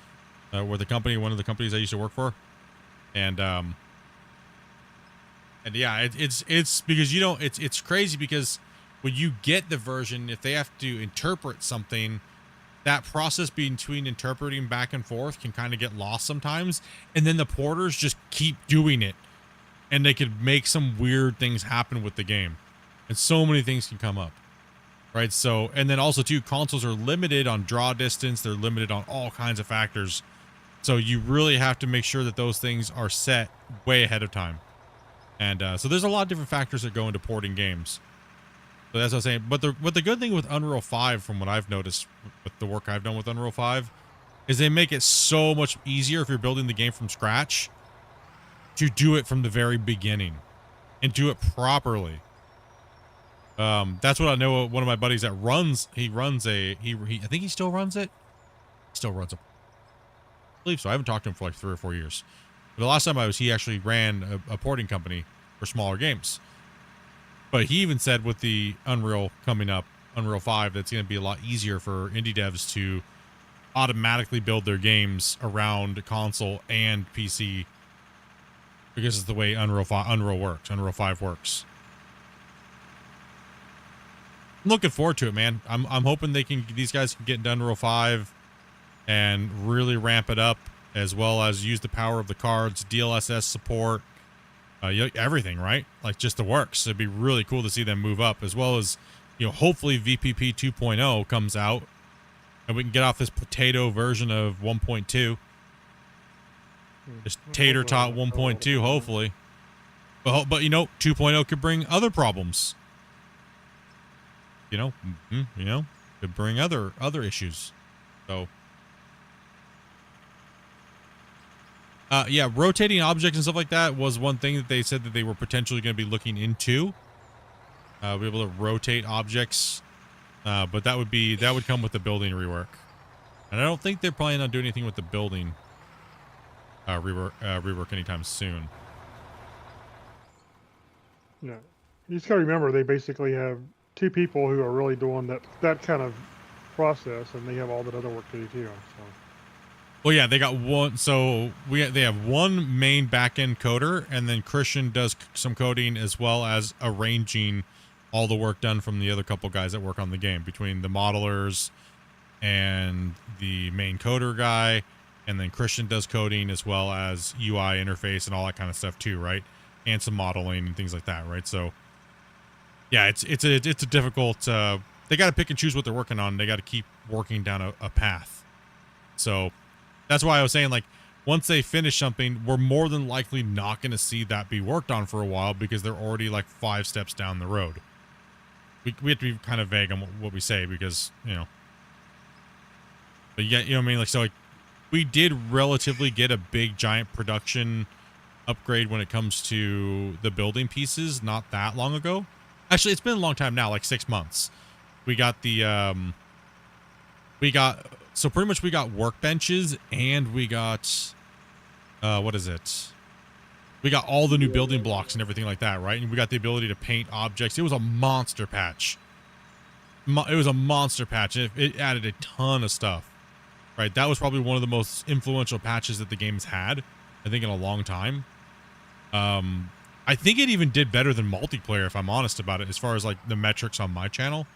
where one of the companies I used to work for, and yeah, it's because it's crazy because when you get the version, if they have to interpret something, that process between interpreting back and forth can kind of get lost sometimes, and then the porters just keep doing it, and they could make some weird things happen with the game, and so many things can come up. Right, so, and then also too, consoles are limited on draw distance. They're limited on all kinds of factors. So you really have to make sure that those things are set way ahead of time. And so there's a lot of different factors that go into porting games. So that's what I'm saying. But the good thing with Unreal 5, from what I've noticed with the work I've done with Unreal 5, is they make it so much easier if you're building the game from scratch to do it from the very beginning and do it properly. That's what I know. One of my buddies that runs, I think he still runs it. Still runs it. I believe so. I haven't talked to him for like 3 or 4 years. But the last time he actually ran a porting company for smaller games. But he even said with the Unreal coming up, Unreal 5, that's going to be a lot easier for indie devs to automatically build their games around console and PC, because it's the way Unreal 5 works. I'm looking forward to it, man. I'm hoping these guys can get into Unreal 5 and really ramp it up, as well as use the power of the cards, DLSS support, everything, right? Like just the works. It'd be really cool to see them move up, as well as, hopefully VPP 2.0 comes out and we can get off this potato version of 1.2. This tater tot 1.2, hopefully. But 2.0 could bring other problems. Could bring other issues. So yeah, rotating objects and stuff like that was one thing that they said that they were potentially going to be looking into. Be able to rotate objects, but that would come with the building rework, and I don't think they're planning on doing anything with the building rework anytime soon. No, you just gotta remember they basically have 2 people who are really doing that kind of process, and they have all that other work to do too. So. Well, yeah, they got one. So they have one main back-end coder, and then Christian does some coding as well as arranging all the work done from the other couple guys that work on the game, between the modelers and the main coder guy, and then Christian does coding as well as UI interface and all that kind of stuff too, right? And some modeling and things like that, right? So yeah, it's a difficult. They got to pick and choose what they're working on. They got to keep working down a path. So that's why I was saying, like, once they finish something, we're more than likely not going to see that be worked on for a while, because they're already like 5 steps down the road. We have to be kind of vague on what we say, because, but yeah, what I mean? Like, so like, we did relatively get a big giant production upgrade when it comes to the building pieces not that long ago. Actually, it's been a long time now, like 6 months. We got so pretty much we got workbenches, and we got, what is it? We got all the new building blocks and everything like that, right? And we got the ability to paint objects. It was a monster patch. It was a monster patch. It added a ton of stuff, right? That was probably one of the most influential patches that the game's had, I think, in a long time. I think it even did better than multiplayer, if I'm honest about it, as far as like the metrics on my channel.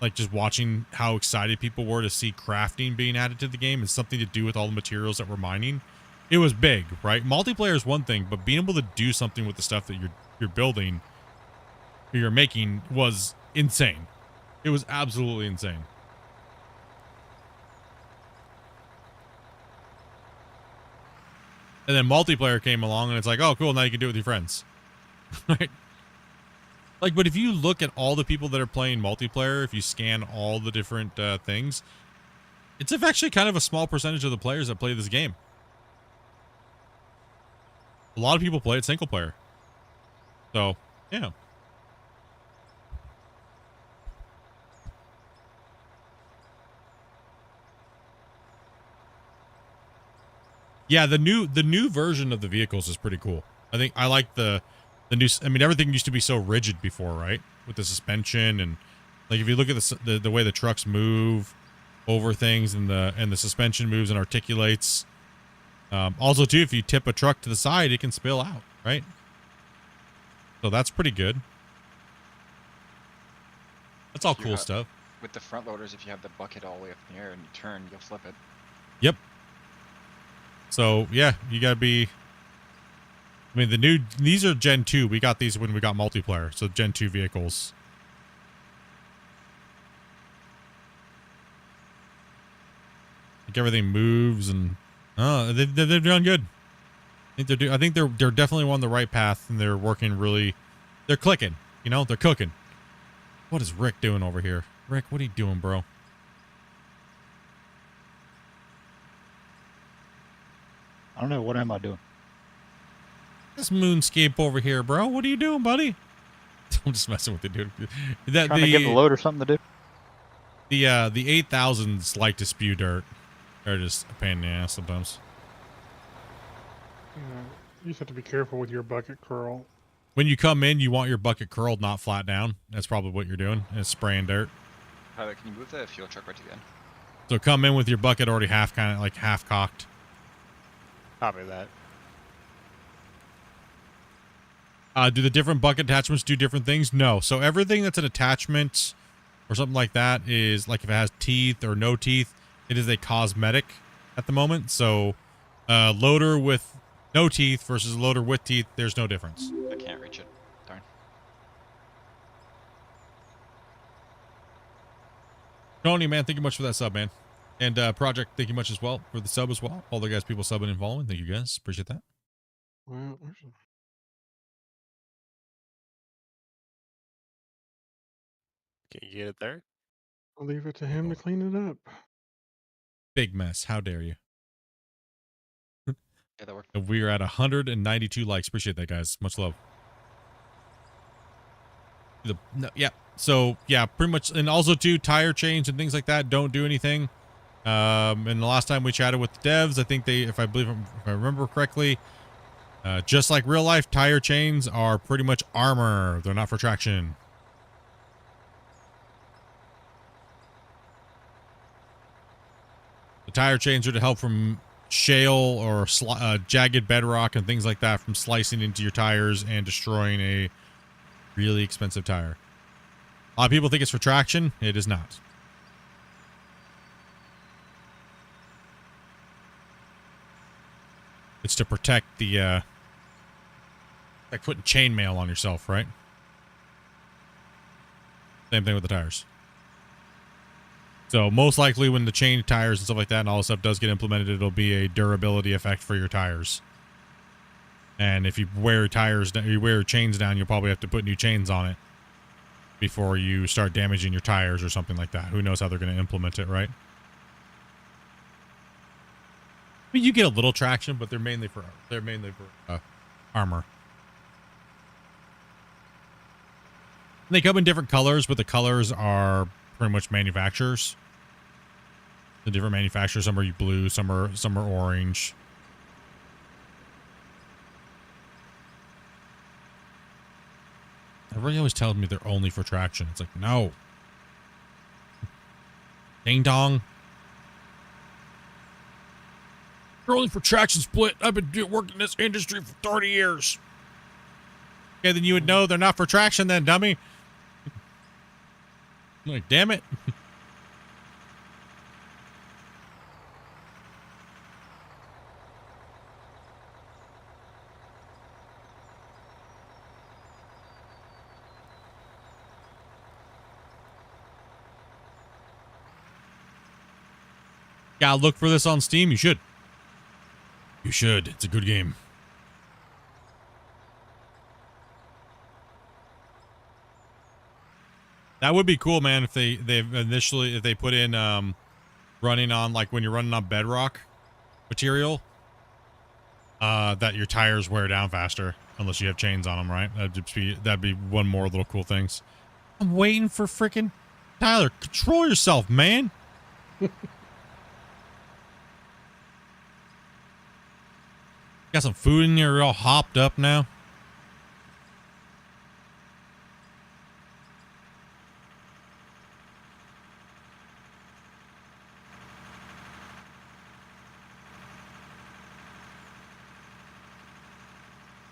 Like, just watching how excited people were to see crafting being added to the game and something to do with all the materials that we're mining. It was big, right? Multiplayer is one thing, but being able to do something with the stuff that you're building, or you're making, was insane. It was absolutely insane. And then multiplayer came along, and it's like, oh, cool, now you can do it with your friends. Right? Like, but if you look at all the people that are playing multiplayer, if you scan all the different things, it's actually kind of a small percentage of the players that play this game. A lot of people play it single player. So, yeah. Yeah, the new version of the vehicles is pretty cool. I think I like the new. I mean, everything used to be so rigid before, right? With the suspension, and like if you look at the way the trucks move over things, and the suspension moves and articulates. Also, too, if you tip a truck to the side, it can spill out, right? So that's pretty good. That's all cool stuff. With the front loaders, if you have the bucket all the way up in the air and you turn, you'll flip it. Yep. So yeah, you gotta be. I mean, these are Gen 2. We got these when we got multiplayer, so Gen 2 vehicles. Like everything moves, and they've done good. I think they're definitely on the right path, and they're working really. They're clicking, they're cooking. What is Rick doing over here? Rick, what are you doing, bro? I don't know. What am I doing? This moonscape over here, bro. What are you doing, buddy? I'm just messing with you, dude. Trying to give the loader something to do. The 8000s like to spew dirt. They're just a pain in the ass sometimes. You just have to be careful with your bucket curl. When you come in, you want your bucket curled, not flat down. That's probably what you're doing. Is spraying dirt. Tyler, can you move the fuel truck right to the end? So come in with your bucket already half cocked. Copy that. Do the different bucket attachments do different things? No. So everything that's an attachment or something like that is like if it has teeth or no teeth, it is a cosmetic at the moment. So loader with no teeth versus a loader with teeth, there's no difference. I can't reach it. Darn. Tony, man, thank you much for that sub, man. And Project, thank you much as well for the sub as well. All the guys, people subbing and following. Thank you guys. Appreciate that. Well, Can you get it there? I'll leave it to him to clean it up. Big mess. How dare you? Yeah, that worked. And we are at 192 likes. Appreciate that, guys. Much love. Yeah. So yeah, pretty much. And also too, tire change and things like that don't do anything. And the last time we chatted with the devs, I think if I remember correctly, just like real life, tire chains are pretty much armor. They're not for traction. The tire chains are to help from shale or jagged bedrock and things like that from slicing into your tires and destroying a really expensive tire. A lot of people think it's for traction. It is not. It's to protect the, like putting chainmail on yourself, right? Same thing with the tires. So most likely when the chain tires and stuff like that and all this stuff does get implemented, it'll be a durability effect for your tires. And if you wear chains down, you'll probably have to put new chains on it before you start damaging your tires or something like that. Who knows how they're going to implement it, right? I mean, you get a little traction, but they're mainly for armor. And they come in different colors, but the colors are pretty much manufacturers. The different manufacturers, some are blue, some are orange. Everybody always tells me they're only for traction. It's like, no. Ding dong. They're only for traction split. I've been working in this industry for 30 years. Okay, then you would know they're not for traction then, dummy. I'm like, damn it. Gotta look for this on Steam. You should. You should. It's a good game. That would be cool, man, if they put in running on, like when you're running on bedrock material, that your tires wear down faster unless you have chains on them, right? That'd be one more little cool things. I'm waiting for freaking Tyler. Control yourself, man. Got some food in here, you're all hopped up now.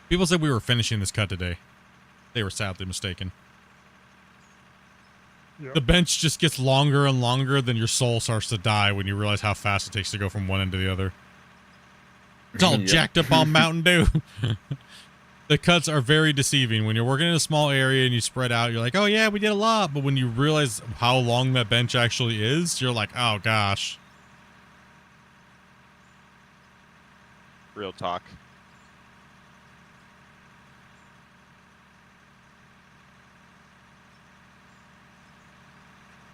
People said we were finishing this cut today. They were sadly mistaken. Yep. The bench just gets longer and longer, then your soul starts to die when you realize how fast it takes to go from one end to the other. It's all jacked up on Mountain Dew. The cuts are very deceiving. When you're working in a small area and you spread out, you're like, oh yeah, we did a lot. But when you realize how long that bench actually is, you're like, oh gosh. Real talk.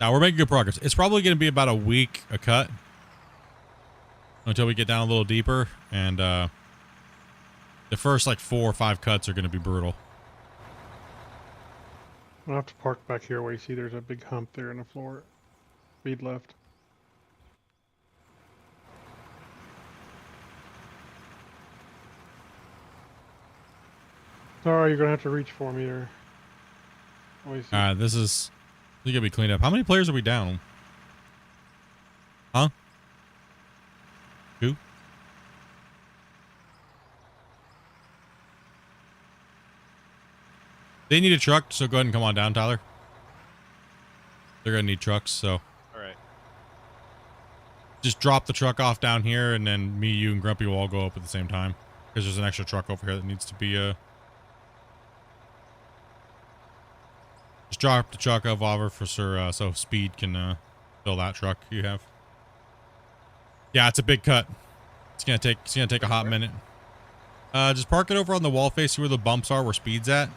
Now we're making good progress. It's probably going to be about a week a cut until we get down a little deeper, and the first like 4 or 5 cuts are going to be brutal. I'll have to park back here where you see there's a big hump there in the floor. Speed left. Sorry, you're gonna have to reach for me there. This is gonna be cleaned up. How many players are we down? Huh? 2? They need a truck, so go ahead and come on down, Tyler. They're gonna need trucks, so. Alright. Just drop the truck off down here, and then me, you, and Grumpy will all go up at the same time. Because there's an extra truck over here that needs to be, just drop the truck off over for Sir, so Speed can, fill that truck you have. Yeah, it's a big cut. It's gonna take a hot minute. Just park it over on the wall face, see where the bumps are, where Speed's at.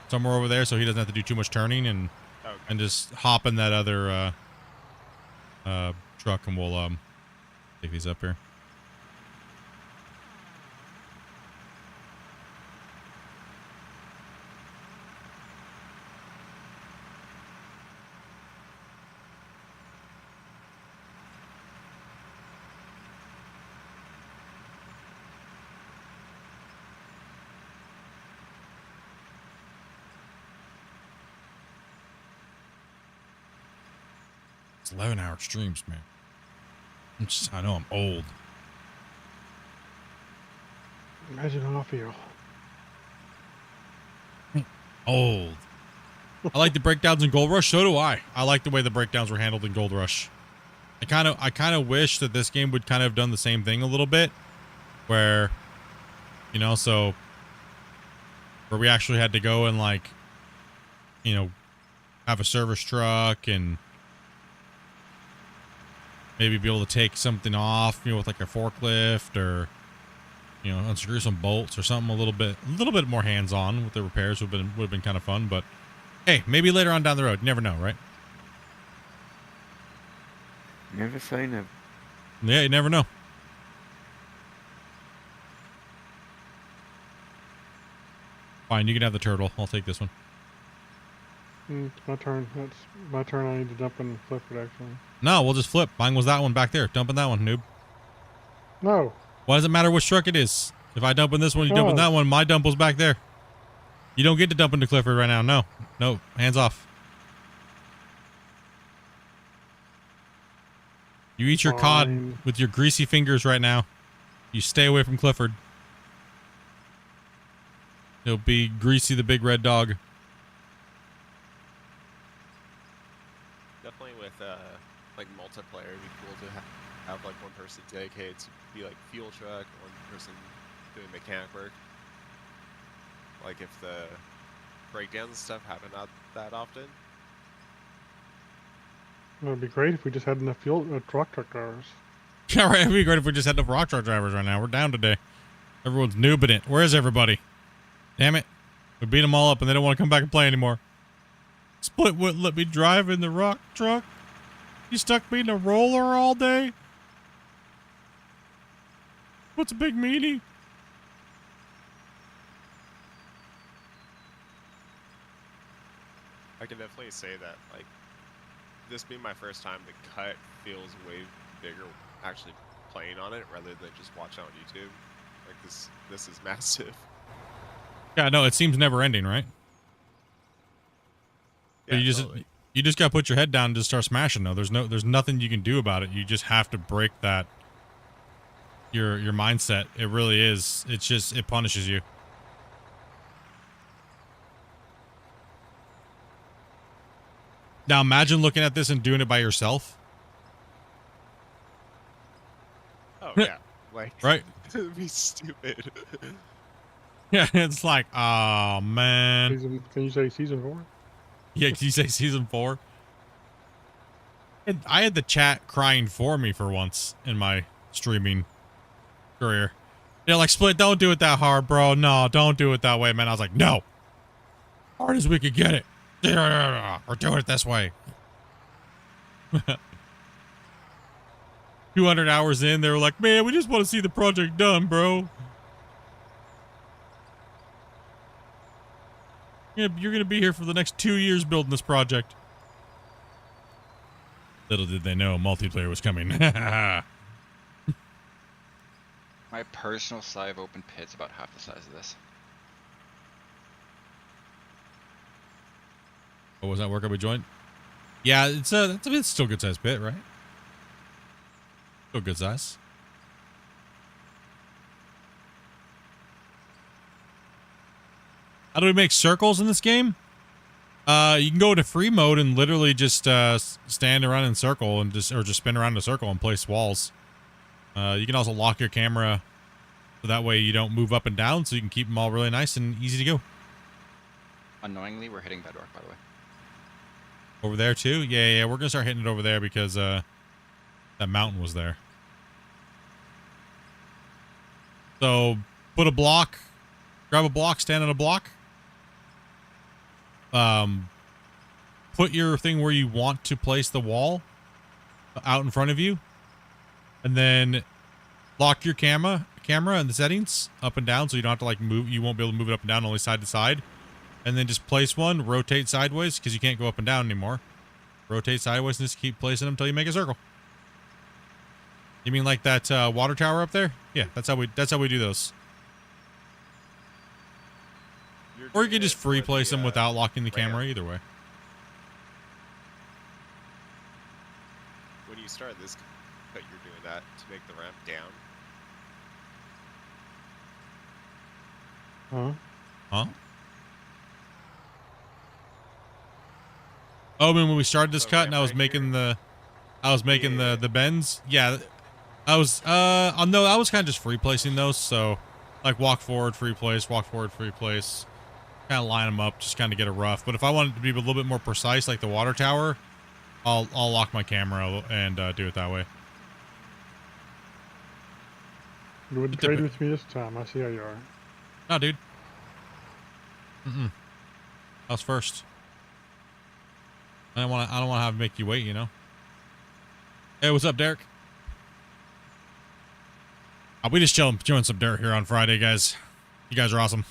Somewhere over there, so he doesn't have to do too much turning, and just hop in that other truck, and we'll take these up here. It's 11-hour streams, man. I know I'm old. Imagine how I feel. Old. I like the breakdowns in Gold Rush. So do I. I like the way the breakdowns were handled in Gold Rush. I kind of wish that this game would kind of have done the same thing a little bit, where, you know, so where we actually had to go and like, you know, have a service truck and maybe be able to take something off, you know, with like a forklift, or, you know, unscrew some bolts or something a little bit more hands-on with the repairs would have been kind of fun. But hey, maybe later on down the road, you never know, right? Never say never. Yeah, you never know. Fine, you can have the turtle. I'll take this one. It's my turn. That's my turn. I need to dump in Clifford, actually. No, we'll just flip. Mine was that one back there. Dump in that one, noob. No. Why does it matter which truck it is? If I dump in this one, you dump in that one. My dump was back there. You don't get to dump into Clifford right now. No. No. Hands off. You eat your cod with your greasy fingers right now. You stay away from Clifford. He'll be Greasy the big red dog. Definitely with like multiplayer, it'd be cool to have like one person dedicated to be like fuel truck, one person doing mechanic work. Like if the breakdowns and stuff happen not that often. It would be great if we just had enough fuel truck drivers. Yeah, right. It'd be great if we just had enough rock truck drivers right now. We're down today. Everyone's noobing it. Where is everybody? Damn it. We beat them all up and they don't want to come back and play anymore. Split wouldn't let me drive in the rock truck. He stuck me in a roller all day. What's a big meanie? I can definitely say that, like, this being my first time, the cut feels way bigger actually playing on it rather than just watching on YouTube. Like, this is massive. Yeah, no, it seems never ending, right? Yeah, you just gotta put your head down and just start smashing though. There's nothing you can do about it. You just have to break that your mindset. It really is. It punishes you. Now imagine looking at this and doing it by yourself. Oh yeah. Like right? It'd be stupid. Yeah, it's like, oh man. Can you say season 4? Yeah, can you say season 4? And I had the chat crying for me for once in my streaming career. They're like, Split, don't do it that hard, bro. No, don't do it that way, man. I was like, no. Hard as we could get it. We're doing it this way. 200 hours in, they were like, man, we just want to see the project done, bro. Yeah, you're going to be here for the next 2 years building this project. Little did they know multiplayer was coming. My personal supply of open pit's about half the size of this. Oh, was that work up a joint? Yeah, it's still a good size pit, right? Still good size. How do we make circles in this game? You can go to free mode and literally just stand around in a circle and just spin around in a circle and place walls. You can also lock your camera so that way you don't move up and down, so you can keep them all really nice and easy to go. Unknowingly, we're hitting bedrock, by the way. Over there too? Yeah, we're gonna start hitting it over there because that mountain was there. So put a block, grab a block, stand on a block. Put your thing where you want to place the wall out in front of you, and then lock your camera and the settings up and down so you don't have to like move. You won't be able to move it up and down, only side to side. And then just place one, rotate sideways because you can't go up and down anymore. Rotate sideways and just keep placing them until you make a circle. You mean like that water tower up there? Yeah, that's how we do those. Or you can just free place them without locking the camera. Either way. When you start this cut, you're doing that to make the ramp down. Huh? Oh, I mean, when we started this cut and I was making the bends. Yeah, I was no, I was kind of just free placing those. So like walk forward, free place, walk forward, free place, kind of line them up, just kind of get it rough. But if I wanted to be a little bit more precise, like the water tower, I'll lock my camera and do it that way. You wouldn't trade with me this time. I see how you are. No, dude. I was first. I don't want to have to make you wait, you know. Hey, what's up, Derek? We just chilling some dirt here on Friday, guys. You guys are awesome.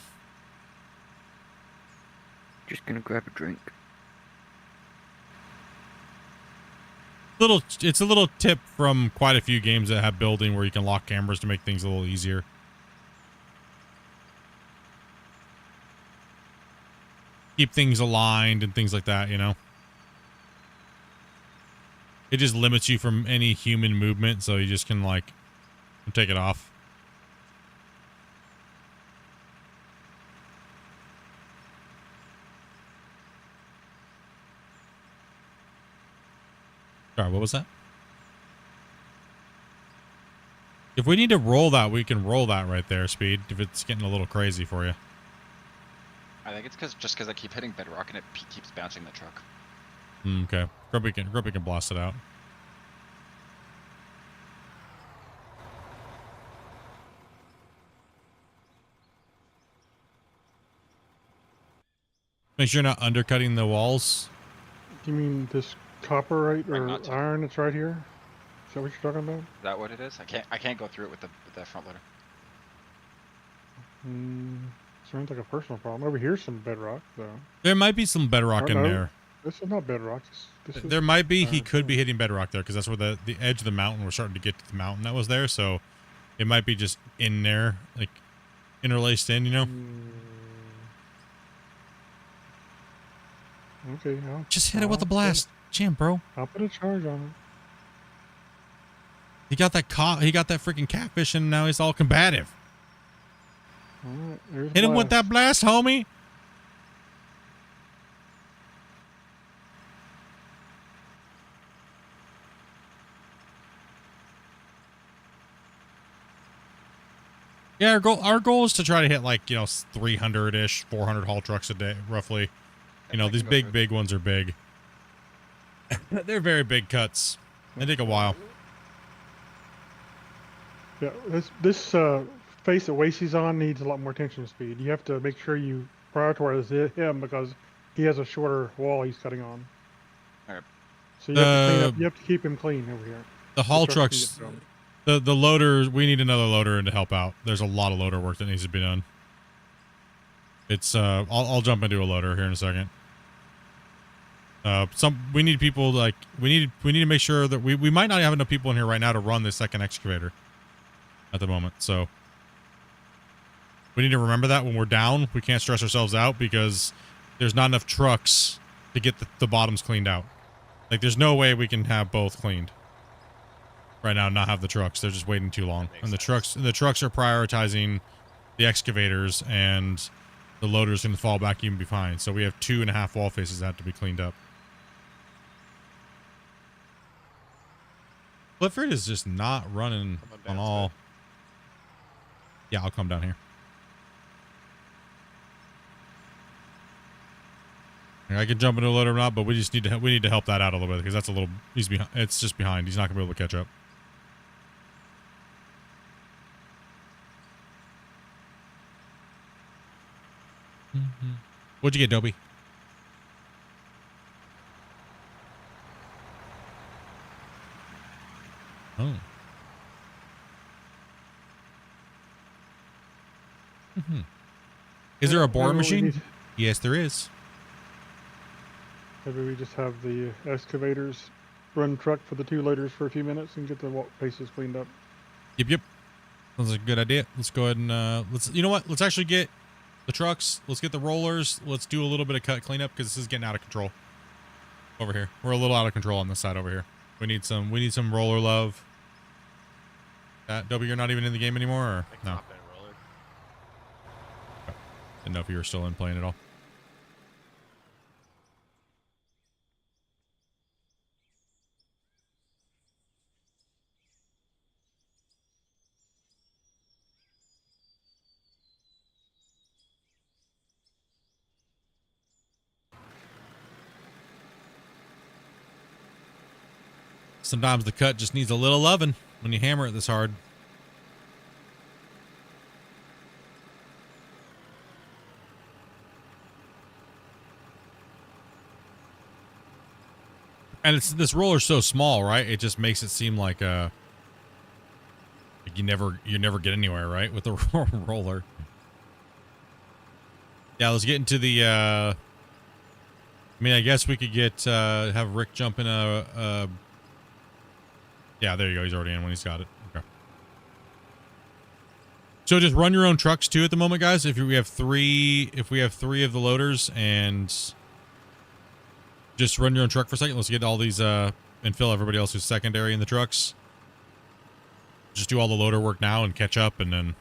Just gonna grab a drink. It's a little tip from quite a few games that have building where you can lock cameras to make things a little easier. Keep things aligned and things like that, you know. It just limits you from any human movement, so you just can like take it off. Sorry, what was that? If we need to roll that, we can roll that right there, Speed, if it's getting a little crazy for you. I think it's just because I keep hitting bedrock and it keeps bouncing the truck. Okay. Grumpy can blast it out. Make sure you're not undercutting the walls. You mean this copper right or iron that's right here? Is that what you're talking about? Is that what it is? I can't go through it with the front loader. Sounds like a personal problem. Over here's some bedrock though. There might be some bedrock in there. This is not bedrock. There might be. He could be hitting bedrock there because that's where the edge of the mountain. We're starting to get to the mountain that was there, so it might be just in there, like interlaced in. You know. Okay. Just hit it with a blast, jam, bro. I'll put a charge on it. He got that freaking catfish, and now he's all combative. All right, hit him with that blast, homie. Yeah, our goal is to try to hit like 300-ish, 400 haul trucks a day, roughly. You know, these big ones are big. They're very big cuts. They take a while. Yeah, this face that Wasey's on needs a lot more tension speed. You have to make sure you prioritize him because he has a shorter wall he's cutting on. Alright. So you have to clean up. You have to keep him clean over here. The haul trucks trucks, can get the loaders, we need another loader in to help out. There's a lot of loader work that needs to be done. It's I'll jump into a loader here in a second. We need people like we need to make sure that we might not have enough people in here right now to run this second excavator at the moment. So we need to remember that when we're down, we can't stress ourselves out because there's not enough trucks to get the bottoms cleaned out. Like there's no way we can have both cleaned right now and not have the trucks. They're just waiting too long. And the trucks are prioritizing the excavators, and the loader's going to fall back even behind. So we have 2.5 wall faces that have to be cleaned up. Clifford is just not running on all. Yeah, I'll come down here. I can jump into a loader or not, but we just need to help that out a little bit because that's a little. He's behind. It's just behind. He's not gonna be able to catch up. What'd you get, Dobie? Oh. Is there a borer machine? Yes, there is. Maybe we just have the excavators run truck for the 2 loaders for a few minutes and get the faces cleaned up. Yep. Sounds like a good idea. Let's go ahead and let's. You know what? Let's actually get the trucks. Let's get the rollers. Let's do a little bit of cut cleanup because this is getting out of control. Over here, we're a little out of control on this side over here. We need some roller love. Dobie, you're not even in the game anymore, or no? Didn't know if you were still in playing at all. Sometimes the cut just needs a little loving when you hammer it this hard. And this roller's so small, right? It just makes it seem like you never get anywhere, right? With the roller. Yeah, let's get into the I mean, I guess we could get have Rick jump in a yeah, there you go. He's already in when he's got it. Okay. So just run your own trucks too at the moment, guys. If we have three of the loaders, and just run your own truck for a second. Let's get all these and fill everybody else who's secondary in the trucks. Just do all the loader work now and catch up, and then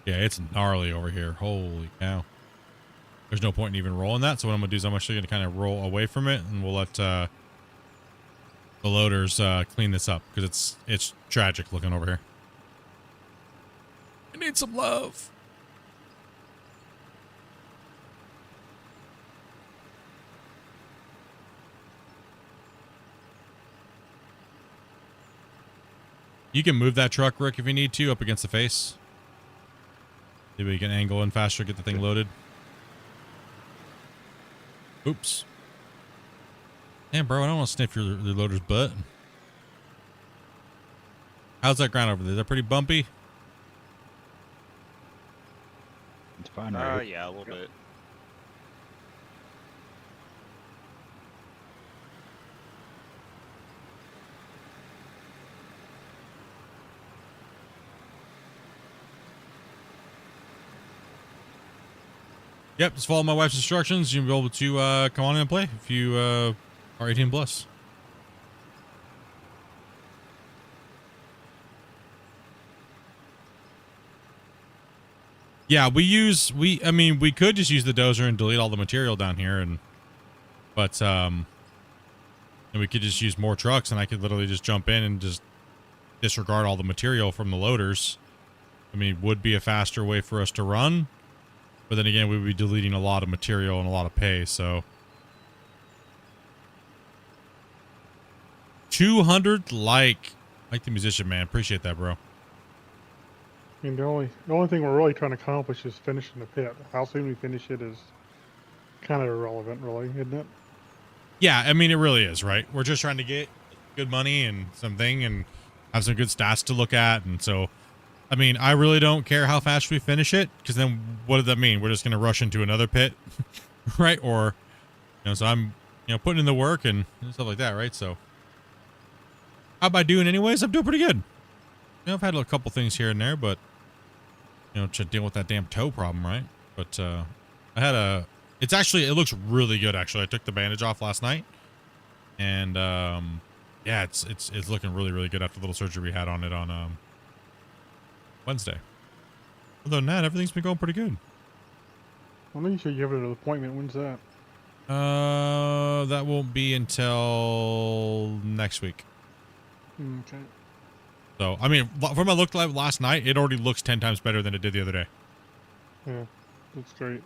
yeah, it's gnarly over here. Holy cow. There's no point in even rolling that. So what I'm going to do is I'm actually going to kind of roll away from it, and we'll let the loaders clean this up because it's tragic looking over here. I need some love. You can move that truck, Rick, if you need to, up against the face. Maybe we can angle in faster, get the thing loaded. Oops. Damn, bro, I don't want to sniff your loader's butt. How's that ground over there? Is that pretty bumpy? It's fine, right? Yeah, a little bit. Yep, just follow my wife's instructions. You'll be able to come on in and play if you are 18 plus. Yeah, I mean, we could just use the dozer and delete all the material down here, but we could just use more trucks, and I could literally just jump in and just disregard all the material from the loaders. I mean, it would be a faster way for us to run. But then again, we would be deleting a lot of material and a lot of pay, so. 200 like the musician, man. Appreciate that, bro. I mean, the only thing we're really trying to accomplish is finishing the pit. How soon we finish it is kind of irrelevant, really, isn't it? Yeah, I mean, it really is, right? We're just trying to get good money and something and have some good stats to look at. And so, I mean, I really don't care how fast we finish it, because then what does that mean? We're just going to rush into another pit, right? Or, so I'm, putting in the work and stuff like that, right? So, how am I doing anyways? I'm doing pretty good. I've had a couple things here and there, but, to deal with that damn toe problem, right? But, I had it looks really good, actually. I took the bandage off last night, and, yeah, it's looking really, really good after the little surgery we had on it on, Wednesday. Other than that, everything's been going pretty good. I think you should give it an appointment. When's that? That won't be until next week. Okay. So, I mean, from my look last night, it already looks 10 times better than it did the other day. Yeah, that's great.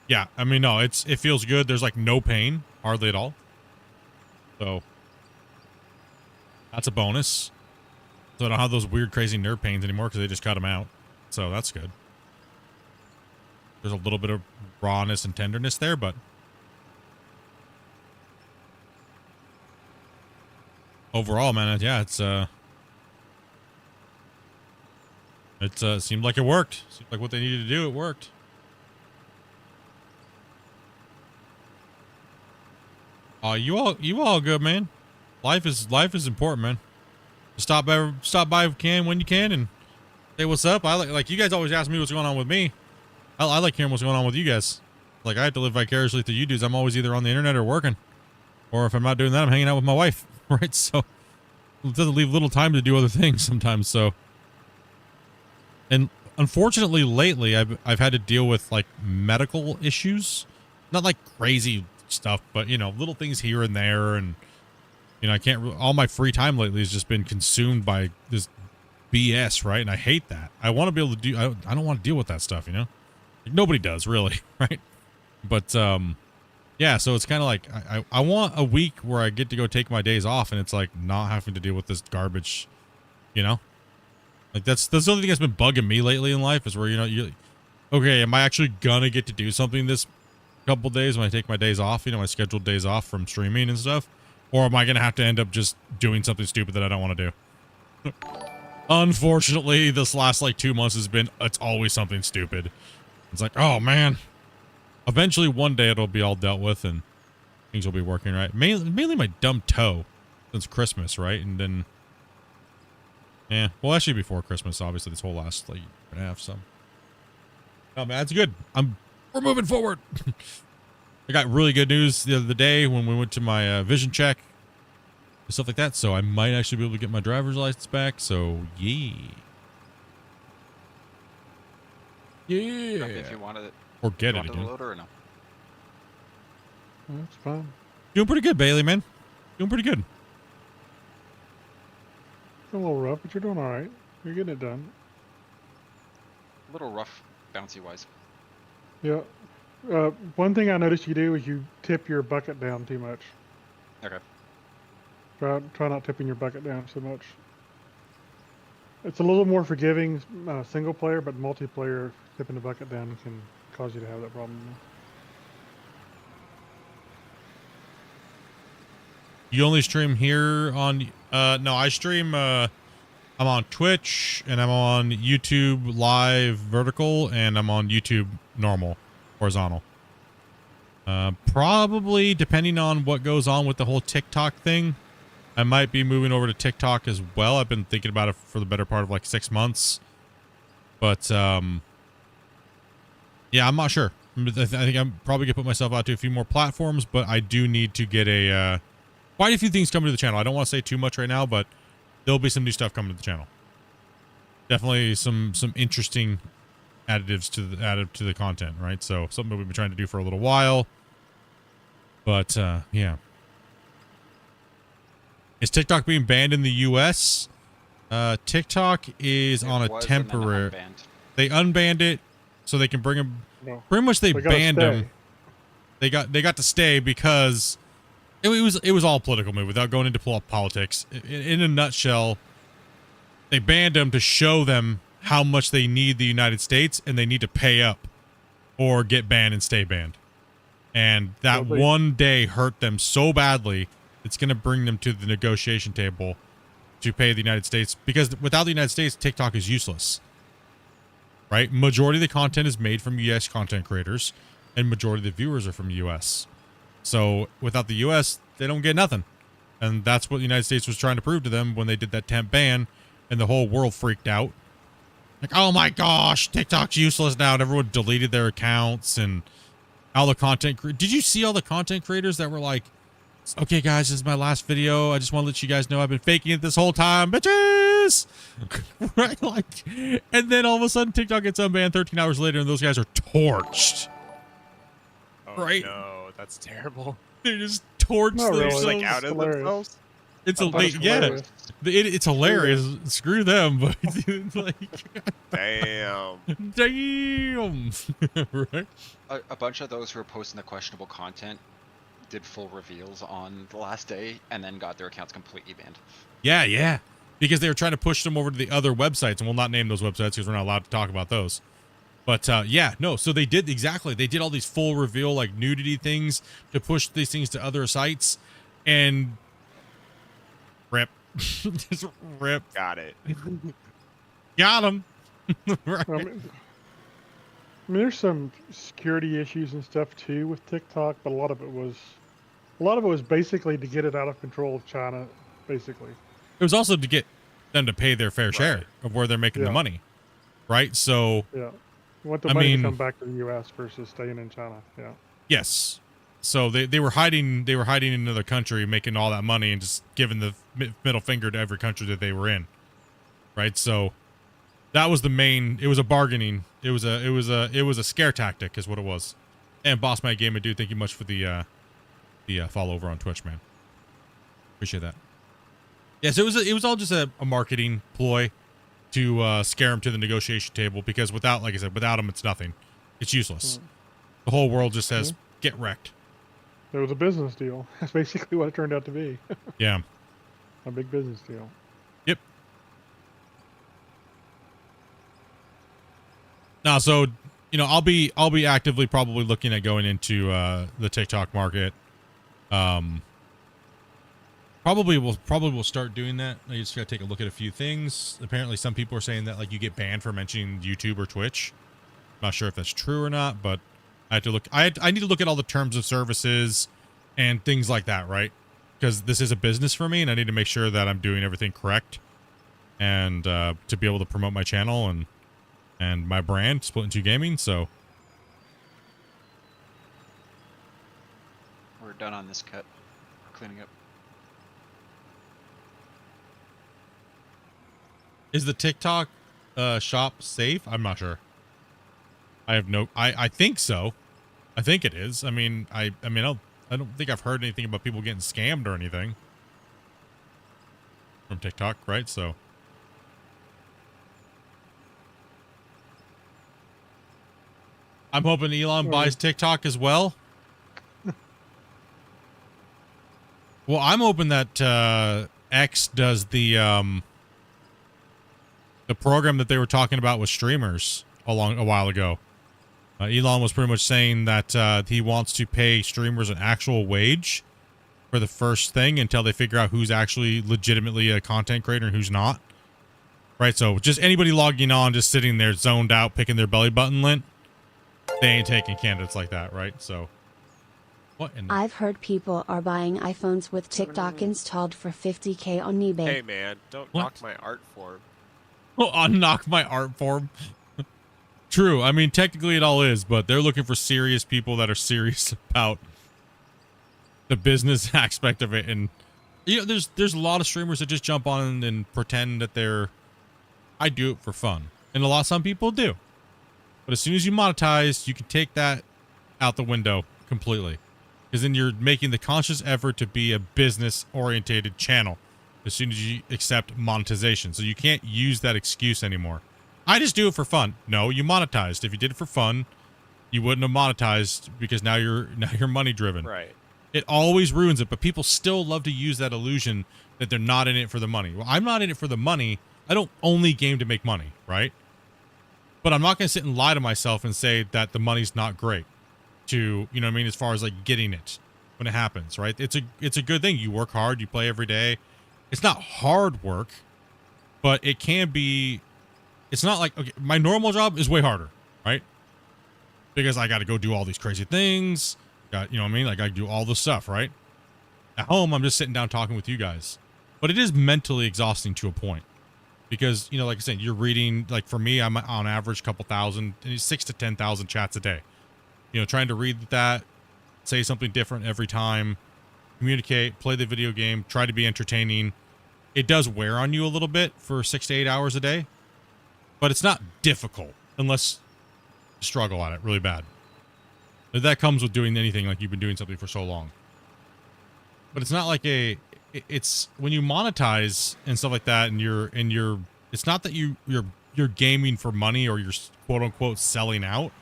Yeah, I mean, no, it feels good. There's like no pain, hardly at all. So, that's a bonus. So I don't have those weird, crazy nerve pains anymore because they just cut them out. So that's good. There's a little bit of rawness and tenderness there, but overall, man, yeah, it seemed like it worked. Seemed like what they needed to do, it worked. You all good, man. Life is important, man. Stop by if you can, when you can, and say what's up. I like you guys always ask me what's going on with me. I like hearing what's going on with you guys. Like, I have to live vicariously through you dudes. I'm always either on the internet or working, or if I'm not doing that, I'm hanging out with my wife, right? So it doesn't leave little time to do other things sometimes. So, and unfortunately, lately I've had to deal with like medical issues, not like crazy stuff, but little things here and there, and I can't. All my free time lately has just been consumed by this BS, right? And I hate that. I want to be able to do. I don't want to deal with that stuff, Like, nobody does, really, right? But yeah. So it's kind of like I want a week where I get to go take my days off, and it's like not having to deal with this garbage, Like that's the only thing that's been bugging me lately in life is where you're okay. Am I actually gonna get to do something this couple days when I take my days off? My scheduled days off from streaming and stuff. Or am I going to have to end up just doing something stupid that I don't want to do? Unfortunately, this last like 2 months it's always something stupid. It's like, oh man. Eventually one day it'll be all dealt with and things will be working right. Mainly my dumb toe since Christmas, right? And then, yeah, well, actually before Christmas, obviously this whole last like year and a half, so. Oh man, that's good. We're moving forward. I got really good news the other day when we went to my vision check and stuff like that. So I might actually be able to get my driver's license back. So yeah. Yeah. If you wanted it. Or get it again. Loader or no? That's fine. Doing pretty good, Bailey, man. Doing pretty good. It's a little rough, but you're doing all right. You're getting it done. A little rough, bouncy wise. Yeah. One thing I noticed you do is you tip your bucket down too much. Okay. Try not tipping your bucket down so much. It's a little more forgiving single player, but multiplayer tipping the bucket down can cause you to have that problem. You only stream here on no, I stream I'm on Twitch and I'm on YouTube live vertical and I'm on YouTube normal horizontal. Probably depending on what goes on with the whole TikTok thing, I might be moving over to TikTok as well. I've been thinking about it for the better part of like 6 months, but yeah, I'm not sure. I think I'm probably gonna put myself out to a few more platforms, but I do need to get quite a few things coming to the channel. I don't want to say too much right now, but there'll be some new stuff coming to the channel. Definitely some interesting additives added to the content, right? So something we've been trying to do for a little while, but yeah. Is TikTok being banned in the US? TikTok is on a temporary. They unbanned it so they can bring them. No. Pretty much they banned them. They got to stay because it was all political move without going into politics. In a nutshell, they banned them to show them how much they need the United States, and they need to pay up or get banned and stay banned. And that Well, they- one day hurt them so badly, it's going to bring them to the negotiation table to pay the United States, because without the United States, TikTok is useless. Right? Majority of the content is made from US content creators, and majority of the viewers are from US. So without the US, they don't get nothing. And that's what the United States was trying to prove to them when they did that temp ban, and the whole world freaked out. Like, oh my gosh, TikTok's useless now, and everyone deleted their accounts, and all the content. Did you see all the content creators that were like, okay, guys, this is my last video. I just want to let you guys know I've been faking it this whole time, bitches. Right? Like, and then all of a sudden, TikTok gets unbanned 13 hours later, and those guys are torched. Oh, Right. no, that's terrible. They just torched Not really. themselves. Like out of hilarious. themselves. It's Oh, that's yeah, hilarious. it's hilarious. Screw them, but like, Damn. damn, right? A bunch of those who were posting the questionable content did full reveals on the last day and then got their accounts completely banned. Yeah, because they were trying to push them over to the other websites, and we'll not name those websites because we're not allowed to talk about those. But yeah, no. So they did exactly. They did all these full reveal, like nudity things, to push these things to other sites, and rip, just rip. Got it. Got them. Right. I mean, there's some security issues and stuff too with TikTok, but a lot of it was basically to get it out of control of China, basically. It was also to get them to pay their fair share of where they're making the Yeah. money, right? So Yeah. You want the I money mean- to come back to the U.S. versus staying in China. Yeah. yes, so they were hiding in another country, making all that money, and just giving the middle finger to every country that they were in, right? So that was the main. It was a bargaining. It was a scare tactic, is what it was. And Boss Man Game, I do thank you much for the follow over on Twitch, man. Appreciate that. Yes, it was all just a marketing ploy to scare him to the negotiation table, because without, like I said, without him, it's nothing. It's useless. The whole world just says, get wrecked. It was a business deal. That's basically what it turned out to be. Yeah. A big business deal. Yep. Now, so I'll be actively probably looking at going into the TikTok market. Probably will start doing that. I just gotta take a look at a few things. Apparently, some people are saying that like you get banned for mentioning YouTube or Twitch. Not sure if that's true or not, but I have to look. I need to look at all the terms of services and things like that, right? Because this is a business for me, and I need to make sure that I'm doing everything correct, and to be able to promote my channel and my brand, Splitintwo Gaming. So We're done on this cut. We're cleaning up. is the TikTok shop safe? I'm not sure. I think so. I think it is. I mean, I don't think I've heard anything about people getting scammed or anything from TikTok, right? So I'm hoping Elon buys TikTok as well. Well, I'm hoping that X does the program that they were talking about with streamers a while ago. Elon was pretty much saying that he wants to pay streamers an actual wage for the first thing until they figure out who's actually legitimately a content creator and who's not. Right, so just anybody logging on, just sitting there zoned out, picking their belly button lint, they ain't taking candidates like that, right? So, what in the... I've heard people are buying iPhones with TikTok installed for $50K on eBay. Hey man, don't knock my art form. Oh, unlock my art form. True. I mean, technically it all is, but they're looking for serious people that are serious about the business aspect of it. And there's a lot of streamers that just jump on and pretend that I do it for fun, and some people do. But as soon as you monetize, you can take that out the window completely, because then you're making the conscious effort to be a business-orientated channel as soon as you accept monetization. So you can't use that excuse anymore. I just do it for fun. No, you monetized. If you did it for fun, you wouldn't have monetized, because now you're money driven. Right. It always ruins it, but people still love to use that illusion that they're not in it for the money. Well, I'm not in it for the money. I don't only game to make money, right? But I'm not going to sit and lie to myself and say that the money's not great to, you know what I mean, as far as like getting it when it happens, right? It's a good thing. You work hard, you play every day. It's not hard work, but it can be. It's not like, okay, my normal job is way harder, right? Because I got to go do all these crazy things. Got, you know what I mean? Like I do all this stuff, right? At home, I'm just sitting down talking with you guys. But it is mentally exhausting to a point. Because, you know, like I said, you're reading, like for me, I'm on average a couple thousand, 6,000 to 10,000 chats a day. You know, trying to read that, say something different every time, communicate, play the video game, try to be entertaining. It does wear on you a little bit for 6 to 8 hours a day, but it's not difficult unless you struggle at it really bad. But that comes with doing anything like you've been doing something for so long. But it's not like it's when you monetize and stuff like that, and you're it's not that you're gaming for money or you're quote unquote selling out.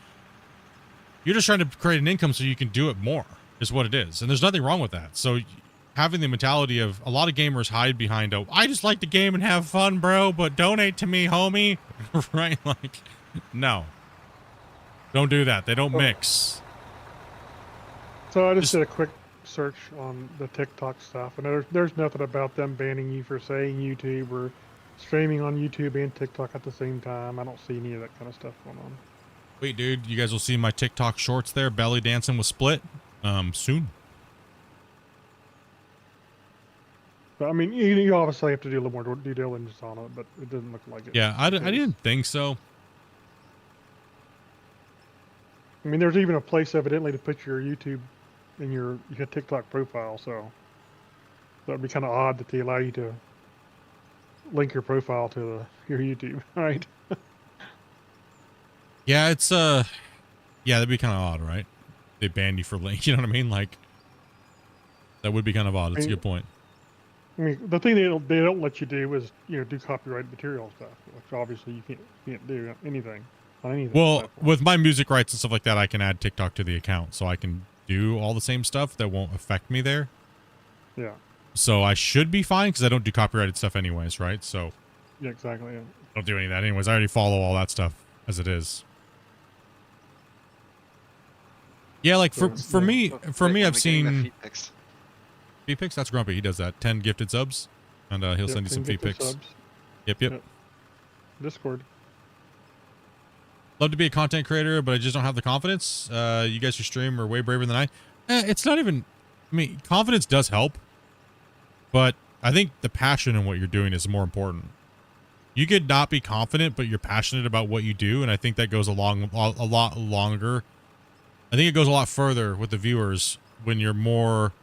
You're just trying to create an income so you can do it more is what it is. And there's nothing wrong with that. So having the mentality of a lot of gamers hide behind I just like the game and have fun, bro, but donate to me, homie. Right? Like, no. Don't do that. They don't mix. So I just did a quick search on the TikTok stuff, and there's nothing about them banning you for saying YouTube or streaming on YouTube and TikTok at the same time. I don't see any of that kind of stuff going on. Wait, dude, you guys will see my TikTok shorts there, belly dancing with Split, soon. But I mean, you obviously have to do a little more due diligence on it, but it doesn't look like it. Yeah, I didn't think so. I mean, there's even a place evidently to put your YouTube in your TikTok profile, so that would be kind of odd that they allow you to link your profile to your YouTube, right? Yeah, it's yeah, that'd be kind of odd, right? They ban you for link, you know what I mean? Like, that would be kind of odd. It's a good point. I mean, the thing they don't let you do is, you know, do copyrighted material stuff, which obviously you can't do anything on anything. Well, with my music rights and stuff like that, I can add TikTok to the account, so I can do all the same stuff that won't affect me there. Yeah. So I should be fine because I don't do copyrighted stuff anyways, right? So yeah, exactly. Yeah. I don't do any of that anyways. I already follow all that stuff as it is. Yeah, like for me, I've seen feed pics. That's Grumpy. He does that. 10 gifted subs, and he'll send you some feed pics. Subs. Yep. Discord. Love to be a content creator, but I just don't have the confidence. You guys who stream are way braver than I. It's not even. I mean, confidence does help, but I think the passion in what you're doing is more important. You could not be confident, but you're passionate about what you do, and I think that goes a lot longer. I think it goes a lot further with the viewers when you're more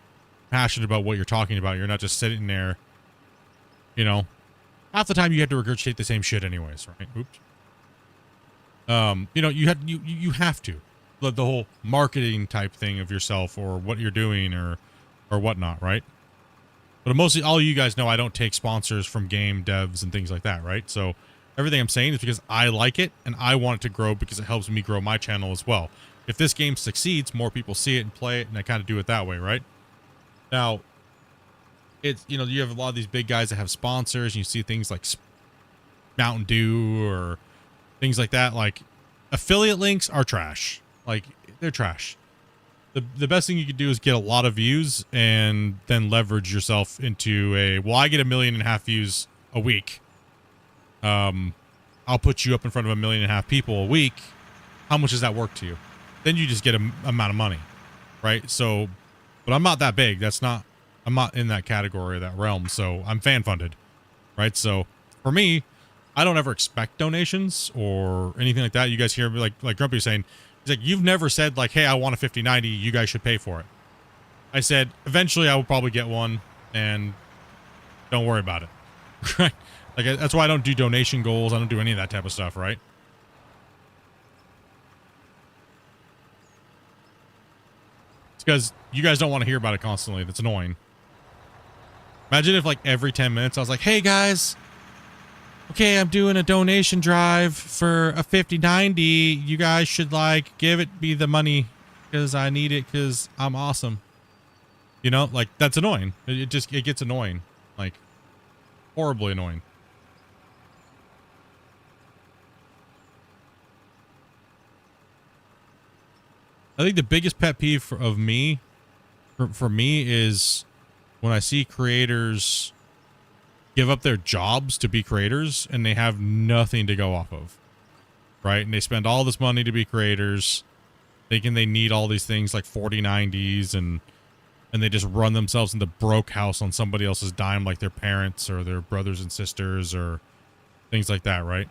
passionate about what you're talking about. You're not just sitting there, you know. Half the time you have to regurgitate the same shit anyways, right? Oops. You know, you have to. The whole marketing type thing of yourself or what you're doing or whatnot, right? But mostly all you guys know I don't take sponsors from game devs and things like that, right? So everything I'm saying is because I like it and I want it to grow because it helps me grow my channel as well. If this game succeeds, more people see it and play it, and I kind of do it that way, right? Now, it's, you know, you have a lot of these big guys that have sponsors, and you see things like Mountain Dew or things like that. Like, affiliate links are trash. Like, they're trash. The best thing you could do is get a lot of views and then leverage yourself into well, I get 1.5 million views a week. I'll put you up in front of 1.5 million people a week. How much does that work to you? Then you just get an amount of money, right? So, but I'm not that big. I'm not in that category or that realm. So I'm fan funded, right? So for me, I don't ever expect donations or anything like that. You guys hear me like Grumpy was saying, he's like, you've never said like, hey, I want a 5090. You guys should pay for it. I said, eventually I will probably get one and don't worry about it. Right? Like, that's why I don't do donation goals. I don't do any of that type of stuff, right? It's because you guys don't want to hear about it constantly. That's annoying. Imagine if like every 10 minutes I was like, hey guys, okay, I'm doing a donation drive for a 5090. You guys should like give me the money because I need it because I'm awesome. You know, like that's annoying. It gets annoying, like horribly annoying. I think the biggest pet peeve for me is when I see creators give up their jobs to be creators and they have nothing to go off of, right? And they spend all this money to be creators, thinking they need all these things like 4090s, and they just run themselves into broke house on somebody else's dime, like their parents or their brothers and sisters or things like that, right?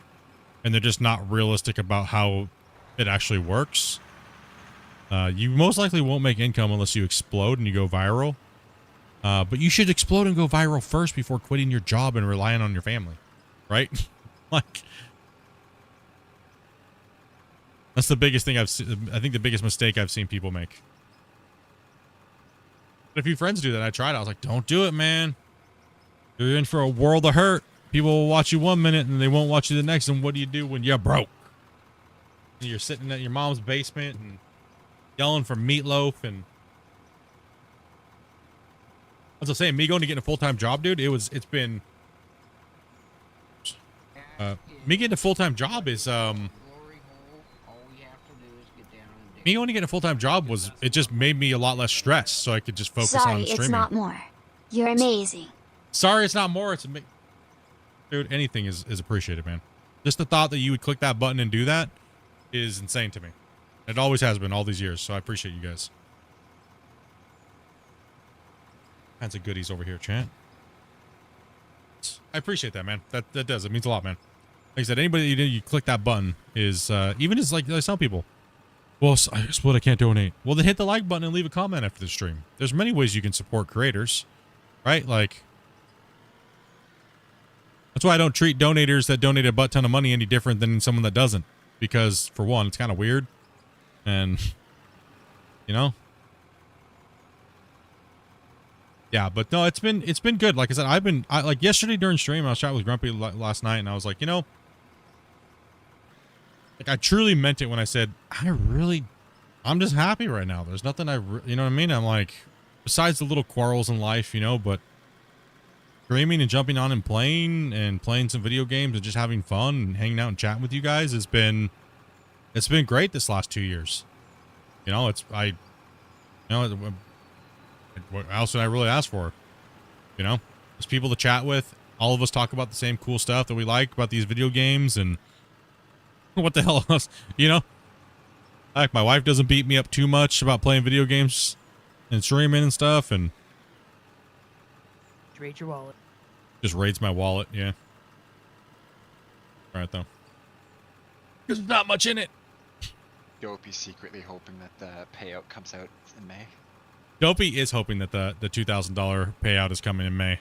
And they're just not realistic about how it actually works. You most likely won't make income unless you explode and you go viral. But you should explode and go viral first before quitting your job and relying on your family, right? Like, that's the biggest thing I've seen. I think the biggest mistake I've seen people make. But a few friends do that. I tried. I was like, don't do it, man. You're in for a world of hurt. People will watch you 1 minute and they won't watch you the next. And what do you do when you're broke? And you're sitting at your mom's basement and yelling for meatloaf. And as I was saying, me going to get a full-time job, dude, it's been me getting a full-time job is me only getting a full-time job was, it just made me a lot less stressed, so I could just focus on streaming. Sorry, it's not more. You're amazing. Sorry, it's not more. It's dude, anything is appreciated, man. Just the thought that you would click that button and do that is insane to me. It always has been all these years, so I appreciate you guys. Kinds of goodies over here, chat. I appreciate that, man. That does. It means a lot, man. Like I said, anybody that you click that button is even as like I tell people, well, I guess what I can't donate. Well, then hit the like button and leave a comment after the stream. There's many ways you can support creators, right? Like, that's why I don't treat donators that donate a butt ton of money any different than someone that doesn't. Because for one, it's kind of weird, and you know, yeah. But no, it's been good. Like I said, I like yesterday during stream, I was chatting with Grumpy last night, and I was like, you know, like I truly meant it when I said I'm just happy right now. There's nothing you know what I mean? I'm like, besides the little quarrels in life, you know, but streaming and jumping on and playing some video games and just having fun and hanging out and chatting with you guys it's been great this last 2 years. You know, what else did I really ask for? You know, there's people to chat with. All of us talk about the same cool stuff that we like about these video games, and what the hell else, you know? Like, my wife doesn't beat me up too much about playing video games and streaming and stuff, and Raid your wallet. just raids my wallet, yeah. All right, though. There's not much in it. Dopey's secretly hoping that the payout comes out in May. Dopey is hoping that the $2,000 payout is coming in May.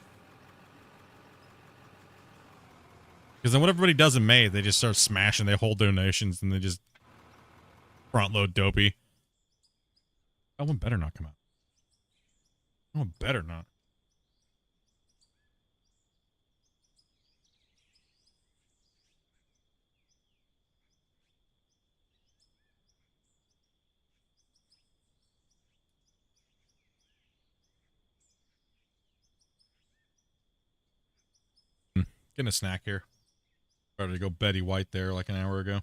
Because then what everybody does in May, they just start smashing their whole donations and they just front load Dopey. That one better not come out. That one better not. Getting a snack here. Started to go Betty White there like an hour ago.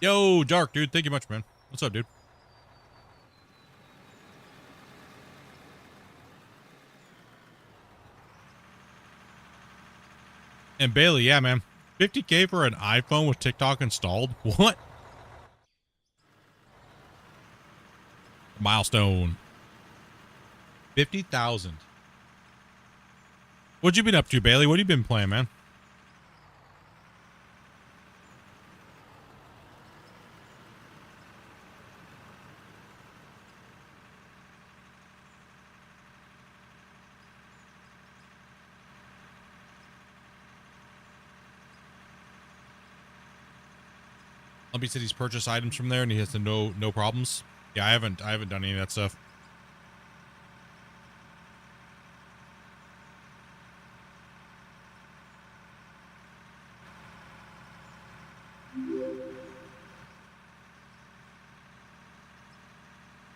Yo, Dark, dude. Thank you much, man. What's up, dude? And Bailey, yeah, man. 50K for an iPhone with TikTok installed? What? Milestone. 50,000. What you been up to, Bailey? What have you been playing, man? Lumpy said he's purchased items from there and he has no problems. Yeah, I haven't done any of that stuff.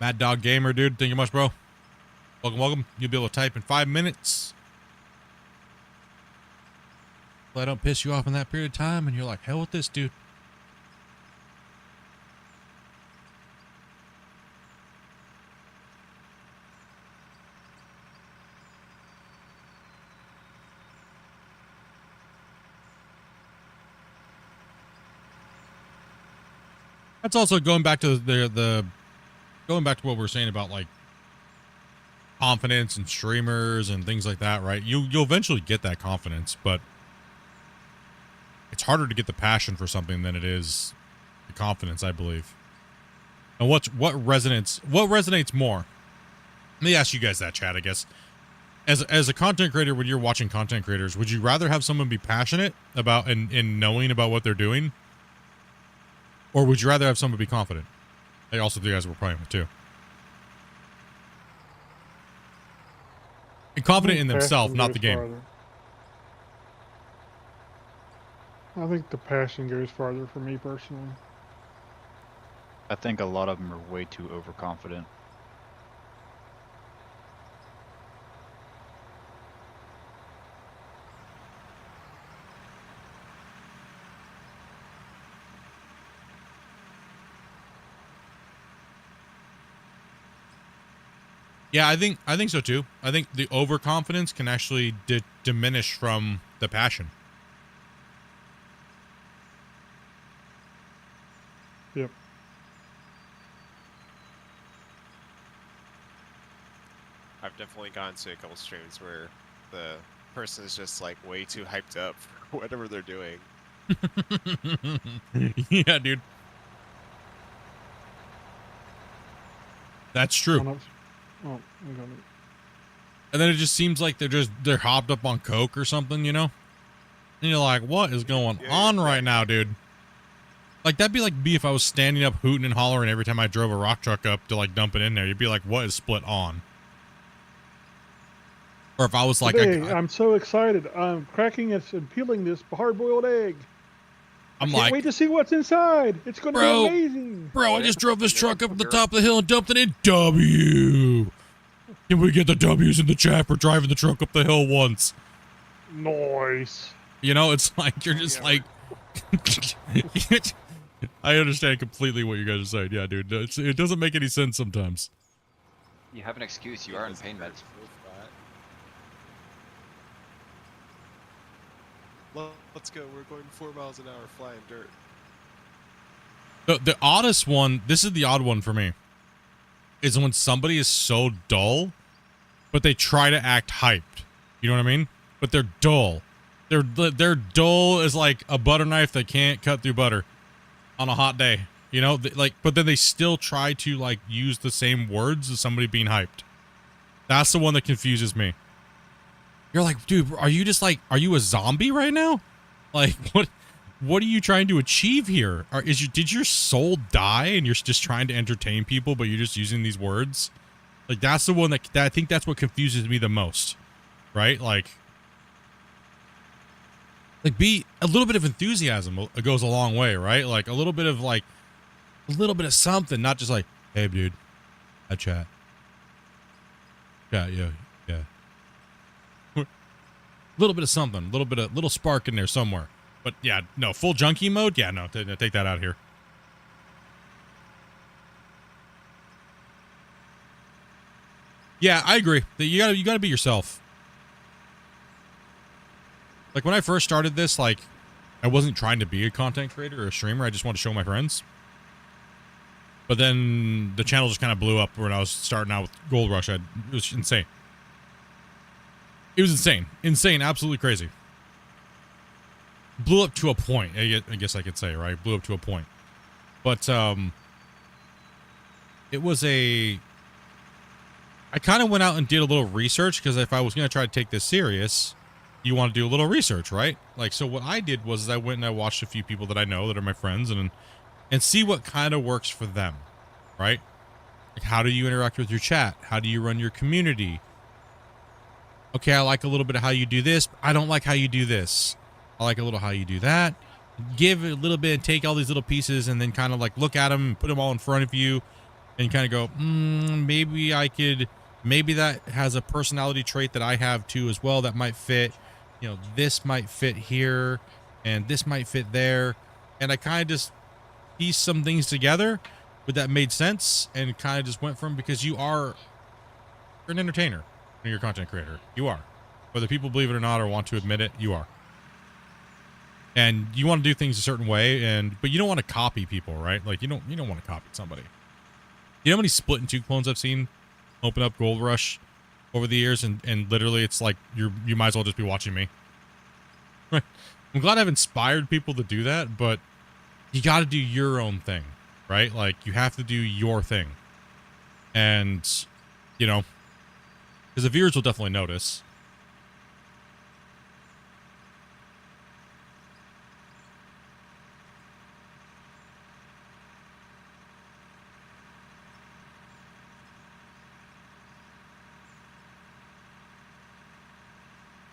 Mad Dog Gamer, dude. Thank you much, bro. Welcome, welcome. You'll be able to type in 5 minutes. Well, I don't piss you off in that period of time, and you're like, hell with this, dude. That's also going back to going back to what we were saying about like confidence and streamers and things like that, right? You'll eventually get that confidence, but it's harder to get the passion for something than it is the confidence, I believe. And what resonates more? Let me ask you guys that, chat, I guess. As a content creator, when you're watching content creators, would you rather have someone be passionate about and knowing about what they're doing? Or would you rather have someone be confident? They also the guys we're playing with too. And confident in themselves, not the game. Farther. I think the passion goes farther for me personally. I think a lot of them are way too overconfident. Yeah, I think so too. I think the overconfidence can actually diminish from the passion. Yep. I've definitely gone to a couple streams where the person is just like way too hyped up for whatever they're doing. Yeah, dude. That's true. Oh, and then it just seems like they're hopped up on coke or something, you know? And you're like, what is going on right now, dude? Like, that'd be like me if I was standing up hooting and hollering every time I drove a rock truck up to like dump it in there. You'd be like, what is Split on? Or if I was like, hey, I'm so excited. I'm cracking this and peeling this hard-boiled egg. I can't wait to see what's inside. It's going to be amazing. Bro, I just drove this truck up to the top of the hill and dumped it in. W. Can we get the W's in the chat for driving the truck up the hill once? Nice. You know, it's like, you're just like... I understand completely what you guys are saying. Yeah, dude. It doesn't make any sense sometimes. You have an excuse. You are in pain meds. Let's go. We're going 4 miles an hour flying dirt. The oddest one, this is the odd one for me, is when somebody is so dull, but they try to act hyped. You know what I mean? But they're dull. They're dull as like a butter knife that can't cut through butter on a hot day. You know, but then they still try to like use the same words as somebody being hyped. That's the one that confuses me. You're like, dude, are you a zombie right now? Like, what are you trying to achieve here? Did your soul die and you're just trying to entertain people, but you're just using these words? Like, that's the one that I think that's what confuses me the most, right? Like be a little bit of enthusiasm goes a long way, right? Like a little bit of something, not just like, hey, dude, I chat. Yeah. Little bit of something, little spark in there somewhere. But yeah, no, full junkie mode. Yeah, no, take that out of here. Yeah, I agree. You gotta be yourself. Like when I first started this, like I wasn't trying to be a content creator or a streamer. I just wanted to show my friends. But then the channel just kind of blew up when I was starting out with Gold Rush. It was insane. It was insane. Insane. Absolutely crazy. Blew up to a point. I guess I could say, right? Blew up to a point. But, it was I kind of went out and did a little research because if I was going to try to take this serious, you want to do a little research, right? Like, so what I did was I went and I watched a few people that I know that are my friends and see what kind of works for them, right? Like, how do you interact with your chat? How do you run your community? Okay, I like a little bit of how you do this. I don't like how you do this. I like a little how you do that. Give it a little bit and take all these little pieces and then kind of like look at them and put them all in front of you and kind of go, maybe I could maybe that has a personality trait that I have too as well that might fit. You know, this might fit here and this might fit there. And I kind of just pieced some things together that made sense and kind of just went from, because you're an entertainer and you're a content creator. You are. Whether people believe it or not or want to admit it, you are. And you want to do things a certain way, but you don't want to copy people, right? Like you don't want to copy somebody. You know how many Splitintwo clones I've seen open up Gold Rush over the years, and literally it's like you might as well just be watching me. I'm glad I've inspired people to do that, but you got to do your own thing, right? Like you have to do your thing. And, you know, because the viewers will definitely notice.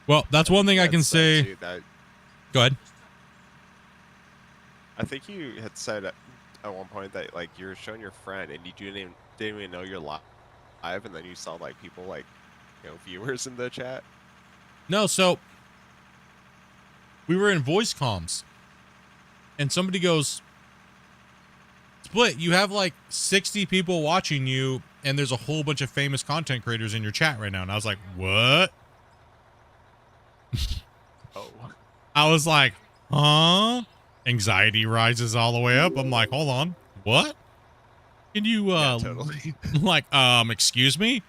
Well, that's one thing I can say. Too, that, Go ahead. I think you had said at one point that like you were showing your friend and you didn't even know you're live, and then you saw like people like, you know, viewers in the chat. No, so we were in voice comms, and somebody goes, "Split, you have like 60 people watching you, and there's a whole bunch of famous content creators in your chat right now." And I was like, "What?" Oh. I was like, huh? Anxiety rises all the way up. I'm like, hold on. What? Can you, Yeah, totally. like, excuse me?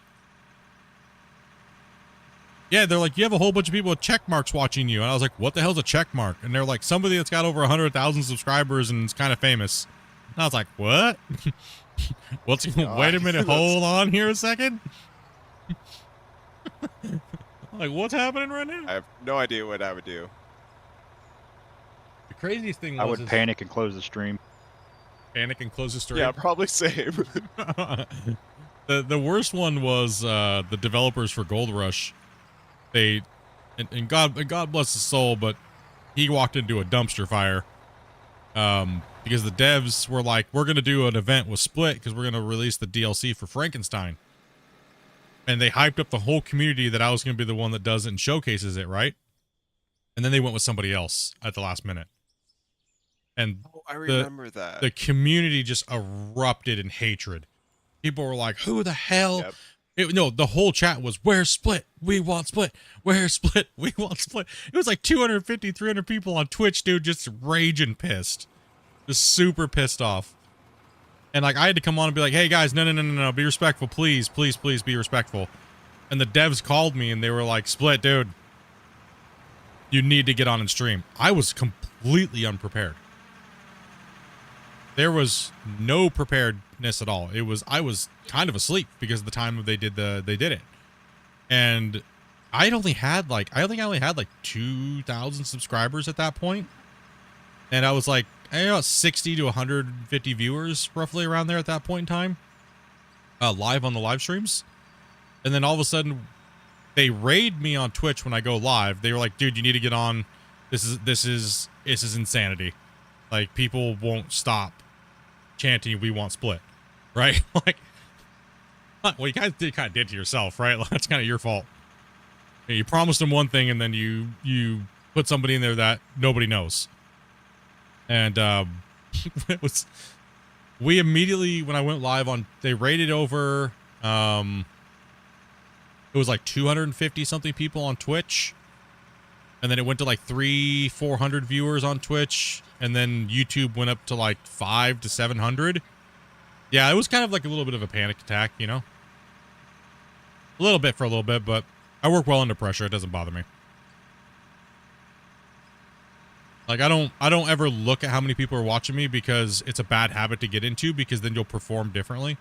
Yeah, they're like, you have a whole bunch of people with check marks watching you. And I was like, what the hell's a check mark? And they're like, somebody that's got over 100,000 subscribers and is kind of famous. And I was like, what? Wait a minute. Hold on here a second. Like, what's happening right now? I have no idea what I would do. The craziest thing was... I would panic and close the stream. Panic and close the stream? Yeah, probably same. The worst one was the developers for Gold Rush. They... And God bless his soul, but he walked into a dumpster fire. Because the devs were like, we're going to do an event with Split because we're going to release the DLC for Frankenstein. And they hyped up the whole community that I was going to be the one that does it and showcases it, right? And then they went with somebody else at the last minute. And I remember that. The community just erupted in hatred. People were like, who the hell? Yep. No, the whole chat was, where's Split? We want Split. Where's Split? We want Split. It was like 250, 300 people on Twitch, dude, just raging pissed. Just super pissed off. And like I had to come on and be like, hey guys, no, be respectful, please be respectful. And the devs called me and they were like, Split, dude, you need to get on and stream. I was completely unprepared. There was no preparedness at all. I was kind of asleep because of the time they did it. And I only had like 2,000 subscribers at that point. And I was like, I don't know, 60 to 150 viewers roughly around there at that point in time, live on the live streams. And then all of a sudden they raid me on Twitch when I go live. They were like, dude, you need to get on. This is insanity. Like people won't stop chanting, we want Split. Right? Like, well, you guys kind of did to yourself, right? Like, that's kind of your fault. You promised them one thing and then you put somebody in there that nobody knows. And it was, we immediately, when I went live on, they rated over, it was like 250 something people on Twitch. And then it went to like 300-400 viewers on Twitch. And then YouTube went up to like 500 to 700. Yeah, it was kind of like a little bit of a panic attack, you know? A little bit for a little bit, but I work well under pressure. It doesn't bother me. Like I don't ever look at how many people are watching me because it's a bad habit to get into, because then you'll perform differently.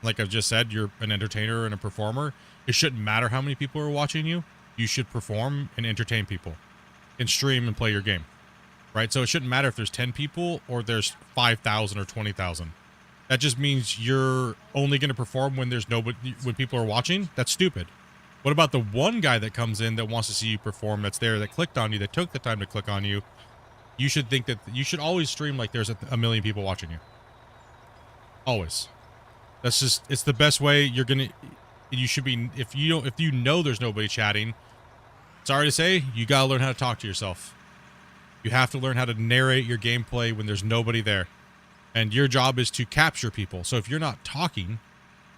Like I've just said, you're an entertainer and a performer. It shouldn't matter how many people are watching you. You should perform and entertain people and stream and play your game. Right? So it shouldn't matter if there's 10 people or there's 5,000 or 20,000. That just means you're only going to perform when there's nobody, when people are watching. That's stupid. What about the one guy that comes in that wants to see you perform, that's there, that clicked on you, that took the time to click on you? You should think that you should always stream like there's a million people watching you. Always. That's just, it's the best way you're going to, you should be, if you know there's nobody chatting, sorry to say, you gotta learn how to talk to yourself. You have to learn how to narrate your gameplay when there's nobody there. And your job is to capture people. So if you're not talking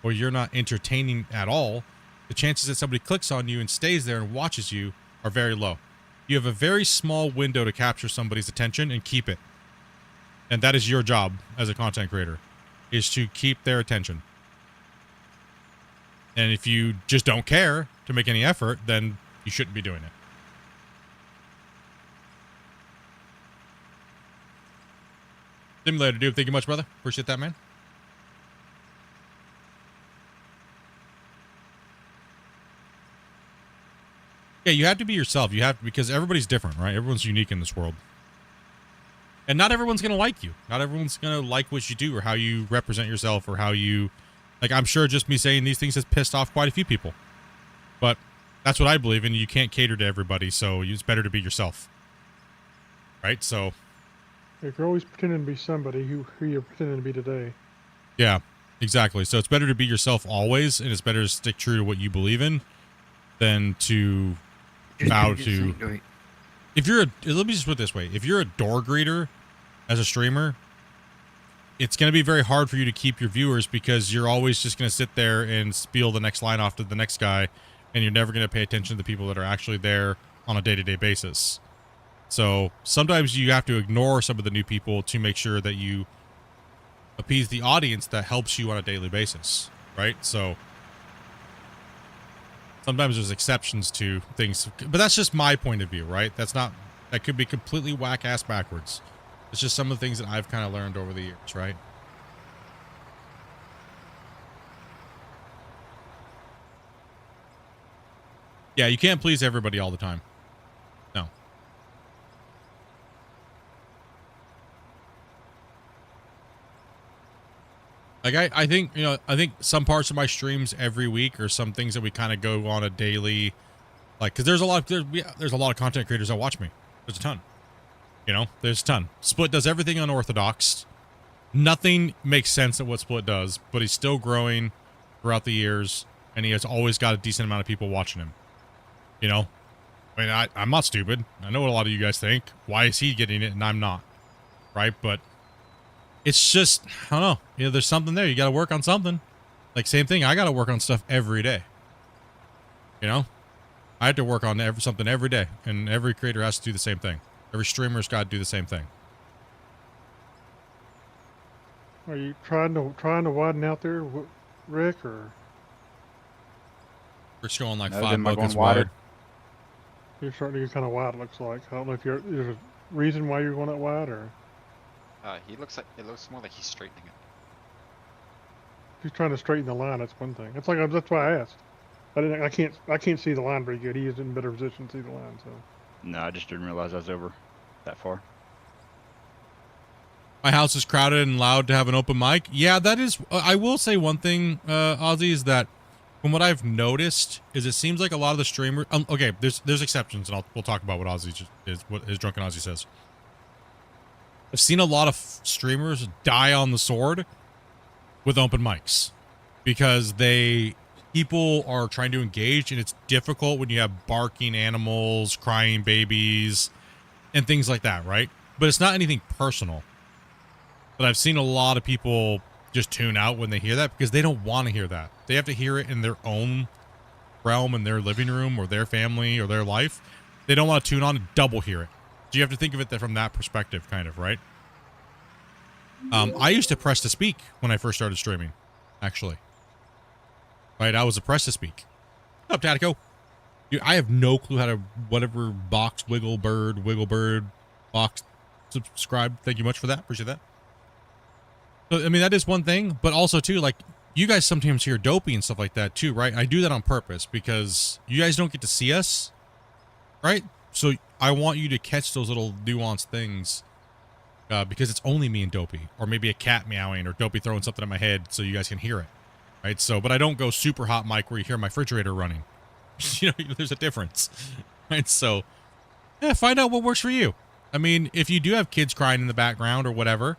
or you're not entertaining at all, the chances that somebody clicks on you and stays there and watches you are very low. You have a very small window to capture somebody's attention and keep it. And that is your job as a content creator, is to keep their attention. And if you just don't care to make any effort, then you shouldn't be doing it. Simulator, dude. Thank you much, brother. Appreciate that, man. Yeah, you have to be yourself. You have to, because everybody's different, right? Everyone's unique in this world. And not everyone's going to like you. Not everyone's going to like what you do or how you represent yourself or how you... Like, I'm sure just me saying these things has pissed off quite a few people. But that's what I believe in. You can't cater to everybody, so it's better to be yourself. Right? So... If you're always pretending to be somebody who you're pretending to be today. Yeah, exactly. So it's better to be yourself always, and it's better to stick true to what you believe in than to vow to... If you're let me just put it this way. If you're a door greeter as a streamer, it's going to be very hard for you to keep your viewers because you're always just going to sit there and spiel the next line off to the next guy, and you're never going to pay attention to the people that are actually there on a day-to-day basis. So sometimes you have to ignore some of the new people to make sure that you appease the audience that helps you on a daily basis, right? So sometimes there's exceptions to things, but that's just my point of view, right? That could be completely whack-ass backwards. It's just some of the things that I've kind of learned over the years, right? Yeah, you can't please everybody all the time. No. Like I think, I think some parts of my streams every week are some things that we kind of go on a daily, like, because there's a lot of content creators that watch me. There's a ton. There's a ton. Split does everything unorthodox. Nothing makes sense at what Split does, but he's still growing throughout the years, and he has always got a decent amount of people watching him. I mean, I'm not stupid. I know what a lot of you guys think. Why is he getting it and I'm not? Right? But it's just, I don't know. There's something there. You got to work on something. Like, same thing. I got to work on stuff every day. I have to work on something every day, and every creator has to do the same thing. Every streamer's got to do the same thing. Are you trying to widen out there, Rick, or? We're going like No, 5 then we're buckets going wider. wide. You're starting to get kind of wide, it looks like. I don't know if there's a reason why you're going that wide, or? It looks more like he's straightening it. If he's trying to straighten the line, that's one thing. It's like, that's why I asked. I can't see the line very good. He is in a better position to see the line, so. No, I just didn't realize I was over that far. My house is crowded and loud to have an open mic. Yeah, that is. I will say one thing, Ozzy, is that from what I've noticed is it seems like a lot of the streamers. Okay, there's exceptions, and we'll talk about what Ozzy is, what his drunken Ozzy says. I've seen a lot of streamers die on the sword with open mics because people are trying to engage, and it's difficult when you have barking animals, crying babies, and things like that, right? But it's not anything personal. But I've seen a lot of people just tune out when they hear that because they don't want to hear that. They have to hear it in their own realm, in their living room or their family or their life. They don't want to tune on and double hear it. So you have to think of it from that perspective, kind of, right? I used to press to speak when I first started streaming, actually. Right, I was a press to speak. What's up, Tatico? Dude, I have no clue how to whatever box, wiggle bird, box, subscribe. Thank you much for that. Appreciate that. So, I mean, that is one thing, but also, too, like, you guys sometimes hear Dopey and stuff like that, too, right? I do that on purpose because you guys don't get to see us, right? So I want you to catch those little nuanced things because it's only me and Dopey, or maybe a cat meowing or Dopey throwing something at my head so you guys can hear it, right? So, but I don't go super hot mic where you hear my refrigerator running. There's a difference, right? So, yeah, find out what works for you. I mean, if you do have kids crying in the background or whatever,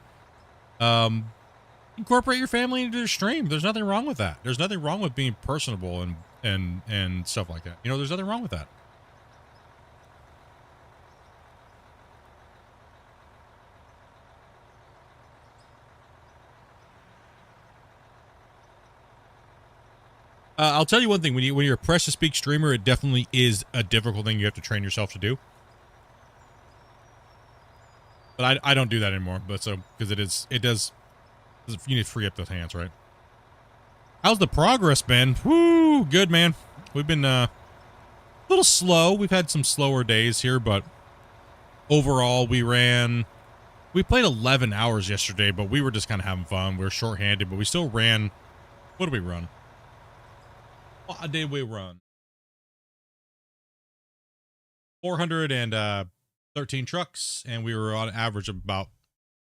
Incorporate your family into your stream. There's nothing wrong with that. There's nothing wrong with being personable and stuff like that. You know, there's nothing wrong with that. I'll tell you one thing: when you're a press to speak streamer, it definitely is a difficult thing you have to train yourself to do. But I don't do that anymore. But so because it does you need to free up those hands, right? How's the progress been? Woo, good man. We've been a little slow. We've had some slower days here, but overall we played 11 hours yesterday, but we were just kind of having fun. We were shorthanded, but we still ran. What did we run? What did we run? 413 trucks, and we were on average of about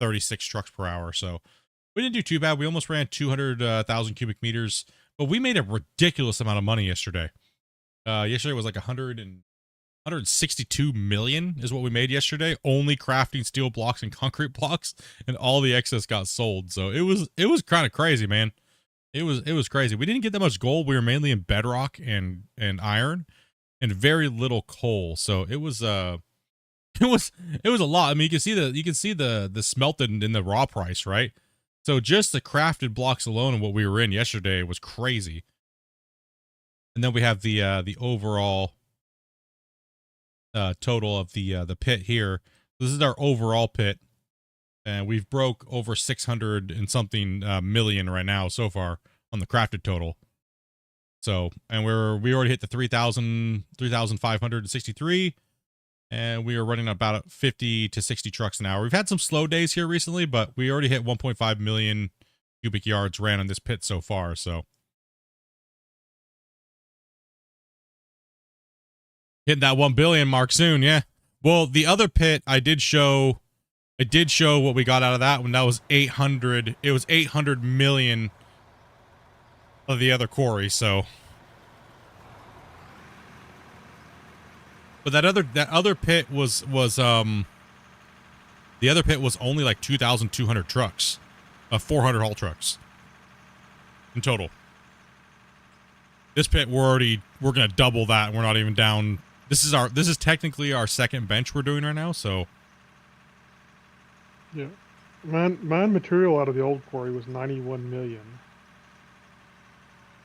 36 trucks per hour. So we didn't do too bad. We almost ran 200,000 cubic meters, but we made a ridiculous amount of money yesterday. Yesterday was like 162 million is what we made yesterday, only crafting steel blocks and concrete blocks, and all the excess got sold. So it was kind of crazy, man. It was crazy. We didn't get that much gold. We were mainly in bedrock and iron, and very little coal. So it was a lot. I mean, you can see the smelted in the raw price, right? So just the crafted blocks alone and what we were in yesterday was crazy. And then we have the overall total of the pit here. This is our overall pit, and we've broke over 600 and something million right now so far on the crafted total. So, and we already hit the 3,563, and we are running about 50 to 60 trucks an hour. We've had some slow days here recently, but we already hit 1.5 million cubic yards ran on this pit so far. So hitting that 1 billion mark soon. Yeah. Well, the other pit I did show what we got out of that one. That was 800. It was 800 million of the other quarry. So, but that other pit was the other pit was only like 2,200 trucks, 400 haul trucks in total. This pit we're gonna double that. We're not even down. This is technically our second bench we're doing right now. So yeah, mine material out of the old quarry was 91 million,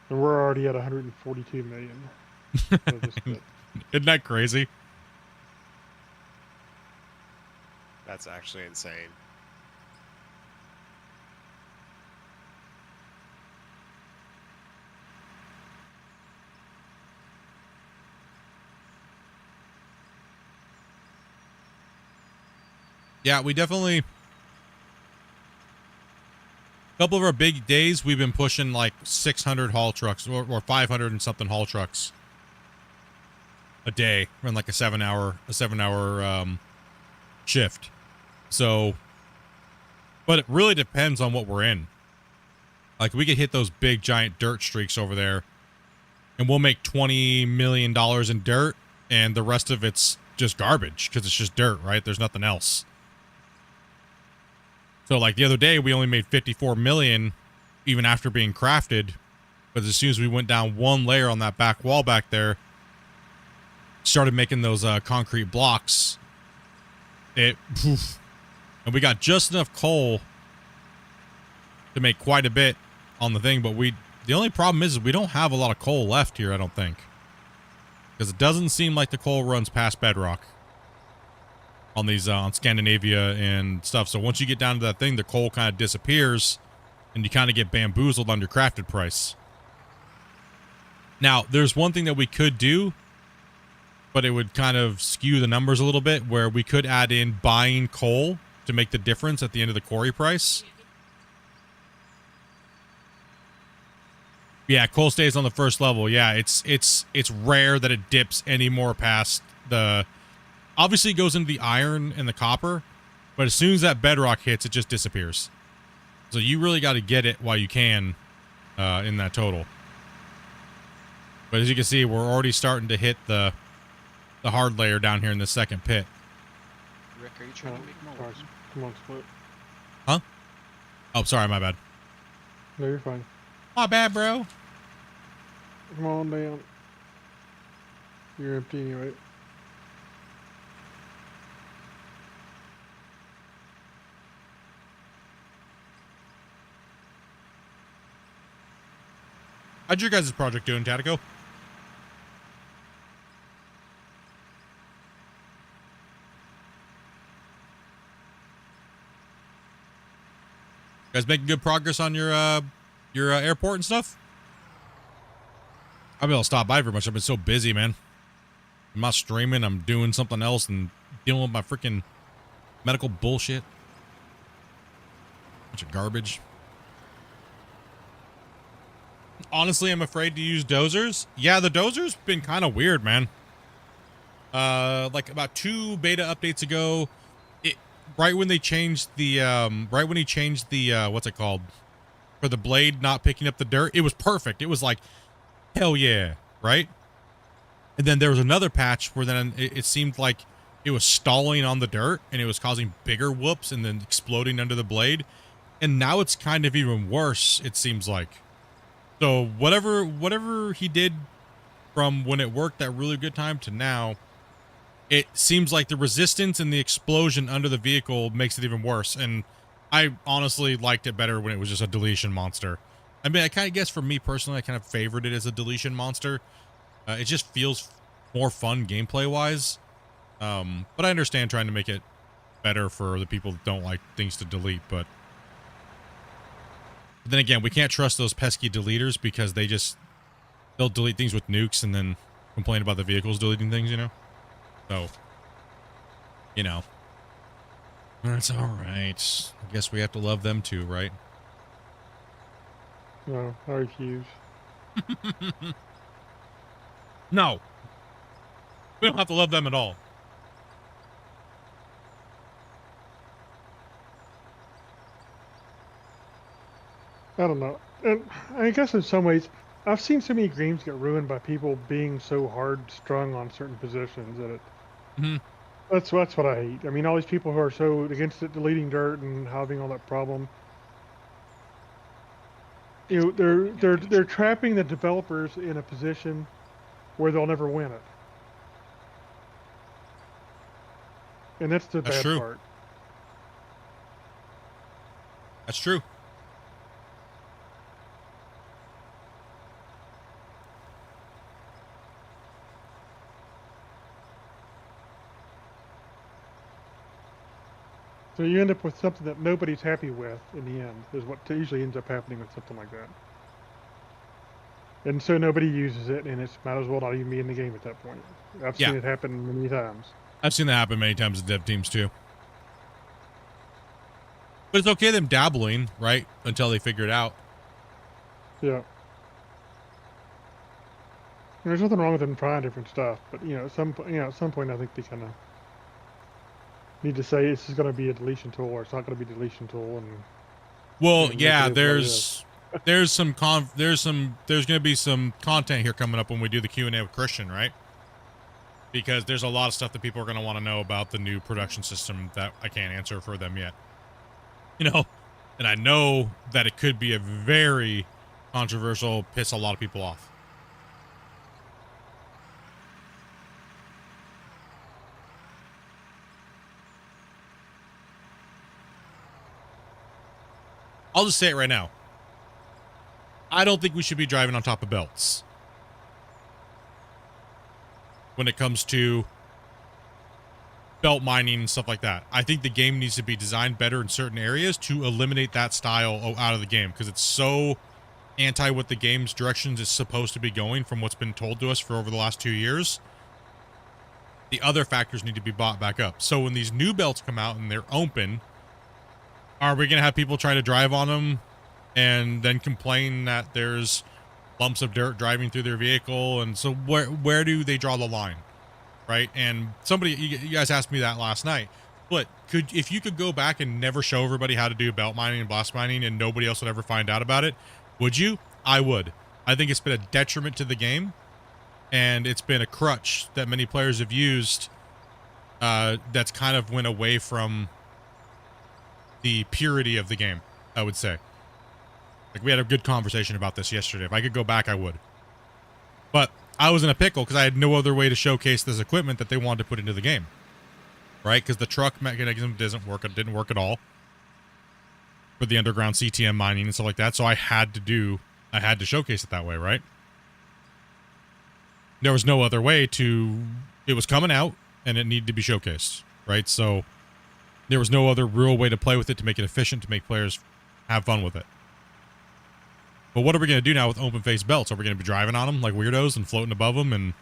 and we're already at 142 million. So isn't that crazy? That's actually insane. Yeah, we definitely, a couple of our big days, we've been pushing like 600 haul trucks or 500 and something haul trucks a day, run like a 7 hour shift. So, but it really depends on what we're in. Like we could hit those big giant dirt streaks over there, and we'll make $20 million in dirt, and the rest of it's just garbage because it's just dirt, right? There's nothing else. So like the other day, we only made 54 million even after being crafted. But as soon as we went down one layer on that back wall back there, started making those concrete blocks, and we got just enough coal to make quite a bit on the thing. But the only problem is we don't have a lot of coal left here, I don't think. Because it doesn't seem like the coal runs past bedrock on these on Scandinavia and stuff. So once you get down to that thing, the coal kind of disappears and you kind of get bamboozled on your crafted price. Now, there's one thing that we could do, but it would kind of skew the numbers a little bit, where we could add in buying coal to make the difference at the end of the quarry price. Yeah, coal stays on the first level. Yeah, it's rare that it dips any more past the... Obviously, it goes into the iron and the copper, but as soon as that bedrock hits, it just disappears. So you really got to get it while you can in that total. But as you can see, we're already starting to hit the hard layer down here in the second pit. Rick, are you trying to make more? Come on, Split. Huh? Oh, sorry, my bad. No, you're fine. My bad, bro. Come on down. You're empty anyway. How'd your guys' project doing, Tatico? Guys making good progress on your airport and stuff? I haven't been able to stop by very much. I've been so busy, man. I'm not streaming. I'm doing something else and dealing with my freaking medical bullshit. Bunch of garbage. Honestly, I'm afraid to use dozers. Yeah, the dozer's been kind of weird, man. Like about 2 beta updates ago, right when they changed the what's it called, for the blade not picking up the dirt, it was perfect. It was like, hell yeah, right? And then there was another patch where then it seemed like it was stalling on the dirt and it was causing bigger whoops and then exploding under the blade. And now it's kind of even worse, it seems like. So whatever he did from when it worked that really good time to now, it seems like the resistance and the explosion under the vehicle makes it even worse. And I honestly liked it better when it was just a deletion monster. I mean, I kind of guess for me personally, I kind of favored it as a deletion monster. It just feels more fun gameplay-wise. But I understand trying to make it better for the people that don't like things to delete. But then again, we can't trust those pesky deleters because they'll delete things with nukes and then complain about the vehicles deleting things, you know? So, you know. That's alright. I guess we have to love them too, right? No, I refuse. No. We don't have to love them at all. I don't know. And I guess in some ways, I've seen so many games get ruined by people being so hard strung on certain positions that that's what I hate. I mean, all these people who are so against it deleting dirt and having all that problem. You know, they're trapping the developers in a position where they'll never win it. And that's the bad part. That's true. So you end up with something that nobody's happy with in the end, is what usually ends up happening with something like that. And so nobody uses it, and it's might as well not even be in the game at that point. I've seen it happen many times. I've seen that happen many times in dev teams too. But it's okay them dabbling, right? Until they figure it out. Yeah. And there's nothing wrong with them trying different stuff, but at some point I think they kind of need to say this is going to be a deletion tool or it's not going to be a deletion tool. And well, yeah, there's going to be some content here coming up when we do the Q&A with Christian, right? Because there's a lot of stuff that people are going to want to know about the new production system that I can't answer for them yet. And I know that it could be a very controversial, piss a lot of people off. I'll just say it right now. I don't think we should be driving on top of belts when it comes to belt mining and stuff like that. I think the game needs to be designed better in certain areas to eliminate that style out of the game because it's so anti what the game's directions is supposed to be going from what's been told to us for over the last 2 years. The other factors need to be brought back up. So when these new belts come out and they're open, are we going to have people try to drive on them and then complain that there's lumps of dirt driving through their vehicle? And so where do they draw the line? Right? And you guys asked me that last night. But if you could go back and never show everybody how to do belt mining and blast mining and nobody else would ever find out about it, would you? I would. I think it's been a detriment to the game. And it's been a crutch that many players have used that's kind of went away from the purity of the game, I would say. Like, we had a good conversation about this yesterday. If I could go back, I would. But I was in a pickle because I had no other way to showcase this equipment that they wanted to put into the game. Right? Because the truck mechanism didn't work at all for the underground CTM mining and stuff like that. So I had to showcase it that way, right? There was no other way it was coming out and it needed to be showcased, right? So there was no other real way to play with it to make it efficient, to make players have fun with it. But what are we going to do now with open face belts? Are we going to be driving on them like weirdos and floating above them?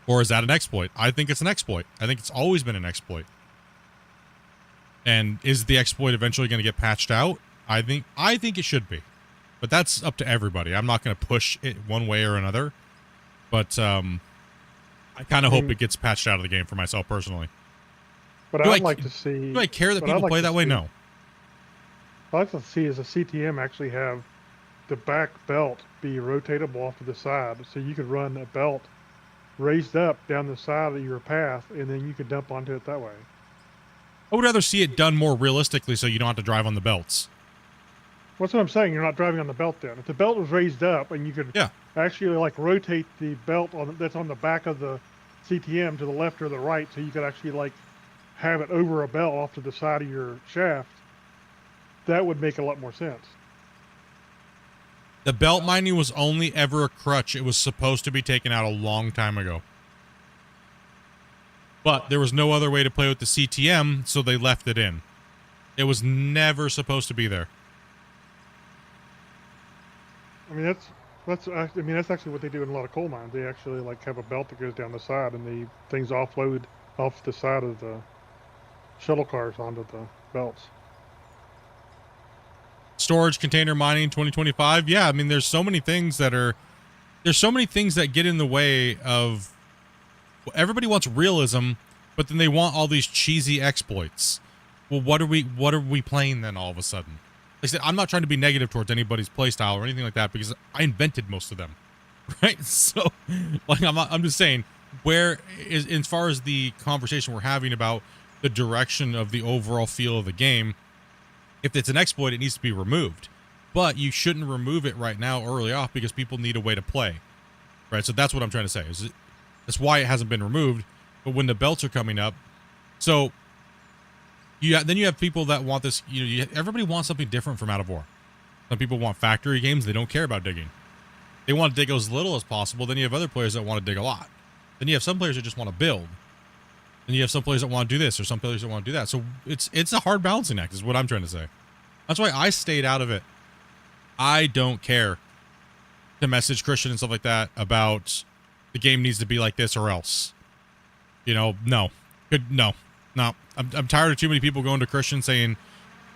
Or is that an exploit? I think it's an exploit. I think it's always been an exploit. And is the exploit eventually going to get patched out? I think it should be. But that's up to everybody. I'm not going to push it one way or another. But I kind of hope it gets patched out of the game for myself personally. But I'd like to see... Do I care that people play that way? No. I'd like to see is a CTM actually have the back belt be rotatable off to the side, so you could run a belt raised up down the side of your path, and then you could dump onto it that way. I would rather see it done more realistically so you don't have to drive on the belts. That's what I'm saying. You're not driving on the belt then. If the belt was raised up and you could actually like rotate the belt that's on the back of the CTM to the left or the right, so you could actually like have it over a belt off to the side of your shaft, that would make a lot more sense. The belt mining was only ever a crutch. It was supposed to be taken out a long time ago. But there was no other way to play with the CTM, so they left it in. It was never supposed to be there. I mean, that's actually what they do in a lot of coal mines. They actually like have a belt that goes down the side, and the things offload off the side of the shuttle cars onto the belts. Storage container mining 2025. Yeah, I mean, there's so many things that get in the way of. Everybody wants realism, but then they want all these cheesy exploits. Well, what are we playing then all of a sudden? Like I said, I'm not trying to be negative towards anybody's playstyle or anything like that because I invented most of them, right? So, like, I'm just saying, as far as the conversation we're having about the direction of the overall feel of the game, if it's an exploit, it needs to be removed. But you shouldn't remove it right now early off because people need a way to play, right? So that's what I'm trying to say. That's why it hasn't been removed. But when the belts are coming up, so then you have people that want this. Everybody wants something different from Out of War. Some people want factory games. They don't care about digging. They want to dig as little as possible. Then you have other players that want to dig a lot. Then you have some players that just want to build. Then you have some players that want to do this or some players that want to do that. So it's a hard balancing act is what I'm trying to say. That's why I stayed out of it. I don't care to message Christian and stuff like that about the game needs to be like this or else. No. I'm tired of too many people going to Christian saying,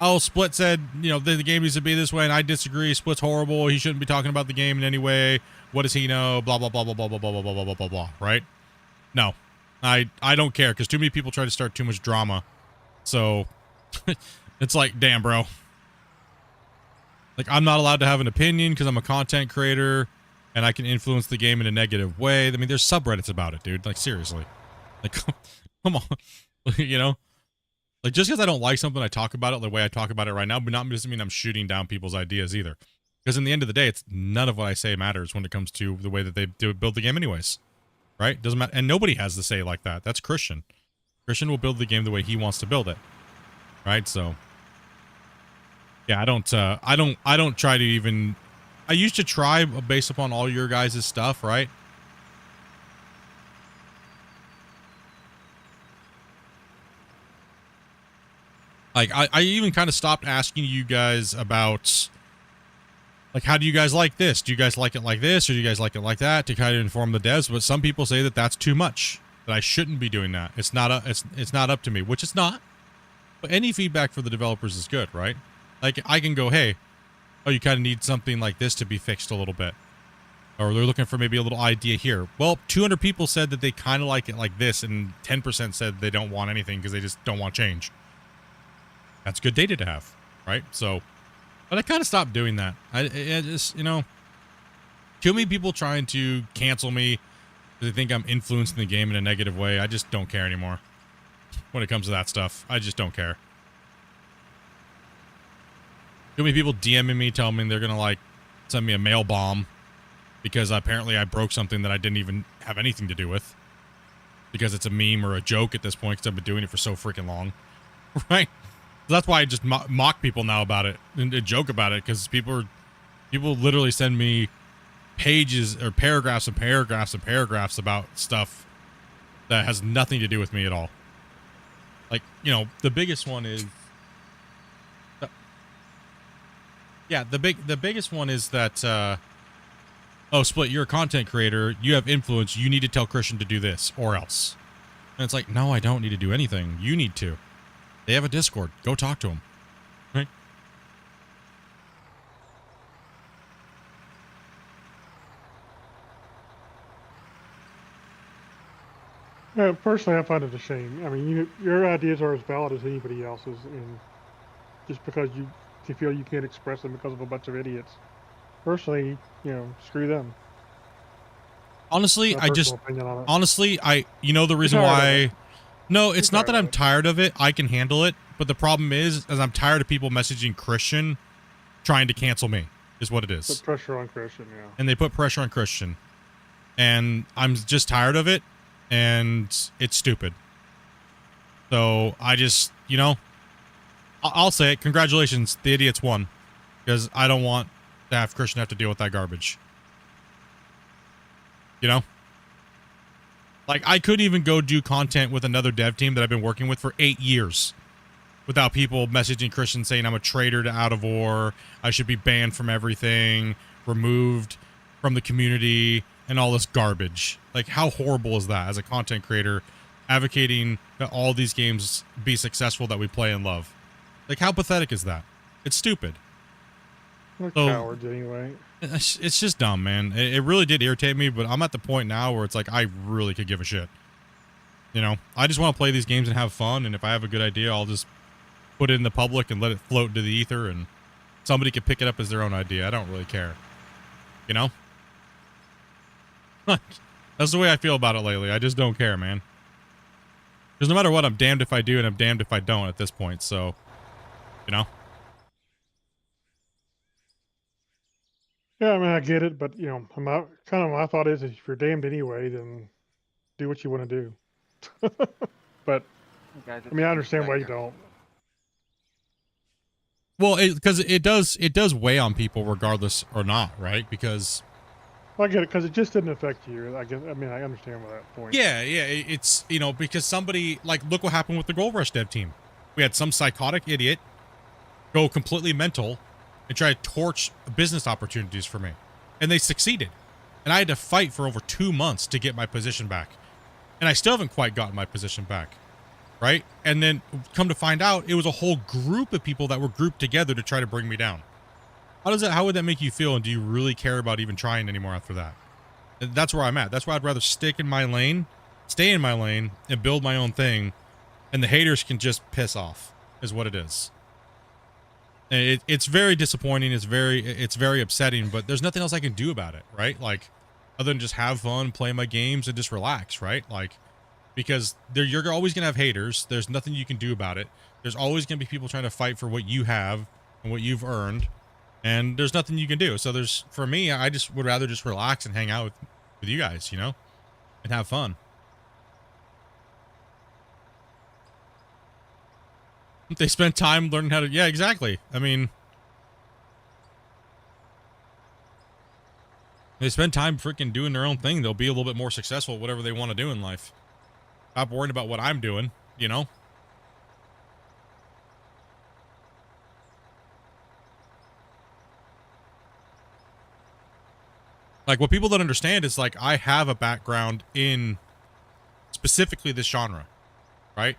oh, Split said, the game needs to be this way, and I disagree. Split's horrible. He shouldn't be talking about the game in any way. What does he know? Blah, blah, blah, blah, blah, blah, blah, blah, blah, blah, blah, blah, right? No. I don't care, because too many people try to start too much drama. So, it's like, damn, bro. Like, I'm not allowed to have an opinion because I'm a content creator, and I can influence the game in a negative way. I mean, there's subreddits about it, dude. Like, seriously. Like, come on. Like, just because I don't like something, I talk about it the way I talk about it right now, but doesn't mean I'm shooting down people's ideas either. Because in the end of the day, none of what I say matters when it comes to the way that they build the game anyways. Right? Doesn't matter. And nobody has to say like that. That's Christian. Christian will build the game the way he wants to build it. Right? So, yeah, I don't try to even... I used to try based upon all your guys' stuff, right? Like, I even kind of stopped asking you guys about, like, how do you guys like this? Do you guys like it like this, or do you guys like it like that, to kind of inform the devs? But some people say that that's too much, that I shouldn't be doing that. It's not up to me, which it's not. But any feedback for the developers is good, right? Like, I can go, hey, oh, you kind of need something like this to be fixed a little bit. Or they're looking for maybe a little idea here. Well, 200 people said that they kind of like it like this, and 10% said they don't want anything because they just don't want change. That's good data to have, right? So, but I kind of stopped doing that. I just, too many people trying to cancel me because they think I'm influencing the game in a negative way. I just don't care anymore when it comes to that stuff. I just don't care. Too many people DMing me, telling me they're gonna like send me a mail bomb because apparently I broke something that I didn't even have anything to do with. Because it's a meme or a joke at this point, because I've been doing it for so freaking long, right? So that's why I just mock people now about it and joke about it, because people literally send me pages or paragraphs and paragraphs and paragraphs about stuff that has nothing to do with me at all. Like, you know, the biggest one is, the biggest one is that, oh, Split, you're a content creator, you have influence, you need to tell Christian to do this, or else. And it's like, no, I don't need to do anything. You need to. They have a Discord. Go talk to them. Right? Personally, I find it a shame. I mean, your ideas are as valid as anybody else's, and just because you feel you can't express them because of a bunch of idiots, personally, you know, screw them. Honestly, My personal opinion on it. you know the reason tired of why. it. No, it's You're not that tired I'm of it. tired of it. I can handle it. But the problem is I'm tired of people messaging Christian trying to cancel me, is what it is. Put pressure on Christian, yeah. And they put pressure on Christian. And I'm just tired of it. And it's stupid. So I just, you know, I'll say it. Congratulations. The idiots won. Because I don't want to have Christian have to deal with that garbage. You know? Like, I couldn't even go do content with another dev team that I've been working with for 8 years without people messaging Christian saying I'm a traitor to Out of War, I should be banned from everything, removed from the community, and all this garbage. Like, how horrible is that as a content creator advocating that all these games be successful that we play and love? Like, how pathetic is that? It's stupid. They're So- cowards anyway. It's just dumb, man. It really did irritate me, but I'm at the point now where it's like I really could give a shit. You know, I just want to play these games and have fun, and if I have a good idea, I'll just put it in the public and let it float into the ether, and somebody can pick it up as their own idea. I don't really care. You know? That's the way I feel about it lately. I just don't care, man. Because no matter what, I'm damned if I do and I'm damned if I don't at this point, so, you know? Yeah, I mean, I get it, but you know, my thought is, if you're damned anyway, then do what you want to do. But Guys, I mean, I understand why you don't. Well, because it does weigh on people regardless or not, right? Because Well, I get it because it just didn't affect you. I guess. I mean, I understand that point. yeah, it's, you know, because somebody, like, look what happened with the Gold Rush dev team. We had some psychotic idiot go completely mental and try to torch business opportunities for me, and they succeeded. And I had to fight for over 2 months to get my position back, and I still haven't quite gotten my position back, right? And then come to find out, it was a whole group of people that were grouped together to try to bring me down. How would that make you feel, and do you really care about even trying anymore after that? That's where I'm at. That's why I'd rather stick in my lane, stay in my lane, and build my own thing, and the haters can just piss off, is what it is. And it's very disappointing. It's very upsetting, but there's nothing else I can do about it, right? Like, other than just have fun, play my games, and just relax, right? Like, because you're always going to have haters. There's nothing you can do about it. There's always going to be people trying to fight for what you have and what you've earned, and there's nothing you can do. So for me, I just would rather just relax and hang out with you guys, you know, and have fun. They spend time learning how to, yeah, exactly. I mean, they spend time freaking doing their own thing. They'll be a little bit more successful at whatever they want to do in life. Stop worrying about what I'm doing, you know? Like, what people don't understand is, like, I have a background in specifically this genre, right?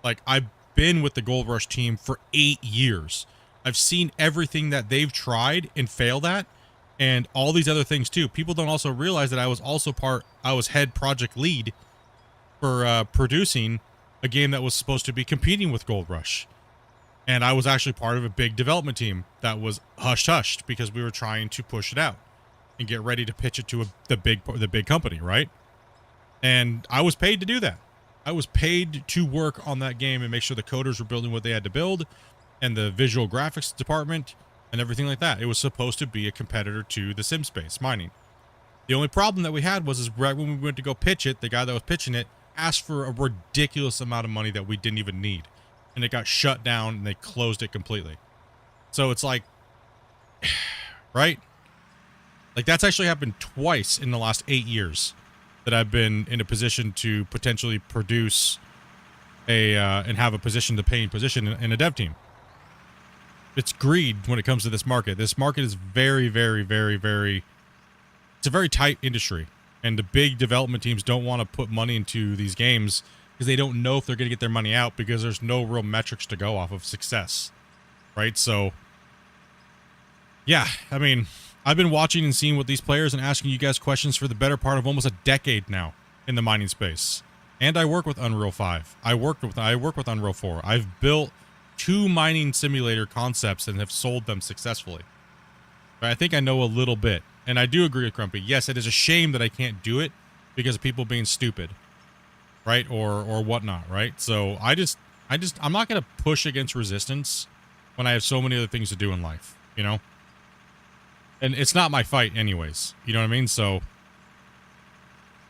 Like, I've been with the Gold Rush team for 8 years. I've seen everything that they've tried and failed at, and all these other things too. People don't also realize that I was head project lead for producing a game that was supposed to be competing with Gold Rush. And I was actually part of a big development team that was hushed because we were trying to push it out and get ready to pitch it to the big company, right? And I was paid to do that. I was paid to work on that game and make sure the coders were building what they had to build, and the visual graphics department and everything like that. It was supposed to be a competitor to the sim space mining. The only problem that we had was right when we went to go pitch it, the guy that was pitching it asked for a ridiculous amount of money that we didn't even need. And it got shut down and they closed it completely. So it's like, right? Like that's actually happened twice in the last 8 years that I've been in a position to potentially produce and have a position, the paying position in a dev team. It's greed when it comes to this market. This market is very, very, very, very, it's a very tight industry. And the big development teams don't want to put money into these games because they don't know if they're going to get their money out because there's no real metrics to go off of success. Right? So, yeah, I mean, I've been watching and seeing with these players and asking you guys questions for the better part of almost a decade now in the mining space. And I work with Unreal 5. I work with Unreal 4. I've built 2 mining simulator concepts and have sold them successfully. But I think I know a little bit. And I do agree with Grumpy. Yes, it is a shame that I can't do it because of people being stupid, right? Or whatnot, right? So I'm not going to push against resistance when I have so many other things to do in life, you know? And it's not my fight anyways, you know what I mean? So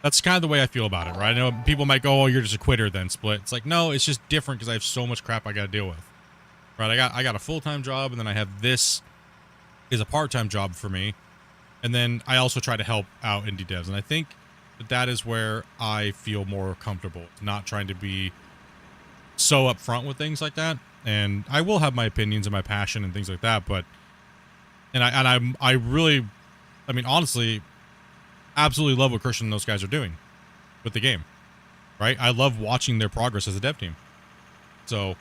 that's kind of the way I feel about it, right? I know people might go, oh, you're just a quitter then, Split. It's like, no, it's just different because I have so much crap I got to deal with, right? I got a full-time job, and then I have this is a part-time job for me. And then I also try to help out indie devs. And I think that is where I feel more comfortable, not trying to be so upfront with things like that. And I will have my opinions and my passion and things like that, but I really, I mean, honestly, absolutely love what Christian and those guys are doing with the game, right? I love watching their progress as a dev team. So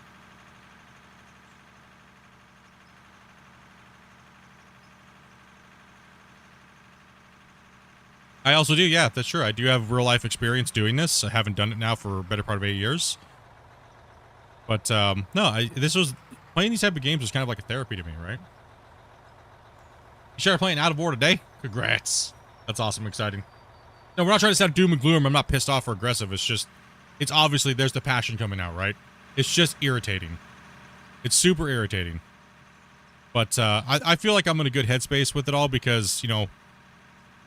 I also do, yeah, that's true. I do have real life experience doing this. I haven't done it now for a better part of 8 years. But no, this was playing these type of games was kind of like a therapy to me, right? You started playing Out of War today? Congrats. That's awesome, exciting. No, we're not trying to sound doom and gloom. I'm not pissed off or aggressive. It's just, it's obviously there's the passion coming out, right? It's just irritating. It's super irritating. But I feel like I'm in a good headspace with it all because, you know,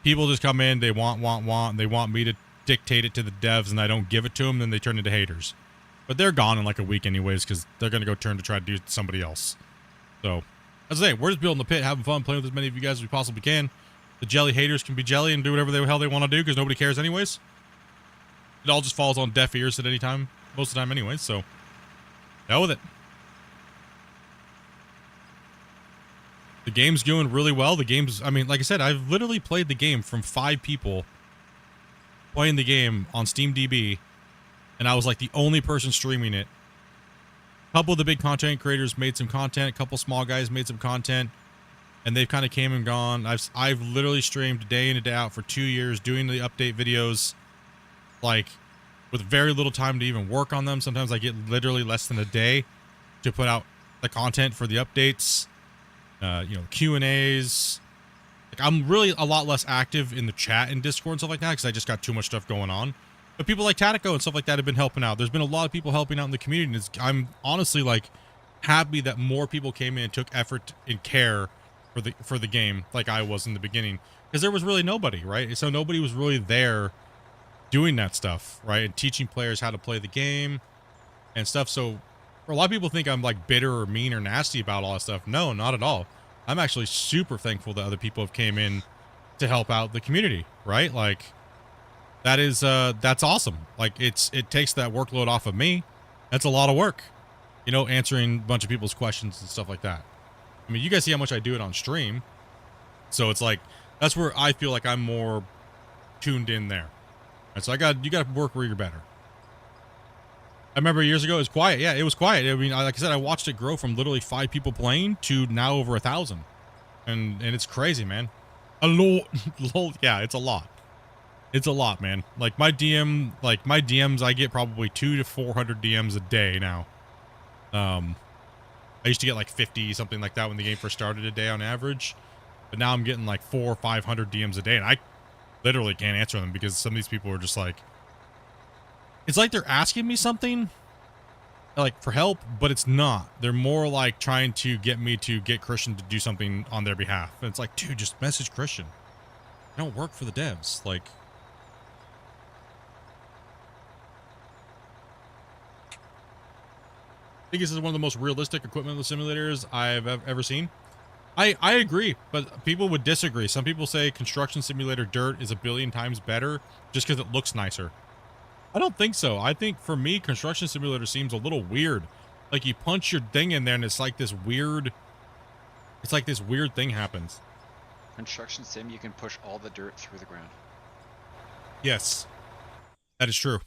people just come in, they want, and they want me to dictate it to the devs, and I don't give it to them, then they turn into haters. But they're gone in like a week anyways because they're going to go turn to try to do somebody else. So, as I say, we're just building the pit, having fun, playing with as many of you guys as we possibly can. The jelly haters can be jelly and do whatever the hell they want to do because nobody cares anyways. It all just falls on deaf ears at any time, most of the time anyways, so hell with it. The game's doing really well. The game's, I mean, like I said, I've literally played the game from 5 people playing the game on SteamDB, and I was like the only person streaming it. A couple of the big content creators made some content. A couple small guys made some content, and they've kind of came and gone. I've literally streamed day in and day out for 2 years doing the update videos, like with very little time to even work on them. Sometimes I get literally less than a day to put out the content for the updates. You know, Q&As. Like, I'm really a lot less active in the chat and Discord and stuff like that because I just got too much stuff going on. But people like Tatico and stuff like that have been helping out. There's been a lot of people helping out in the community. And I'm honestly like happy that more people came in and took effort and care for the game like I was in the beginning because there was really nobody, right? So nobody was really there doing that stuff, right? And teaching players how to play the game and stuff. So a lot of people think I'm like bitter or mean or nasty about all that stuff. No, not at all. I'm actually super thankful that other people have came in to help out the community, right? Like that is that's awesome. Like it takes that workload off of me. That's a lot of work, you know, answering a bunch of people's questions and stuff like that. I mean, you guys see how much I do it on stream. So it's like that's where I feel like I'm more tuned in there. And so you got to work where you're better. I remember years ago it was quiet. Yeah, it was quiet. I mean, like I said, I watched it grow from literally 5 people playing to now over 1,000, and it's crazy, man. A lot, yeah, it's a lot. It's a lot, man. Like my DMs, I get probably 200 to 400 DMs a day now. I used to get like 50, something like that when the game first started a day on average, but now I'm getting like 400 or 500 DMs a day, and I literally can't answer them because some of these people are just like. It's like they're asking me something, like for help, but it's not. They're more like trying to get me to get Christian to do something on their behalf. And it's like, dude, just message Christian. I don't work for the devs. Like, I think this is one of the most realistic equipment simulators I've ever seen. I agree, but people would disagree. Some people say Construction Simulator Dirt is a billion times better just because it looks nicer. I don't think so. I think for me, Construction Simulator seems a little weird. Like you punch your thing in there and it's like this weird thing happens. Construction sim, you can push all the dirt through the ground. Yes, that is true.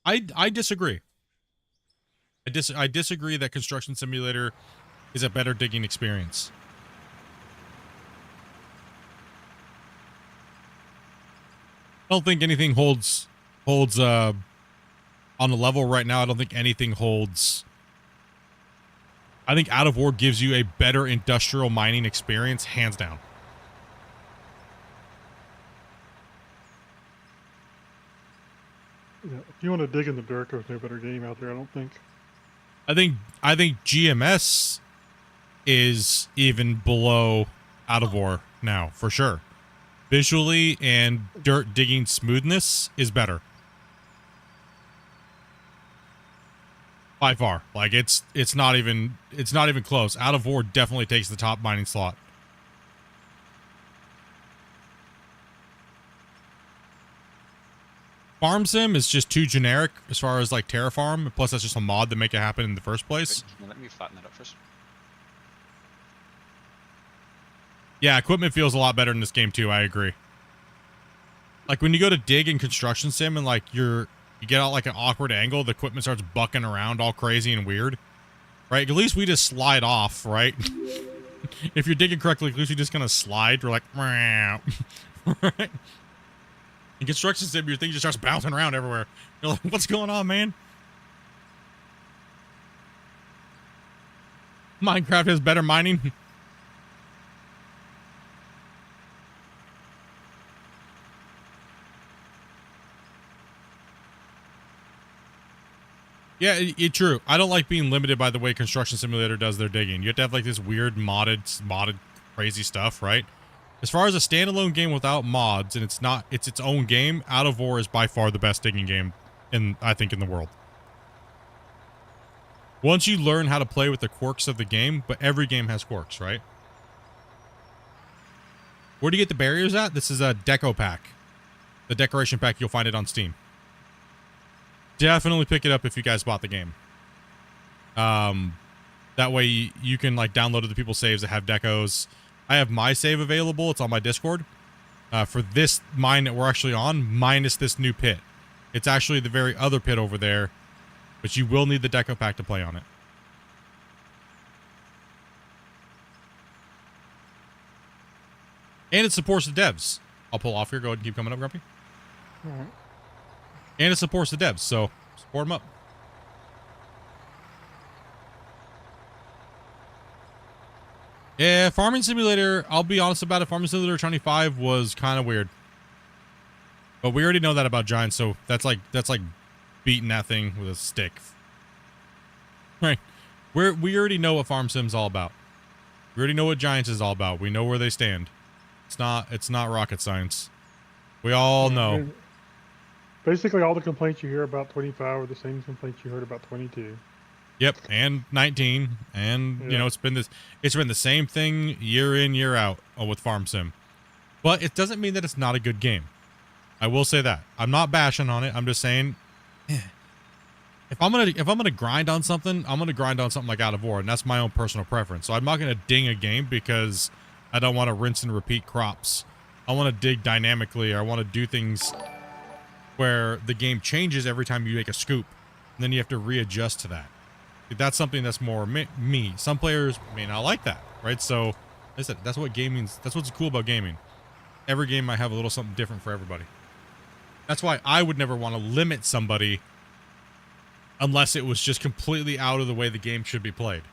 I disagree. I disagree that Construction Simulator is a better digging experience. I don't think anything holds on the level right now. I don't think anything holds. I think Out of War gives you a better industrial mining experience, hands down. Yeah, if you want to dig in the dirt, there's no better game out there, I don't think. I think GMS is even below Out of War now, for sure. Visually and dirt digging smoothness is better. By far. Like it's not even close. Out of War definitely takes the top mining slot. Farm Sim is just too generic as far as like Terraform. Plus that's just a mod to make it happen in the first place. Wait, let me flatten that up first. Yeah, equipment feels a lot better in this game too, I agree. Like when you go to dig in Construction Sim and like you get out like an awkward angle, the equipment starts bucking around all crazy and weird. Right? At least we just slide off, right? If you're digging correctly, at least you just kind of slide. We're like, right? In Construction Sim, your thing just starts bouncing around everywhere. You're like, what's going on, man? Minecraft has better mining. Yeah, it's true. I don't like being limited by the way Construction Simulator does their digging. You have to have like this weird modded crazy stuff, right? As far as a standalone game without mods, and it's its own game, Out of War is by far the best digging game I think in the world. Once you learn how to play with the quirks of the game, but every game has quirks, right? Where do you get the barriers at? This is a deco pack. The decoration pack, you'll find it on Steam. Definitely pick it up if you guys bought the game. That way you can like download other people's saves that have decos. I have my save available. It's on my Discord. For this mine that we're actually on, minus this new pit. It's actually the very other pit over there, but you will need the deco pack to play on it. And it supports the devs. I'll pull off here. Go ahead and keep coming up, Grumpy. All right. And it supports the devs, so support them up. Yeah, Farming Simulator, I'll be honest about it, Farming Simulator 25 was kind of weird. But we already know that about Giants, so that's like beating that thing with a stick. Right. We already know what Farm Sim's all about. We already know what Giants is all about. We know where they stand. It's not rocket science. We all know. Basically, all the complaints you hear about 25 are the same complaints you heard about 22. Yep, and 19, and you know it's been the same thing year in year out with Farm Sim, but it doesn't mean that it's not a good game. I will say that I'm not bashing on it. I'm just saying, if I'm gonna grind on something, I'm gonna grind on something like Out of War, and that's my own personal preference. So I'm not gonna ding a game because I don't want to rinse and repeat crops. I want to dig dynamically. Or I want to do things where the game changes every time you make a scoop, and then you have to readjust to that. That's something that's more me. Some players may not like that, right? So, like I said, that's what's cool about gaming. Every game might have a little something different for everybody. That's why I would never want to limit somebody unless it was just completely out of the way the game should be played,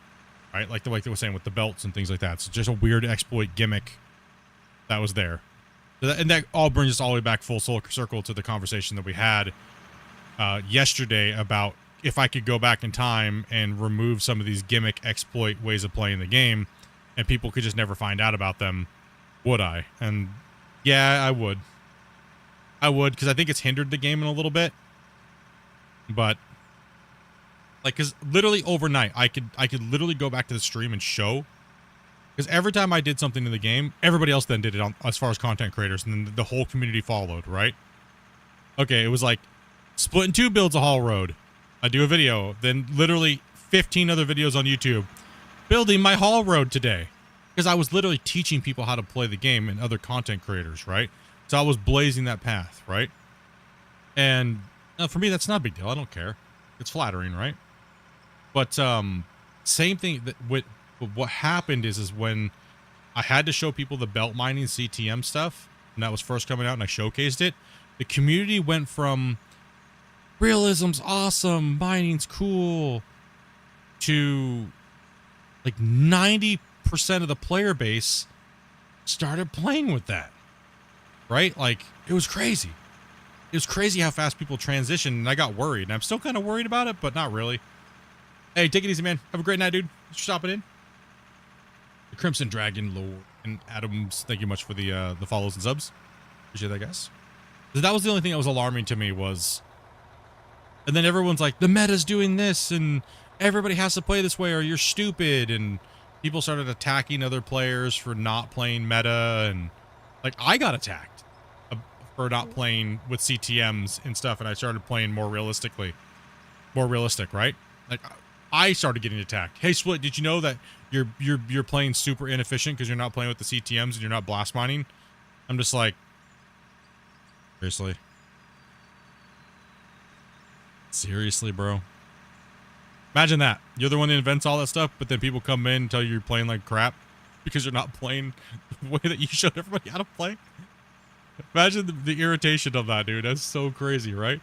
right? Like the way they were saying with the belts and things like that. It's just a weird exploit gimmick that was there. And that all brings us all the way back full circle to the conversation that we had yesterday about if I could go back in time and remove some of these gimmick exploit ways of playing the game, and people could just never find out about them, would I? And yeah, I would. I would, because I think it's hindered the game in a little bit. But like, because literally overnight, I could literally go back to the stream and show. Because every time I did something in the game, everybody else then did it as far as content creators, and then the whole community followed, right? Okay, it was like, Splitintwo builds a haul road. I do a video. Then literally 15 other videos on YouTube building my haul road today. Because I was literally teaching people how to play the game and other content creators, right? So I was blazing that path, right? And for me, that's not a big deal. I don't care. It's flattering, right? But same thing. What happened is when I had to show people the belt mining CTM stuff, and that was first coming out, and I showcased it, the community went from realism's awesome, mining's cool, to like 90% of the player base started playing with that, right? Like, it was crazy. It was crazy how fast people transitioned, and I got worried. And I'm still kind of worried about it, but not really. Hey, take it easy, man. Have a great night, dude. Thanks for stopping in. The Crimson Dragon Lord and Adams, thank you much for the follows and subs. Appreciate that, guys. That was the only thing that was alarming to me was... And then everyone's like, the meta's doing this, and everybody has to play this way, or you're stupid, and people started attacking other players for not playing meta, and... Like, I got attacked for not playing with CTMs and stuff, and I started playing more realistic, right? Like, I started getting attacked. Hey, Split, did you know that you're playing super inefficient because you're not playing with the CTMs and you're not blast mining? I'm just like, seriously? Seriously, bro? Imagine that. You're the one that invents all that stuff, but then people come in and tell you you're playing like crap because you're not playing the way that you showed everybody how to play. Imagine the irritation of that, dude. That's so crazy, right?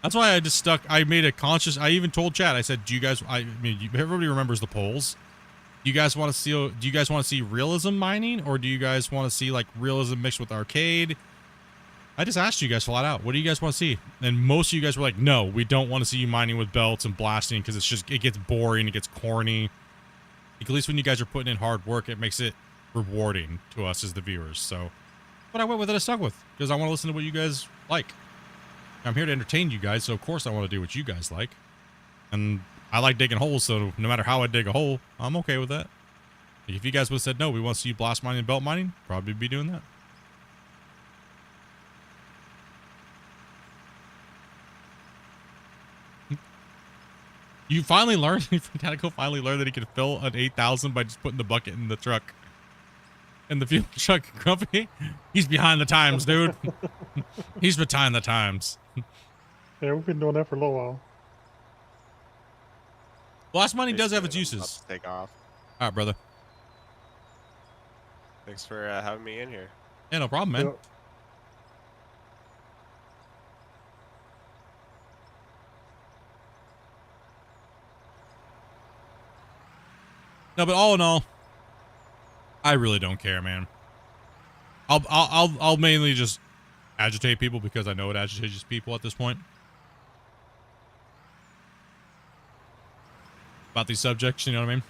That's why I just stuck. I made a conscious. I even told chat. I said, "Do you guys? I mean, everybody remembers the polls. Do you guys want to see? Do you guys want to see realism mining, or do you guys want to see like realism mixed with arcade?" I just asked you guys flat out. What do you guys want to see? And most of you guys were like, "No, we don't want to see you mining with belts and blasting because it gets boring. It gets corny." Like, at least when you guys are putting in hard work, it makes it rewarding to us as the viewers. So, but I went with it. I stuck with because I want to listen to what you guys like. I'm here to entertain you guys, so of course I want to do what you guys like. And I like digging holes, so no matter how I dig a hole, I'm okay with that. If you guys would have said, no, we want to see you blast mining and belt mining, probably be doing that. You finally learned, Tactical finally learned that he could fill an 8,000 by just putting the bucket in the truck. And the fuel truck grumpy. He's behind the times, dude. He's behind the times. Yeah, we've been doing that for a little while. Blast mining does have its uses. Take off. All right, brother. Thanks for having me in here. Yeah, no problem, man. Yep. No, but all in all, I really don't care, man. I'll mainly just agitate people because I know it agitates people at this point. About these subjects, you know what I mean?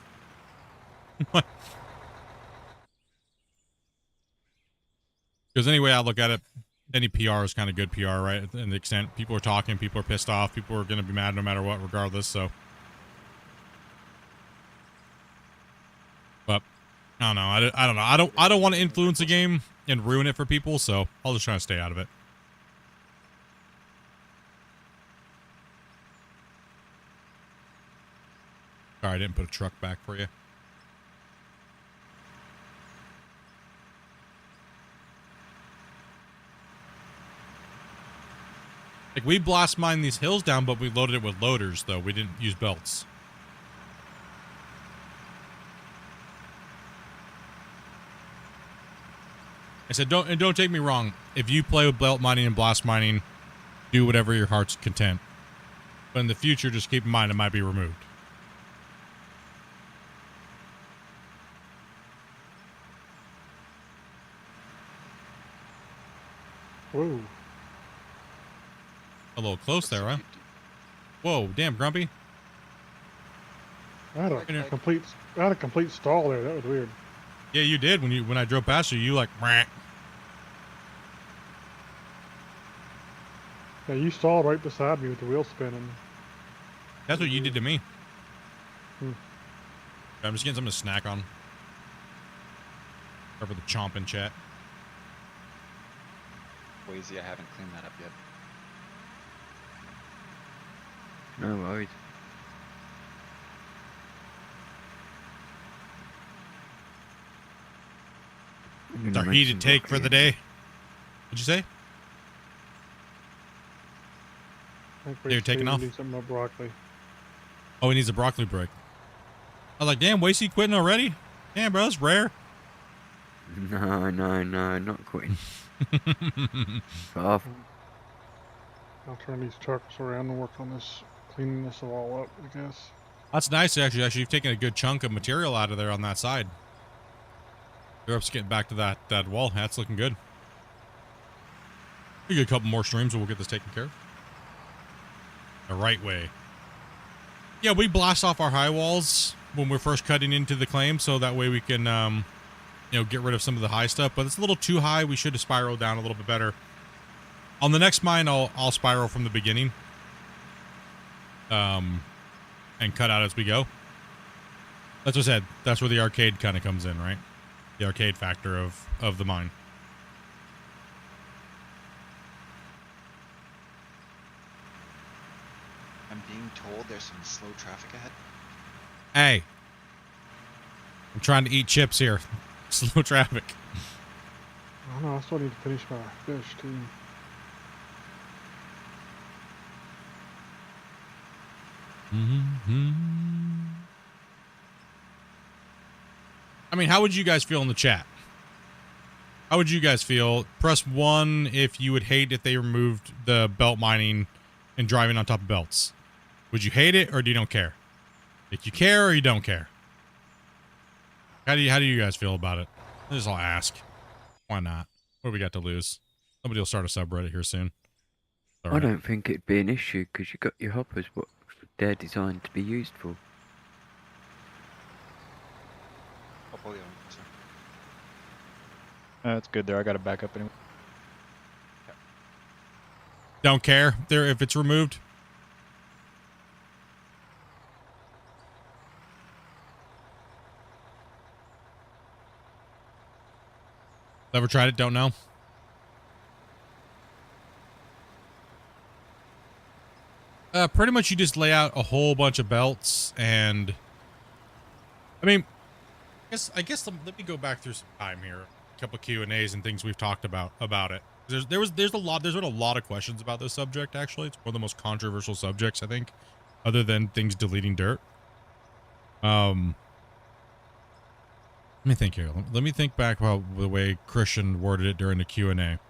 Because anyway I look at it, any PR is kind of good PR, right? And the extent people are talking, people are pissed off, people are going to be mad no matter what, regardless, so. But I don't know. I don't know. I don't want to influence a game and ruin it for people, so I'll just try to stay out of it. Sorry, I didn't put a truck back for you. Like, we blast mine these hills down, but we loaded it with loaders, though. We didn't use belts. I said, don't take me wrong. If you play with belt mining and blast mining, do whatever your heart's content. But in the future, just keep in mind it might be removed. Whoa. little close there, huh? Whoa, damn, Grumpy. I had a complete stall there. That was weird. Yeah, you did when I drove past you. You like, "Meh." Yeah, you stalled right beside me with the wheel spinning. That's what you did to me. Hmm. I'm just getting something to snack on. Or for the chomp in chat. Lazy, I haven't cleaned that up yet. No worries. It's our heated take for the day. What'd you say? You're taking off? Do something about broccoli. Oh, he needs a broccoli break. I was like, damn, Wasey quitting already? Damn, bro, that's rare. No, not quitting. Off. I'll turn these trucks around and work on this, cleaning this all up, I guess. That's nice, actually. You've taken a good chunk of material out of there on that side. Europe's getting back to that wall. That's looking good. We get a couple more streams and we'll get this taken care of. The right way. Yeah, we blast off our high walls when we're first cutting into the claim, so that way we can, get rid of some of the high stuff. But it's a little too high. We should have spiraled down a little bit better. On the next mine, I'll spiral from the beginning, and cut out as we go. That's what I said. That's where the arcade kind of comes in, right? The arcade factor of the mine. I'm being told there's some slow traffic ahead. Hey, I'm trying to eat chips here. Slow traffic. I don't know. I still need to finish my fish too. I mean, how would you guys feel in the chat? How would you guys feel? Press 1 if you would hate if they removed the belt mining and driving on top of belts. Would you hate it or do you don't care? If you care or you don't care? How do you guys feel about it? I just all ask. Why not? What do we got to lose? Somebody will start a subreddit here soon. I don't think it'd be an issue because you got your hoppers what they're designed to be used for. I'll pull you on, sir. That's good there. I got to back up anyway. Don't care there if it's removed. Never tried it, don't know. Pretty much you just lay out a whole bunch of belts and I mean, I guess let me go back through some time here. A couple of Q&As and things we've talked about it. There's been a lot of questions about this subject actually. It's one of the most controversial subjects I think, other than things deleting dirt. Let me think here. Let me think back about the way Christian worded it during the Q&A.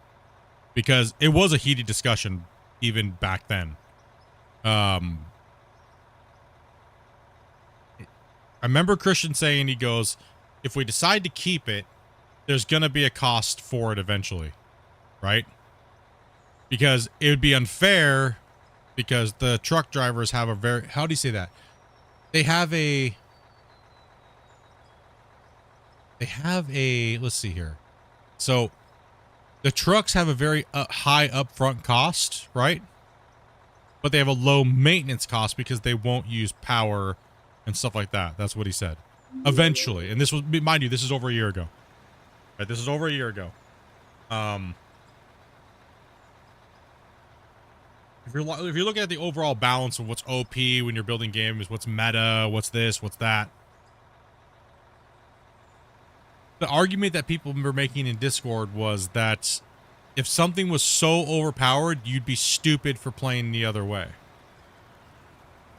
Because it was a heated discussion even back then. I remember Christian saying, he goes, if we decide to keep it, there's going to be a cost for it eventually. Right? Because it would be unfair because the truck drivers have a very, how do you say that? They have a, let's see here. So the trucks have a very high upfront cost, right? But they have a low maintenance cost because they won't use power and stuff like that. That's what he said. Eventually. And this was, mind you, this is over a year ago. Right? This is over a year ago. If you're looking at the overall balance of what's OP when you're building games, what's meta, what's this, what's that. The argument that people were making in Discord was that if something was so overpowered, you'd be stupid for playing the other way.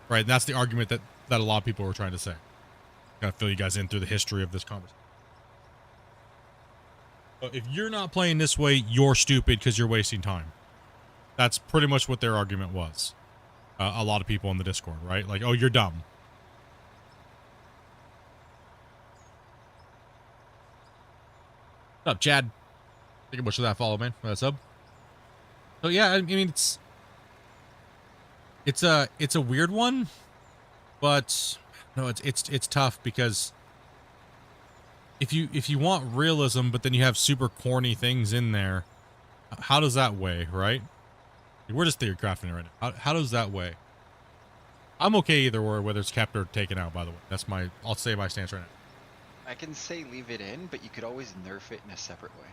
Right? And that's the argument that a lot of people were trying to say. Gotta fill you guys in through the history of this conversation. But if you're not playing this way, you're stupid because you're wasting time. That's pretty much what their argument was. A lot of people in the Discord, right? Like, oh, you're dumb. What's up, Chad? Thank you much for that follow, man. For that sub. So yeah, I mean, it's It's a weird one, but no, it's tough because if you want realism, but then you have super corny things in there, how does that weigh, right? We're just theory crafting it right now. How does that weigh? I'm okay either way, whether it's kept or taken out, by the way. That's I'll say my stance right now. I can say leave it in, but you could always nerf it in a separate way.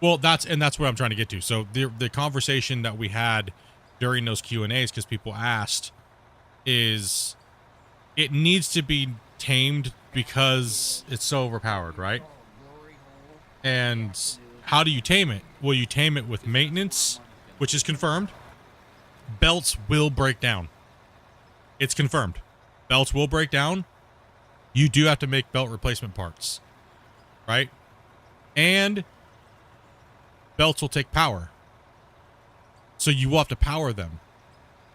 Well, that's what I'm trying to get to. So the conversation that we had during those Q&As, because people asked, is it needs to be tamed because it's so overpowered, right? And how do you tame it? Well, you tame it with maintenance, which is confirmed. Belts will break down. It's confirmed. Belts will break down. You do have to make belt replacement parts, right? And belts will take power. So you will have to power them.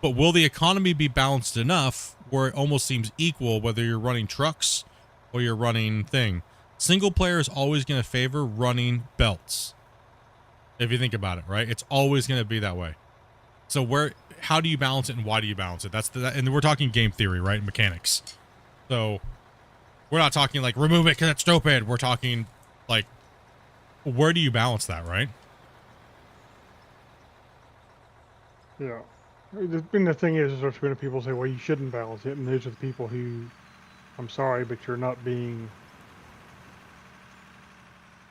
But will the economy be balanced enough where it almost seems equal whether you're running trucks or you're running thing? Single player is always going to favor running belts. If you think about it, right? It's always going to be that way. So how do you balance it and why do you balance it? And we're talking game theory, right? Mechanics. So we're not talking like remove it because it's stupid. We're talking like, where do you balance that, right? Yeah. The thing is there's going to people say, well, you shouldn't balance it. And those are the people who, I'm sorry, but you're not being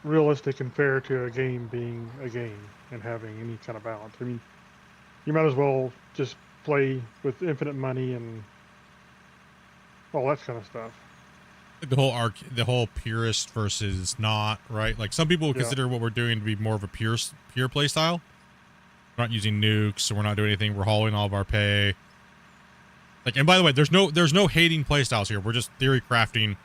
realistic and fair to a game being a game and having any kind of balance. I mean, you might as well just play with infinite money and all that kind of stuff. The whole purist versus not, right? Like some people would consider what we're doing to be more of a pure play style. We're not using nukes, so we're not doing anything. We're hauling all of our pay. Like, and by the way, there's no hating play styles here. We're just theory crafting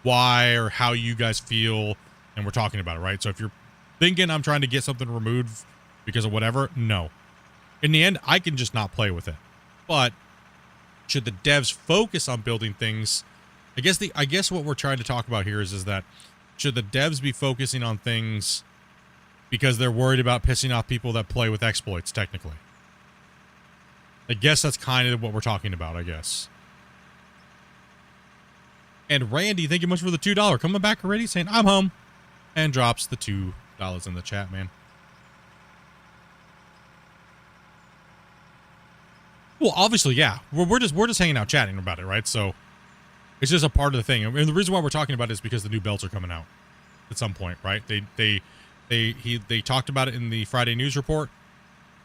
why or how you guys feel, and we're talking about it, right? So if you're thinking I'm trying to get something removed because of whatever, no. In the end, I can just not play with it. But should the devs focus on building things? I guess what we're trying to talk about here is that should the devs be focusing on things because they're worried about pissing off people that play with exploits, technically? I guess that's kind of what we're talking about, I guess. And Randy, thank you much for the $2. Coming back already, saying, I'm home. And drops the $2 in the chat, man. Well, obviously, yeah. We're just hanging out chatting about it, right? So it's just a part of the thing. And the reason why we're talking about it is because the new belts are coming out at some point, right? They talked about it in the Friday news report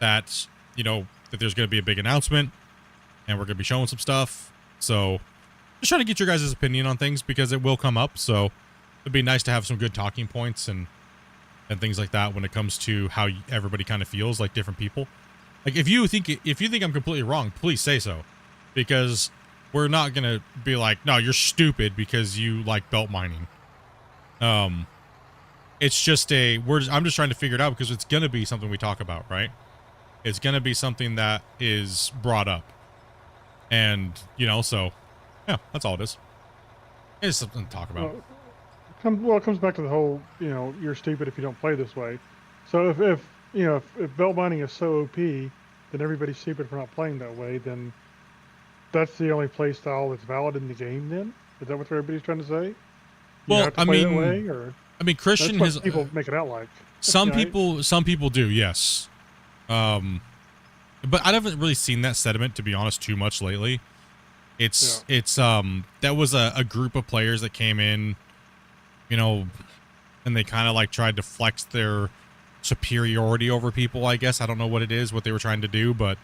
that, that there's going to be a big announcement and we're going to be showing some stuff. So just trying to get your guys' opinion on things because it will come up. So it'd be nice to have some good talking points and things like that when it comes to how everybody kind of feels, like different people. Like if you think I'm completely wrong, please say so, because we're not gonna be like, no, you're stupid because you like belt mining. It's just I'm just trying to figure it out because it's gonna be something we talk about, right? It's gonna be something that is brought up, and so yeah, that's all it is. It's something to talk about. Well, it comes back to the whole, you're stupid if you don't play this way. So if belt mining is so OP, then everybody's stupid for not playing that way, then that's the only play style that's valid in the game then? Is that what everybody's trying to say? Well, that way, or? I mean, Christian that's has... what people make it out like. Some people do, yes. But I haven't really seen that sentiment, to be honest, too much lately. It's that was a group of players that came in, and they kind of like tried to flex their superiority over people, I guess. I don't know what it is, what they were trying to do, but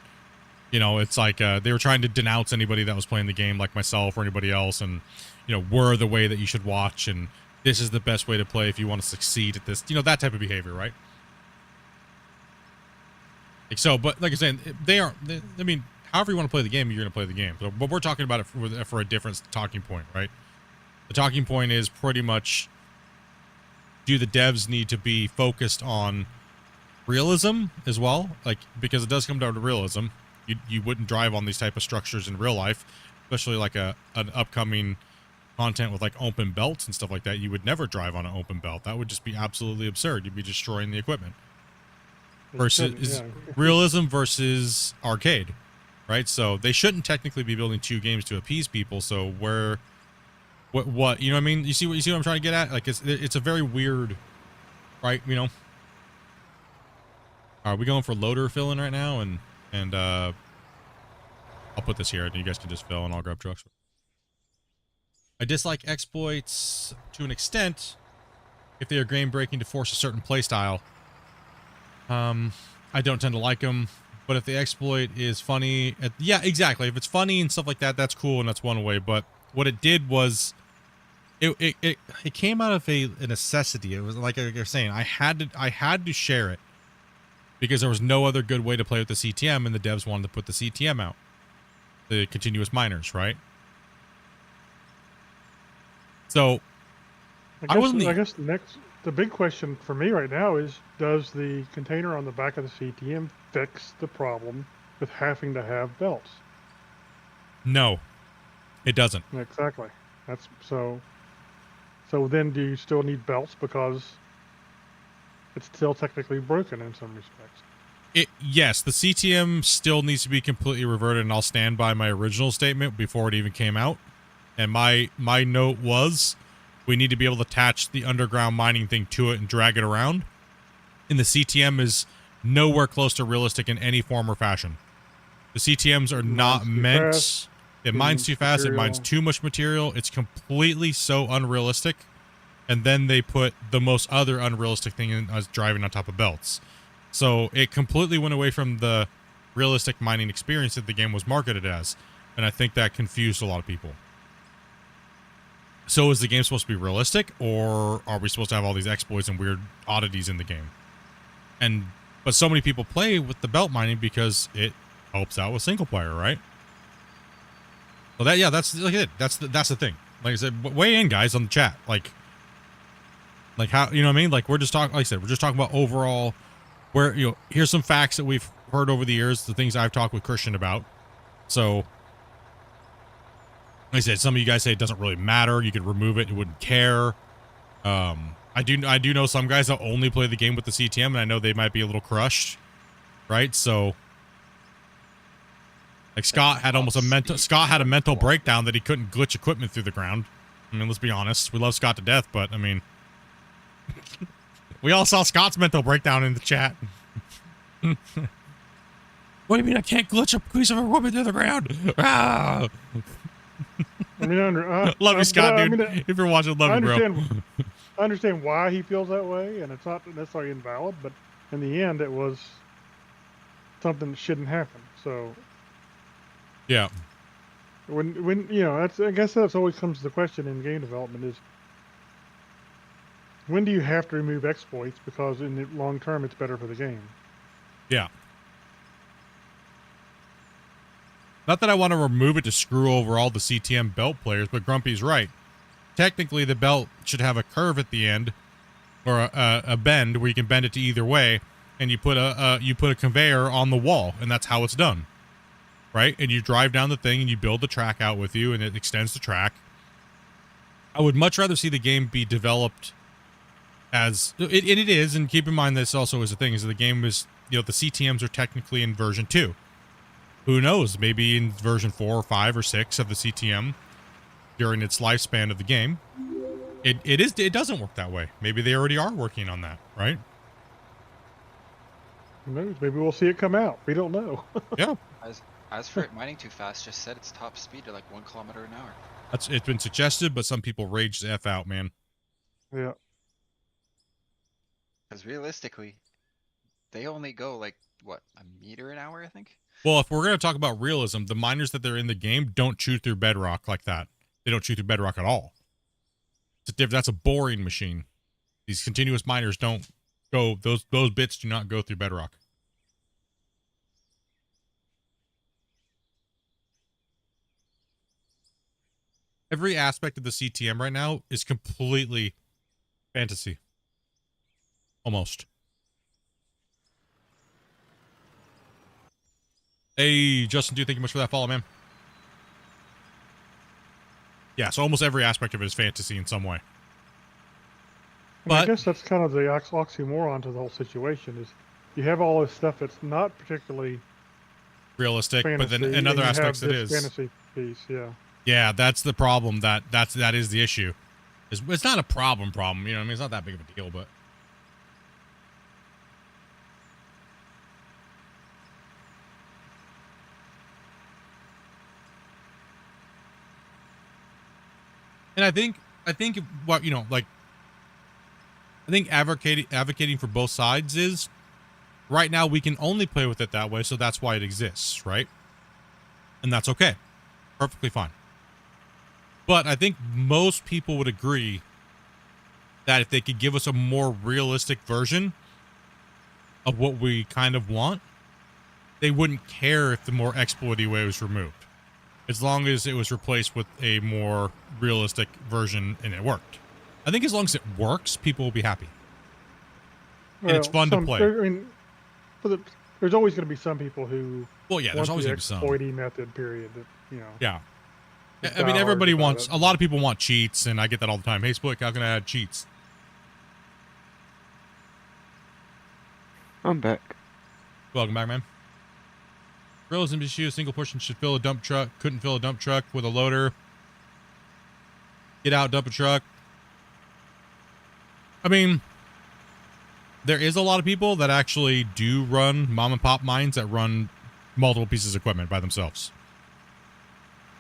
it's like they were trying to denounce anybody that was playing the game like myself or anybody else, and we're the way that you should watch, and this is the best way to play if you want to succeed at this, that type of behavior, right? So, but like I said, I mean, however you want to play the game, you're going to play the game. So, but we're talking about it for a different talking point, right? The talking point is pretty much, do the devs need to be focused on realism as well? Like, because it does come down to realism. You wouldn't drive on these type of structures in real life, especially like an upcoming content with like open belts and stuff like that. You would never drive on an open belt. That would just be absolutely absurd. You'd be destroying the equipment. Versus realism versus arcade. right? So they shouldn't technically be building 2 games to appease people. So what you know what I mean? You see what I'm trying to get at? Like it's a very weird, right? You know. Are we going for loader filling right now? And I'll put this here and you guys can just fill and I'll grab trucks. I dislike exploits to an extent if they are game breaking to force a certain playstyle. I don't tend to like them, but if the exploit is funny, yeah, exactly. If it's funny and stuff like that, that's cool and that's one way. But what it did was, it came out of a necessity. It was like you're saying, I had to share it because there was no other good way to play with the CTM, and the devs wanted to put the CTM out, the continuous miners, right? So I guess the big question for me right now is, does the container on the back of the CTM fix the problem with having to have belts? No, it doesn't. Exactly. That's so then do you still need belts because it's still technically broken in some respects? Yes, the CTM still needs to be completely reverted, and I'll stand by my original statement before it even came out. And my note was, we need to be able to attach the underground mining thing to it and drag it around. And the CTM is nowhere close to realistic in any form or fashion. The CTMs are not meant. It mines too fast. It mines too much material. It's completely so unrealistic. And then they put the most other unrealistic thing in as driving on top of belts. So it completely went away from the realistic mining experience that the game was marketed as. And I think that confused a lot of people. So is the game supposed to be realistic, or are we supposed to have all these exploits and weird oddities in the game? But so many people play with the belt mining because it helps out with single player, right? So that's like it. That's the thing. Like I said, weigh in, guys, on the chat. Like how, you know what I mean? Like we're just talking. Like I said, we're just talking about overall. Where, you know, here's some facts that we've heard over the years, the things I've talked with Christian about. So, like I said, some of you guys say it doesn't really matter. You could remove it; you wouldn't care. I do know some guys that only play the game with the CTM, and I know they might be a little crushed, right? So, like Scott had a mental breakdown that he couldn't glitch equipment through the ground. I mean, let's be honest. We love Scott to death, but I mean, we all saw Scott's mental breakdown in the chat. What do you mean I can't glitch a piece of equipment through the ground? Ah! I mean, love you, Scott, dude. I mean, if you're watching, love you, bro. I understand why he feels that way, and it's not necessarily invalid, but in the end, it was something that shouldn't happen. So, yeah. When you know, I guess that's always comes to the question in game development is, when do you have to remove exploits because in the long term it's better for the game? Yeah. Not that I want to remove it to screw over all the CTM belt players, but Grumpy's right. Technically, the belt should have a curve at the end, or a bend where you can bend it to either way, and you put a conveyor on the wall, and that's how it's done, right? And you drive down the thing, and you build the track out with you, and it extends the track. I would much rather see the game be developed as it is, and keep in mind this also is a thing, is that the game is, you know, the CTMs are technically in version 2. Who knows? Maybe in version 4 or 5 or 6 of the CTM during its lifespan of the game, it doesn't work that way. Maybe they already are working on that, right? Who knows? Maybe we'll see it come out. We don't know. Yeah. As for it mining too fast, just set its top speed to like 1 kilometer an hour. It's been suggested, but some people rage the F out, man. Yeah. Because realistically, they only go like, what, a meter an hour, I think? Well, if we're going to talk about realism, the miners that they're in the game don't chew through bedrock like that. They don't chew through bedrock at all. That's a boring machine. These continuous miners don't go, those bits do not go through bedrock. Every aspect of the CTM right now is completely fantasy. Almost. Hey, Justin, thank you much for that follow, man. Yeah, so almost every aspect of it is fantasy in some way. But I guess that's kind of the oxymoron to the whole situation is you have all this stuff that's not particularly realistic, but then fantasy, in other and you have aspects it this is. fantasy piece. Yeah. Yeah, that's the problem. That is the issue. It's not a problem. You know, what I mean, it's not that big of a deal, but. And I think what, you know, like, I think advocating for both sides is right now we can only play with it that way, so that's why it exists, right? And that's okay. Perfectly fine. But I think most people would agree that if they could give us a more realistic version of what we kind of want, they wouldn't care if the more exploity way was removed. As long as it was replaced with a more realistic version and it worked. I think as long as it works, people will be happy. And it's fun to play. I mean, there's always going to be some people who there's want always the going to be some. exploity method, period. That, you know. Yeah. I mean, everybody wants, a lot of people want cheats, and I get that all the time. Hey, Split, how can I add cheats? I'm back. Welcome back, man. Realism issue, a single person should fill a dump truck. Couldn't fill a dump truck with a loader. Get out, dump a truck. I mean, there is a lot of people that actually do run mom and pop mines that run multiple pieces of equipment by themselves.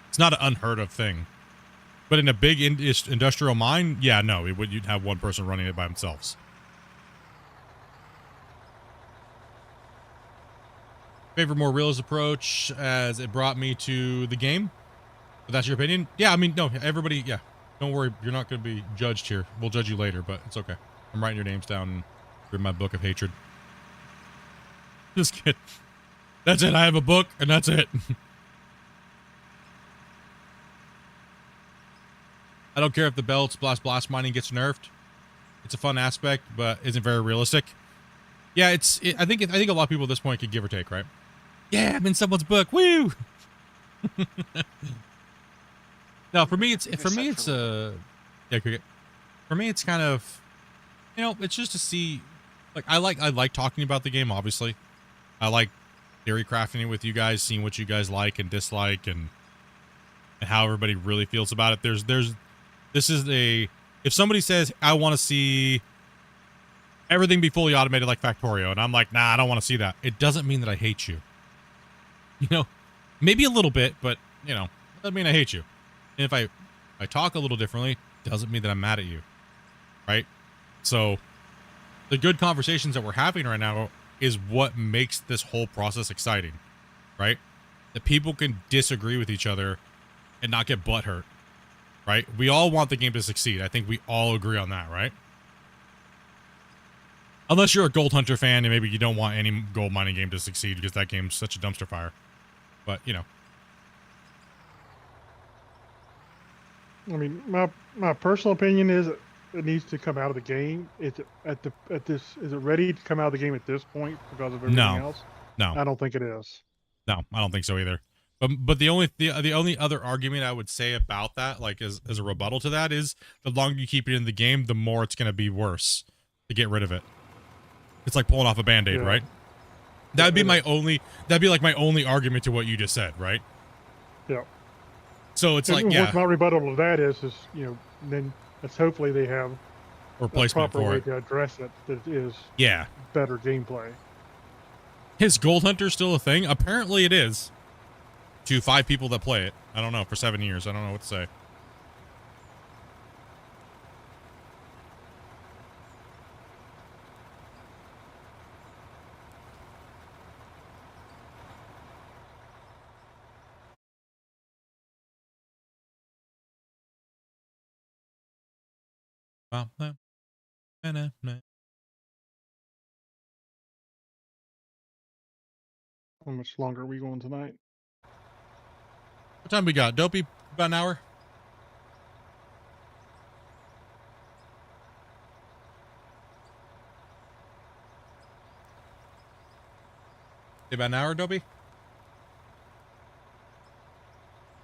It's not an unheard of thing. But in a big industrial mine, yeah, no, you'd have one person running it by themselves. Favor more realist approach as it brought me to the game. But that's your opinion? Yeah, I mean, no, everybody, yeah. Don't worry, you're not going to be judged here. We'll judge you later, but it's okay. I'm writing your names down in my book of hatred. Just kidding. That's it. I have a book, and that's it. I don't care if the belts blast mining gets nerfed. It's a fun aspect, but isn't very realistic. Yeah, I think a lot of people at this point could give or take, right? Yeah, I'm in someone's book. Woo! No, for me it's kind of, you know, it's just to see, like, I like talking about the game, obviously. I like theory crafting it with you guys, seeing what you guys like and dislike and how everybody really feels about it. If somebody says, I want to see everything be fully automated like Factorio, and I'm like, nah, I don't want to see that. It doesn't mean that I hate you. You know, maybe a little bit, but, you know, doesn't mean I hate you. And if I talk a little differently, doesn't mean that I'm mad at you, right? So the good conversations that we're having right now is what makes this whole process exciting, right? That people can disagree with each other and not get butthurt, right? We all want the game to succeed. I think we all agree on that, right? Unless you're a Gold Hunter fan and maybe you don't want any gold mining game to succeed because that game's such a dumpster fire. But, you know. I mean, my personal opinion is it needs to come out of the game. Is it ready to come out of the game at this point because of everything else? No. I don't think it is. No, I don't think so either. But the only other argument I would say about that, like as a rebuttal to that, is the longer you keep it in the game, the more it's going to be worse to get rid of it. It's like pulling off a Band-Aid, right? That'd be like my only argument to what you just said, right? Yeah. So it's like, what my rebuttal to that is, you know, then it's hopefully they have a proper way to address it that is better gameplay. Is Gold Hunter still a thing? Apparently it is. To 5 people that play it. I don't know, for 7 years. I don't know what to say. How much longer are we going tonight? What time we got? Dopey? About an hour? About an hour, Dopey?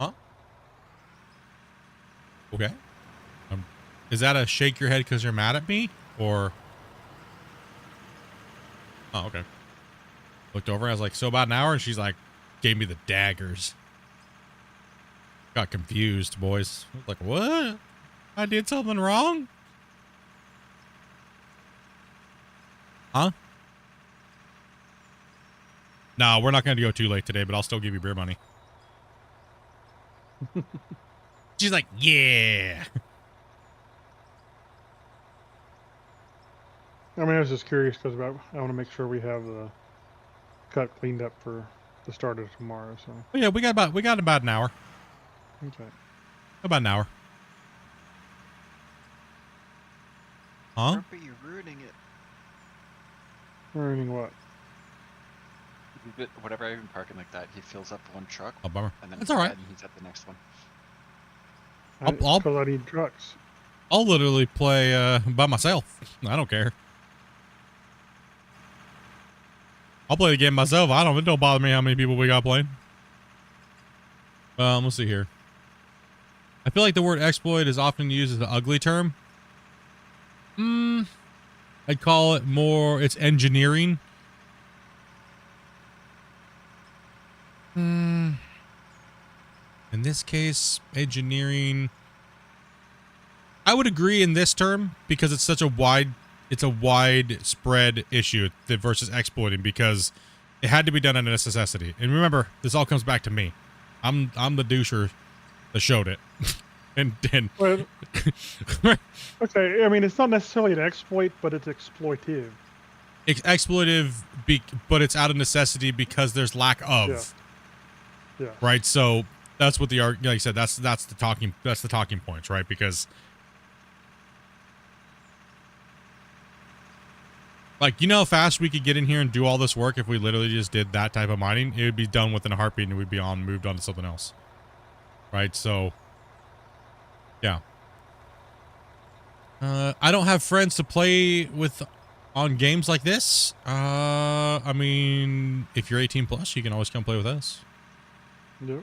Huh? Okay. Is that a shake your head because you're mad at me? Or... Oh, okay. Looked over, I was like, so about an hour? And she's like, gave me the daggers. Got confused, boys. I was like, what? I did something wrong? Huh? No, we're not going to go too late today, but I'll still give you beer money. She's like, yeah. I mean, I was just curious because I want to make sure we have the cut cleaned up for the start of tomorrow. So Well, yeah, we got about an hour. okay. About an hour. Huh? But you're ruining it. Ruining what? Whatever I've been parking like that, he fills up one truck. Oh, bummer. And then That's all right. he's at the next one. Because I need trucks. I'll literally play by myself. I don't care. I'll play the game myself. It don't bother me how many people we got playing. Let's see here. I feel like the word exploit is often used as an ugly term. I'd call it more, it's engineering. In this case, engineering. I would agree in this term because it's such a widespread issue versus exploiting, because it had to be done out of necessity. And remember, this all comes back to me. I'm the doucher that showed it. and Well, okay, I mean, it's not necessarily an exploit, but it's exploitive. It's exploitive, but it's out of necessity because there's lack of. Yeah. Right. So that's what like I said. That's the talking points, right? Because, like, you know how fast we could get in here and do all this work if we literally just did that type of mining? It would be done within a heartbeat and we'd be moved on to something else. Right? So, yeah. I don't have friends to play with on games like this. I mean, if you're 18 plus, you can always come play with us. Yep.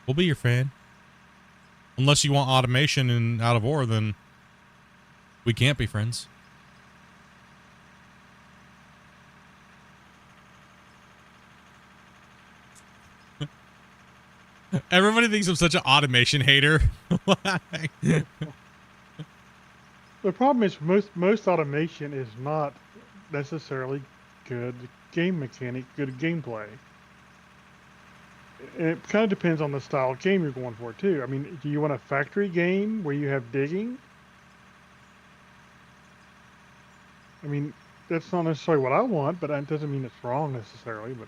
We'll be your friend. Unless you want automation and out of ore, then we can't be friends. Everybody thinks I'm such an automation hater. The problem is most automation is not necessarily good game mechanic, good gameplay. And it kind of depends on the style of game you're going for too. I mean, do you want a factory game where you have digging? I mean, that's not necessarily what I want, but that doesn't mean it's wrong necessarily. But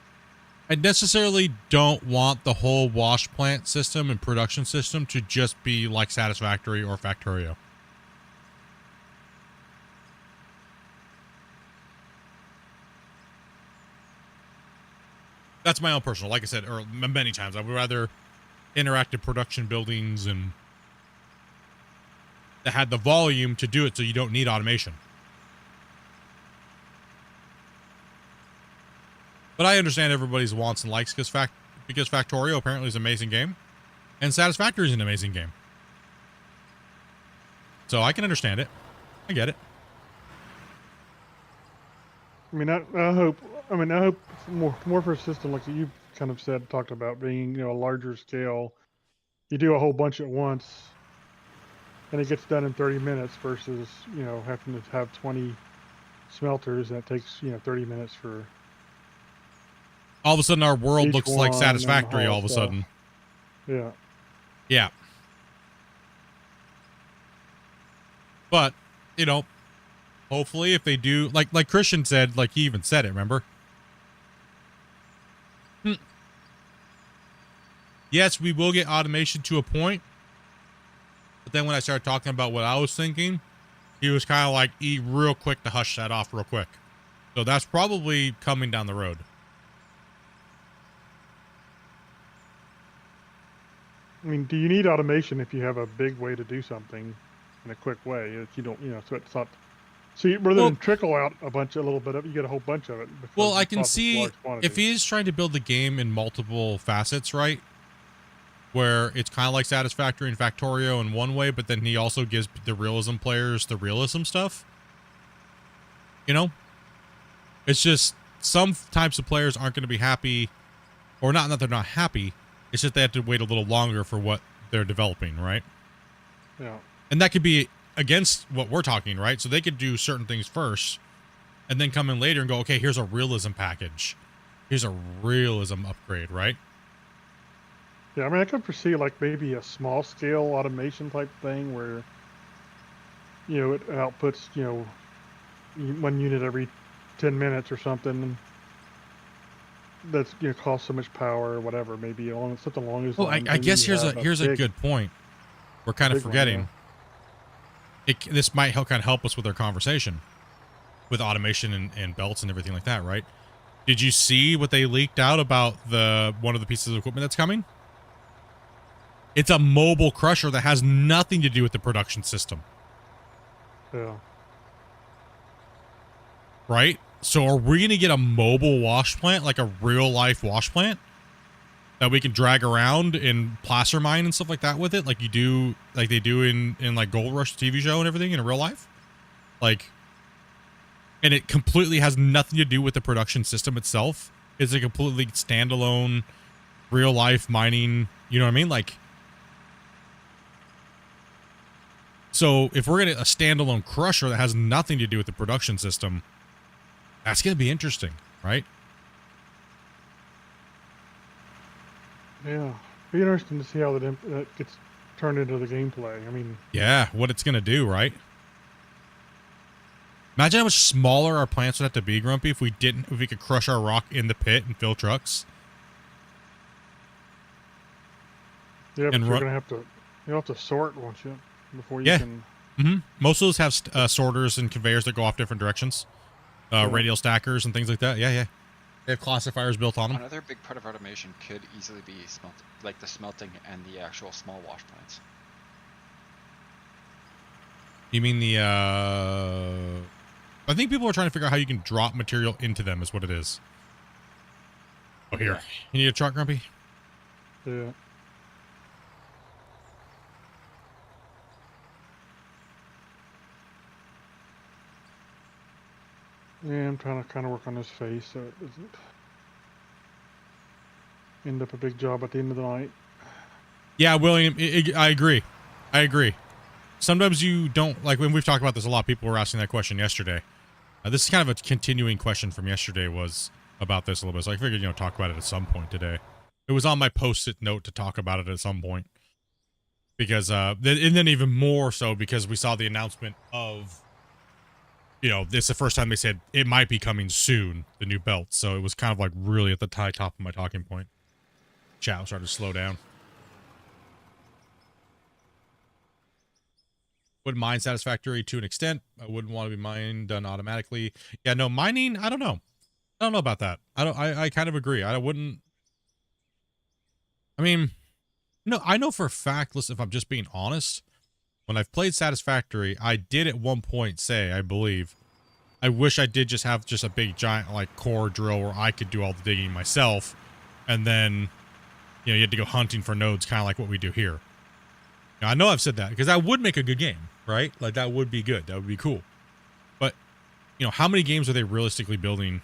I necessarily don't want the whole wash plant system and production system to just be like Satisfactory or Factorio. That's my own personal, like I said, or many times, I would rather interactive production buildings and that had the volume to do it so you don't need automation. But I understand everybody's wants and likes because Factorio apparently is an amazing game, and Satisfactory is an amazing game. So I can understand it. I get it. I mean, I hope more for a system like you kind of talked about being, a larger scale. You do a whole bunch at once, and it gets done in 30 minutes versus having to have 20 smelters, and it takes 30 minutes for. All of a sudden, our world looks like one Satisfactory. and All of a stuff. sudden, Yeah. yeah. But hopefully, if they do, like Christian said, like he even said it. Remember? Yes, we will get automation to a point, but then when I started talking about what I was thinking, he was kind of like real quick to hush that off real quick. So that's probably coming down the road. I mean, do you need automation if you have a big way to do something in a quick way? If you don't, so it's not. So rather than trickle out a little bit of it, you get a whole bunch of it. Well, I can see if he is trying to build the game in multiple facets, right? Where it's kind of like Satisfactory and Factorio in one way, but then he also gives the realism players the realism stuff. It's just some types of players aren't going to be happy, or not that they're not happy. It's just they have to wait a little longer for what they're developing, right? Yeah. And that could be against what we're talking, right? So they could do certain things first and then come in later and go, okay, here's a realism package. Here's a realism upgrade, right? Yeah, I mean, I could foresee like maybe a small scale automation type thing where, it outputs, 1 unit every 10 minutes or something. That's costs so much power or whatever. Maybe something along those Well, lines. I guess here's a good point. We're kind of big one, forgetting. This might kind of help us with our conversation with automation and belts and everything like that, right? Did you see what they leaked out about one of the pieces of equipment that's coming? It's a mobile crusher that has nothing to do with the production system. Yeah. Right? So are we going to get a mobile wash plant, like a real life wash plant that we can drag around and placer mine and stuff like that with it? Like they do in like Gold Rush TV show and everything in real life? Like, and it completely has nothing to do with the production system itself. It's a completely standalone real life mining, you know what I mean? Like, so if we're getting a standalone crusher that has nothing to do with the production system, that's going to be interesting, right? Yeah. Be interesting to see how that gets turned into the gameplay. I mean, yeah, what it's going to do, right? Imagine how much smaller our plants would have to be, Grumpy, if we could crush our rock in the pit and fill trucks. Yeah, but you'll have to sort, won't you? Before you can. Mm-hmm. Most of those have sorters and conveyors that go off different directions. Radial stackers and things like that. Yeah. They have classifiers built on them. Another big part of automation could easily be the smelting and the actual small wash plants. You mean the I think people are trying to figure out how you can drop material into them is what it is. Oh, here. Yeah. You need a truck, Grumpy? Yeah. Yeah, I'm trying to kind of work on his face so it doesn't end up a big job at the end of the night. Yeah, William, I agree. Sometimes you don't, like when we've talked about this a lot, people were asking that question yesterday. This is kind of a continuing question from yesterday was about this a little bit. So I figured, talk about it at some point today. It was on my post-it note to talk about it at some point. Because, and then even more so because we saw the announcement of, this is the first time they said it might be coming soon, the new belt. So it was kind of like really at the top of my talking point. Chat started to slow down. Wouldn't mine Satisfactory to an extent. I wouldn't want to be mine done automatically. Yeah, no, mining, I don't know. I don't know about that. I kind of agree. I mean, no, I know for a fact, listen, if I'm just being honest, when I've played Satisfactory, I did at one point say, I believe, I wish I did just have a big giant like core drill where I could do all the digging myself, and then you had to go hunting for nodes, kind of like what we do here. Now, I know I've said that because that would make a good game, right? Like that would be good. That would be cool. But how many games are they realistically building?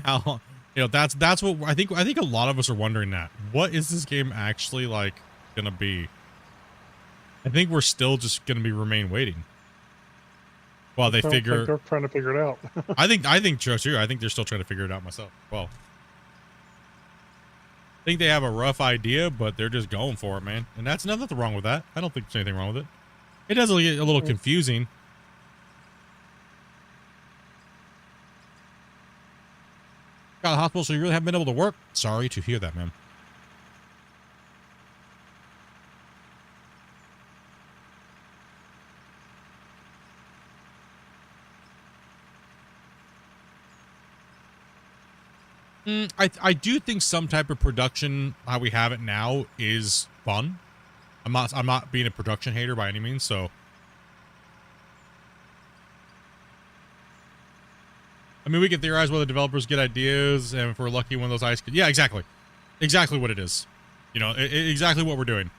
How that's what I think a lot of us are wondering that. What is this game actually like gonna be? I think we're still just gonna remain waiting. While they figure they're trying to figure it out. I think so too. I think they're still trying to figure it out myself. Well, I think they have a rough idea, but they're just going for it, man. And that's nothing wrong with that. I don't think there's anything wrong with it. It does get a little confusing. Got a hospital, so you really haven't been able to work? Sorry to hear that, man. I do think some type of production, how we have it now, is fun. I'm not being a production hater by any means, so. I mean, we can theorize whether developers get ideas, and if we're lucky, one of those eyes. Yeah, exactly. Exactly what it is. Exactly what we're doing.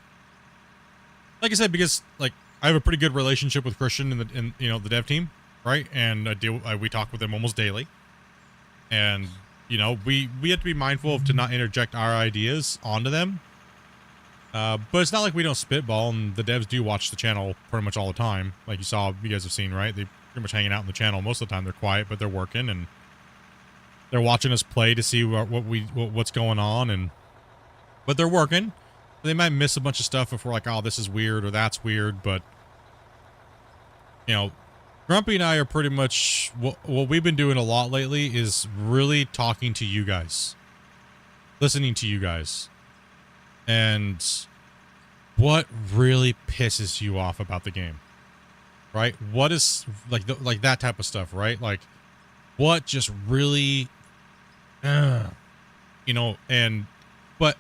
Like I said, because like I have a pretty good relationship with Christian and the dev team, right? And we talk with them almost daily. And, you know, we have to be mindful of to not interject our ideas onto them. But it's not like we don't spitball, and the devs do watch the channel pretty much all the time. Like you guys have seen, right? They pretty much hanging out in the channel most of the time. They're quiet, but they're working, and they're watching us play to see what's going on, but they're working. They might miss a bunch of stuff if we're like, oh, this is weird or that's weird, but you know, Grumpy and I are pretty much what we've been doing a lot lately is really talking to you guys, listening to you guys, and what really pisses you off about the game, right? What is like that type of stuff, right? Like what just really, you know, but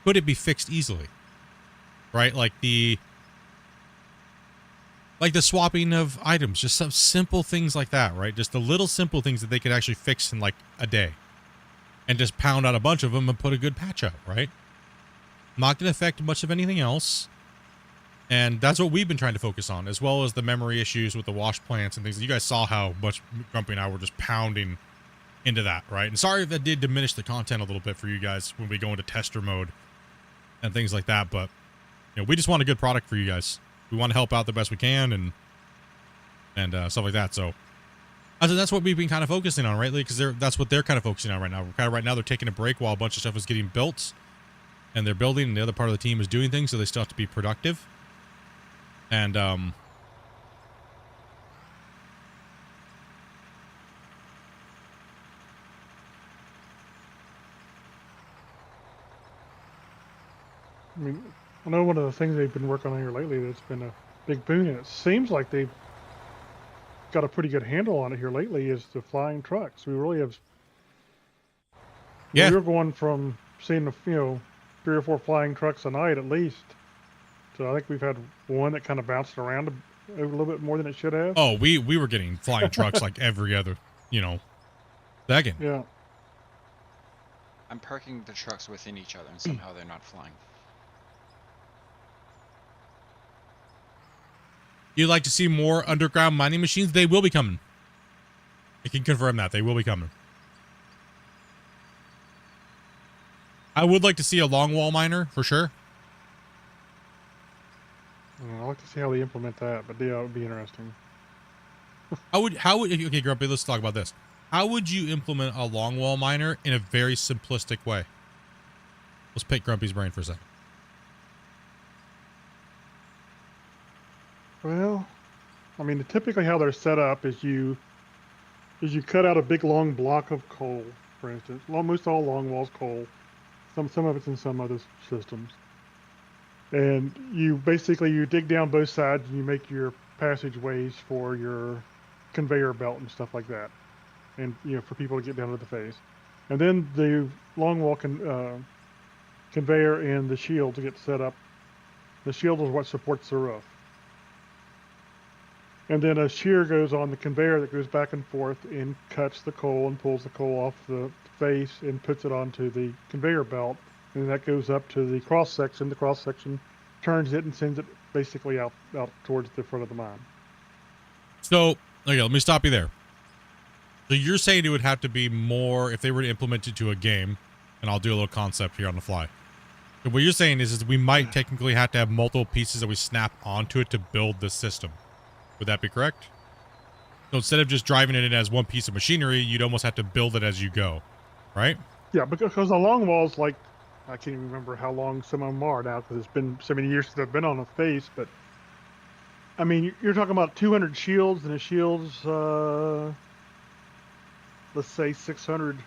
could it be fixed easily, right? Like the swapping of items, just some simple things like that, right? Just the little simple things that they could actually fix in like a day and just pound out a bunch of them and put a good patch out, right? Not going to affect much of anything else. And that's what we've been trying to focus on, as well as the memory issues with the wash plants and things. You guys saw how much Grumpy and I were just pounding into that, right? And sorry if that did diminish the content a little bit for you guys when we go into tester mode and things like that, but you know, we just want a good product for you guys. We want to help out the best we can and stuff like that. So I said that's what we've been kind of focusing on, right? Because that's what they're kind of focusing on right now. Right now they're taking a break while a bunch of stuff is getting built and they're building, and the other part of the team is doing things, so they still have to be productive. And I mean, I know one of the things they've been working on here lately that's been a big boon, and it seems like they've got a pretty good handle on it here lately, is the flying trucks. We really have. Yeah. We're going from seeing, 3 or 4 flying trucks a night at least. So I think we've had one that kind of bounced around a little bit more than it should have. oh, we were getting flying trucks like every other, second. Yeah. I'm parking the trucks within each other and somehow they're not flying. You'd like to see more underground mining machines? They will be coming. I can confirm that. They will be coming. I would like to see a longwall miner, for sure. I'd like to see how they implement that, but yeah, it would be interesting. Okay, Grumpy, let's talk about this. How would you implement a longwall miner in a very simplistic way? Let's pick Grumpy's brain for a second. Well, I mean, typically how they're set up is you cut out a big long block of coal, for instance. Most all longwall's coal. Some of it's in some other systems. And you dig down both sides and you make your passageways for your conveyor belt and stuff like that. And, for people to get down to the face. And then the longwall conveyor and the shield to get set up. The shield is what supports the roof. And then a shear goes on the conveyor that goes back and forth and cuts the coal and pulls the coal off the face and puts it onto the conveyor belt. And that goes up to the cross section. The cross section turns it and sends it basically out towards the front of the mine. So, okay, let me stop you there. So you're saying it would have to be more if they were to implement it to a game, and I'll do a little concept here on the fly. So what you're saying is we might technically have to have multiple pieces that we snap onto it to build the system. Would that be correct? So instead of just driving it in as one piece of machinery, you'd almost have to build it as you go, right? Yeah, because the longwall's like, I can't even remember how long some of them are now because it's been so many years since I've been on a face, but I mean, you're talking about 200 shields, and the shields, let's say 600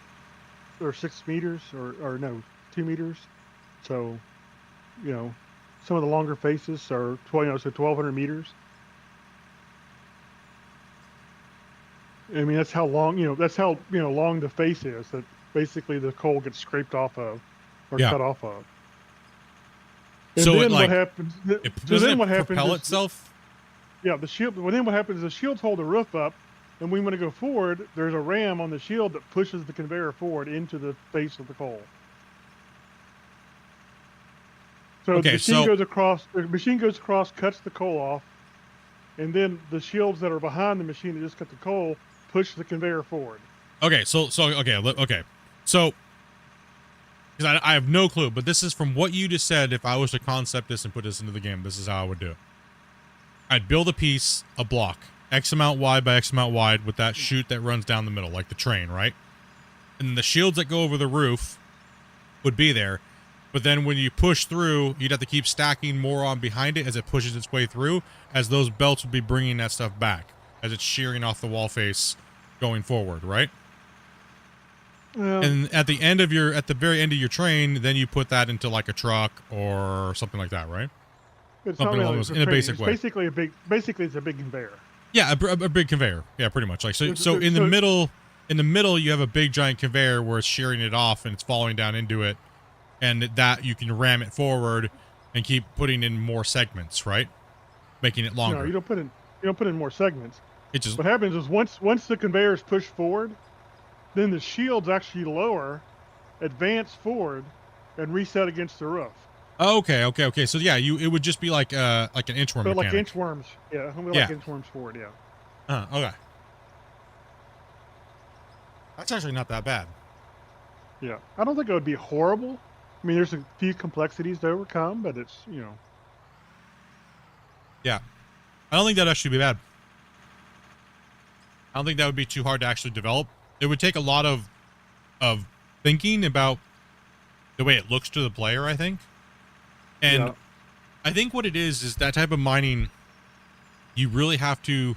or 6 meters or no, 2 meters. So, some of the longer faces are 1,200 meters. I mean, that's how long, long the face is that basically the coal gets scraped off of or cut off of. And so then what happens? Doesn't it propel itself? Yeah, the shield. Well, then what happens is the shields hold the roof up, and when we want to go forward, there's a ram on the shield that pushes the conveyor forward into the face of the coal. So the machine goes across, cuts the coal off, and then the shields that are behind the machine that just cut the coal push the conveyor forward. Okay, so okay. So because I have no clue, but this is from what you just said. If I was to concept this and put this into the game, this is how I would do it. I'd build a block, X amount wide by X amount wide with that chute that runs down the middle, like the train, right? And the shields that go over the roof would be there. But then when you push through, you'd have to keep stacking more on behind it as it pushes its way through, as those belts would be bringing that stuff back, as it's shearing off the wall face going forward, right? Well, And at the very end of your train, then you put that into like a truck or something like that, right? it's Something not along really those, in a basic it's way. Basically, it's a big conveyor. Yeah, a big conveyor. Yeah, pretty much. Like so. There's- So there's- in the so- middle, you have a big giant conveyor where it's shearing it off and it's falling down into it, and that you can ram it forward and keep putting in more segments, right? Making it longer. No, you don't put in more segments. It just What happens is once the conveyor is pushed forward, then the shields actually lower, advance forward, and reset against the roof. okay. So yeah, it would just be like an inchworm But mechanic. like inchworms, yeah, like inchworms forward, yeah. Okay. That's actually not that bad. Yeah, I don't think it would be horrible. I mean, there's a few complexities to overcome, but it's Yeah. I don't think that'd actually be bad. I don't think that would be too hard to actually develop. It would take a lot of thinking about the way it looks to the player, I think. And Yeah. I think what it is that type of mining, you really have to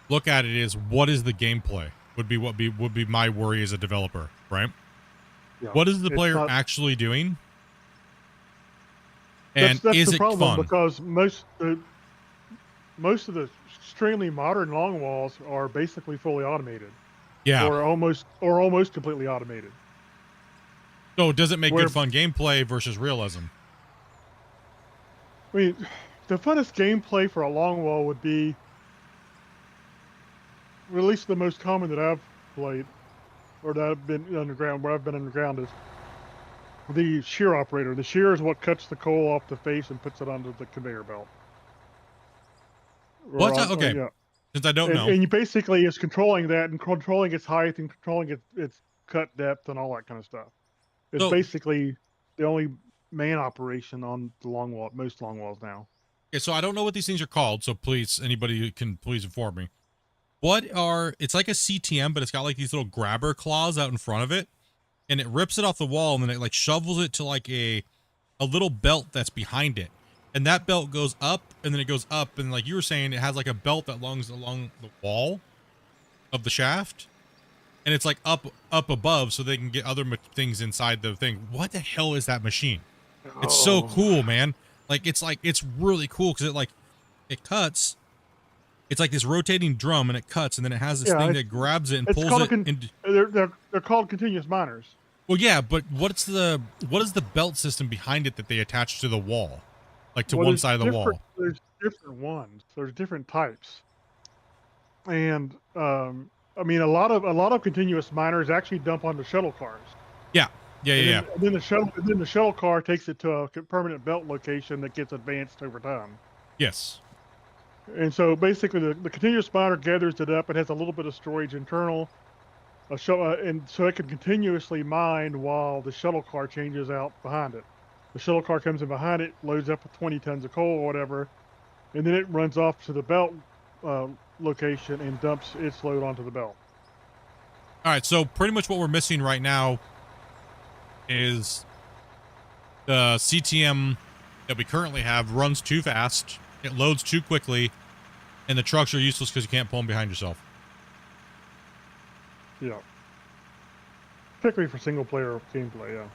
look at it as what is the gameplay would be my worry as a developer, right? Yeah. What is the It's player not- actually doing? And that's is the it problem fun? because most of the extremely modern longwalls are basically fully automated. Yeah. Or almost completely automated. So does it make Where- good fun gameplay versus realism? I mean, the funnest gameplay for a longwall would be, or at least the most common that I've played, or that I've been underground, where I've been underground, is the shear operator. The shear is what cuts the coal off the face and puts it onto the conveyor belt. Or What's on- that? Okay. yeah. Since I don't know. And you basically is controlling that and controlling its height and controlling its cut depth and all that kind of stuff. It's So- basically the only main operation on the longwall, most longwalls now. Okay, so I don't know what these things are called, so please, anybody can please inform me. It's like a CTM, but it's got like these little grabber claws out in front of it, and it rips it off the wall, and then it like shovels it to like a little belt that's behind it. And that belt goes up, and then it goes up, and like you were saying, it has like a belt that runs along the wall of the shaft, and it's like up above, so they can get other things inside the thing. What the hell is that machine? It's so cool, man. It's really cool because it cuts. It's like this rotating drum, and it cuts, and then it has this thing that grabs it and pulls it. They're called continuous miners. Well, yeah, but what is the belt system behind it that they attach to the wall, like to one side of the wall? There's different ones. There's different types, and I mean a lot of continuous miners actually dump onto shuttle cars. Yeah. And then the shuttle car takes it to a permanent belt location that gets advanced over time. Yes. And so basically, the continuous miner gathers it up. It has a little bit of storage internal, and so it can continuously mine while the shuttle car changes out behind it. The shuttle car comes in behind it, loads up with 20 tons of coal or whatever, and then it runs off to the belt location and dumps its load onto the belt. All right, so pretty much what we're missing right now is the CTM that we currently have runs too fast, it loads too quickly, and the trucks are useless because you can't pull them behind yourself. Yeah. Particularly for single player gameplay,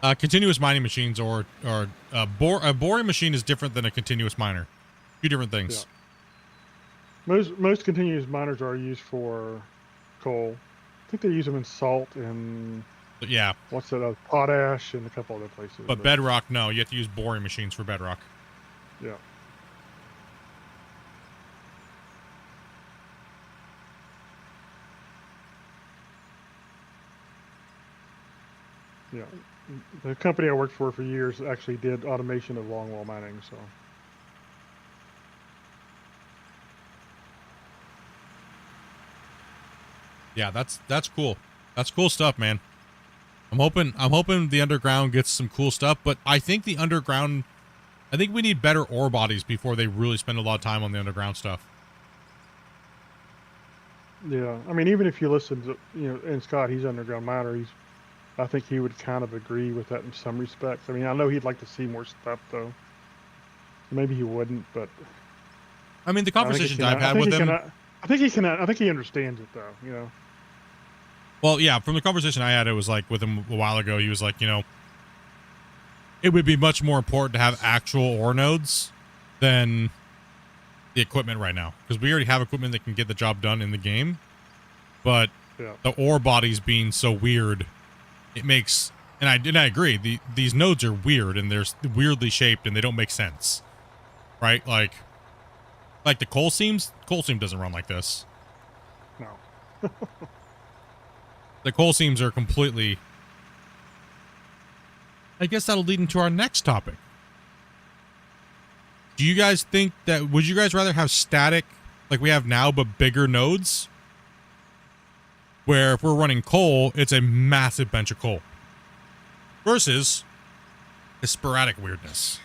yeah. Continuous mining machines or a boring machine is different than a continuous miner. Two different things. Yeah. Most continuous miners are used for coal. I think they use them in salt and yeah. What's that? Potash and a couple other places. But bedrock, no. You have to use boring machines for bedrock. Yeah. Yeah. The company I worked for years actually did automation of longwall mining, so. Yeah, that's cool. That's cool stuff, man. I'm hoping the underground gets some cool stuff, but I think the underground, I think we need better ore bodies before they really spend a lot of time on the underground stuff. Yeah, I mean, even if you listen to, and Scott, he's underground miner. I think he would kind of agree with that in some respects. I mean, I know he'd like to see more stuff though. Maybe he wouldn't, but I mean, the conversations I've had with him, I think he understands it though. Well, yeah, from the conversation I had, it was like with him a while ago, he was like, it would be much more important to have actual ore nodes than the equipment right now, because we already have equipment that can get the job done in the game, but the ore bodies being so weird, it makes, and I agree, these nodes are weird and they're weirdly shaped and they don't make sense, right? Like the coal seam doesn't run like this. No. The coal seams are completely... I guess that'll lead into our next topic. Do you guys think that... Would you guys rather have static, like we have now, but bigger nodes? Where if we're running coal, it's a massive bench of coal. Versus a sporadic weirdness.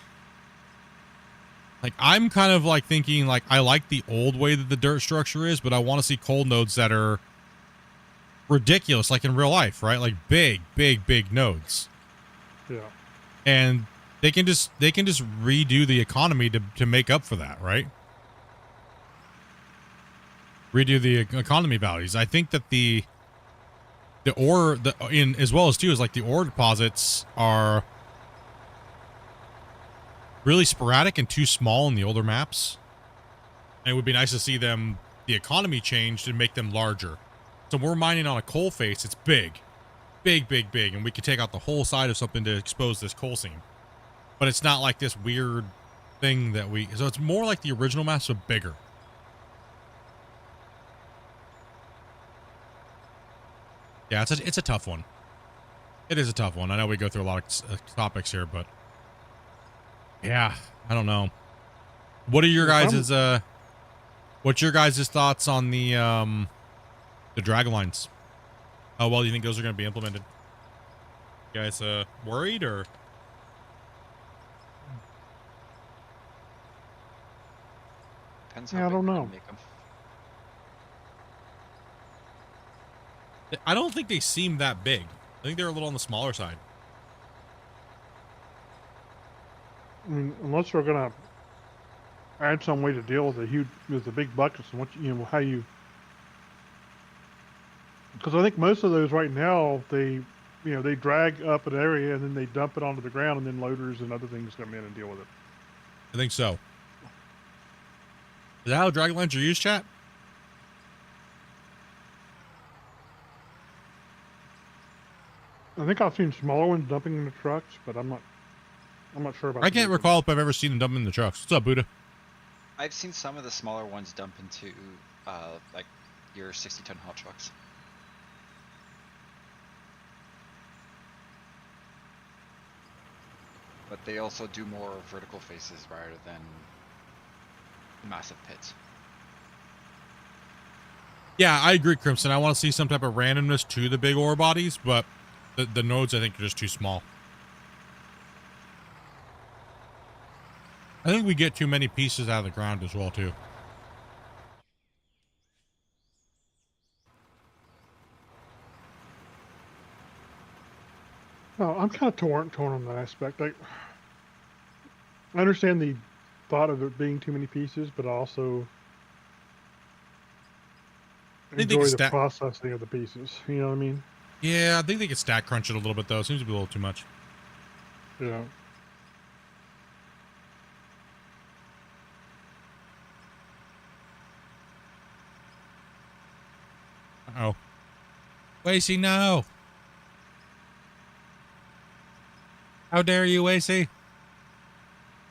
Like, I'm kind of like thinking, like, I like the old way that the dirt structure is, but I want to see coal nodes that are ridiculous, like in real life, right? Like big nodes. Yeah. And they can just redo the economy to make up for that, right? Redo the economy values. I think that the ore as well as too is like the ore deposits are really sporadic and too small in the older maps. And it would be nice to see the economy changed and make them larger. So when we're mining on a coal face, it's big, and we could take out the whole side of something to expose this coal seam. But it's not like this weird thing that so it's more like the original maps, but bigger. Yeah, it's a tough one. It is a tough one. I know we go through a lot of topics here, but yeah, I don't know. What are your guys' what's your guys' thoughts on the dragon lines? How well do you think those are going to be implemented? You guys worried or? Depends Yeah, how I don't big they know. make 'em. I don't think they seem that big. I think they're a little on the smaller side. I mean, unless we're gonna add some way to deal with the big buckets and how you. Because I think most of those right now, they drag up an area and then they dump it onto the ground, and then loaders and other things come in and deal with it. I think so. Is that how dragon lines are used, chat? I think I've seen smaller ones dumping in the trucks, but I'm not sure about. I can't recall if I've ever seen them dump in the trucks. What's up, Buddha? I've seen some of the smaller ones dump into like your 60-ton haul trucks. But they also do more vertical faces rather than massive pits. Yeah, I agree, Crimson. I want to see some type of randomness to the big ore bodies, but the nodes I think are just too small. I think we get too many pieces out of the ground as well, too. No, I'm kind of torn on that aspect. I understand the thought of it being too many pieces, but I also enjoy the processing of the pieces. You know what I mean? Yeah, I think they could stack crunch it a little bit, though. It seems to be a little too much. Yeah. Uh-oh. Wacy, no! How dare you, Wacy?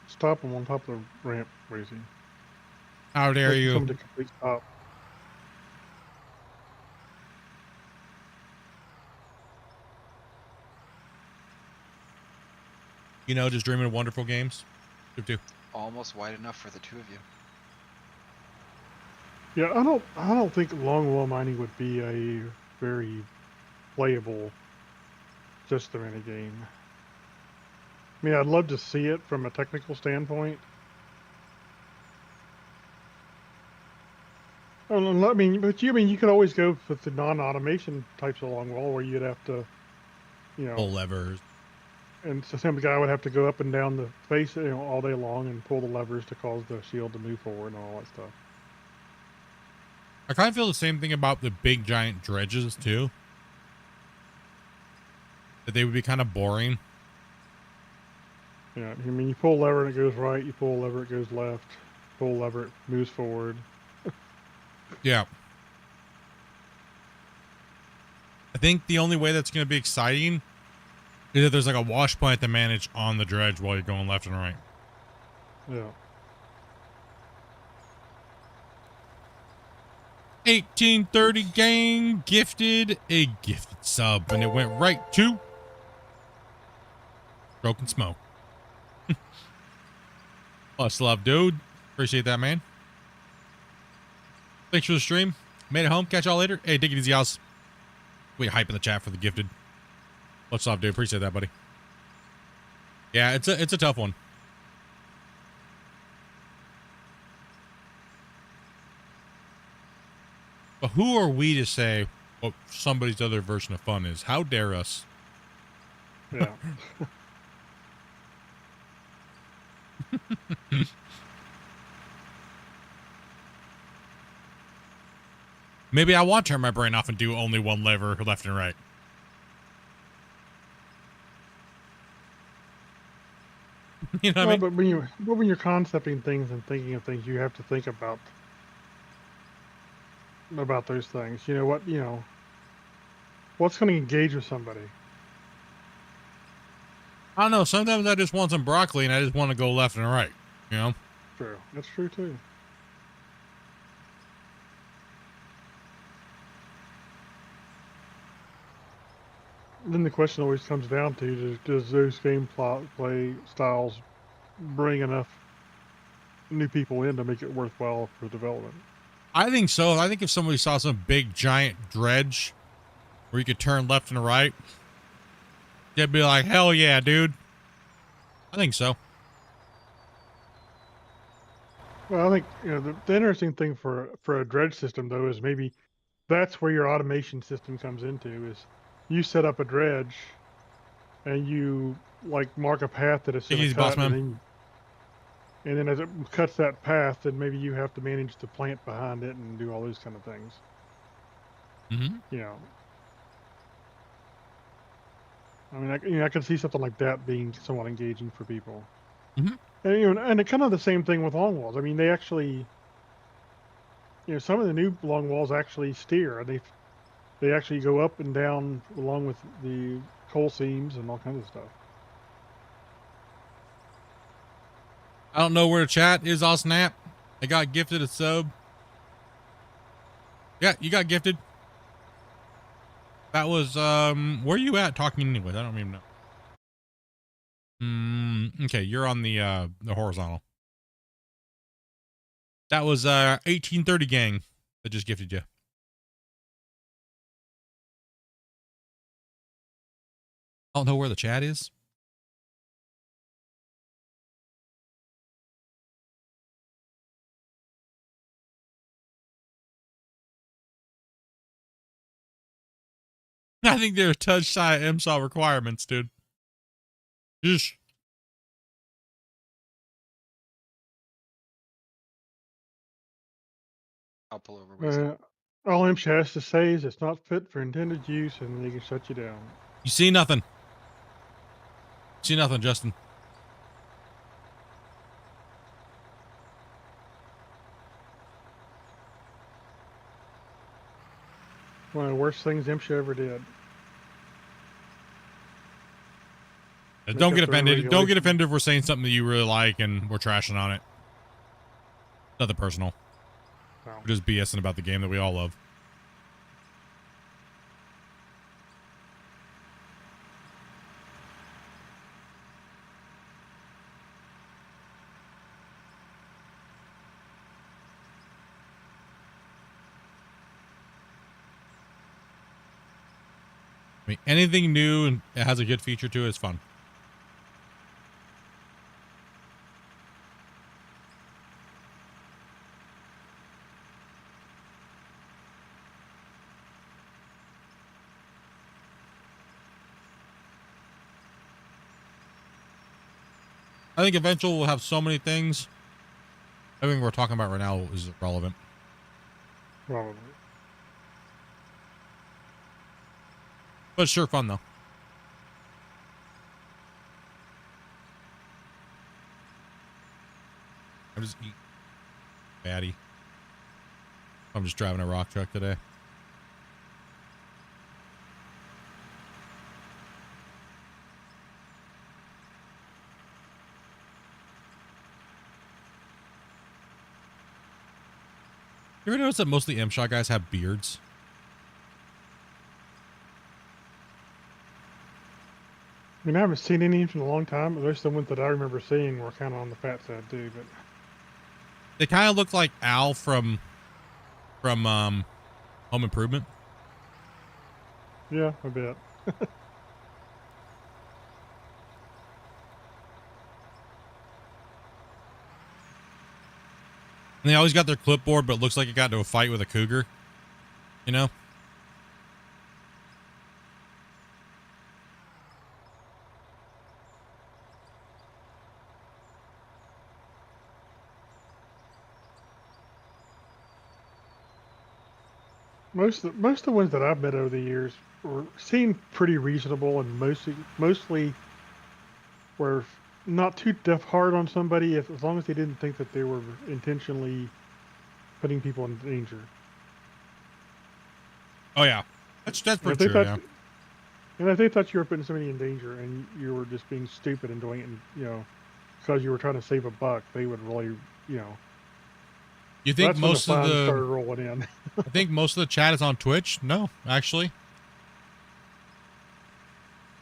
Stop them on top of the ramp, Wacy. How dare you? Come to complete stop. You know, just dreaming of wonderful games. Almost wide enough for the two of you. Yeah, I don't think longwall mining would be a very playable system in a game. I mean, I'd love to see it from a technical standpoint. I mean, but you could always go with the non-automation types of longwall where you'd have to, Pull levers. and so some guy would have to go up and down the face, all day long and pull the levers to cause the shield to move forward and all that stuff. I kind of feel the same thing about the big giant dredges too. That they would be kind of boring. Yeah, I mean, you pull a lever and it goes right. You pull a lever, it goes left. Pull a lever, it moves forward. Yeah. I think the only way that's going to be exciting is if there's like a wash plant to manage on the dredge while you're going left and right. Yeah. 1830 gang gifted a gifted sub, and it went right to Broken Smoke. Much love, dude. Appreciate that, man. Thanks for the stream. Made it home. Catch y'all later. Hey, dig it easy, house. We hype in the chat for the gifted. Much love, dude. Appreciate that, buddy. Yeah, it's a tough one. But who are we to say what somebody's other version of fun is? How dare us? Yeah. Maybe I want to turn my brain off and do only one lever left and right. You know what I mean? But when you're concepting things and thinking of things, you have to think about those things. What's going to engage with somebody? I don't know. Sometimes I just want some broccoli and I just want to go left and right. You know? True. That's true too. Then the question always comes down to, does those gameplay styles bring enough new people in to make it worthwhile for development? I think so. I think if somebody saw some big giant dredge where you could turn left and right, they'd be like, hell yeah, dude. I think so. Well, I think the interesting thing for a dredge system though is maybe that's where your automation system comes into. Is you set up a dredge and you mark a path that it's going Easy, to boss cut, man. and then as it cuts that path, then maybe you have to manage the plant behind it and do all those kind of things. Mm-hmm. I mean, I can see something like that being somewhat engaging for people. Mm-hmm. And kind of the same thing with long walls. I mean, they actually, some of the new long walls actually steer. They actually go up and down along with the coal seams and all kinds of stuff. I don't know where the chat is, all snap. I got gifted a sub. Yeah, you got gifted. That was, where you at talking anyways? I don't even know. Okay, you're on the horizontal. That was, 1830 gang that just gifted you. I don't know where the chat is. I think there are touch side MSAW requirements, dude. Just I'll pull over. Wizard. All IMSH has to say is it's not fit for intended use, and they can shut you down. you see nothing. See nothing, Justin. One of the worst things IMSH ever did. Don't get offended. Don't get offended if we're saying something that you really like and we're trashing on it. Nothing personal. No. We're just BSing about the game that we all love. I mean, anything new and it has a good feature to it is fun. I think eventually we'll have so many things. Everything we're talking about right now is irrelevant. Probably. But it's sure fun though. I'm just eating fatty. I'm just driving a rock truck today. You ever notice that most of the M-Shot guys have beards? I mean, I haven't seen any in a long time, but there's the ones that I remember seeing were kind of on the fat side too. But They kind of look like Al from Home Improvement. yeah, a bit. And they always got their clipboard, but it looks like it got into a fight with a cougar. You know? Most of the ones that I've met over the years seemed pretty reasonable, and mostly were not too hard on somebody as long as they didn't think that they were intentionally putting people in danger. Oh yeah, that's And pretty if they true. thought, Yeah. and if they thought you were putting somebody in danger and you were just being stupid and doing it, because you were trying to save a buck, they would really, You think that's when most the of fines the started rolling in. I think most of the chat is on Twitch? No, actually.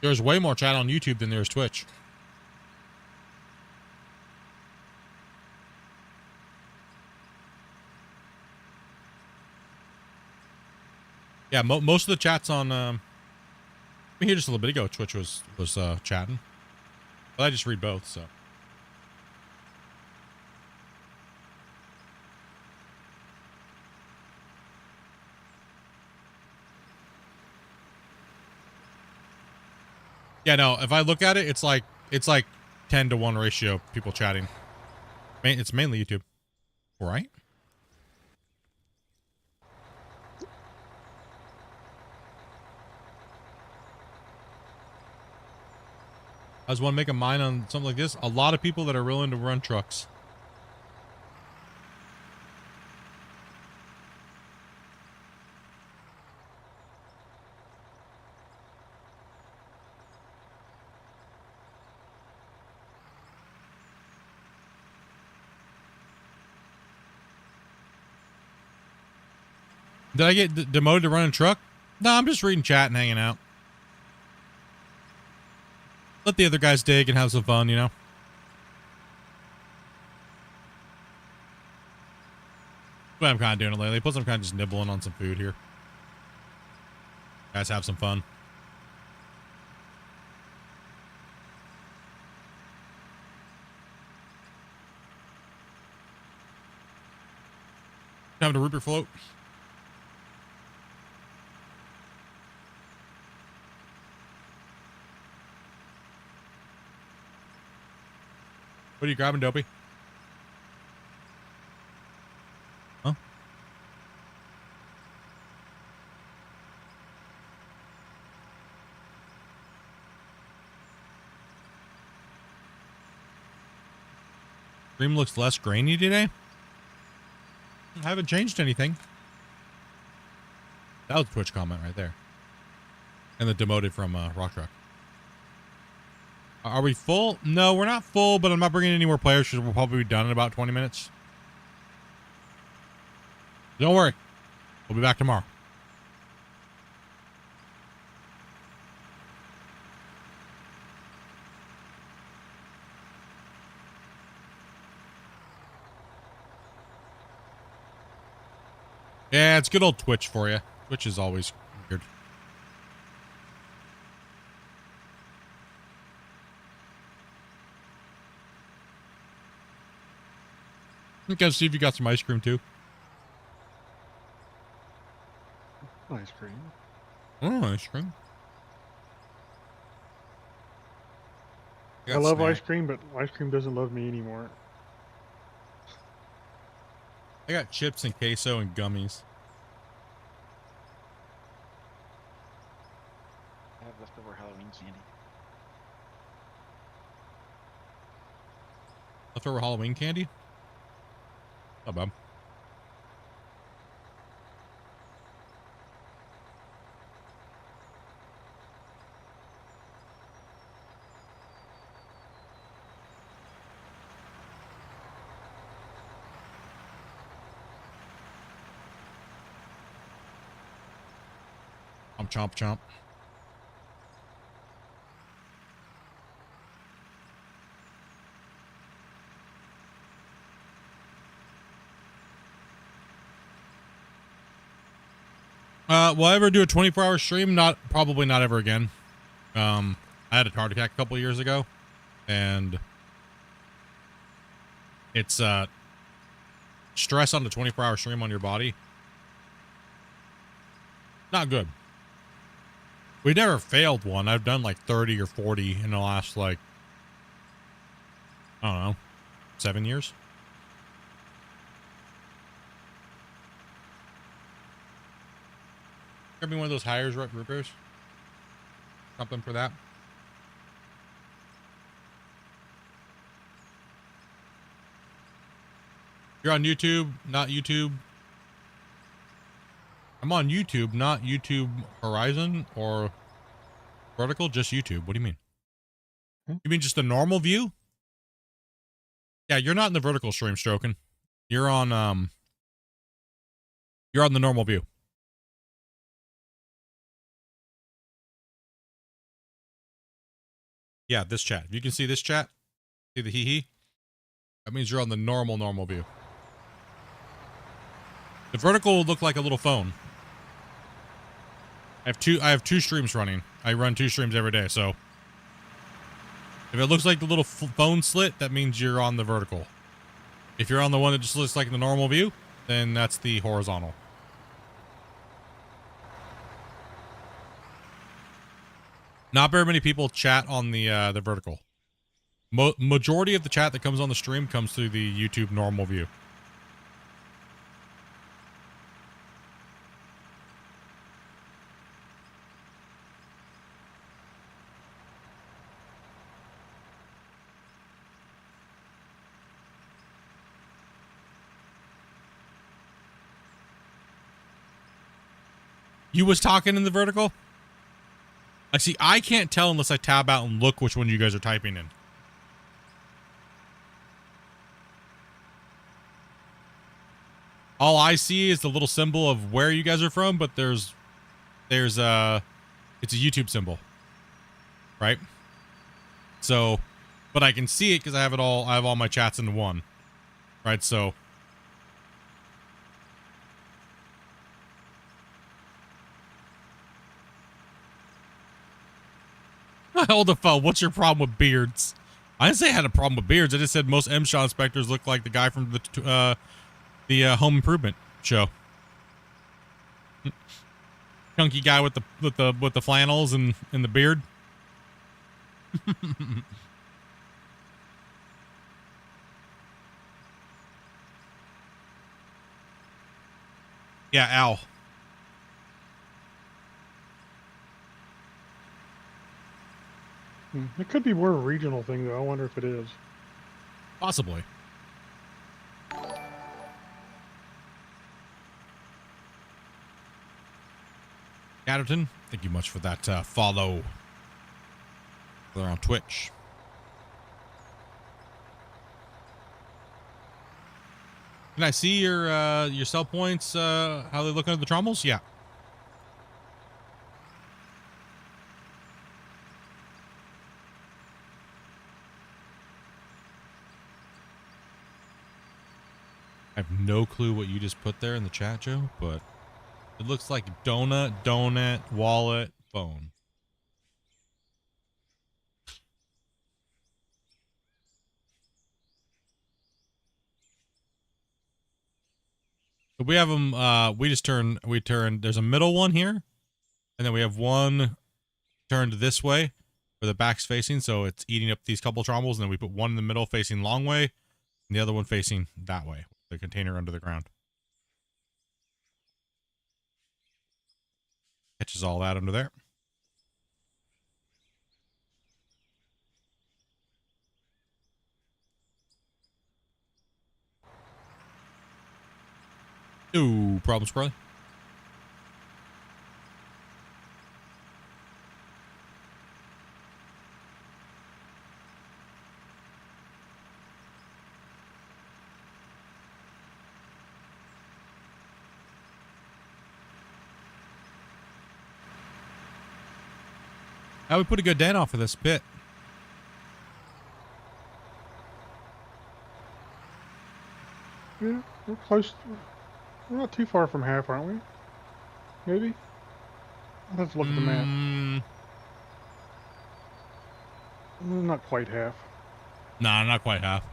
There's way more chat on YouTube than there's Twitch. Yeah, most of the chat's on here just a little bit ago. Twitch was chatting. But I just read both, so. Yeah, no, if I look at it, it's like 10-to-1 ratio people chatting. It's mainly YouTube. Right? I just want to make a mine on something like this. A lot of people that are willing to run trucks. Did I get demoted to running truck? No, I'm just reading chat and hanging out. Let the other guys dig and have some fun, you know? That's what I'm kind of doing it lately. Plus, I'm kind of just nibbling on some food here. Guys, have some fun. Having a root beer float. What are you grabbing, Dopey? Huh? Stream looks less grainy today? I haven't changed anything. That was a Twitch comment right there. And the demoted from Rock Truck. Are we full? No, we're not full, but I'm not bringing any more players because we'll probably be done in about 20 minutes. Don't worry. We'll be back tomorrow. Yeah, it's good old Twitch for you. Twitch is always weird. Okay, see if you got some ice cream too. Ice cream. Oh, ice cream. I got love snack. ice cream, but ice cream doesn't love me anymore. I got chips and queso and gummies. I have leftover Halloween candy. Leftover Halloween candy? Not bad. Chomp chomp. Will I ever do a 24-hour stream? Probably not ever again. I had a heart attack a couple years ago, and it's stress on the 24-hour stream on your body. Not good. We never failed one. I've done like 30 or 40 in the last, like, I don't know, 7 years. Grab me one of those hires rippers. Something for that. You're on YouTube, not YouTube. I'm on YouTube, not YouTube Horizon or vertical, just YouTube. What do you mean? You mean just the normal view? Yeah, you're not in the vertical stream, Stroking. You're on the normal view. Yeah, this chat. If you can see this chat, see the hee. That means you're on the normal view. The vertical will look like a little phone. I have two streams running. I run 2 streams every day, so if it looks like the little phone slit, that means you're on the vertical. If you're on the one that just looks like the normal view, then that's the horizontal. Not very many people chat on the vertical. Majority of the chat that comes on the stream comes through the YouTube normal view. You was talking in the vertical? I see. I can't tell unless I tab out and look which one you guys are typing in. All I see is the little symbol of where you guys are from, but it's a YouTube symbol, right? So, but I can see it because I have all my chats into one, right? So. I hold the phone. What's your problem with beards? I didn't say I had a problem with beards. I just said most MSHA inspectors look like the guy from the Home Improvement show. Chunky guy with the flannels and the beard. Yeah, Al. It could be more a regional thing, though. I wonder if it is. Possibly. Catterton, thank you much for that follow. They're on Twitch. Can I see your sell points? How they look under the trommels? Yeah. I have no clue what you just put there in the chat, Joe, but it looks like donut, wallet, phone. But we have them. We turn. There's a middle one here, and then we have one turned this way, where the back's facing, so it's eating up these couple trommels. And then we put one in the middle facing long way, and the other one facing that way, the container under the ground. Catches all that under there. Ooh, problem, Squirrely. How we put a good dent off of this pit. Yeah, we're close. We're not too far from half, aren't we? Maybe? I'll have to look at the map. Not quite half. Nah, not quite half.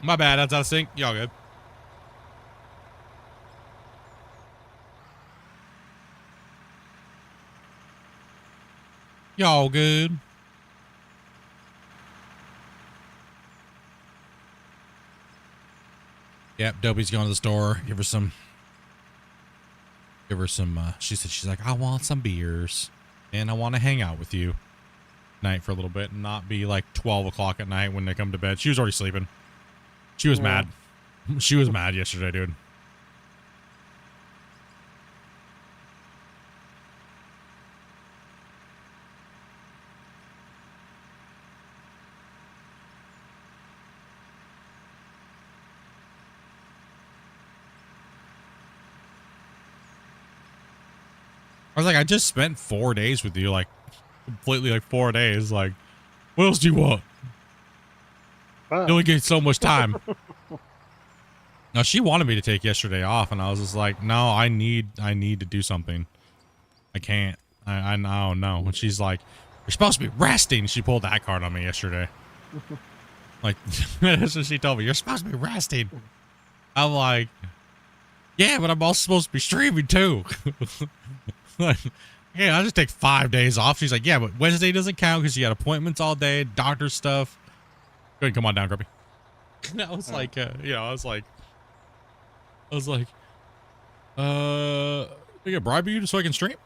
My bad, that's out of sync. Y'all good. Y'all good. Yep, Dobie's going to the store. Give her some. She said, she's like, I want some beers. And I want to hang out with you night for a little bit and not be like 12 o'clock at night when they come to bed. She was already sleeping. She was mad. She was mad yesterday, dude. I was like, I just spent 4 days with you, like, completely, like, 4 days. Like, what else do you want? You only get so much time. Now, she wanted me to take yesterday off, and I was just like, no, I need to do something. I can't. I know. And she's like, you're supposed to be resting. She pulled that card on me yesterday. Like, that's what she told me. You're supposed to be resting. I'm like, yeah, but I'm also supposed to be streaming, too. Like, yeah, I'll just take 5 days off. She's like, yeah, but Wednesday doesn't count because you had appointments all day, doctor stuff. Go ahead, come on down, Grumpy. And I was like, I was like, I can bribe you so I can stream?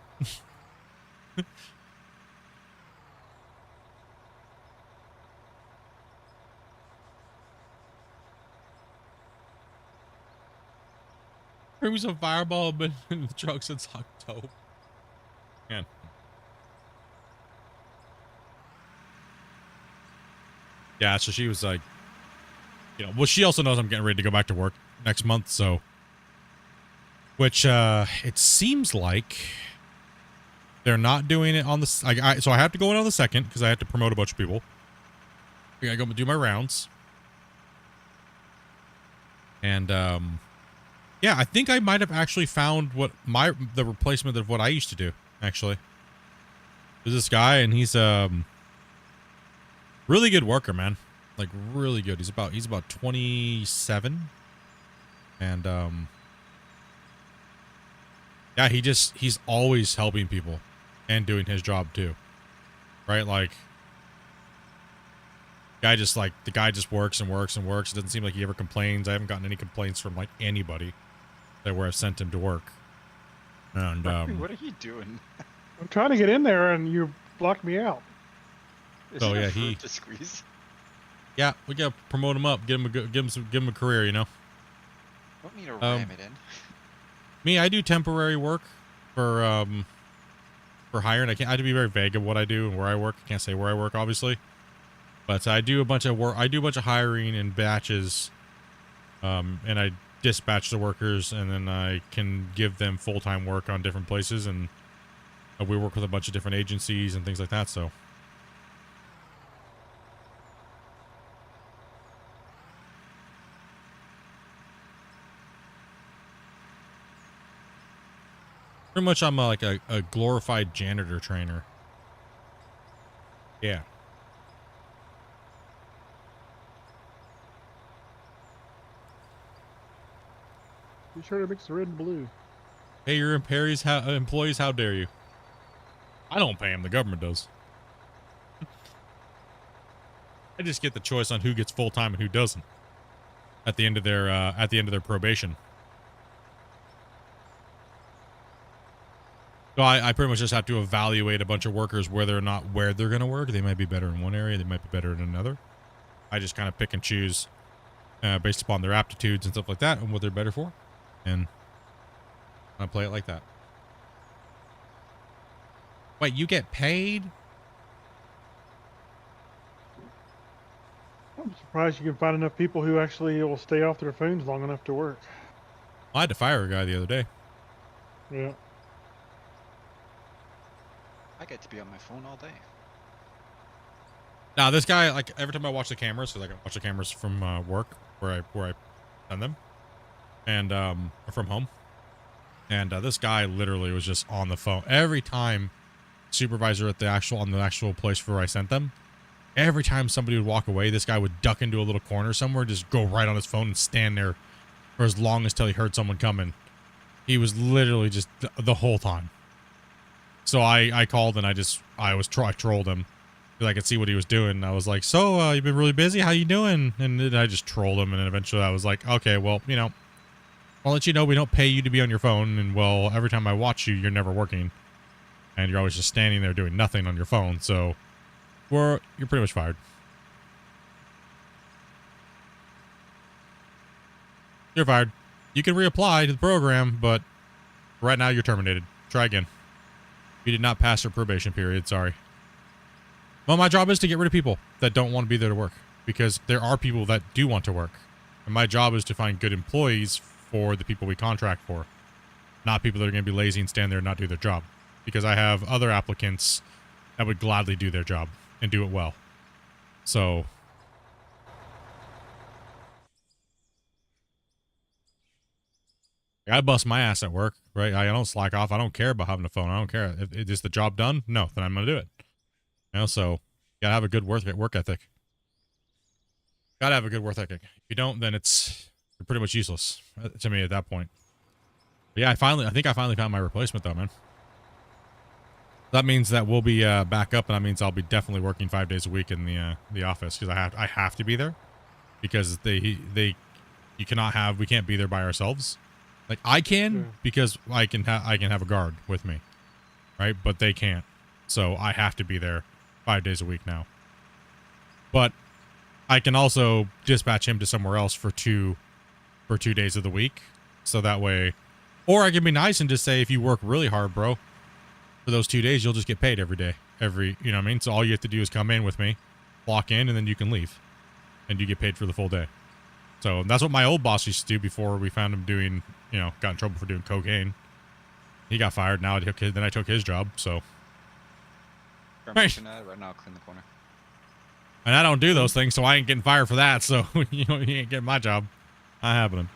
Bring me some Fireball, but in the truck since October. Man. Yeah, so she was like, well, she also knows I'm getting ready to go back to work next month, so. Which, it seems like they're not doing it on the, so I have to go in on the 2nd because I have to promote a bunch of people. I gotta go do my rounds. And, yeah, I think I might have actually found the replacement of what I used to do, actually. There's this guy, and he's, really good worker, man. Like, really good. He's about 27. And, yeah, he's always helping people and doing his job too. Right? Like, the guy just works and works and works. It doesn't seem like he ever complains. I haven't gotten any complaints from like anybody where I've sent him to work. And, what are you doing? I'm trying to get in there and you blocked me out. So yeah, to squeeze? Yeah, we gotta promote him up, give him a career, you know. Want me to ram it in? Me, I do temporary work for hiring. I have to be very vague of what I do and where I work. I can't say where I work, obviously, but I do a bunch of work. I do a bunch of hiring in batches, and I dispatch the workers, and then I can give them full-time work on different places, and we work with a bunch of different agencies and things like that. So. Pretty much, I'm like a glorified janitor trainer. Yeah. Be sure to mix the red and blue. Hey, your employees, how dare you? I don't pay them. The government does. I just get the choice on who gets full time and who doesn't at the end of their probation. So I pretty much just have to evaluate a bunch of workers whether or not where they're going to work. They might be better in one area. They might be better in another. I just kind of pick and choose based upon their aptitudes and stuff like that and what they're better for. And I play it like that. Wait, you get paid? I'm surprised you can find enough people who actually will stay off their phones long enough to work. I had to fire a guy the other day. Yeah. I get to be on my phone all day. Now this guy, like every time I watch the cameras, because I can watch the cameras from work where I send them, and from home, and this guy literally was just on the phone every time. Supervisor at the actual place where I sent them. Every time somebody would walk away, this guy would duck into a little corner somewhere, just go right on his phone and stand there for as long as till he heard someone coming. He was literally just the whole time. So I called and I trolled him because I could see what he was doing. I was like, so you've been really busy? How you doing? And then I just trolled him. And then eventually I was like, okay, well, you know, I'll let you know we don't pay you to be on your phone. And well, every time I watch you, you're never working. And you're always just standing there doing nothing on your phone. So you're pretty much fired. You're fired. You can reapply to the program, but right now you're terminated. Try again. You did not pass your probation period. Sorry. Well, my job is to get rid of people that don't want to be there to work, because there are people that do want to work. And my job is to find good employees for the people we contract for, not people that are going to be lazy and stand there and not do their job, because I have other applicants that would gladly do their job and do it well. So I bust my ass at work, right? I don't slack off. I don't care about having a phone. I don't care. If is the job done? No, then I'm going to do it. You know, so you got to have a good work ethic. Got to have a good work ethic. If you don't, then you're pretty much useless to me at that point. But yeah, I think I finally found my replacement though, man. That means that we'll be back up, and that means I'll be definitely working 5 days a week in the office, because I have to be there, because we can't be there by ourselves. Like I can, because I can have a guard with me, right? But they can't, so I have to be there 5 days a week now. But I can also dispatch him to somewhere else for two days of the week, so that way, or I can be nice and just say, if you work really hard, bro, for those 2 days, you'll just get paid every day. You know what I mean? So all you have to do is come in with me, clock in, and then you can leave. And you get paid for the full day. So that's what my old boss used to do before we found him doing, got in trouble for doing cocaine. He got fired. Then I took his job, so. Right now, I'll clean the corner. And I don't do those things, so I ain't getting fired for that. So, he ain't getting my job. Not happening.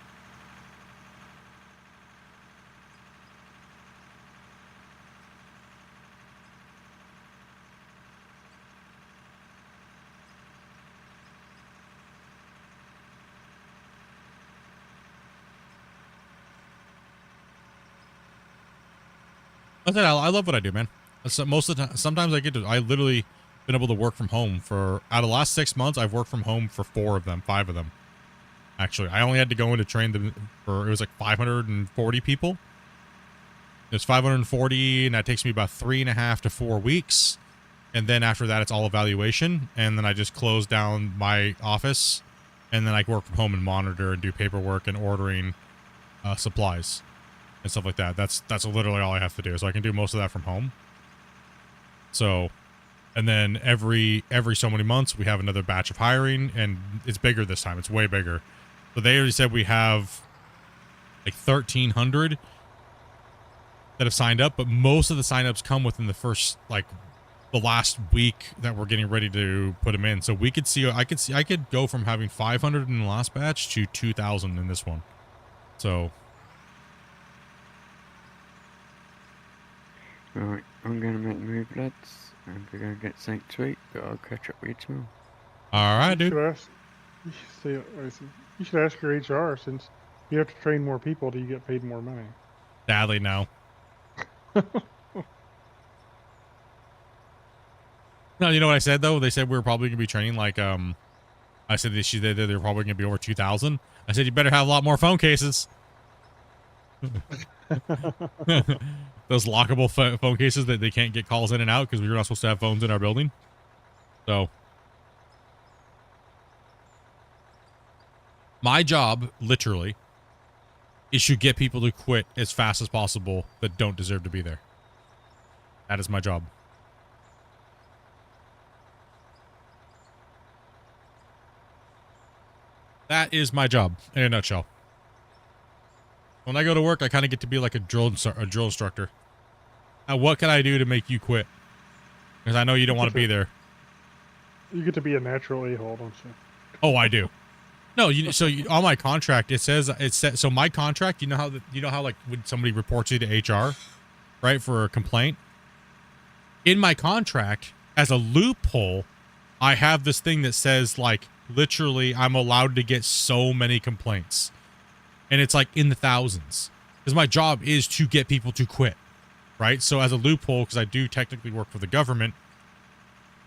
I love what I do, man. So most of the time, sometimes I literally been able to work from home out of the last 6 months. I've worked from home for 5 of them. Actually, I only had to go in to train them it was like 540 people. It's 540, and that takes me about 3.5 to 4 weeks. And then after that, it's all evaluation. And then I just close down my office, and then I work from home and monitor and do paperwork and ordering supplies and stuff like that. That's literally all I have to do. So I can do most of that from home. So, and then every so many months we have another batch of hiring, and it's bigger this time. It's way bigger. So they already said we have like 1,300 that have signed up, but most of the signups come within the last week that we're getting ready to put them in. So I could go from having 500 in the last batch to 2,000 in this one. So. Right, I'm going to make the move, lads, and we're going to get something to eat, but I'll catch up with you tomorrow. All right, dude. You should ask your HR, since You have to train more people till you get paid more money. Sadly, no. No, you know what I said though? They said we were probably gonna be training like I said they're probably gonna be over 2,000. I said you better have a lot more phone cases. Those lockable phone cases that they can't get calls in and out because we were not supposed to have phones in our building. So my job, literally, is to get people to quit as fast as possible that don't deserve to be there. That is my job. That is my job in a nutshell. When I go to work, I kind of get to be like a drill instructor. What can I do to make you quit? Because I know you don't want to be there. You get to be a natural a-hole, don't you? Oh, I do. No, on my contract it says so my contract. You know how like when somebody reports you to HR, right, for a complaint. In my contract, as a loophole, I have this thing that says like literally I'm allowed to get so many complaints, and it's like in the thousands because my job is to get people to quit, right? So as a loophole, because I do technically work for the government,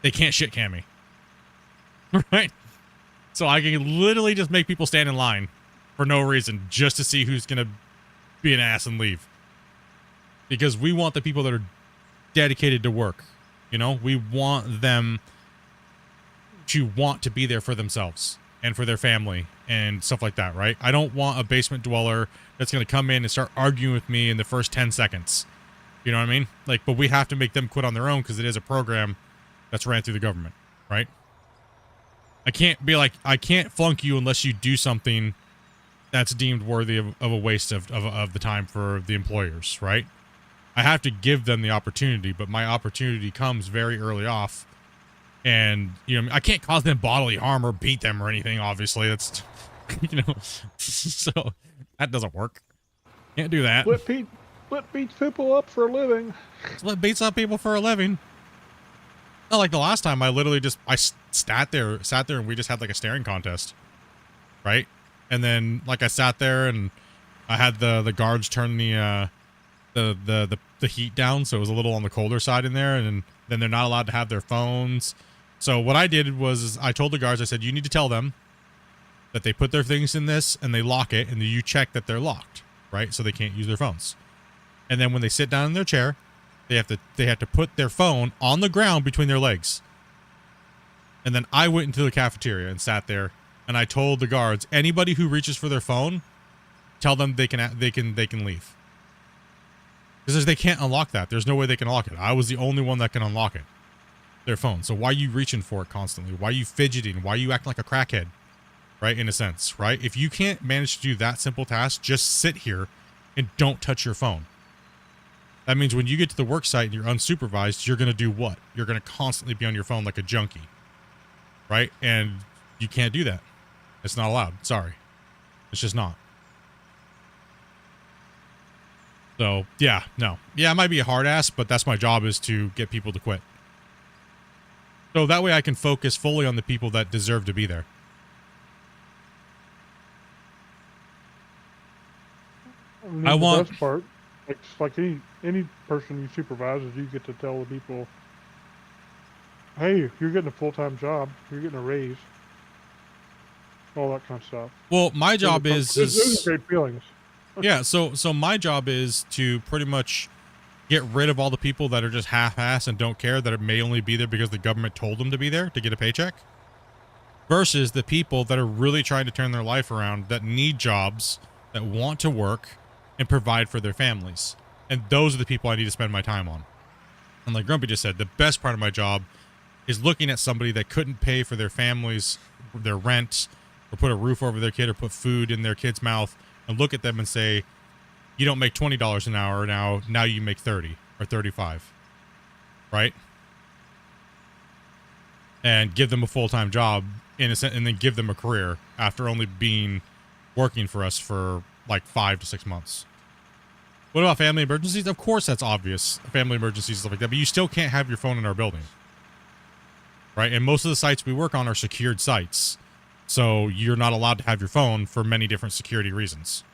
they can't shit can me, right? So I can literally just make people stand in line for no reason just to see who's going to be an ass and leave. Because we want the people that are dedicated to work. You know, we want them to want to be there for themselves and for their family and stuff like that, right? I don't want a basement dweller that's going to come in and start arguing with me in the first 10 seconds. You know what I mean? Like, but we have to make them quit on their own because it is a program that's ran through the government, right? I can't be like, I can't flunk you unless you do something that's deemed worthy of a waste of the time for the employers, right? I have to give them the opportunity, but my opportunity comes very early off. And, you know, I can't cause them bodily harm or beat them or anything, obviously. That's, you know, so that doesn't work. Can't do that. Split beats people up for a living. Split beats up people for a living. Not like the last time. I literally just sat there and we just had like a staring contest, right? And then like I sat there and I had the guards turn the heat down, so it was a little on the colder side in there, and then they're not allowed to have their phones. So what I did was I told the guards, I said, you need to tell them that they put their things in this and they lock it, and you check that they're locked, right? So they can't use their phones. And then when they sit down in their chair, they have to put their phone on the ground between their legs. And then I went into the cafeteria and sat there, and I told the guards, anybody who reaches for their phone, tell them they can leave. Because they can't unlock that. There's no way they can unlock it. I was the only one that can unlock it. Their phone. So why are you reaching for it constantly? Why are you fidgeting? Why are you acting like a crackhead? Right? In a sense, right? If you can't manage to do that simple task, just sit here and don't touch your phone. That means when you get to the work site and you're unsupervised, you're going to do what? You're going to constantly be on your phone like a junkie. Right? And you can't do that. It's not allowed. Sorry. It's just not. So, yeah, no. Yeah, I might be a hard ass, but that's my job, is to get people to quit. So that way I can focus fully on the people that deserve to be there. I want the best part, like any person you supervise, is you get to tell the people, hey, you're getting a full-time job, you're getting a raise, all that kind of stuff. Well, my job is those are great feelings. Yeah, so my job is to pretty much get rid of all the people that are just half-ass and don't care, that it may only be there because the government told them to be there to get a paycheck, versus the people that are really trying to turn their life around, that need jobs, that want to work and provide for their families. And those are the people I need to spend my time on. And like Grumpy just said, the best part of my job is looking at somebody that couldn't pay for their families, their rent, or put a roof over their kid, or put food in their kid's mouth, and look at them and say, you don't make $20 an hour now you make 30 or 35, right? And give them a full-time job in a sense, and then give them a career after only working for us for like 5 to 6 months. What about family emergencies? Of course, that's obvious. Family emergencies and stuff like that, but you still can't have your phone in our building, right? And most of the sites we work on are secured sites, so you're not allowed to have your phone for many different security reasons.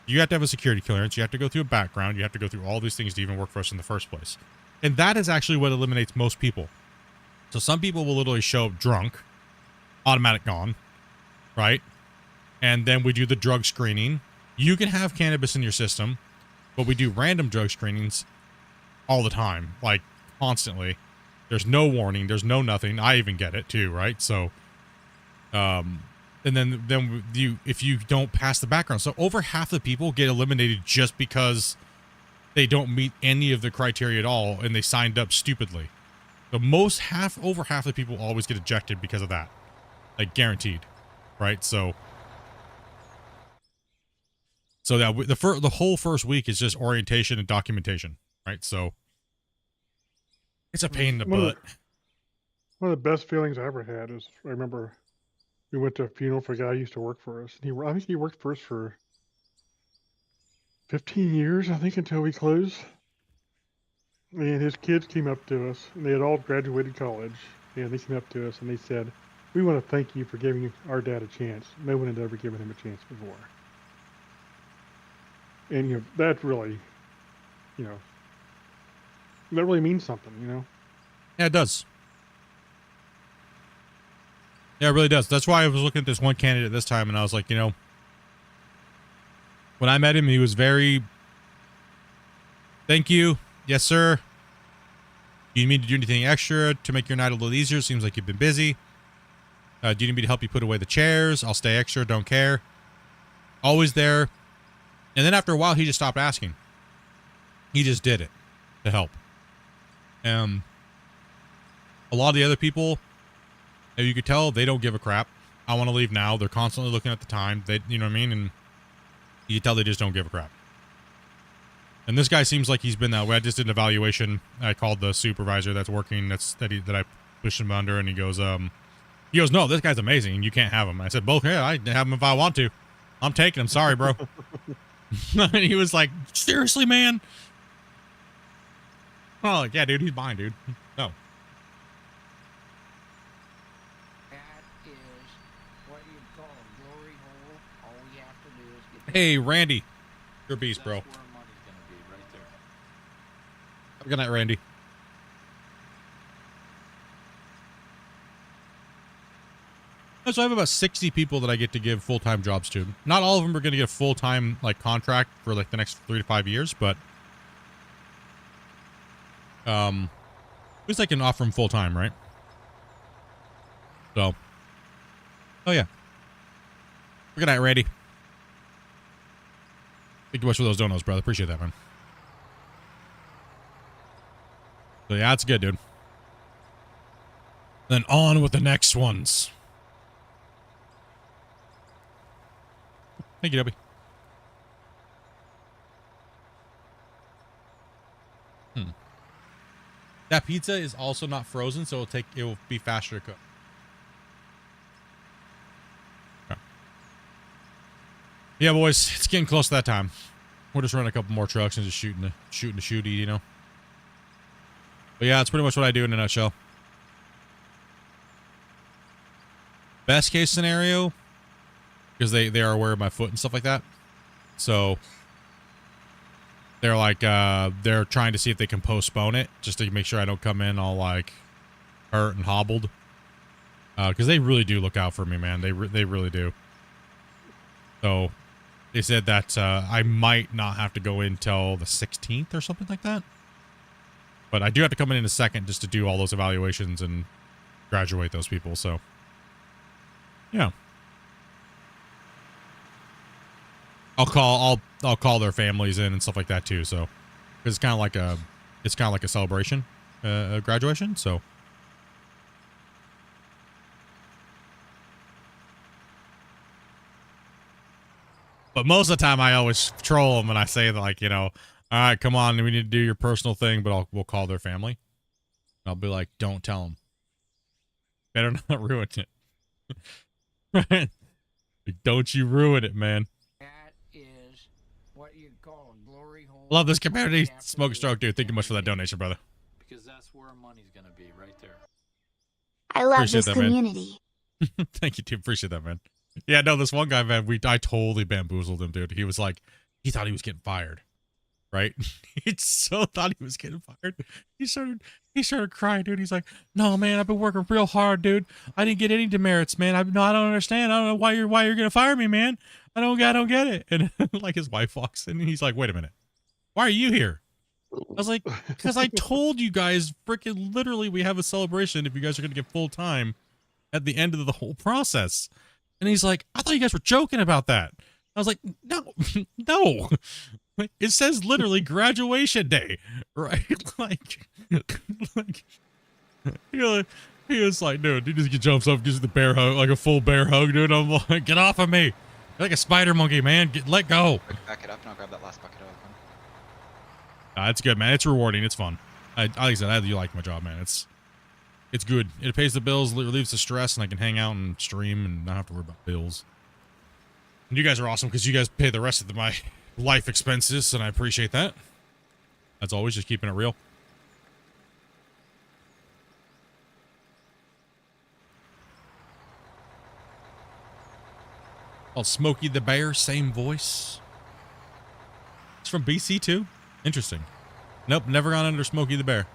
You have to have a security clearance. You have to go through a background. You have to go through all these things to even work for us in the first place. And that is actually what eliminates most people. So some people will literally show up drunk, automatic gone, right? And then we do the drug screening. You can have cannabis in your system, but we do random drug screenings all the time, like constantly. There's no warning. There's no nothing. I even get it too, right? So, and then if you don't pass the background, so over half the people get eliminated just because they don't meet any of the criteria at all, and they signed up stupidly. So over half the people always get ejected because of that, like guaranteed, right? So that the whole first week is just orientation and documentation, right? So it's a pain in the butt. One of the best feelings I ever had is I remember we went to a funeral for a guy who used to work for us. And I think he worked for us for 15 years, I think, until we closed. And his kids came up to us, and they had all graduated college. And they came up to us and they said, "We want to thank you for giving our dad a chance. No one had ever given him a chance before." And that really, that really means something, Yeah, it does. Yeah, it really does. That's why I was looking at this one candidate this time, and I was like, when I met him, he was very, "Thank you. Yes, sir. Do you need me to do anything extra to make your night a little easier? Seems like you've been busy. Do you need me to help you put away the chairs? I'll stay extra. Don't care." Always there. And then after a while, he just stopped asking. He just did it to help. A lot of the other people, you could tell they don't give a crap. I want to leave now. They're constantly looking at the time. You know what I mean? And you can tell they just don't give a crap. And this guy seems like he's been that way. I just did an evaluation. I called the supervisor that's working, that I pushed him under, and he goes, "No, this guy's amazing, and you can't have him." I said, "Well, yeah, I can have him if I want to. I'm taking him. Sorry, bro." And he was like, "Seriously, man?" Oh, yeah, dude, he's mine, dude. No. Hey, Randy. You're a beast, bro. Have a good night, Randy. So I have about 60 people that I get to give full-time jobs to. Not all of them are going to get a full-time contract for the next 3 to 5 years, but at least I can offer them full-time, right? So, oh yeah. Good night, Randy. Thank you much for those donuts, brother. Appreciate that, man. So yeah, that's good, dude. Then on with the next ones. Thank you, Dobby. That pizza is also not frozen, so it will be faster to cook. Okay. Yeah, boys, it's getting close to that time. We're just running a couple more trucks and just shooting the shooty, But yeah, that's pretty much what I do in a nutshell. Best case scenario, because they are aware of my foot and stuff like that. So they're they're trying to see if they can postpone it just to make sure I don't come in all hurt and hobbled. Because they really do look out for me, man. They really do. So they said that I might not have to go in till the 16th or something like that. But I do have to come in a second just to do all those evaluations and graduate those people. So yeah. I'll call their families in and stuff like that too. So, because it's kind of like a celebration, a graduation. So, but most of the time I always troll them and I say all right, come on, we need to do your personal thing, but we'll call their family. I'll be like, don't tell them. Better not ruin it. Right? Don't you ruin it, man. Love this community. Smoke Stroke, dude. Thank you much for that donation, brother. Because that's where money's gonna be, right there. I love Appreciate this that, community. Thank you, dude. Appreciate that, man. Yeah, no, this one guy, man, I totally bamboozled him, dude. He was like, he thought he was getting fired, right? He so thought he was getting fired. He started crying, dude. He's like, "No, man, I've been working real hard, dude. I didn't get any demerits, man. I don't understand. I don't know why you're gonna fire me, man. I don't get it." And like his wife walks in, and he's like, "Wait a minute, why are you here?" I was like, "Because I told you guys, freaking literally, we have a celebration if you guys are gonna get full time at the end of the whole process." And he's like, "I thought you guys were joking about that." I was like, "No, no. It says literally graduation day, right?" like he was like, dude, he just jumps up, gives the bear hug, like a full bear hug, dude. I'm like, "Get off of me. You're like a spider monkey, man. Let go." Back it up and I'll grab that last bucket of one. It's good, man. It's rewarding. It's fun. Like I said, I do like my job, man. It's good. It pays the bills, relieves the stress, and I can hang out and stream and not have to worry about bills. And you guys are awesome because you guys pay the rest of my life expenses, and I appreciate that. As always, just keeping it real. Called Smokey the Bear, same voice. It's from BC too. Interesting. Nope, never gone under Smokey the Bear.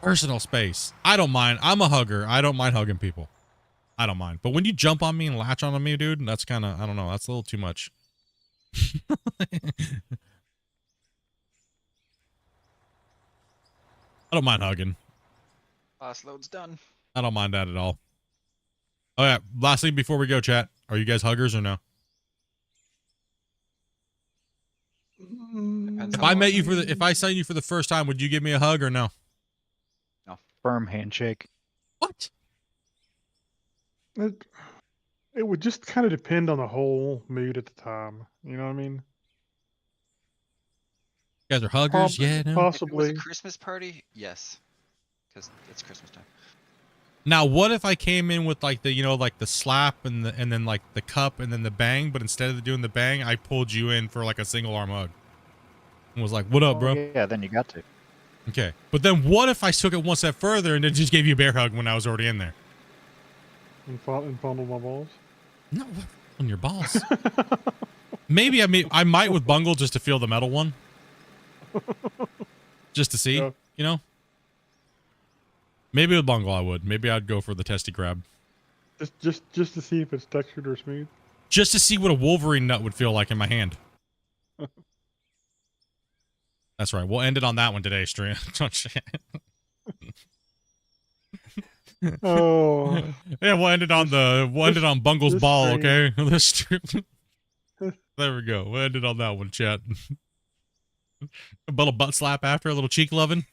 Personal space. I don't mind. I'm a hugger. I don't mind hugging people. I don't mind. But when you jump on me and latch onto me, dude, that's kind of, I don't know. That's a little too much. I don't mind hugging. Last load's done. I don't mind that at all. Oh yeah, last thing before we go, chat. Are you guys huggers or no? If I met you if I saw you for the first time, would you give me a hug or no? No. Firm handshake. What? It would just kind of depend on the whole mood at the time. You know what I mean? You guys are huggers? Yeah, no. Possibly. If it was a Christmas party, yes. Because it's Christmas time. Now, what if I came in with like the, you know, like the slap and then like the cup and then the bang, but instead of doing the bang, I pulled you in for like a single arm hug and was like, "What up, bro?" Yeah, then you got to. Okay. But then what if I took it one step further and then just gave you a bear hug when I was already in there? And fondle my balls? No, on your balls. Maybe I might with Bungle just to feel the metal one. Just to see, Yeah. you know? Maybe with Bungle I would. Maybe I'd go for the testy grab. Just to see if it's textured or smooth. Just to see what a Wolverine nut would feel like in my hand. That's right. We'll end it on that one today, stream. Oh. Yeah, we'll end it on Bungle's this ball, stream. okay? There we go. We'll end it on that one, chat. A little butt slap after, a little cheek loving.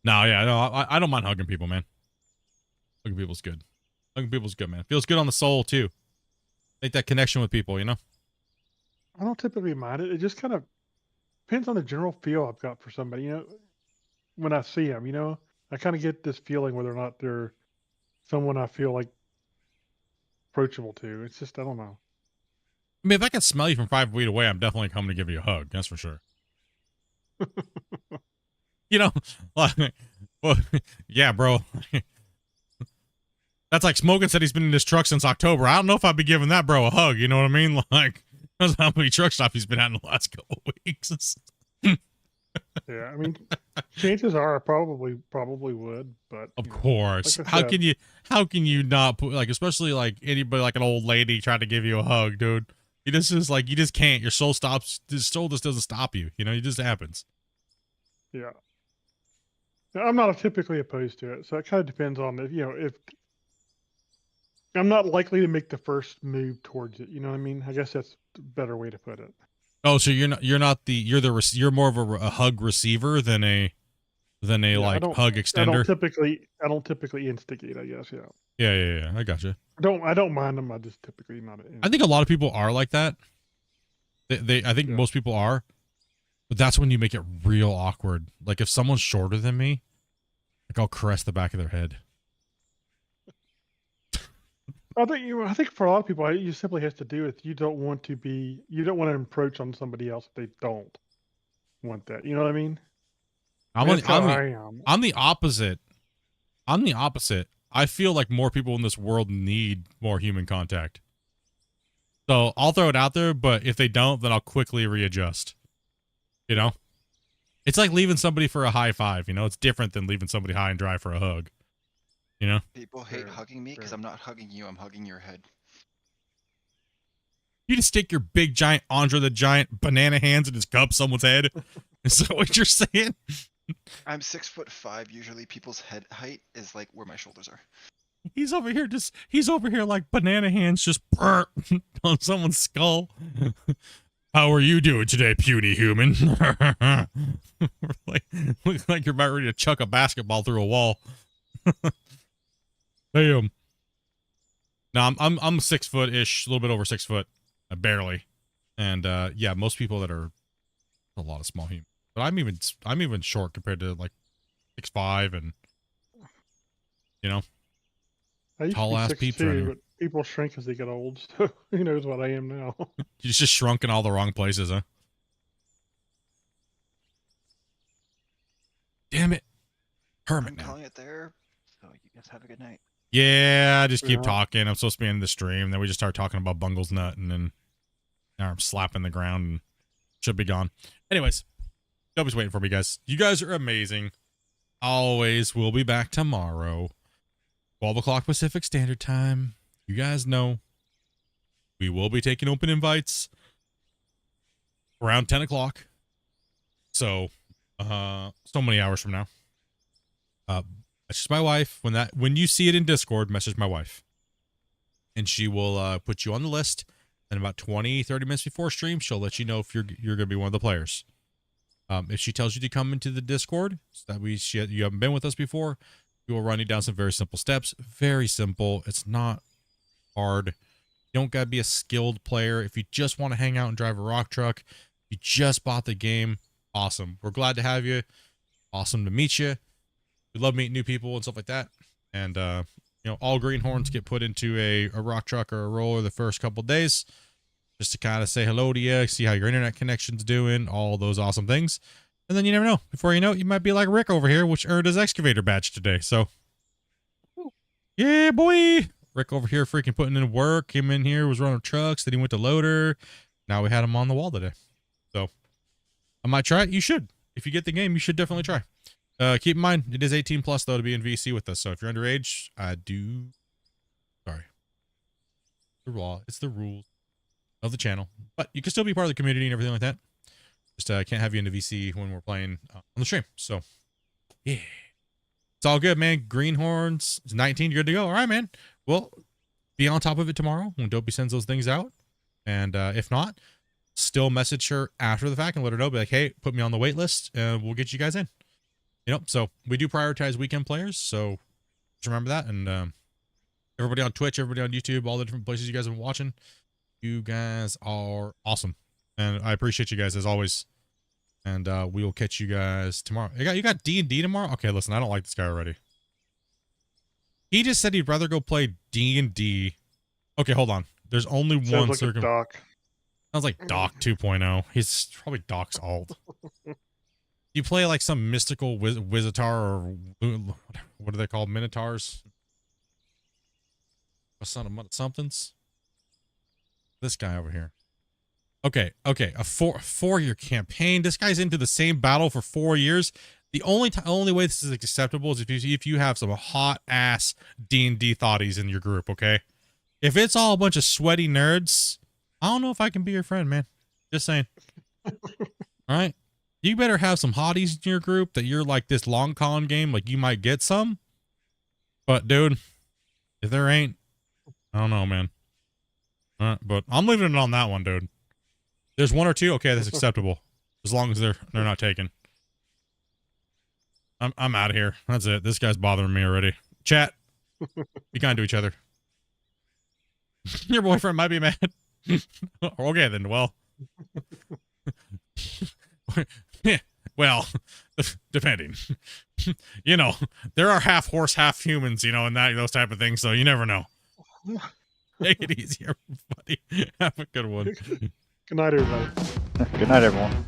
No, I don't mind hugging people, man. Hugging people's good. Hugging people's good, man. Feels good on the soul too. Make that connection with people, you know? I don't typically mind it. It just kind of depends on the general feel I've got for somebody. You know, when I see them, you know, I kind of get this feeling whether or not they're someone I feel like approachable to. It's just, I don't know. I mean, if I can smell you from 5 feet away, I'm definitely coming to give you a hug. That's for sure. You know, like, well, yeah, bro. That's like Smokin said he's been in this truck since October. I don't know if I'd be giving that bro a hug. You know what I mean? Like, that's how many truck stops he's been at in the last couple of weeks. Yeah, I mean, chances are I probably would, but Of course. like I How said, can you not put, like, especially like anybody, like an old lady trying to give you a hug, dude? You just can't. Your soul stops. The soul just doesn't stop you. You know, it just happens. yeah. I'm not typically opposed to it, so it kind of depends on if I'm not likely to make the first move towards it. You know what I mean? I guess that's a better way to put it. Oh, so you're you're more of a hug receiver than a Yeah, like hug extender. I don't typically instigate. I guess. Yeah. Yeah. I gotcha. I don't mind them. I just typically not. I think a lot of people are like that. I think most people are, but that's when you make it real awkward. Like if someone's shorter than me, like I'll caress the back of their head. I think for a lot of people, you simply has to do with you don't want to encroach on somebody else if they don't want that. You know what I mean? That's how I am. I'm the opposite. I feel like more people in this world need more human contact. So I'll throw it out there, but if they don't, then I'll quickly readjust. You know? It's like leaving somebody for a high five, you know? It's different than leaving somebody high and dry for a hug. You know? People hate hugging me because I'm not hugging you, I'm hugging your head. You just stick your big giant Andre the Giant banana hands in his cup someone's head. Is that what you're saying? I'm 6'5". Usually people's head height is like where my shoulders are. He's over here like banana hands just on someone's skull. How are you doing today, puny human? Looks like you're about ready to chuck a basketball through a wall. Damn. No, I'm 6 foot-ish, a little bit over 6 foot, barely. And yeah, most people that are a lot of small humans. But I'm even short compared to like 6'5" and you know. Tall ass peeps around here. But people shrink as they get old, so who knows what I am now. You just shrunk in all the wrong places, huh? Damn it. Hermit I'm now. calling it there. So you guys have a good night. Yeah, I just keep talking. I'm supposed to be in the stream. Then we just start talking about Bungle's nut, and then now I'm slapping the ground and should be gone. Anyways, Dobby's waiting for me, guys. You guys are amazing. Always. We'll be back tomorrow. 12 o'clock Pacific Standard Time. You guys know we will be taking open invites around 10 o'clock. So, so many hours from now. Message my wife. When you see it in Discord, message my wife. And she will put you on the list. And about 20, 30 minutes before stream, she'll let you know if you're going to be one of the players. If she tells you to come into the Discord, so that you haven't been with us before, we will run you down some very simple steps. Very simple. It's not hard. You don't got to be a skilled player. If you just want to hang out and drive a rock truck, you just bought the game, awesome. We're glad to have you. Awesome to meet you. We love meeting new people and stuff like that. And, you know, all greenhorns get put into a rock truck or a roller the first couple days just to kind of say hello to you, see how your internet connection's doing, all those awesome things. And then you never know. Before you know it, you might be like Rick over here, which earned his excavator badge today. So, yeah, boy. Rick over here freaking putting in work. Came in here, was running trucks. Then he went to loader. Now we had him on the wall today. So, I might try it. You should. If you get the game, you should definitely try. Keep in mind, it is 18 plus, though, to be in VC with us. So, if you're underage, sorry. It's the rules of the channel. But you can still be part of the community and everything like that. Just can't have you into VC when we're playing on the stream. So, yeah. It's all good, man. Greenhorns. It's 19. You're good to go. All right, man. Well, be on top of it tomorrow when Dopey sends those things out. And if not, still message her after the fact and let her know. Be like, hey, put me on the wait list and we'll get you guys in. You know, so we do prioritize weekend players. So just remember that. And everybody on Twitch, everybody on YouTube, all the different places you guys have been watching, you guys are awesome. And I appreciate you guys as always. And we will catch you guys tomorrow. You got D&D tomorrow? Okay, listen, I don't like this guy already. He just said he'd rather go play D&D. Okay, hold on. There's only one like Doc. Sounds like Doc 2.0. He's probably Doc's alt. You play like some mystical Wizzitar or what are they called? Minotaurs? Somethings? This guy over here. Okay. A four-year campaign. This guy's into the same battle for 4 years. The only way this is acceptable is if you have some hot ass D&D thotties in your group. Okay, if it's all a bunch of sweaty nerds, I don't know if I can be your friend, man. Just saying. All right, you better have some hotties in your group that you're like this long con game. Like you might get some, but dude, if there ain't, I don't know, man. All right, but I'm leaving it on that one, dude. There's one or two. Okay, that's acceptable. As long as they're not taken. I'm out of here. That's it. This guy's bothering me already. Chat. Be kind to each other. Your boyfriend might be mad. Okay, then. Well. Yeah. Well, depending. You know, there are half horse, half humans, you know, and those type of things, so you never know. Take it easy, everybody. Have a good one. Good night, everybody. Good night, everyone.